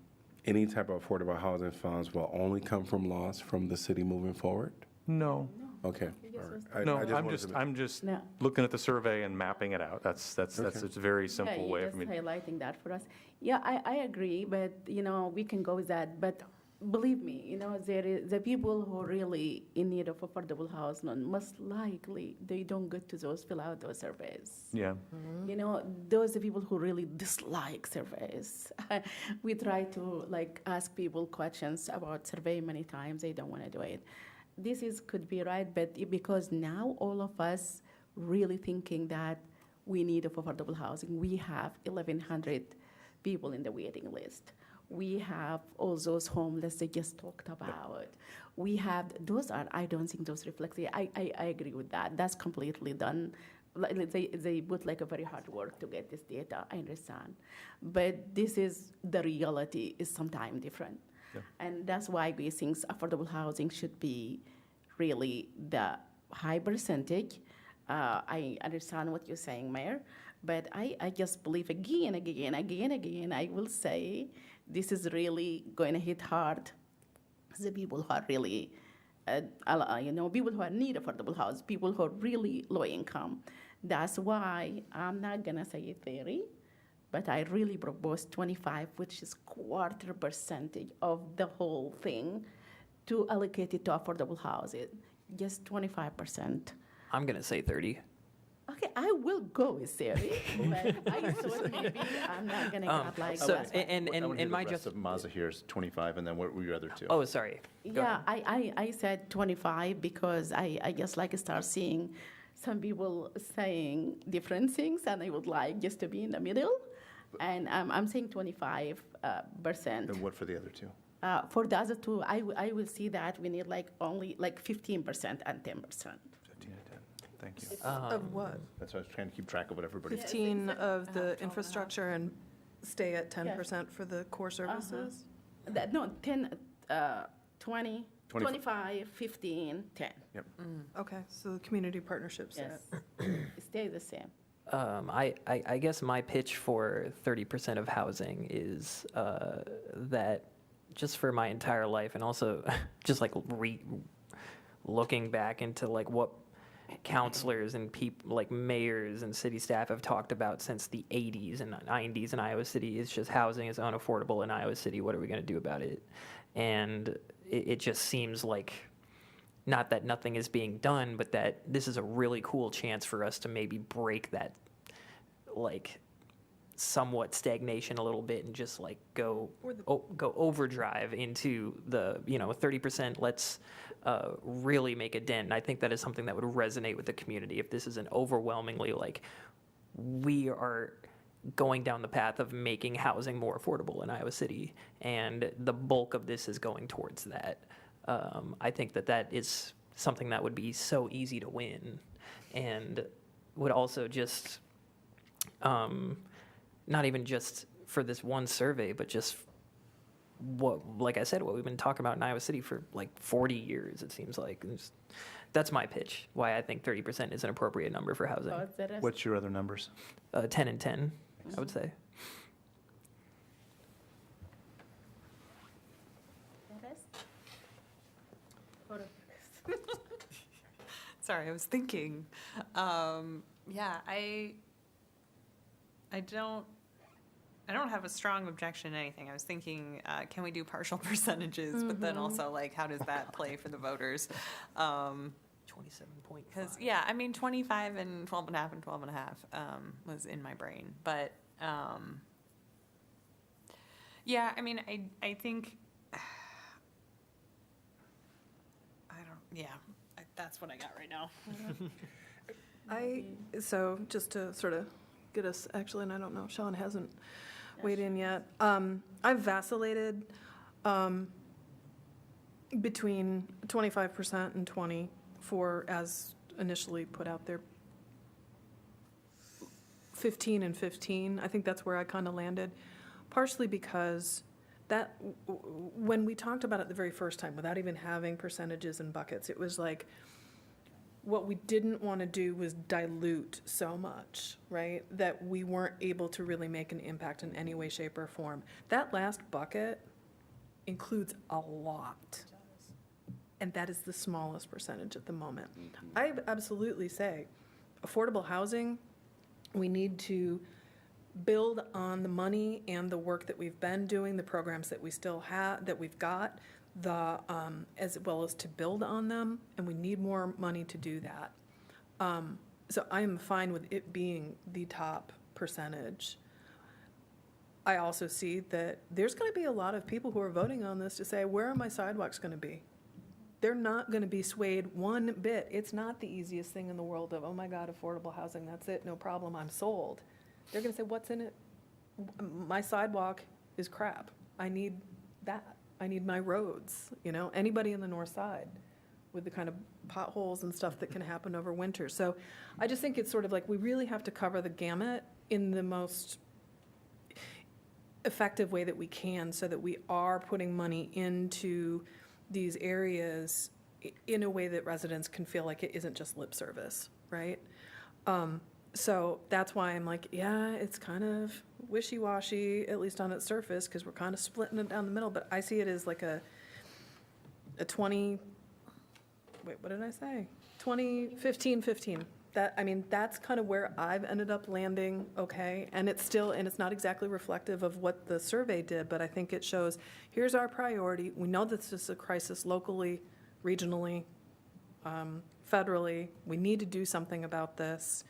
any type of affordable housing funds will only come from loss from the city moving forward? No. Okay. All right. No, wanted I'm just No. looking at the survey and mapping it out. That's a very simple way you're for me. just highlighting that for us. Yeah, I agree, but, we can go with that. But believe me, there is the people who are really in need of affordable housing, most likely they don't get to fill out those surveys. Yeah. Those are people who really dislike surveys. We try to ask people questions about survey many times. They don't want to do it. Could be right, but because now all of us really thinking that we need affordable housing. We have 1,100 people in the waiting list. We have all those homeless they just talked about. We have, I don't think those reflect, I agree with that. That's completely done. They put a very hard work to get this data, I understand. But the reality is sometimes different. Yeah. And that's why we think affordable housing should be really the high percentage. I understand what you're saying, Mayor, but I just believe again, I will say this is really going to hit hard the people who are really, people who are in need of affordable housing, people who are really low income. That's why I'm not going to say 30. But I really propose 25, which is 1/4% of the whole thing, to allocate it to affordable housing. Just 25%. I'm going to say 30. Okay, I will go with 30, but I thought maybe I'm not going to get like So, that. and I wanna hear my the rest of Mazahir's 25, and then what were your other two? Oh, sorry. Go Yeah, ahead. I said 25 because I just start seeing some people saying different things, and I would like just to be in the middle. And I'm saying 25%. And what for the other two? For the other two, I will see that we need only 15% and 10%. 15 and 10. Thank you. Of what? That's why I was trying to keep track of what everybody. 15 of the infrastructure and stay at 10% for the core services? No, 10, 20, 25. 25, 15, 10. Yep. Okay, so the community partnerships. Yes. Stay the same. I guess my pitch for 30% of housing is that just for my entire life, and also just looking back into what counselors and people mayors and city staff have talked about since the 80s and 90s in Iowa City, is just housing is unaffordable in Iowa City. What are we going to do about it? And it just seems like, not that nothing is being done, but that this is a really cool chance for us to maybe break that, somewhat stagnation a little bit and just go overdrive into the 30%. Let's really make a dent. And I think that is something that would resonate with the community if this is an overwhelmingly we are going down the path of making housing more affordable in Iowa City, and the bulk of this is going towards that. I think that is something that would be so easy to win, and would also just, not even just for this one survey, but just like I said, what we've been talking about in Iowa City for 40 years, it seems like. And that's my pitch, why I think 30% is an appropriate number for housing. What's your other numbers? 10 and 10, I would say. Sorry, I was thinking. Yeah, I don't have a strong objection to anything. I was thinking, can we do partial percentages? But then also, like, how does that play for the voters? 27.5. Because, yeah, I mean, 25 and 12 and a half and 12 and a half was in my brain. But, yeah, I mean, I think, that's what I got right now. So just to sort of get us, actually, and I don't know, Sean hasn't weighed in yet. I've vacillated between 25% and 24 as initially put out there. 15 and 15, I think that's where I kind of landed, partially because that, when we talked about it the very first time, without even having percentages and buckets, it was like, what we didn't want to do was dilute so much, right, that we weren't able to really make an impact in any way, shape, or form. That last bucket includes a lot, and that is the smallest percentage at the moment. I absolutely say, affordable housing, we need to build on the money and the work that we've been doing, the programs that we still have, that we've got, as well as to build on them, and we need more money to do that. So I am fine with it being the top percentage. I also see that there's going to be a lot of people who are voting on this to say, where are my sidewalks going to be? They're not going to be swayed one bit. It's not the easiest thing in the world of, oh my God, affordable housing, that's it, no problem, I'm sold. They're going to say, what's in it? My sidewalk is crap. I need that. I need my roads, anybody in the north side with the kind of potholes and stuff that can happen over winter. So I just think it's sort of like we really have to cover the gamut in the most effective way that we can so that we are putting money into these areas in a way that residents can feel like it isn't just lip service, right? So that's why I'm like, yeah, it's kind of wishy-washy, at least on its surface, because we're kind of splitting it down the middle, but I see it as like a 20, wait, what did I say? 15. That's kind of where I've ended up landing, okay? And it's not exactly reflective of what the survey did, but I think it shows, here's our priority. We know that this is a crisis locally, regionally, federally. We need to do something about this.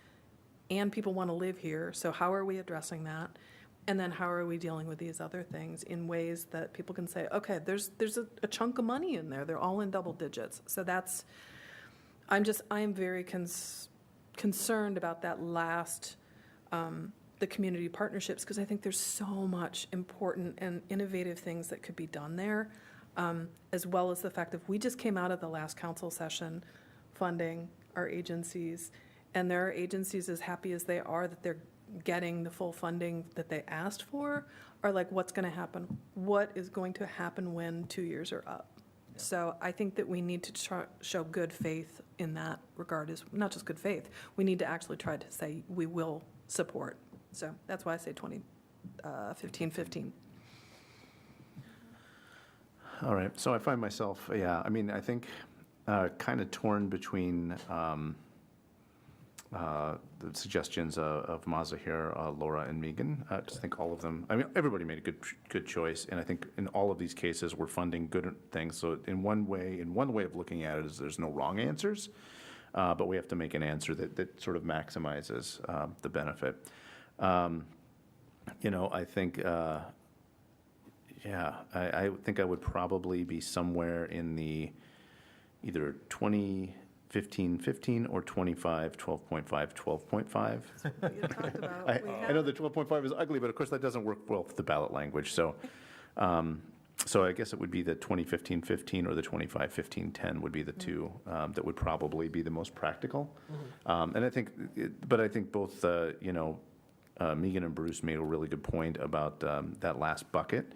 And people want to live here, so how are we addressing that? And then how are we dealing with these other things in ways that people can say, okay, there's a chunk of money in there. They're all in double digits. So I am very concerned about that last, the community partnerships, because I think there's so much important and innovative things that could be done there, as well as the fact that we just came out of the last council session funding our agencies. And there are agencies, as happy as they are that they're getting the full funding that they asked for, are like, what's going to happen? What is going to happen when 2 years are up? Yeah. So I think that we need to show good faith in that regard. Is not just good faith. We need to actually try to say we will support. So that's why I say 15. All right, so I find myself, I think kind of torn between the suggestions of Mazahir, Laura, and Megan. I just think all of them, everybody made a good choice, and I think in all of these cases, we're funding good things. So in one way of looking at it is there's no wrong answers, but we have to make an answer that sort of maximizes the benefit. I think, I think I would probably be somewhere in the either 15 or 25, 12.5, 12.5. I know the 12.5 is ugly, but of course that doesn't work well with the ballot language. So I guess it would be the 2015 or the 25-15-10 would be the two that would probably be the most practical. And I think both Megan and Bruce made a really good point about that last bucket.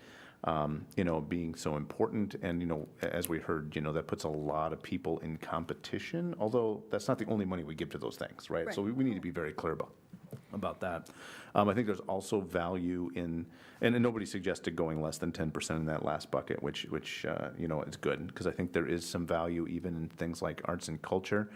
Being so important. And, as we heard, that puts a lot of people in competition, although that's not the only money we give to those things, right? So we need to be very clear about that. I think there's also value in, and nobody suggested going less than 10% in that last bucket, which you know, is good, because I think there is some value even in things like arts and culture,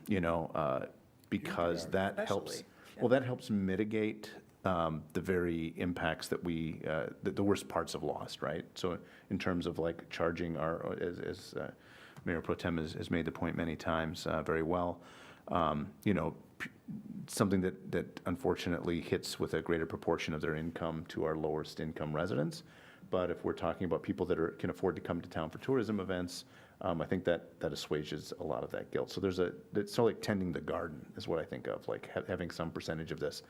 you know, because that helps, well, that helps mitigate the very impacts that we, the worst parts of Lost, right? So in terms of like charging our, as Mayor Pro Tem has made the point many times very well, you know, something that unfortunately hits with a greater proportion of their income to our lowest income residents. But if we're talking about people that can afford to come to town for tourism events, I think that assuages a lot of that guilt. So it's sort of like tending the garden is what I think of, like having some percentage of this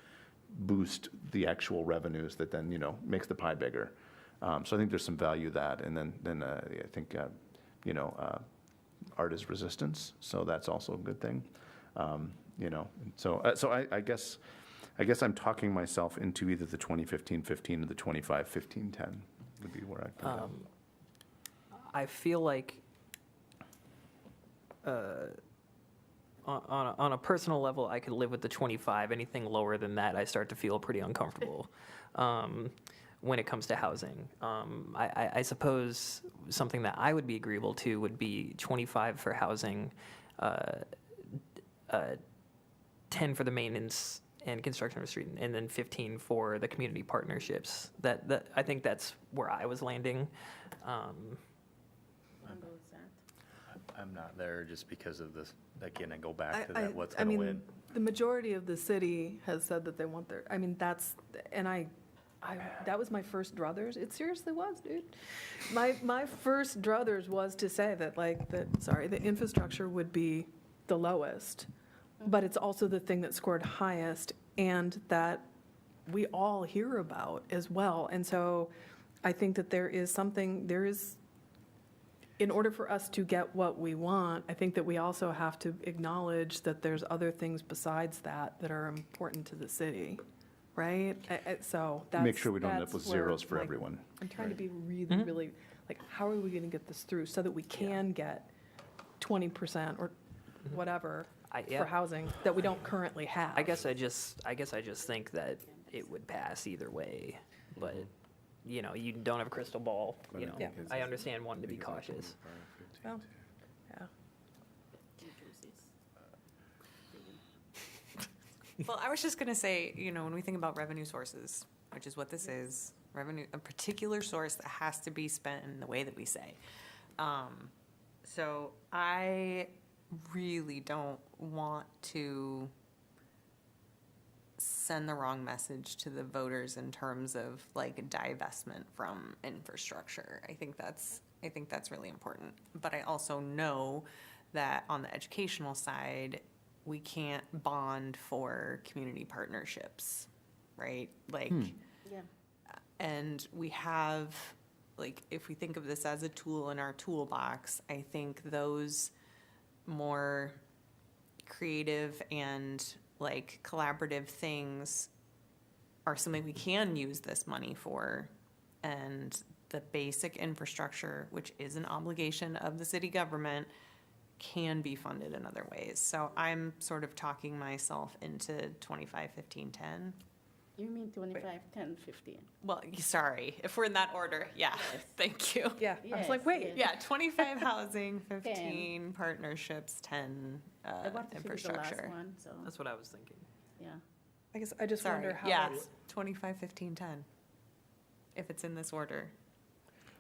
boost the actual revenues that then, you know, makes the pie bigger. So I think there's some value that, and then I think, you know, art is resistance, so that's also a good thing. You know, so I guess I'm talking myself into either the 2015-15 or the 25-15-10 would be where I'd go. I feel like on a personal level, I could live with the 25. Anything lower than that, I start to feel pretty uncomfortable when it comes to housing. I suppose something that I would be agreeable to would be 25 for housing, 10 for the maintenance and construction of the street, and then 15 for the community partnerships. That I think that's where I was landing. I'm not there just because of this, again, I go back to I that, what's going to win. The majority of the city has said that they want their, I mean, that was my first druthers. It seriously was, dude. My first druthers was to say that, like, the infrastructure would be the lowest, but it's also the thing that scored highest and that we all hear about as well. And so I think that in order for us to get what we want, I think that we also have to acknowledge that there's other things besides that are important to the city, right? So that's. Make sure we don't end up with where, zeros for like, everyone. I'm trying to be really, really, like, how are we going to get this through so that we can get 20% or whatever for housing that we don't currently have? I guess I just think that it would pass either way, but you know, you don't have a crystal ball. You know, I understand wanting to be cautious. Well, yeah. Well, I was just going to say, you know, when we think about revenue sources, which is what this is, a particular source that has to be spent in the way that we say. So I really don't want to send the wrong message to the voters in terms of like divestment from infrastructure. I think that's really important. But I also know that on the educational side, we can't bond for community partnerships, right? Like, and we have, like, if we think of this as a tool in our toolbox, I think those more creative and like collaborative things are something we can use this money for. And the basic infrastructure, which is an obligation of the city government, can be funded in other ways. So I'm sort of talking myself into 25, 15, 10. You mean 25, 10, 15? Well, sorry, if we're in that order, yeah, thank you. Yeah, I was like, wait. Yeah, 25 housing, 15 partnerships, 10 infrastructure. That's what I was thinking. Yeah. I guess I just wonder how Yeah, that's. 25, 15, 10, if it's in this order.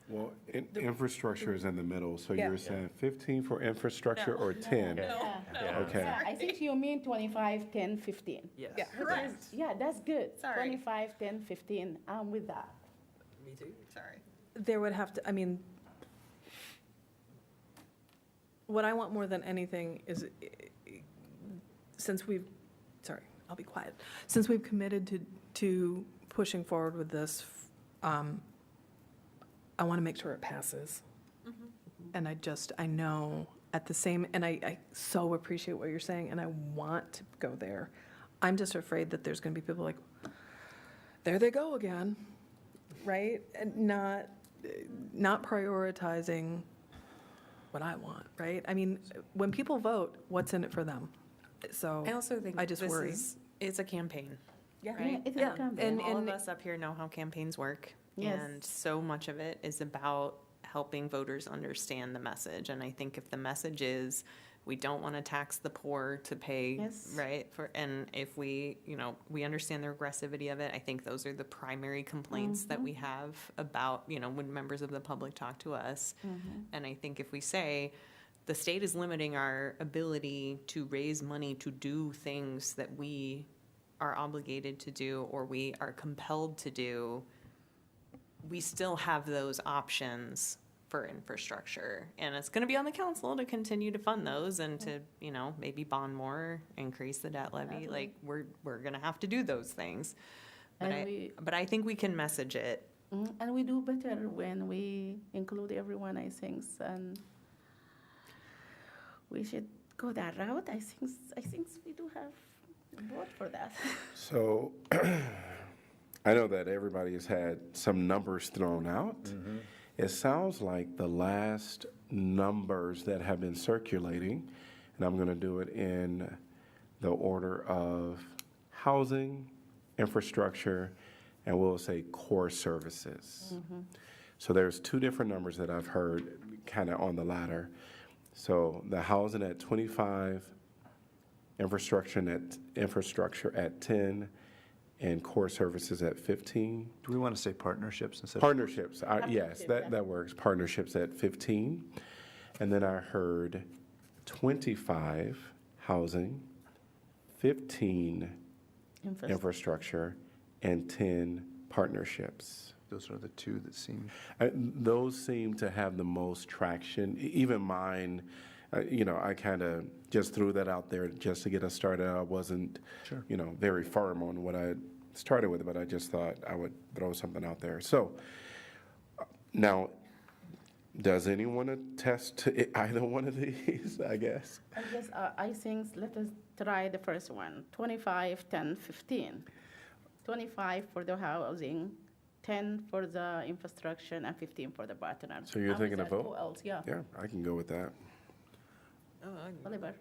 Well, infrastructure is in the middle, so Yeah. you're saying 15 for infrastructure or 10? Okay. Yeah, I think you mean 25, 10, 15. Yes. Yeah. Correct. Yeah, that's good. Sorry. 25, 10, 15, I'm with that. Me too. Sorry. There would have to, I mean, what I want more than anything is, since I'll be quiet. Since we've committed to pushing forward with this, I want to make sure it passes. And I know at the same, and I so appreciate what you're saying, and I want to go there. I'm just afraid that there's going to be people like, there they go again, right? And not prioritizing what I want, right? I mean, when people vote, what's in it for them? So I also think I just this worry. is It's a campaign. Yeah, Right? it's a campaign. And all of us up here know how campaigns work. Yes. And so much of it is about helping voters understand the message. And I think if the message is, we don't want to tax the poor to pay, Yes. right? And if we, we understand the regressivity of it, I think those are the primary complaints that we have about, when members of the public talk to us. And I think if we say, the state is limiting our ability to raise money to do things that we are obligated to do or we are compelled to do, we still have those options for infrastructure. And it's going to be on the council to continue to fund those and to, maybe bond more, increase the debt levy. Exactly. Like, we're going to have to do those things. But And but I think we can message it. And we do better when we include everyone, I think, and we should go that route. I think we do have vote for that. So I know that everybody has had some numbers thrown out. It sounds like the last numbers that have been circulating, and I'm going to do it in the order of housing, infrastructure, and we'll say core services. So there's two different numbers that I've heard kind of on the ladder. So the housing at 25, infrastructure at 10, and core services at 15. Do we want to say partnerships instead of? Partnerships, yes, that works. Partnerships at 15. And then I heard 25 housing, 15 infrastructure, and 10 partnerships. Those are the two that seem. Those seem to have the most traction. Even mine, I kind of just threw that out there just to get us started. I wasn't, very firm on what I started with, but I just thought I would throw something out there. So now, does anyone attest to either one of these, I guess? I guess I think let us try the first one, 25, 10, 15. 25 for the housing, 10 for the infrastructure, and 15 for the partner. So you're thinking of vote? Who else? Yeah. Yeah, I can go with that. Oliver.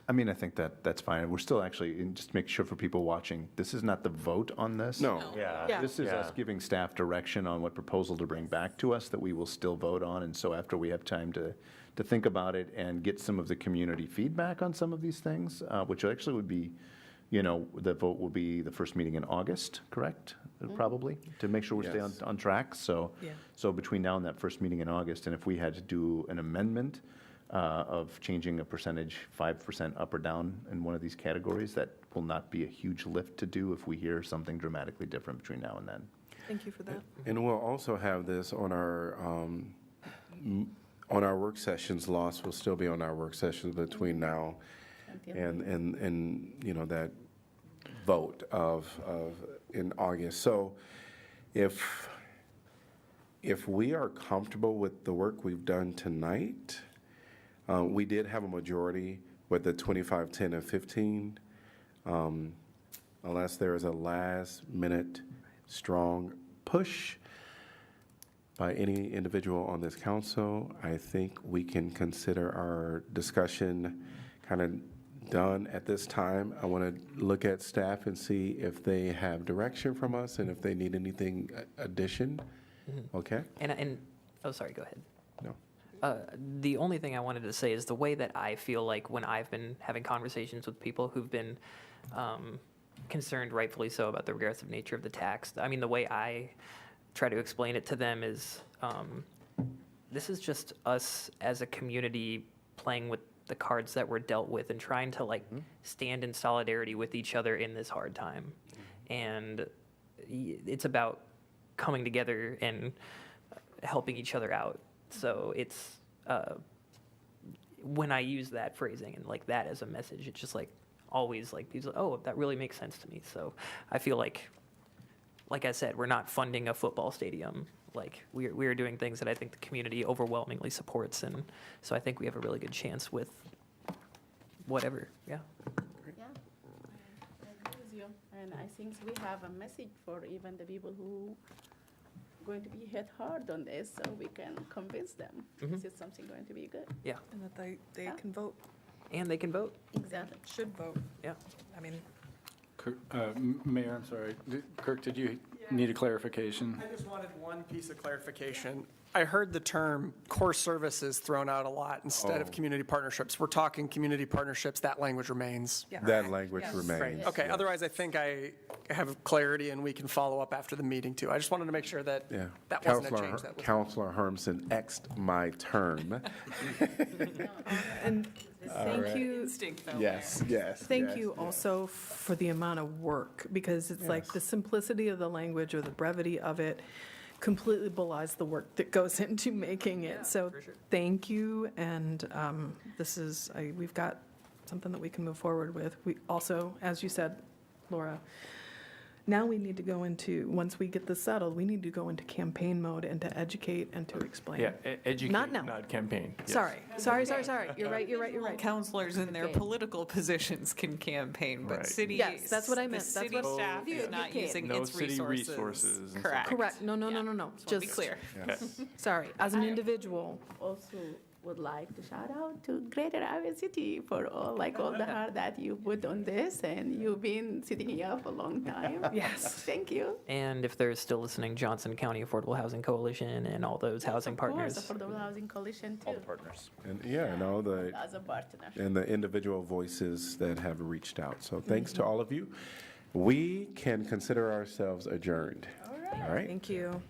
I mean, I think that's fine. We're still actually, and just make sure for people watching, this is not the vote on this. No. Yeah. This is us giving staff direction on what proposal to bring back to us that we will still vote on. And so after we have time to think about it and get some of the community feedback on some of these things, which actually would be, the vote will be the first meeting in August, correct? Probably, to make sure we stay on track. So, so between now and that first meeting in August, and if we had to do an amendment of changing a percentage, 5% up or down in one of these categories, that will not be a huge lift to do if we hear something dramatically different between now and then. Thank you for that. And we'll also have this on our work sessions. Loss will still be on our work sessions between now and that vote of in August. So if we are comfortable with the work we've done tonight, we did have a majority with the 25, 10, and 15. Unless there is a last-minute strong push by any individual on this council, I think we can consider our discussion kind of done at this time. I want to look at staff and see if they have direction from us and if they need anything addition. Okay? And oh, sorry, go ahead. No. The only thing I wanted to say is the way that I feel like when I've been having conversations with people who've been concerned, rightfully so, about the regressive nature of the tax. I mean, the way I try to explain it to them is this is just us as a community playing with the cards that we're dealt with and trying to stand in solidarity with each other in this hard time. And it's about coming together and helping each other out. So it's when I use that phrasing and that as a message, it's just always people, oh, that really makes sense to me. So I feel like I said, we're not funding a football stadium. We are doing things that I think the community overwhelmingly supports, and so I think we have a really good chance with whatever. Yeah. Yeah, I agree with you. And I think we have a message for even the people who going to be hit hard on this, so we can convince them this is something going to be good. Yeah. And that they can vote. And they can vote. Exactly. Should vote. Yeah. I mean, Mayor, I'm sorry. Kirk, did you need a clarification? I just wanted one piece of clarification. I heard the term core services thrown out a lot instead of community partnerships. We're talking community partnerships, that language remains. That language remains. Okay, otherwise I think I have clarity and we can follow up after the meeting too. I just wanted to make sure that Yeah. that wasn't a change. That was Counselor Hermson X'd my term. And thank you. Yes, yes. Thank yes, you yes. also for the amount of work, because it's like the simplicity of the language or the brevity of it completely belies the work that goes into making it. So thank you, and we've got something that we can move forward with. We also, as you said, Laura, now we need to go into, once we get this settled, we need to go into campaign mode and to educate and to explain. Yeah, educate, Not now. not campaign. Yes. Sorry. You're right. Counselors in their political positions can campaign, but Right. city. Yes, that's what I meant. The That's city what- staff is not using No its city resources. resources and Correct. Correct. No. Just want to be Just clear. Sorry, as an individual. Also would like to shout out to Greater Iowa City for all the hard that you put on this, and you've been sitting here for a long time. Yes. Thank you. And if they're still listening, Johnson County Affordable Housing Coalition and all those housing Of course, partners. Affordable Housing Coalition too. Partners. And and all the As a partner. and the individual voices that have reached out. So thanks to all of you. We can consider ourselves adjourned. All right. Thank you.